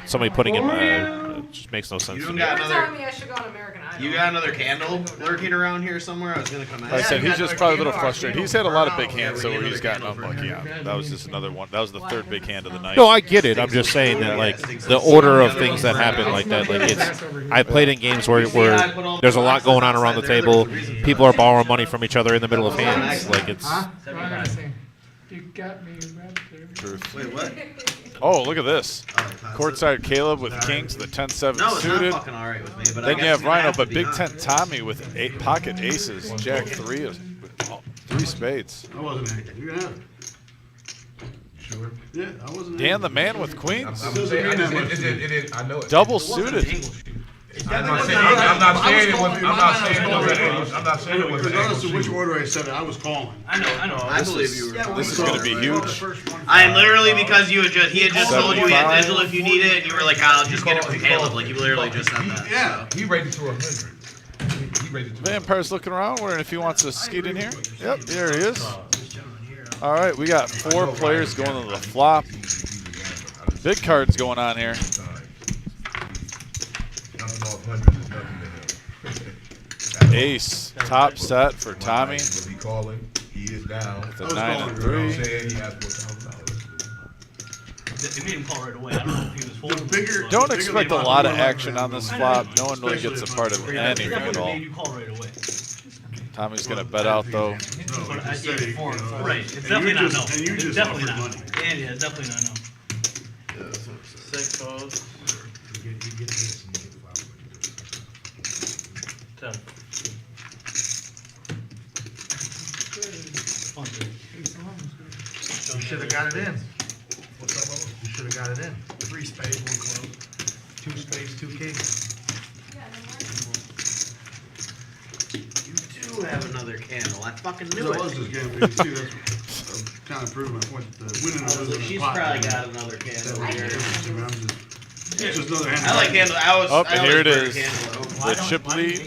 somebody putting him. It just makes no sense. You to don't me. got You're another. telling me I should go on American Idol. You got another candle lurking around here somewhere? I was gonna come Like I out. said, he's just probably a little frustrated. He's had a lot of big hands, so he's gotten unlucky on. That was just another one. That was the third big hand of the night. No, I get it. I'm just saying that like the order of things that happen like that. Like it's. I played in games where there's a lot going on around the table. People are borrowing money from each other in the middle of hands. Like it's. You got me right there. Truth. Wait, what? Oh, look at this. Courtside Caleb with kings, the 10-7 No, it's suited. not fucking alright with me. But I Then you guess have it's gonna Rhino, have to but be Big done. Ten Tommy with 8 pocket aces, Jack 3 spades. I wasn't angry. You can have it. Sure. Yeah, I wasn't. Dan the angry. man with queens. I'm saying, I know it. Double suited. I'm not saying it was. I'm not saying it was. Regardless of which order I said it, I was calling. I know. I believe you were. This is going to be huge. I literally because he had just told you he had digital if you need it, and you were like, I'll just get it from Caleb. Like you literally just said that. Yeah. He rated to 100. He rated to. Vampire's looking around, wondering if he wants to skeet in here. Yep, there he is. All right, we got 4 players going to the flop. Big cards going on here. Ace, top set for Tommy. He calling. He is down. The 9 and 3. Saying he has $4,000. They made him call right away. I don't know if he was folding. bigger- Don't bigger expect a they want lot to of run action on this around. flop. No one really gets a part of anything at Definitely all. made you call right away. Tommy's going to bet out, though. No, But I I just did said, it for you know, right. It's and definitely you not just- no. and you It's just definitely offered not. money. Yeah, it's definitely not no. 6 foes. 10. You should have got it in. You should have got it in. 3 spades, 1 club. 2 spades, 2 kings. You do have another candle. I fucking knew That was it. just game. You see, that's kind of proving my point. The winning I was was like, in the she's pot. probably got another candle here. It's just another hand. I like candle. I was. Oh, I and always here it burn is. candle open. The chip lead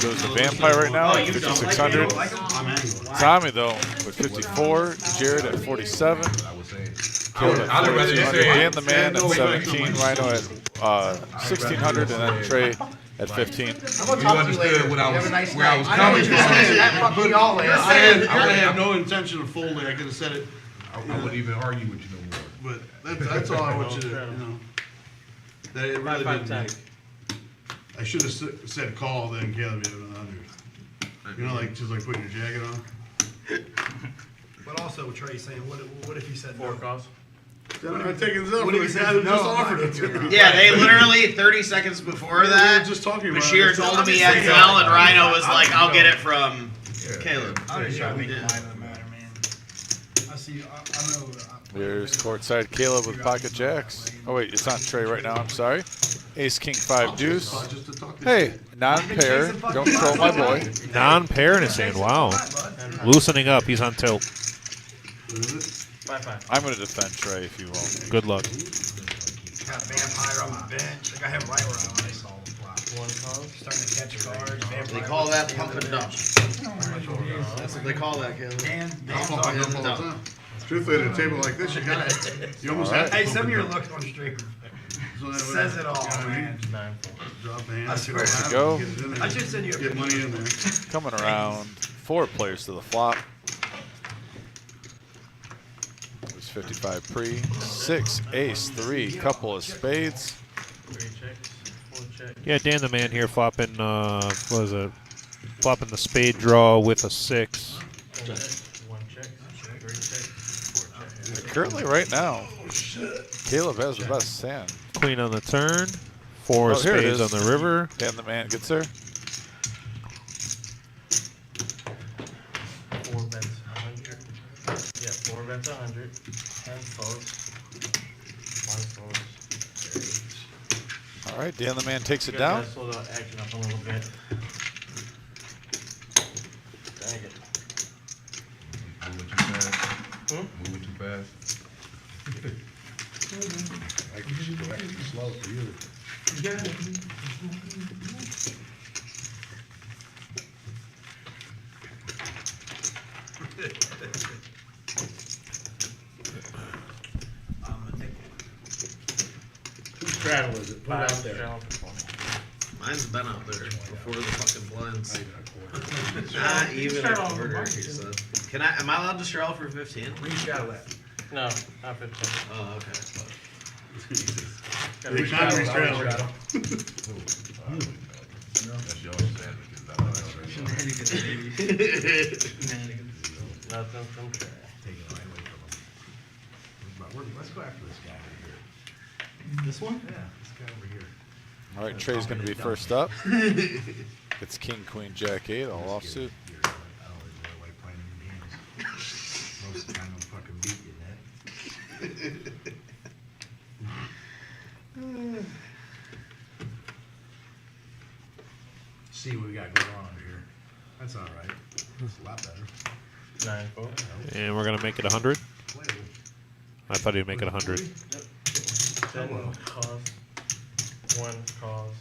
goes to Vampire right now Oh, at you don't like 5,600. candles? I'm angry. Tommy, though, with 54. Jared at 47. I was saying. Caleb at I'd rather 4,200. say- Dan the man at 17. Rhino at 1,600. And then Trey at 15. I'm gonna You talk to you understood later. what I was- Have a nice where I night. was know coming you're from. saying that fucking y'all later. I had no intention of folding. I could have said it, I wouldn't even argue with you no more. but that's all I want you to, that it really 5, didn't. 10. I should have said call, then Caleb had another. Like just like putting your jacket on. But also, Trey saying, what if you said 4 no? cost. Then I'm taking this up What for if the he guy says who just no? offered it to me. Yeah, they literally 30 seconds before We were that. just talking about Bashir it. told me at Zell and Rhino was like, I'll get it from Caleb. I'm just trying to make Yeah. it light of the matter, man. I see, I know. There's courtside Caleb with pocket jacks. Oh, wait, it's not Trey right now. I'm sorry. Ace, king, 5, deuce. Just to talk to Hey, non-pair. Don't troll my boy. Non-pair in his hand. Wow. Loosening up. He's on tilt. 5, 5. I'm going to defend Trey if you won't. Good luck. Got Vampire on my bench. I got him right where I saw the flop. 1 cost. Starting to catch cards. They call that pump and dump. That's what they call that, Caleb. Dan, I'll Dan's pump on it Yeah, up all the no. time. Truthfully, at a table like this, you almost have to. Hey, flip some of it your down. looks on straight. So that Says way- it all, you know what I mean? man. 9-4. Drop the hand. I if you swear. don't have it, Go. get it in there. I should send you a Get money picture. in there. Coming around, 4 players to the flop. There's 55 pre, 6, ace, 3, couple of spades. 3 checks, 4 checks. Yeah, Dan the man here flopping, what was it? Flopping the spade draw with a 6. 1 check, 3 checks, 4 checks. Currently, right now, Caleb has the best hand. Queen on the turn. 4 Oh, here it spades is. on the river. Dan the man gets there. 4 bets 100. Yeah, 4 bets 100. 10 folds. 1 folds. All right, Dan the man takes it You down. gotta slow the action up a little bit. Dang it. Moving too fast. Hmm? Moving too fast. I can just go back to slow for you. Whose straddle is it? Put it out there. Straddle for 20. Mine's been out there before the fucking blinds. Not even a Straddle for quarter, mine, he too. said. Am I allowed to straddle for 15? Where you straddle at? No, not 15. Oh, okay. Gotta The economy straddle. straddle. That's your understanding. Because I know that's right. Shenanigans, baby. Nothing from trash. Take it right away from him. Let's go after this guy over here. This one? Yeah, this guy over here. All right, Trey's going to be first up. It's king, queen, jack, 8, all offsuit. I don't really like playing in hands. Most of the time I'm fucking beat you in that. See what we got going on over here. That's all right. That's a lot better. 9-4. And we're going to make it 100. Playable. I thought he'd make it 100. 10 calls. 1 calls.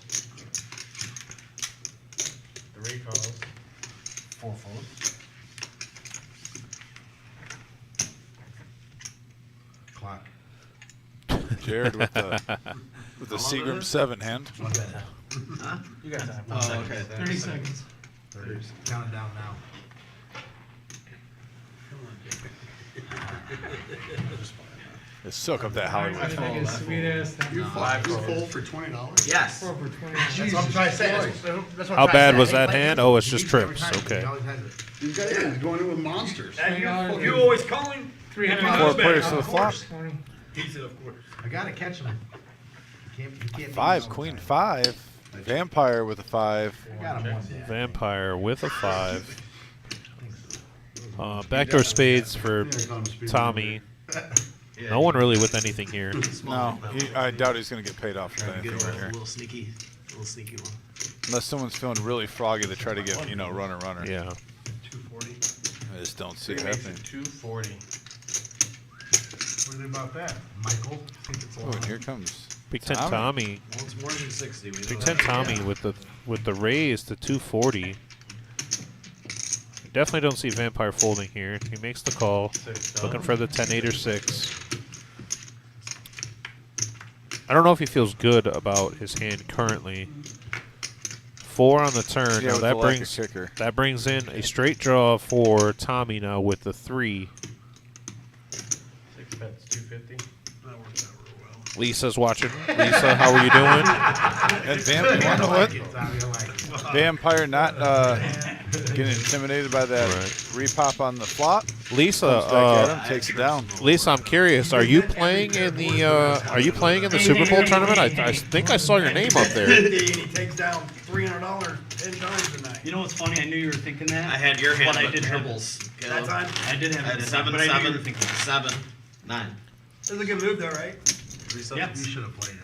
3 calls. 4 folds. Clock. Jared with the Seagram 7 hand. One bet. Huh? You got time. Oh, okay. 30 seconds. 30. Count it down now. Let's soak up that Hollywood I think it's phone. sweet ass. You fold for $20? Yes. Four for 20. That's what I'm trying to say. That's what I'm How trying to bad say. was Hey, that like, hand? Oh, it's he just beats me every trips. time. Okay. He always has it. He's got, yeah, he's going in with monsters. And you always calling? 300. 4 players to the flop. 20. He said, of course. I gotta catch him. You can't beat 5, me all the queen, time. 5. Vampire with a 5. I got him one day. Vampire with a 5. Backdoor spades for Tommy. Yeah, No one really with anything here. small No, amount. I doubt he's going to get paid off with Trying to anything get right a here. little sneaky one. Unless someone's feeling really froggy to try to get, runner. Yeah. 240. I just don't see it Makes happening. it 240. What do you think about that, Michael? I think it's a Oh, lot. and here comes Big Ten Tommy. Tommy. Well, it's more than 60. We know Big that. Ten Tommy with the raise to 240. Definitely don't see Vampire folding here. He makes the call. 6 Looking for the 10-8 or 6. I don't know if he feels good about his hand currently. 4 on the turn. Yeah, Now with that the lack of brings kicker. that brings in a straight draw for Tommy now with the 3. 6 bets 250. That worked out real well. Lisa's watching. Lisa, how are you doing? And Vampire, you know what? Tommy, I like it. Vampire not getting intimidated by that Right. repop on the flop. Lisa, Comes back at him, takes it down. Lisa, I'm curious. Are you playing in the Super Bowl tournament? I think I saw your name up there. And he takes down $300 10 times tonight. You know what's funny? I knew you were thinking that. I had your hand, but I but did have triples. That time? I did I have had it, in 7, but I knew you 7, were thinking that. 7, 9. That's a good move, though, right? 3 Yeah. sevens. You should have played it.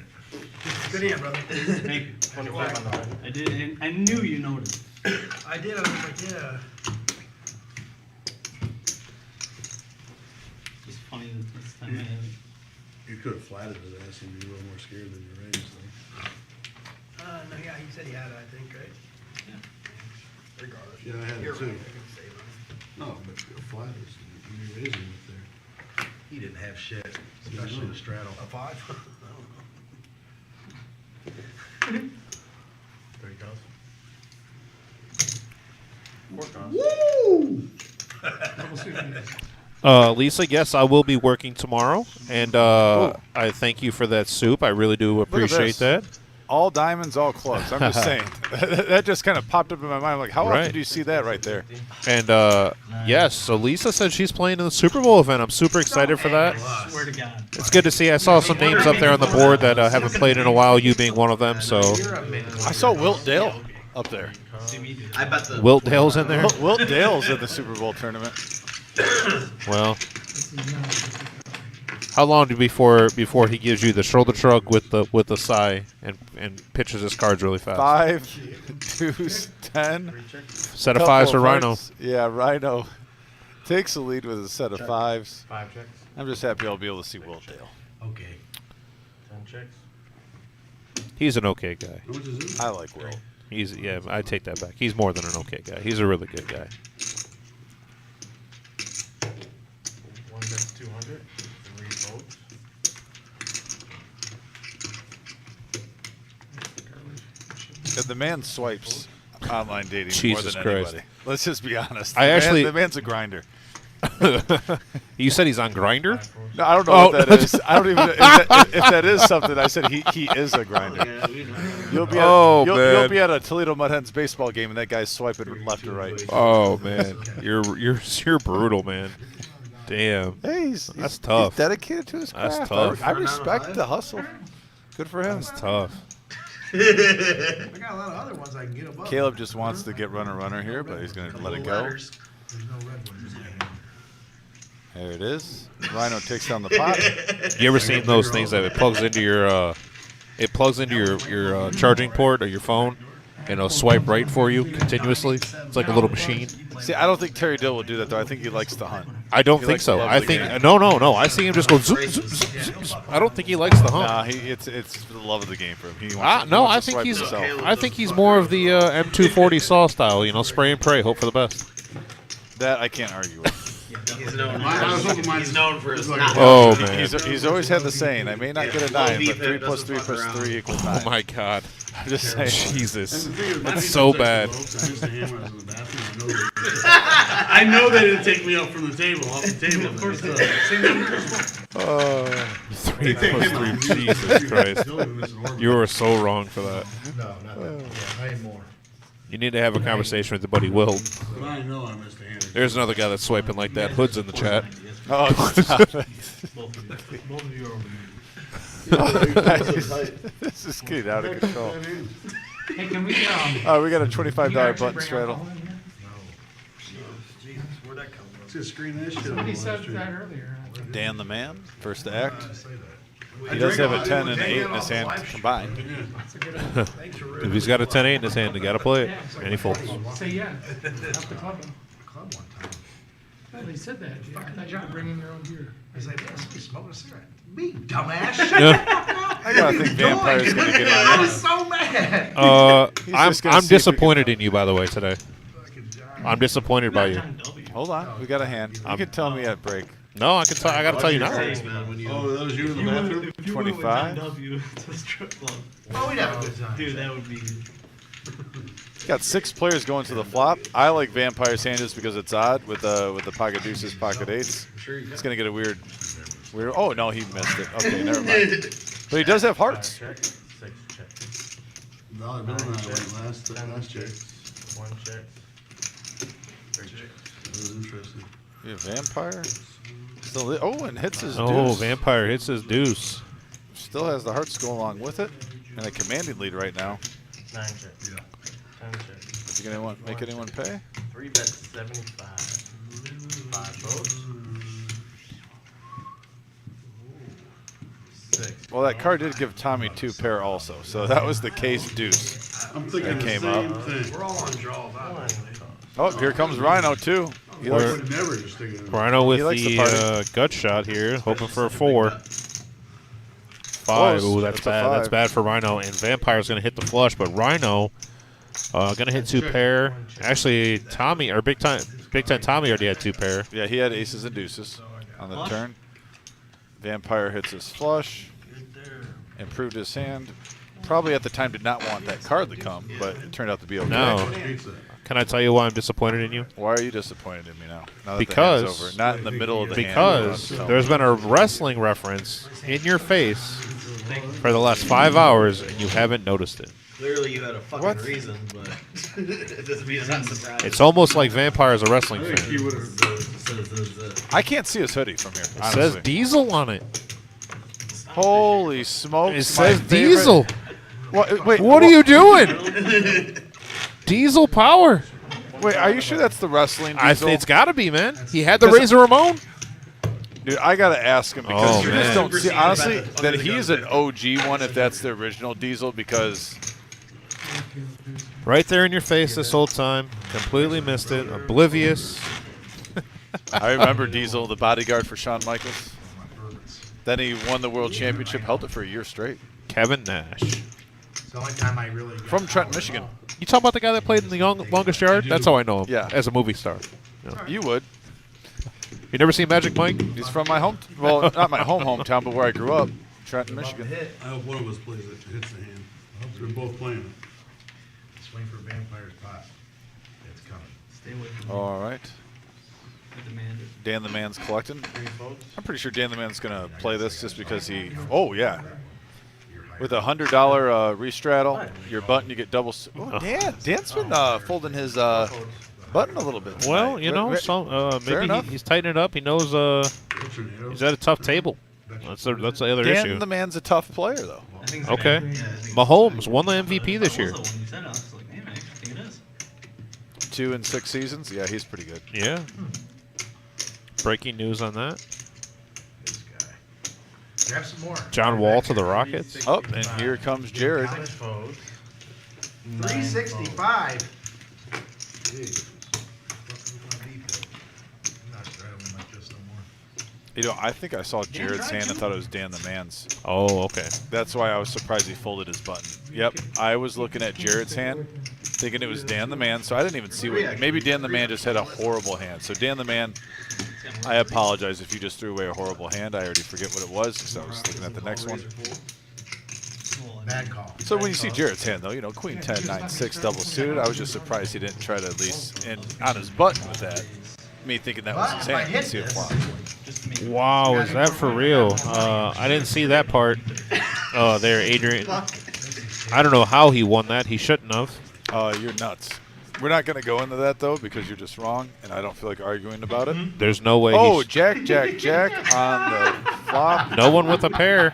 Good hand, brother. Thank you. 25 on the line. I did, and I knew you noticed. I did. I was like, yeah. It's funny that this time I had You could have flatted his ass and be a little more scared than you raised, though. No, yeah, he said he had it, I think, right? Yeah. Regardless. Yeah, I had it You're too. right. I can save him. No, but flat is, you're raising it there. He didn't have shit, especially the straddle. A 5? There he goes. 4 costs. Woo! Double suit, yes. Lisa, yes, I will be working tomorrow, and I thank you for that soup. I really do appreciate that. All diamonds, all clubs. I'm just saying. That just kind of popped up in my mind. I'm like, how Right. often do you see that right there? And yes, so Lisa said she's playing in the Super Bowl event. I'm super excited for that. Swear to God. It's good to see. I saw some names up there on the board that haven't played in a while, you being one of them. So I saw Wilt Dale up there. I bet the Wilt Dale's in there. Wilt Dale's in the Super Bowl tournament. Well, how long before he gives you the shoulder shrug with the sigh and pitches his cards really fast? 5, 2s, 10. Set of 5s for Rhino. Hearts. Yeah, Rhino takes the lead with a set of 5s. 5 checks. I'm just happy I'll be able to see Wilt Dale. Okay. 10 checks. He's an okay guy. How much is it? I like Wilt. I take that back. He's more than an okay guy. He's a really good guy. 1 bets 200. 3 votes. And the man swipes online dating Jesus more than Christ. anybody. Let's just be honest. The man's a grinder. You said he's on Grinder? No, I don't know what that is. I don't even if that is something. I said he is a grinder. You'll be at a Toledo Mud Hens baseball game and that guy's swiping left or right. Oh man, you're brutal, man. Damn. Hey, that's tough. He's dedicated to his craft. That's tough. I respect the hustle. Good for him. That's tough. I got a lot of other ones I can get above. Caleb just wants to get runner here, but he's going to let it go. There's no red ones in there. There it is. Rhino takes down the pot. You ever seen those things that it plugs into your charging port or your phone, and it'll swipe right for you continuously? It's like a little machine. See, I don't think Terry Dill will do that though. I think he likes to hunt. I don't He think likes so. to love I the think game. no. I see him just go zoop, zoop, zoop, zoop. I don't think he likes the hunt. Nah, it's the love of the game for him. He wants, he No, wants I to think swipe he's himself. I think he's more of the M240 saw style. Spray and pray, hope for the best. That I can't argue with. He's known, I was hoping he's known for his like- not. Oh man. He's always had the saying, I may not get a 9, but 3 plus 3 plus 3 equals 9. Oh my God. I'm just saying. Jesus. And the thing is, That's my so defense bad. actually low, 'cause I used to hammer when I was in the bathroom. I know they didn't take me up from the table, off the table. Of course, 3 plus 3. Jesus Christ. You were so wrong for that. No, not that. Yeah, I ain't more. You need to have a conversation with your buddy Will. But I know I missed a hand. There's another guy that's swiping like that. Hood's in the chat. Oh, stop it. Both of you are over This is getting out of control. Hey, can we, We got a $25 button straddle. Where'd that come from? Just screen this shit. Somebody said that earlier. Dan the man, first to act. Say that. He does have a 10 and an 8 in his hand combined. If he's got a 10-8 in his hand, he got to play it. And he folds. Say yeah. Up the club. Club one time. Well, they said that. I thought you could bring in your own beer. He's like, man, somebody's smoking a cigarette. Me, dumbass. I gotta think Vampire's gonna get I on was that. so mad. I'm just gonna see if he disappointed in you, by the way, today. I'm disappointed by you. Hold on, we got a hand. You can tell me at break. No, I got to tell you now. Oh, that was you in the bathroom? 25. to the strip club. Oh, we'd have a good time. Dude, that would be. Got 6 players going to the flop. I like Vampire's hand just because it's odd with the pocket deuces, pocket 8s. It's gonna get a weird. Oh no, he missed it. Okay, never mind. But he does have hearts. 5 checks. 6 checks. $1 bill and I went last 10 check. checks. 1 check. 3 checks. That was interesting. Yeah, Vampire. Still, and hits his Oh, deuce. Vampire hits his deuce. Still has the hearts go along with it, and a commanding lead right now. 9 checks. 10 checks. Is he gonna make anyone pay? 3 bets 75. 5 votes. 6. Well, that card did give Tommy 2 pair also, so that was the case deuce. I'm thinking the came same up. thing. We're all on jaws. Oh, here comes Rhino too. He I likes, would never just stick it in. Rhino with He likes the the party. gut shot here, hoping for a 4. 5. Close. Ooh, that's That's a bad. That's 5. bad for Rhino. And Vampire's going to hit the flush, but Rhino going to hit 2 pair. Actually, Tommy, or Big Time Tommy already had 2 pair. yeah, he had aces and deuces on the turn. Vampire hits his flush. Improved his hand. Probably at the time did not want that card to come, but it turned out to be okay. No. Can I tell you why I'm disappointed in you? Why are you disappointed in me now? Now that Because the hand's over. Not in the middle of the because hand. there's been a wrestling reference in your face for the last 5 hours, and you haven't noticed it. Clearly, you had a fucking reason, but it doesn't mean it's not surprising. It's almost like Vampire is a wrestling fan. I can't see his hoodie from here. It honestly. says Diesel on it. Holy smokes. It says Diesel. Wait, What are you doing? Diesel Power. Wait, are you sure that's the wrestling Diesel? It's got to be, man. He had the Razor Ramon. Dude, I got to ask him because you just man. don't see, honestly, that he's an OG one if that's the original Diesel because... Right there in your face this whole time. Completely missed it. Oblivious. I remember Diesel, the bodyguard for Shawn Michaels. Then he won the World Championship, held it for a year straight. Kevin Nash. It's the only time I really got From Trenton, Michigan. You talking about the guy that played in the Longest Yard? That's how I know him. Yeah. As a movie star. Yeah. You would. You never seen Magic Mike? He's from my home, well, not my hometown, but where I grew up, Trenton, Michigan. I hope one of us plays it, hits the hand. We're both playing it. Swing for Vampire's pot. It's coming. Stay away from All right. the demand. Dan the Man's collecting. I'm pretty sure Dan the Man's going to play this just because he, oh, yeah. With a $100 restraddle, your button, you get double. Oh, Dan's been folding his button a little bit. Well, you know, maybe he's tightening it up. He knows he's at a tough table. That's the other Dan issue. the Man's a tough player, though. Okay. Mahomes won the MVP this year. 2 in 6 seasons. Yeah, he's pretty good. Yeah. Breaking news on that. Grab some more. John Wall to the Rockets. Oh, and here comes Jared. 365. You know, I think I saw Jared's hand and thought it was Dan the Man's. Oh, okay. That's why I was surprised he folded his button. Yep, I was looking at Jared's hand, thinking it was Dan the Man, so I didn't even see what. Maybe Dan the Man just had a horrible hand. So Dan the Man, I apologize if you just threw away a horrible hand. I already forget what it was because I was looking at the next one. Bad call. So when you see Jared's hand, though, you know, Queen 10, 9, 6, double suited, I was just surprised he didn't try to at least end on his button with that. Me thinking that was his hand. Let's see it flop. Wow, is that for real? I didn't see that part. Oh, there, Adrian. I don't know how he won that. He shouldn't have. You're nuts. We're not going to go into that, though, because you're just wrong, and I don't feel like arguing about it. There's no way. Oh, Jack on the flop. No one with a pair. Is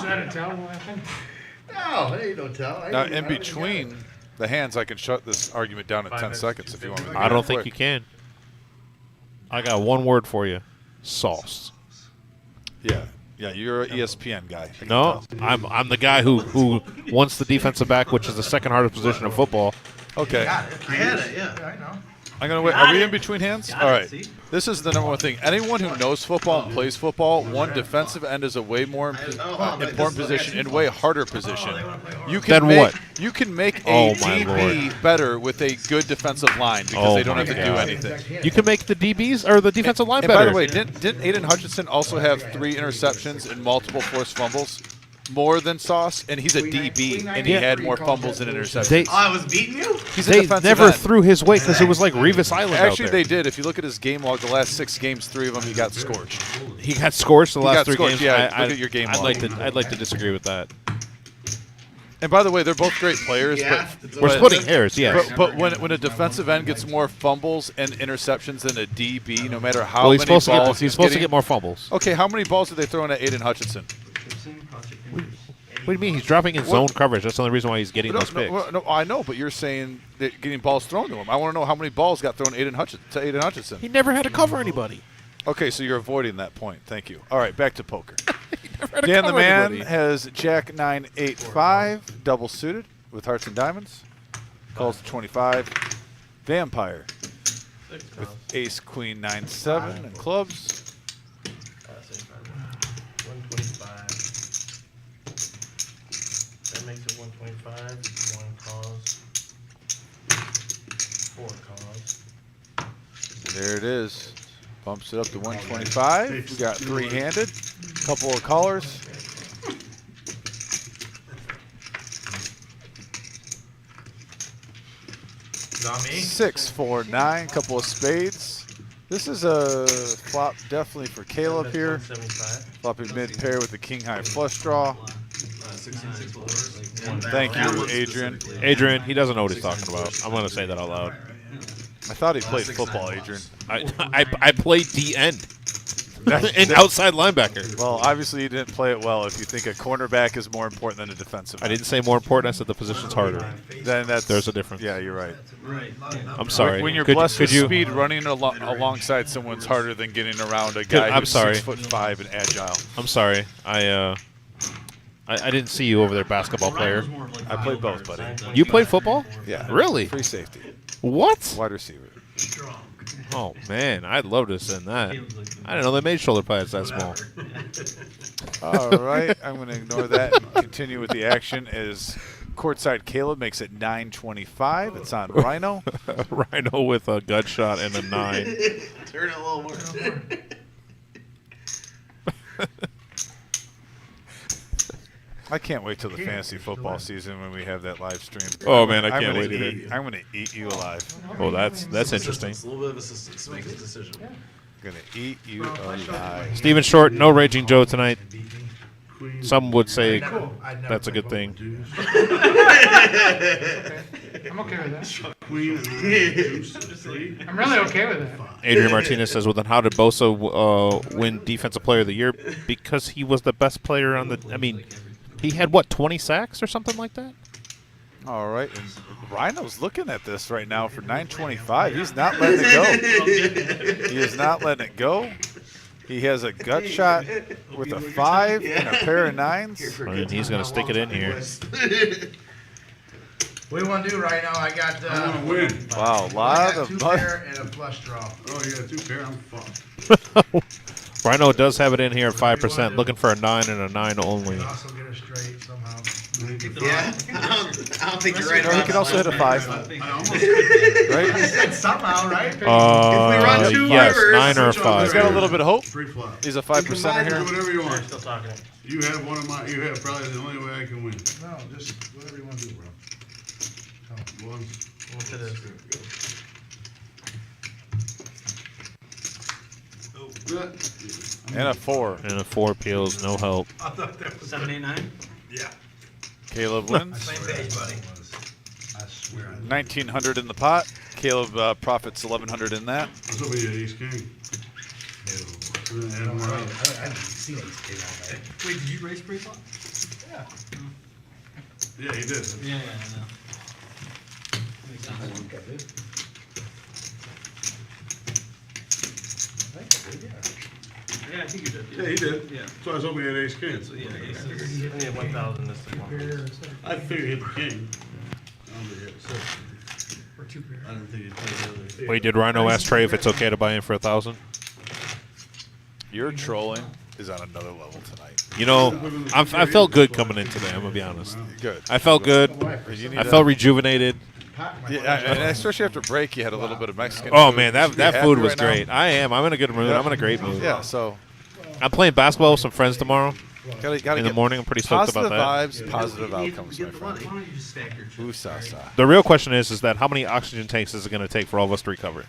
that a tell weapon? No, it ain't no tell. Now, in between the hands, I can shut this argument down in 10 seconds if you want me to. I don't think you can. I got one word for you. Sauce. Yeah, you're an ESPN guy. No, I'm the guy who wants the defensive back, which is the second hardest position in football. Okay. I had it, yeah. I know. I'm going to wait. Are we in between hands? All right. This is the number one thing. Anyone who knows football and plays football, one defensive end is a way more important position and way harder position. You can You can make a DB better with a good defensive line because they don't have to do anything. You can make the DBs or the defensive line better. By the way, didn't Aiden Hutchinson also have 3 interceptions and multiple forced fumbles? More than Sauce, and he's a DB, and he had more fumbles and interceptions. I was beating you? He's a They defensive never end. threw his weight because it was like Revis Island Actually, out there. they did. If you look at his game log, the last 6 games, 3 of them he got scorched. He got scorched the last 3 games. Yeah, look at your game I'd log. I'd like to disagree with that. And by the way, they're both great players. But we're splitting hairs, yes. But when a defensive end gets more fumbles and interceptions than a DB, no matter how Well, many balls he's supposed to get more fumbles. Okay, how many balls are they throwing at Aiden Hutchinson? What do you mean? He's dropping in zone coverage. That's the only reason why he's getting those picks. No, I know, but you're saying that getting balls thrown to him. I want to know how many balls got thrown to Aiden Hutchinson. He never had to cover anybody. Okay, so you're avoiding that point. Thank you. All right, back to poker. Dan the Man has Jack 9, 8, 5, double suited with hearts and diamonds. Calls to 25. Vampire with Ace, Queen, 9, 7, and clubs. 125. That makes it 125. 1 calls. 4 calls. There it is. Bumps it up to 125. We got three-handed. Couple of callers. Not me. 6, 4, 9. Couple of spades. This is a flop definitely for Caleb here. 175. Flopping mid-pair with the king-high flush draw. 16 Thank you, Adrian. Adrian, he doesn't know what he's talking about. I'm going to say that out loud. I thought he played football, Adrian. I played D end. An outside linebacker. Well, obviously you didn't play it well if you think a cornerback is more important than a defensive I back. didn't say more important. I said the position's harder. Then There's a difference. Yeah, you're right. Right. I'm sorry. When you're Could- blessed could with you- speed, running alongside someone's harder than getting around a guy I'm who's sorry. 6'5" and agile. I'm sorry. I didn't see you over there, basketball player. I played both, buddy. You played football? Yeah. Really? Free safety. What? Wide receiver. Oh man, I'd love to send that. I didn't know they made shoulder pads that small. All right, I'm going to ignore that and continue with the action as courtside Caleb makes it 9:25. It's on Rhino. Rhino with a gut shot and a 9. Turn it a little more. I can't wait till the fantasy football season when we have that live stream. Oh man, I I'm can't gonna wait either. I'm going to eat you alive. Oh, that's interesting. It's a little bit of assistance to make his decision. I'm going to eat you alive. Steven Short, no Raging Joe tonight. Queen. Some would say I'd never that's a play good thing. Deuce. I'm okay with that. Queen. Deuce. 3. I'm really okay with that. Adrian Martinez says, well, then how did Bosa win Defensive Player of the Year? Because he was the best player on the – I mean, he had, what, 20 sacks or something like that? All right, and Rhino's looking at this right now for 9:25. He's not letting it go. He is not letting it go. He has a gut shot with a 5 and a pair of 9s. I mean, he's going to stick it in here. What do you want to do right now? I got I want to win. Wow, a I lot got of 2 money. pair and a flush draw. Oh, you got 2 pair? I'm fucked. Rhino does have it in here at 5%, looking for a 9 and a 9 only. And also get it straight somehow. Yeah, I don't think you're right. Or he could also hit a 5, I almost right? I said somehow, right? run two Yes, rivers, 9 or a switch over. 5. He's got a little bit of hope. free flop. He's a 5%er Do here. whatever you want. Still talking. You have one of my. You have probably the only way I can win. No, just whatever you want to do, bro. One. What's it is? And a 4. And a 4 peels, no help. 7, 8, 9. Caleb wins. Same page, buddy. I swear. 1,900 in the pot. Caleb profits 1,100 in that. I was hoping you had ace king. I haven't seen these kids all day. Wait, did you race pre-flop? Yeah. Yeah, he did. Yeah, I know. Makes sense. Yeah, I think you did. Yeah, he did. Yeah. So I was hoping he had ace king. Yeah, aces. I need 1,000 this one. I figured he hit the king. I don't think he hit the Or 2 pair. I didn't think he'd play the other. Wait, did Rhino ask Trey if it's okay to buy in for 1,000? Your trolling is on another level tonight. You know, I felt good coming in today, I'm going to be honest. Good. I felt good. You need I felt rejuvenated. Yeah, and especially after break, you had a little bit of Mexican Oh, food. man, You should be that happy food was right now. great. I am. I'm in a good mood. Yeah. I'm in a great mood. Yeah, so I'm playing basketball with some friends tomorrow gotta in the get morning. I'm pretty stoked about positive that. vibes, positive outcomes, my Why friend. don't you just stack your chips? Ooh, sa. The real question is that how many oxygen tanks is it going to take for all of us to recover?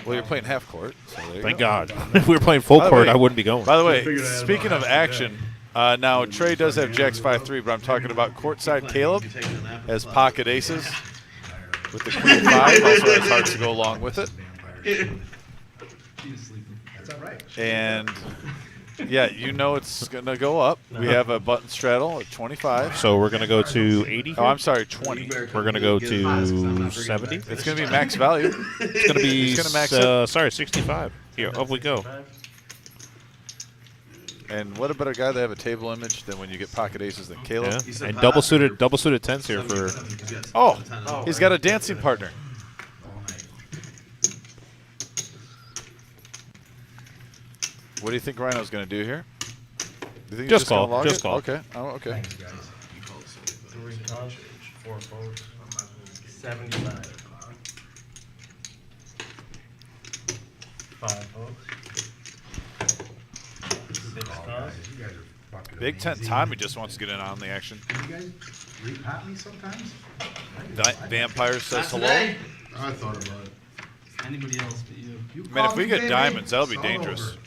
Well, you're playing half court, so there you Thank go. God. If we were playing full By the court, way- I wouldn't be going. By the way, figured I had speaking about of half a action, now Trey does have Jacks 5-3, but I'm talking about courtside Caleb as pocket aces with the queen 5. Also has hearts to go along with it. That's all right. And yeah, you know it's gonna go up. We have a button straddle at 25. So we're going to go to 80? Oh, I'm sorry, 20. We're going to go to 70? It's gonna be max value. It's going to be, He's gonna max it. sorry, 65. Here, up we go. And what a better guy to have a table image than when you get pocket aces than Caleb. Yeah. And double suited tens here for Oh, he's got a dancing partner. What do you think Rhino's going to do here? Do you think he's Just gonna call, log just it? call. Okay. Oh, okay. 3 calls, 4 folds, 75. 5 votes. 6 cause. You guys are fucking Big Tent amazing. Tommy just wants to get in on the action. Can you guys repot me sometimes? Vampire says hello. today. I thought about it. Anybody else but you? You Man, if call we me, get baby. diamonds, that'll be It's all dangerous. over.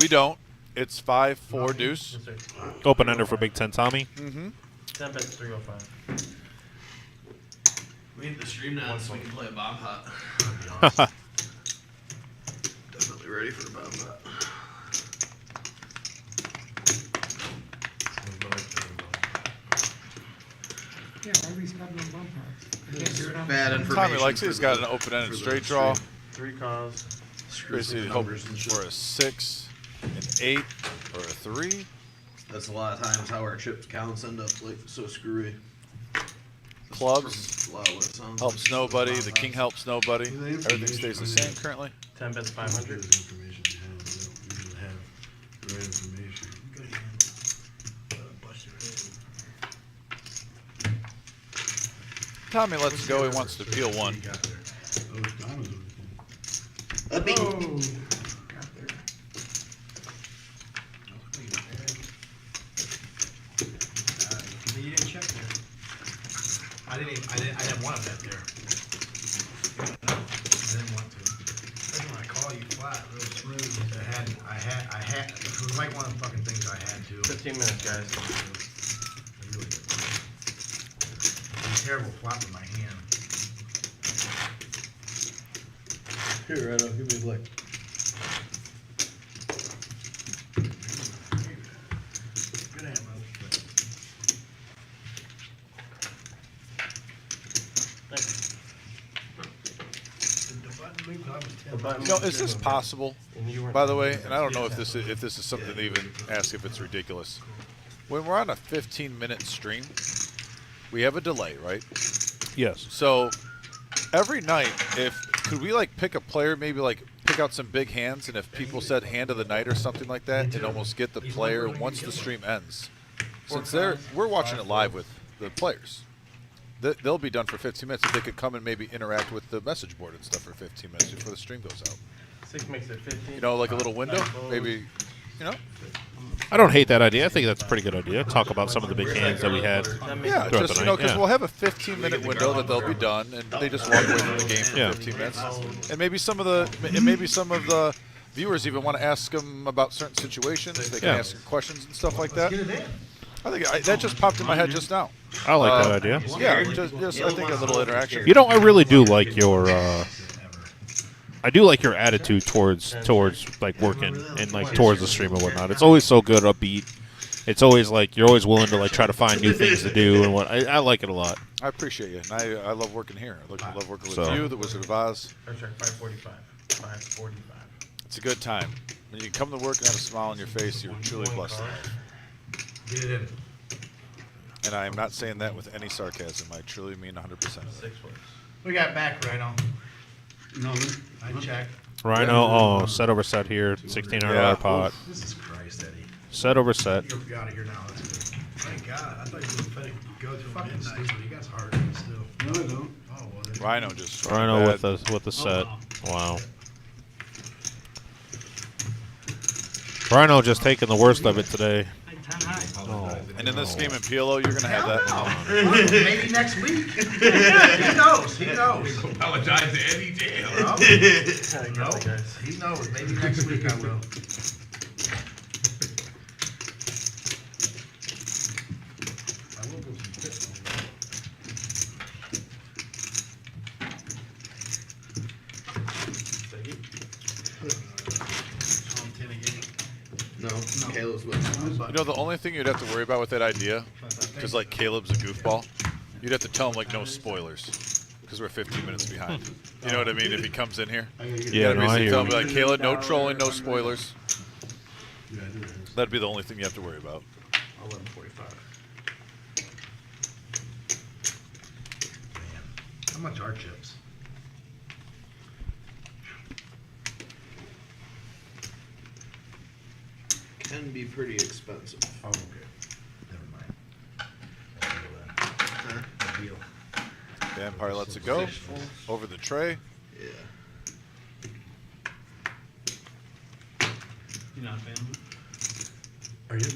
We don't. It's 5-4 deuce. Yes, sir. Open ender for Big Ten Tommy. Mm-hmm. 10 bets 305. We need the stream now so we can play a bomb pot. Definitely ready for a bomb pot. Yeah, everybody's got no bump outs. I can't do it on Bad the- information. Tommy likes it. He's got an open-ended for the straight draw. 3 cause. Basically hoping for a 6, an 8, or a 3. That's a lot of times how our chips counts end up like so screwy. Clubs A lot of what it sounds helps like. nobody. The king helps nobody. Everything stays the same currently. 10 bets 500. There's information you have. You don't usually have the right information. Tommy lets go. He wants to peel one. Those diamonds are A big. Oh, got there. You didn't check there. I didn't want to bet there. I didn't want to. Especially when I call you flat, real smooth. I had, it was like one of the fucking things I had to. 15 minutes, guys. I really did. It was terrible flop in my hand. Here, Reno, give me a lick. Good hand, bro. Thanks. Did the button move? I was The 10. button You know, is this possible? And you weren't- By the way, and I don't know if this is something to even ask if it's ridiculous. When we're on a 15-minute stream, we have a delay, right? Yes. So every night, could we like pick a player, maybe like pick out some big hands, and if people said hand of the night or something like that, and almost get the player once the stream ends. Since we're watching it live with the players, they'll be done for 15 minutes. If they could come and maybe interact with the message board and stuff for 15 minutes before the stream goes out. 6 makes it 15. You know, like a little window, maybe. You know. I don't hate that idea. I think that's a pretty good idea. Talk about some of the big hands that we had. Yeah, throughout just the you know, night, because yeah. we'll have a 15-minute window that they'll be done, and they just walk away from the game for Yeah. 15 minutes. And maybe some of the viewers even want to ask them about certain situations. They can Yeah. ask them questions and stuff like that. Get it in. I think that just popped in my head just now. I like that idea. Yeah, just I think a little interaction. You know, I really do like your. I do like your attitude towards like working and like towards the stream and whatnot. It's always so good, upbeat. It's always like you're always willing to like try to find new things to do and what. I like it a lot. I appreciate you, and I love working here. I love working with So- you, the Wizard of Oz. First track 545. 545. It's a good time. When you come to work and have a smile on your face, you're truly blessed. Get it in. And I am not saying that with any sarcasm. I truly mean 100%. 6 words. We got back, Rhino. No, I checked. Rhino, oh, set over set here, $1,600 Yeah. pot. Jesus Christ, Eddie. Set over set. You're out of here now. That's good. Thank God. I thought you were going to go to fucking stupid. You guys hard still. no, I don't. Oh, well, then. Rhino just Rhino bad. with the set. Wow. Rhino just taking the worst of it today. Like 10 high. Oh. And in this game in PLO, you're gonna have that. Well, maybe next week. He knows. He knows. Apologize to Eddie. Damn. Well, I no, got it, guys. he knows. Maybe next week I will. I will go some pit. Tom 10 again. No, Caleb's with. You know, the only thing you'd have to worry about with that idea, because like Caleb's a goofball, you'd have to tell him like no spoilers, because we're 15 minutes behind. You know what I mean? If he comes in here, you Yeah, gotta no, I basically hear tell him you. like Caleb, no trolling, no spoilers. Yeah, I do. That'd be the only thing you have to worry about. 11:45. Man, how much are chips? Can be pretty expensive. Oh, okay. Never mind. That's a deal. Vampire lets it go over the tray. Yeah. You're not a fan of it? Are you?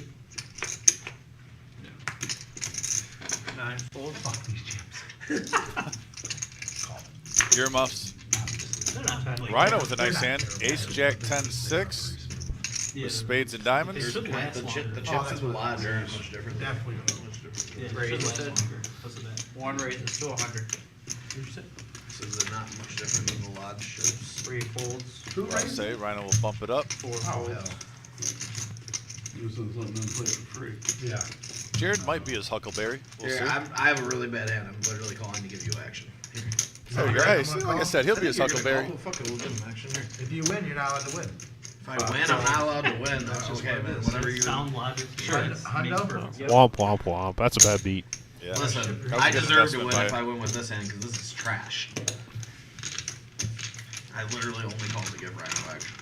Nine fold. Fuck these chips. Earmuffs. They're not like Rhino with a nice They're not hand. terrible. Ace, Jack, 10, 6. Yeah, With spades and diamonds. It should last The longer. chips that's and the what it lodge is. aren't much different. Definitely not much different. Yeah, it Raise should last it. longer. What's the bet? One raises to 100. What'd you say? So they're not much different than the lodge chips. 3 folds. Who I'll raised say it? Rhino will bump it up. 4 Oh, folds. hell. This is letting them play for free. Yeah. Jared might be his Huckleberry. We'll Here, see. I have a really bad hand. I'm literally calling to give you action. Oh, You're yeah, right, see, I'm like gonna I said, he'll be his You're gonna Huckleberry. call? Fuck it, we'll give him action here. If you win, you're not allowed to win. If I win, I'm not allowed to win. That's just Okay, okay, but whatever you. Sound logic. Hundo? Makes perfect. Yep. Womp womp womp. That's a bad beat. Yeah. Listen, That was I a good deserve to investment win by if I win with this hand because this is trash. I literally only called to give Rhino action.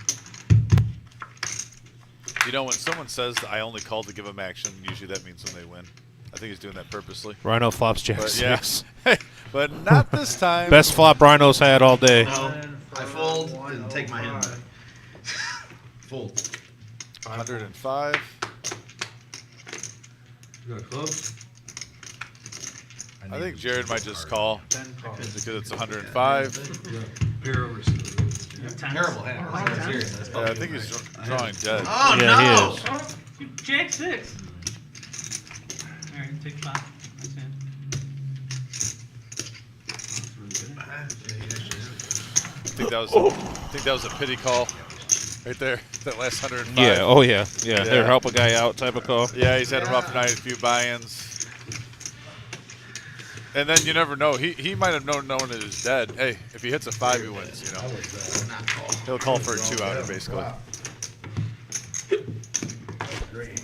You know, when someone says I only called to give him action, usually that means when they win. I think he's doing that purposely. Rhino flops Jack But yeah, 6. but not this time. Best flop Rhino's had all day. No, I fold and take my hand back. Fold. 105. You got a club? I think Jared might just call 10 calls. because it's 105. Pair over Terrible hand. I'm serious. Yeah, I think he's drawing dead. Oh Yeah, he no! is. Oh, you Jack 6. Alright, take 5. Nice hand. I think that was a pity call right there. That last 105. Yeah, oh yeah. Yeah, Yeah. they're help a guy out type of call. Yeah, he's had a rough night, a few buy-ins. And then you never know. He might have known it is dead. Hey, if he hits a 5, he wins, you know. Not call. He'll call for a 2-outer, basically.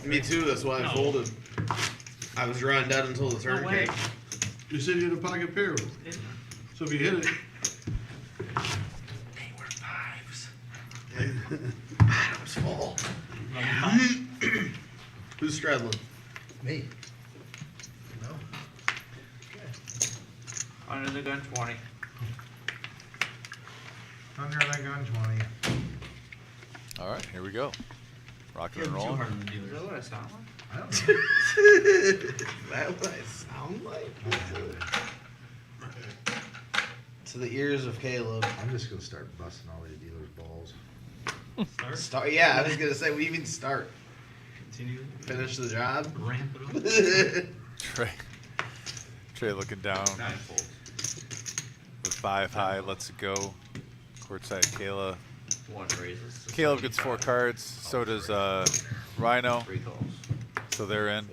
Me too. That's why I folded. I was drawing dead until the turn No way. came. You said you had a pocket pair. So if you hit it, Adam's full. Who's straddling? Me. No. Under the gun 20. Under the gun 20. All right, here we go. Rocking You're and too rolling. hard on the Is dealers. that what I sound like? I don't know. Is that what I sound like? To the ears of Caleb. I'm just gonna start busting all these dealers' balls. Start. Start. Yeah, I was gonna say we even start. Continue. Finish the job. Ramp it up. Trey looking down 9 folds. with 5 high. Let's go. Courtside Kayla. 1 raises. to Caleb gets 4 75. cards. So does Rhino. 3 calls. So they're in.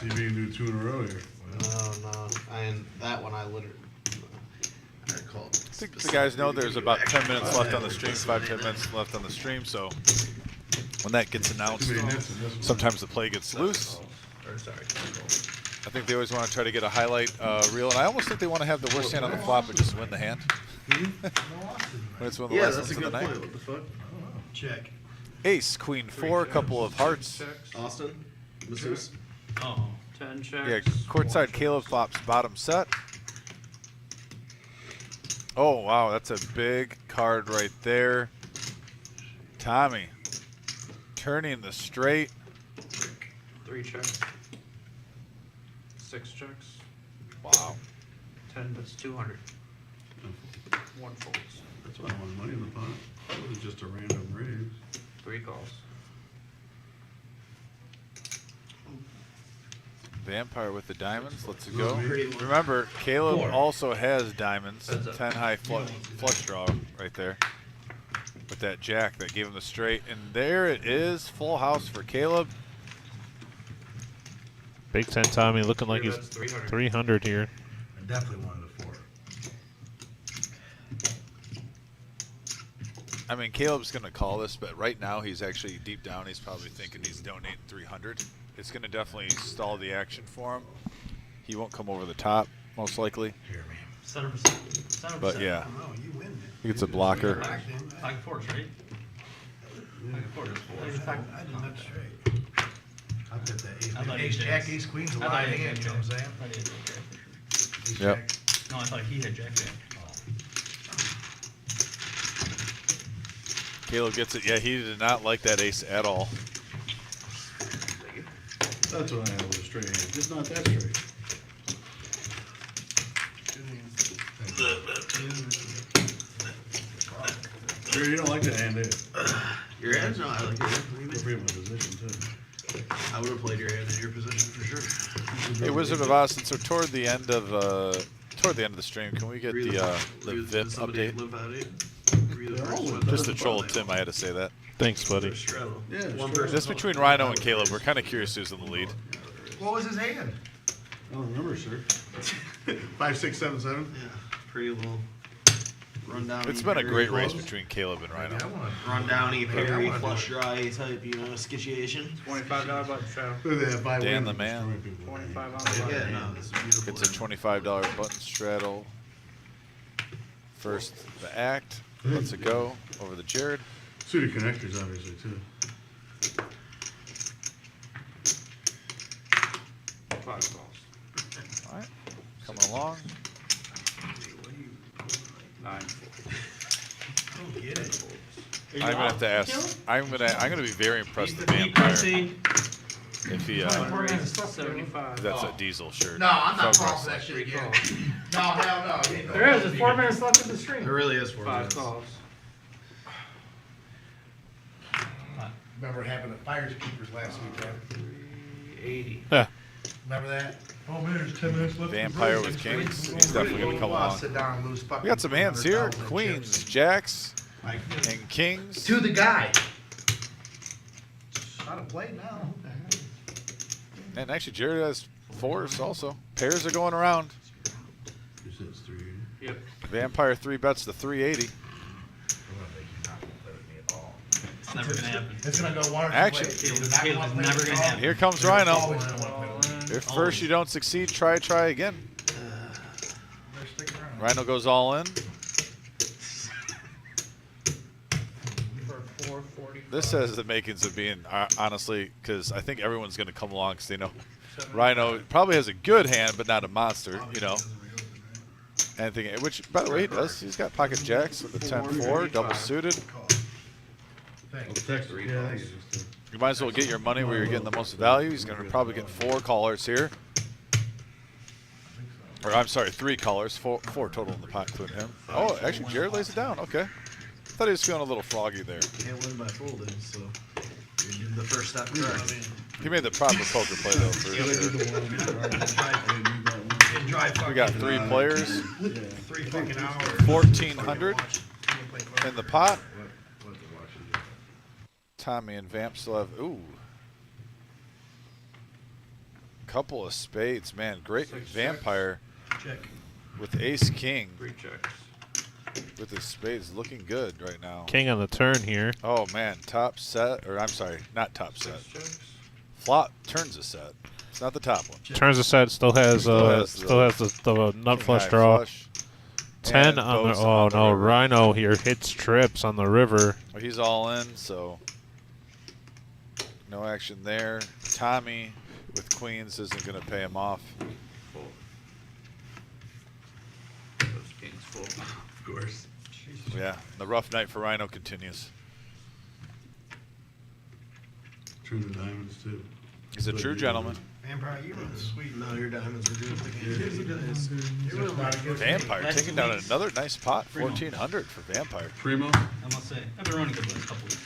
see if you can do 2 in a row here. No. And that one I literally. I called. I think the guys know there's about 10 minutes left on the stream, 5-10 minutes left on the stream, so when that gets announced, Too many nits in this one. sometimes the play gets loose. Or sorry. I think they always want to try to get a highlight reel, and I almost think they want to have the worst hand on the flop and just win the hand. When it's one of the Yeah, last that's ones a of the good night. point. What the fuck? Check. Ace, queen 4, couple of hearts. Austin? Masseuse? Oh. 10 checks. Yeah, courtside Caleb flops bottom set. Oh, wow, that's a big card right there. Tommy, turning the straight. 3 checks. 6 checks. Wow. 10, that's 200. 1 folds. That's why I want money in the pot. It was just a random raise. 3 calls. Vampire with the diamonds. Let's go. Pretty much. Remember, Caleb 4. also has diamonds. Heads up. 10 high flush draw right there. With that jack that gave him the straight. And there it is. Full house for Caleb. Big 10 Tommy looking like Three he's bets, 300. 300 here. I definitely wanted a 4. I mean, Caleb's going to call this, but right now he's actually deep down. He's probably thinking he's donating 300. It's going to definitely stall the action for him. He won't come over the top, most likely. Here, man. 7%. But yeah, Oh, you win. he gets a blocker. Pocket fours, right? Pocket fours. I did not straight. I bet that I thought ace he jack, did. ace queen's a I thought live he hand, had you know what I'm jack. saying? I did jack. Ace Yep. jack. No, I thought he had jack. Caleb gets it. Yeah, he did not like that ace at all. That's what I have with a straight hand, just not that straight. Sure, you don't like that hand, do you? Your hand? No, I like your hand. Good for you in my position, too. I would have played your hand in your position for sure. Hey, Wizard of Austin. So toward the end of the stream, can we get the VIP update? Just to troll Tim, I had to say that. Thanks, buddy. Yeah, Just between Rhino and Caleb, we're kind of curious who's in the lead. What was his hand? I don't remember, sir. 5, 6, 7, 7. Yeah, pretty little rundown. It's been a great race between Caleb and Rhino. Rundowny, parry, flush draw type, situation. $25 button straddle. Look at that, buy Dan win, the man. destroy people. 25 on the Yeah, button. no, it's beautiful. It's a $25 button straddle. First, the act. Let's it go over the Jared. Suited connectors, obviously, too. 5 calls. All right, coming along. 9. Don't get it. I'm gonna have to ask. I'm gonna be very impressed with The Vampire frequency, if he if 75. that's a diesel shirt. No, I'm not Frog falling for that wrestling. shit again. No, hell no. You ain't There is, there's 4 minutes left in the stream. There really is 4 5 minutes. calls. Remember what happened at Fire Keepers last week, right? 80. Remember that? Oh, man, there's 10 minutes left. Vampire with kings. He's definitely gonna come along. Sit down and lose fucking We got some hands here. 200,000 Queens, chips. jacks, and kings. To the guy. Not a play now. And actually, Jared has 4s also. Pairs are going around. You said it's 3. Yep. Vampire 3 bets to 380. It's never gonna happen. It's gonna go 1 or 2 Action. ways. Caleb's You're not never play gonna it happen. all. Here comes You're Rhino. always gonna wanna play it. If first you don't succeed, try again. Better stick around. Rhino goes all in. For 440. This has the makings of being, honestly, because I think everyone's going to come along because they know Rhino probably has a good hand, but not a monster, Anything, which, by the way, he does. He's got pocket jacks with a 10-4, double suited. Text 3. Yeah, You might as well get your money where you're getting the most value. He's going to probably get 4 callers here. Or, I'm sorry, 3 callers, 4 total in the pot, including him. Oh, actually, Jared lays it down. Okay. Thought he was feeling a little froggy there. Can't win by folding, so you did the first step correct. He made the proper poker play, though, for sure. We got 3 players, 3 fucking hours. 1,400 in the pot. Tommy and Vamp still have, couple of spades, man. Great Vampire Check. with ace king 3 checks. with his spades looking good right now. King on the turn here. Oh man, top set, or I'm sorry, not top set. 6 checks. Flop turns a set. It's not the top one. Turns aside, still has Still has the nut King flush high draw. flush. 10 And on the. both Oh on the no, river. Rhino here hits trips on the river. Oh, he's all in, so no action there. Tommy with queens isn't going to pay him off. Full. Those kings full. Of course. Yeah, the rough night for Rhino continues. True to diamonds, too. He's a true gentleman. Vampire, you look sweet. No, your diamonds are good. You look like a Vampire Last taking 2 down weeks. another nice pot, 1,400 for Vampire. Primo. I must say, I've been running good the last couple weeks.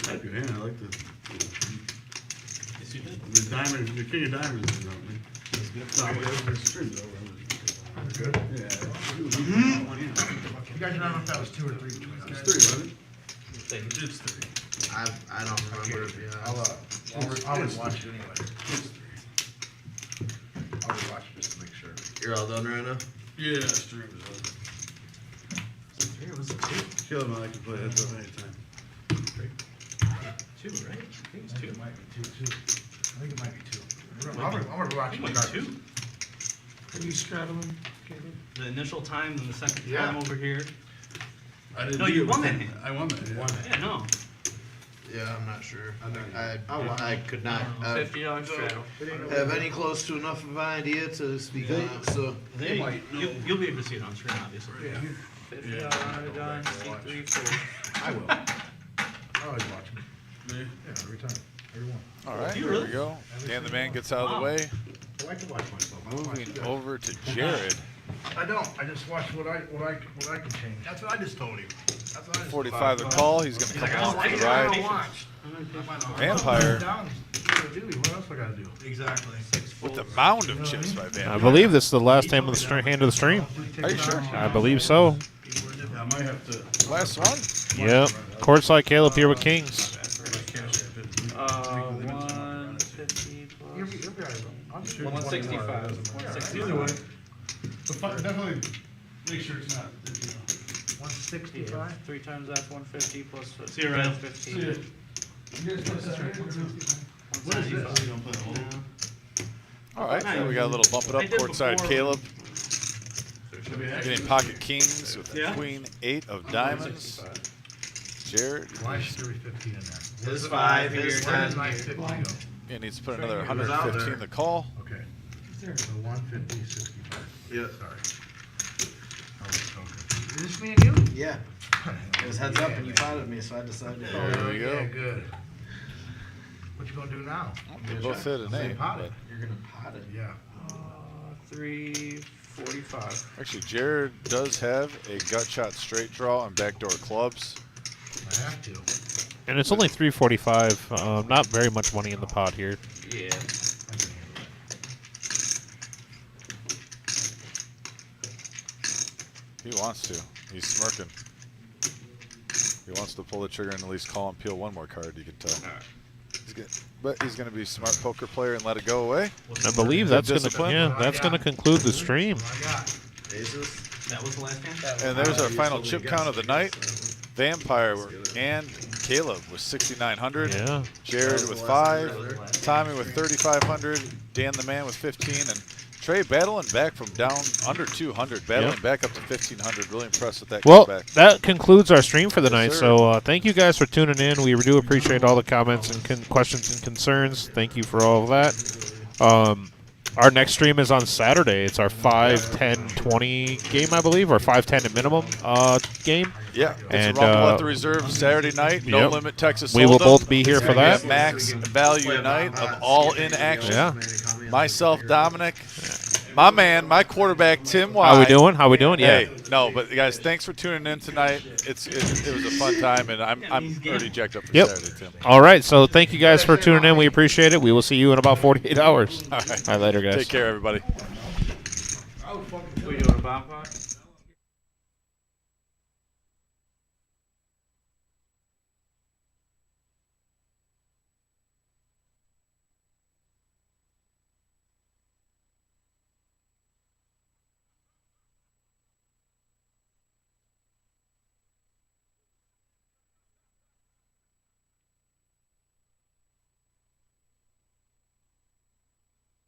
I like your hand. I like the Yes, you did. diamond. The king of diamonds is on me. It's good. It's true, though. Good. Yeah. You guys don't know if that was 2 or 3 between us. It's 3, wasn't it? It's 3. I don't remember it being I'll honest. rewatch it anyway. I'll rewatch it just to make sure. You're all done right now? Yeah, stream is on. Kill him, I can play heads up anytime. 2, right? I think it's 2. It might be 2 too. I think it might be 2. I'm gonna rewatch it. Like regardless. 2. Are you straddling, Caleb? The initial time and the second Yeah. time over here. I didn't No, do you it won with that him. hand. I won that. Yeah. Won that. Yeah, no. Yeah, I'm not sure. I'll watch. I could not $50 straddle. have any close to enough of an idea to speak on it. So They might. You'll be able to see it on screen, obviously. Yeah. $50 done, C3 full. I will. I always watch them. Yeah, every time. Every one. All right, You there really? we go. Dan the man gets out of the way. I like to watch myself. I don't watch Moving you guys. over to Jared. I don't. I just watch what I can change. That's what I just told him. That's what I just 45 the call. He's going to come along for the I don't ride. watch. Vampire What else I gotta do? Exactly. with the mound of chips by I Vampire. believe this is the last hand of the stream. Are you sure? I believe so. I might have to. Last one? Yep. Courtside Caleb here with Kings. 150 plus. 165. Either way, but definitely make sure it's not. 165. 3 times F, 150 plus See you around. 15. See you. You guys put that right? 175. All right, so we got a little bump it up. I did Courtside before. Caleb getting pocket kings with the Yeah. queen 8 of diamonds. Jared Why is 315 in there? his 5, his Where 10. does my 50 go? yeah, needs to put another It was out 115 there. the call. Okay. So 150, 65. Yeah. Sorry. I was so confused. Is this me and you? Yeah. It was heads up and you potted me, so I decided. There we go. Yeah, good. What you gonna do now? They both hit an Same 8. pot but it. You're gonna pot it. Yeah. 345. Actually, Jared does have a gut shot straight draw and backdoor clubs. I have to. And it's only 345. Not very much money in the pot here. Yeah. He wants to. He's smirking. He wants to pull the trigger and at least call and peel one more card, you can tell. But he's going to be a smart poker player and let it go away. I believe that's gonna Discipline. gonna conclude the stream. I got. Aces. That was the last hand? And there's our final chip count of the night. Vampire and Caleb with 6,900. Yeah. Jared with 5. Tommy with 3,500. Dan the man with 15. And Trey battling back from down under 200, battling Yep. back up to 1,500. Really impressed with that Well, comeback. that concludes our stream for the night. sir. So thank you guys for tuning in. We do appreciate all the comments and questions and concerns. Thank you for all of that. Our next stream is on Saturday. It's our 5, 10, 20 game, I believe, or 5, 10 at minimum game. Yeah, it's And, a Rumble at the Reserve Saturday night. No yep. Limit Texas We will Hold'em. both be here It's for gonna that. be a max value night of all in action. Yeah. Myself, Dominic, my man, my quarterback, Tim Y. How we doing? How we doing? Yeah. Hey, no, but guys, thanks for tuning in tonight. It was a fun time, and I'm already jacked up for Yep. Saturday, Tim. All right. So thank you guys for tuning in. We appreciate it. We will see you in about 48 hours. All right. All right, later, guys. Take care, everybody. We doing a bomb pot?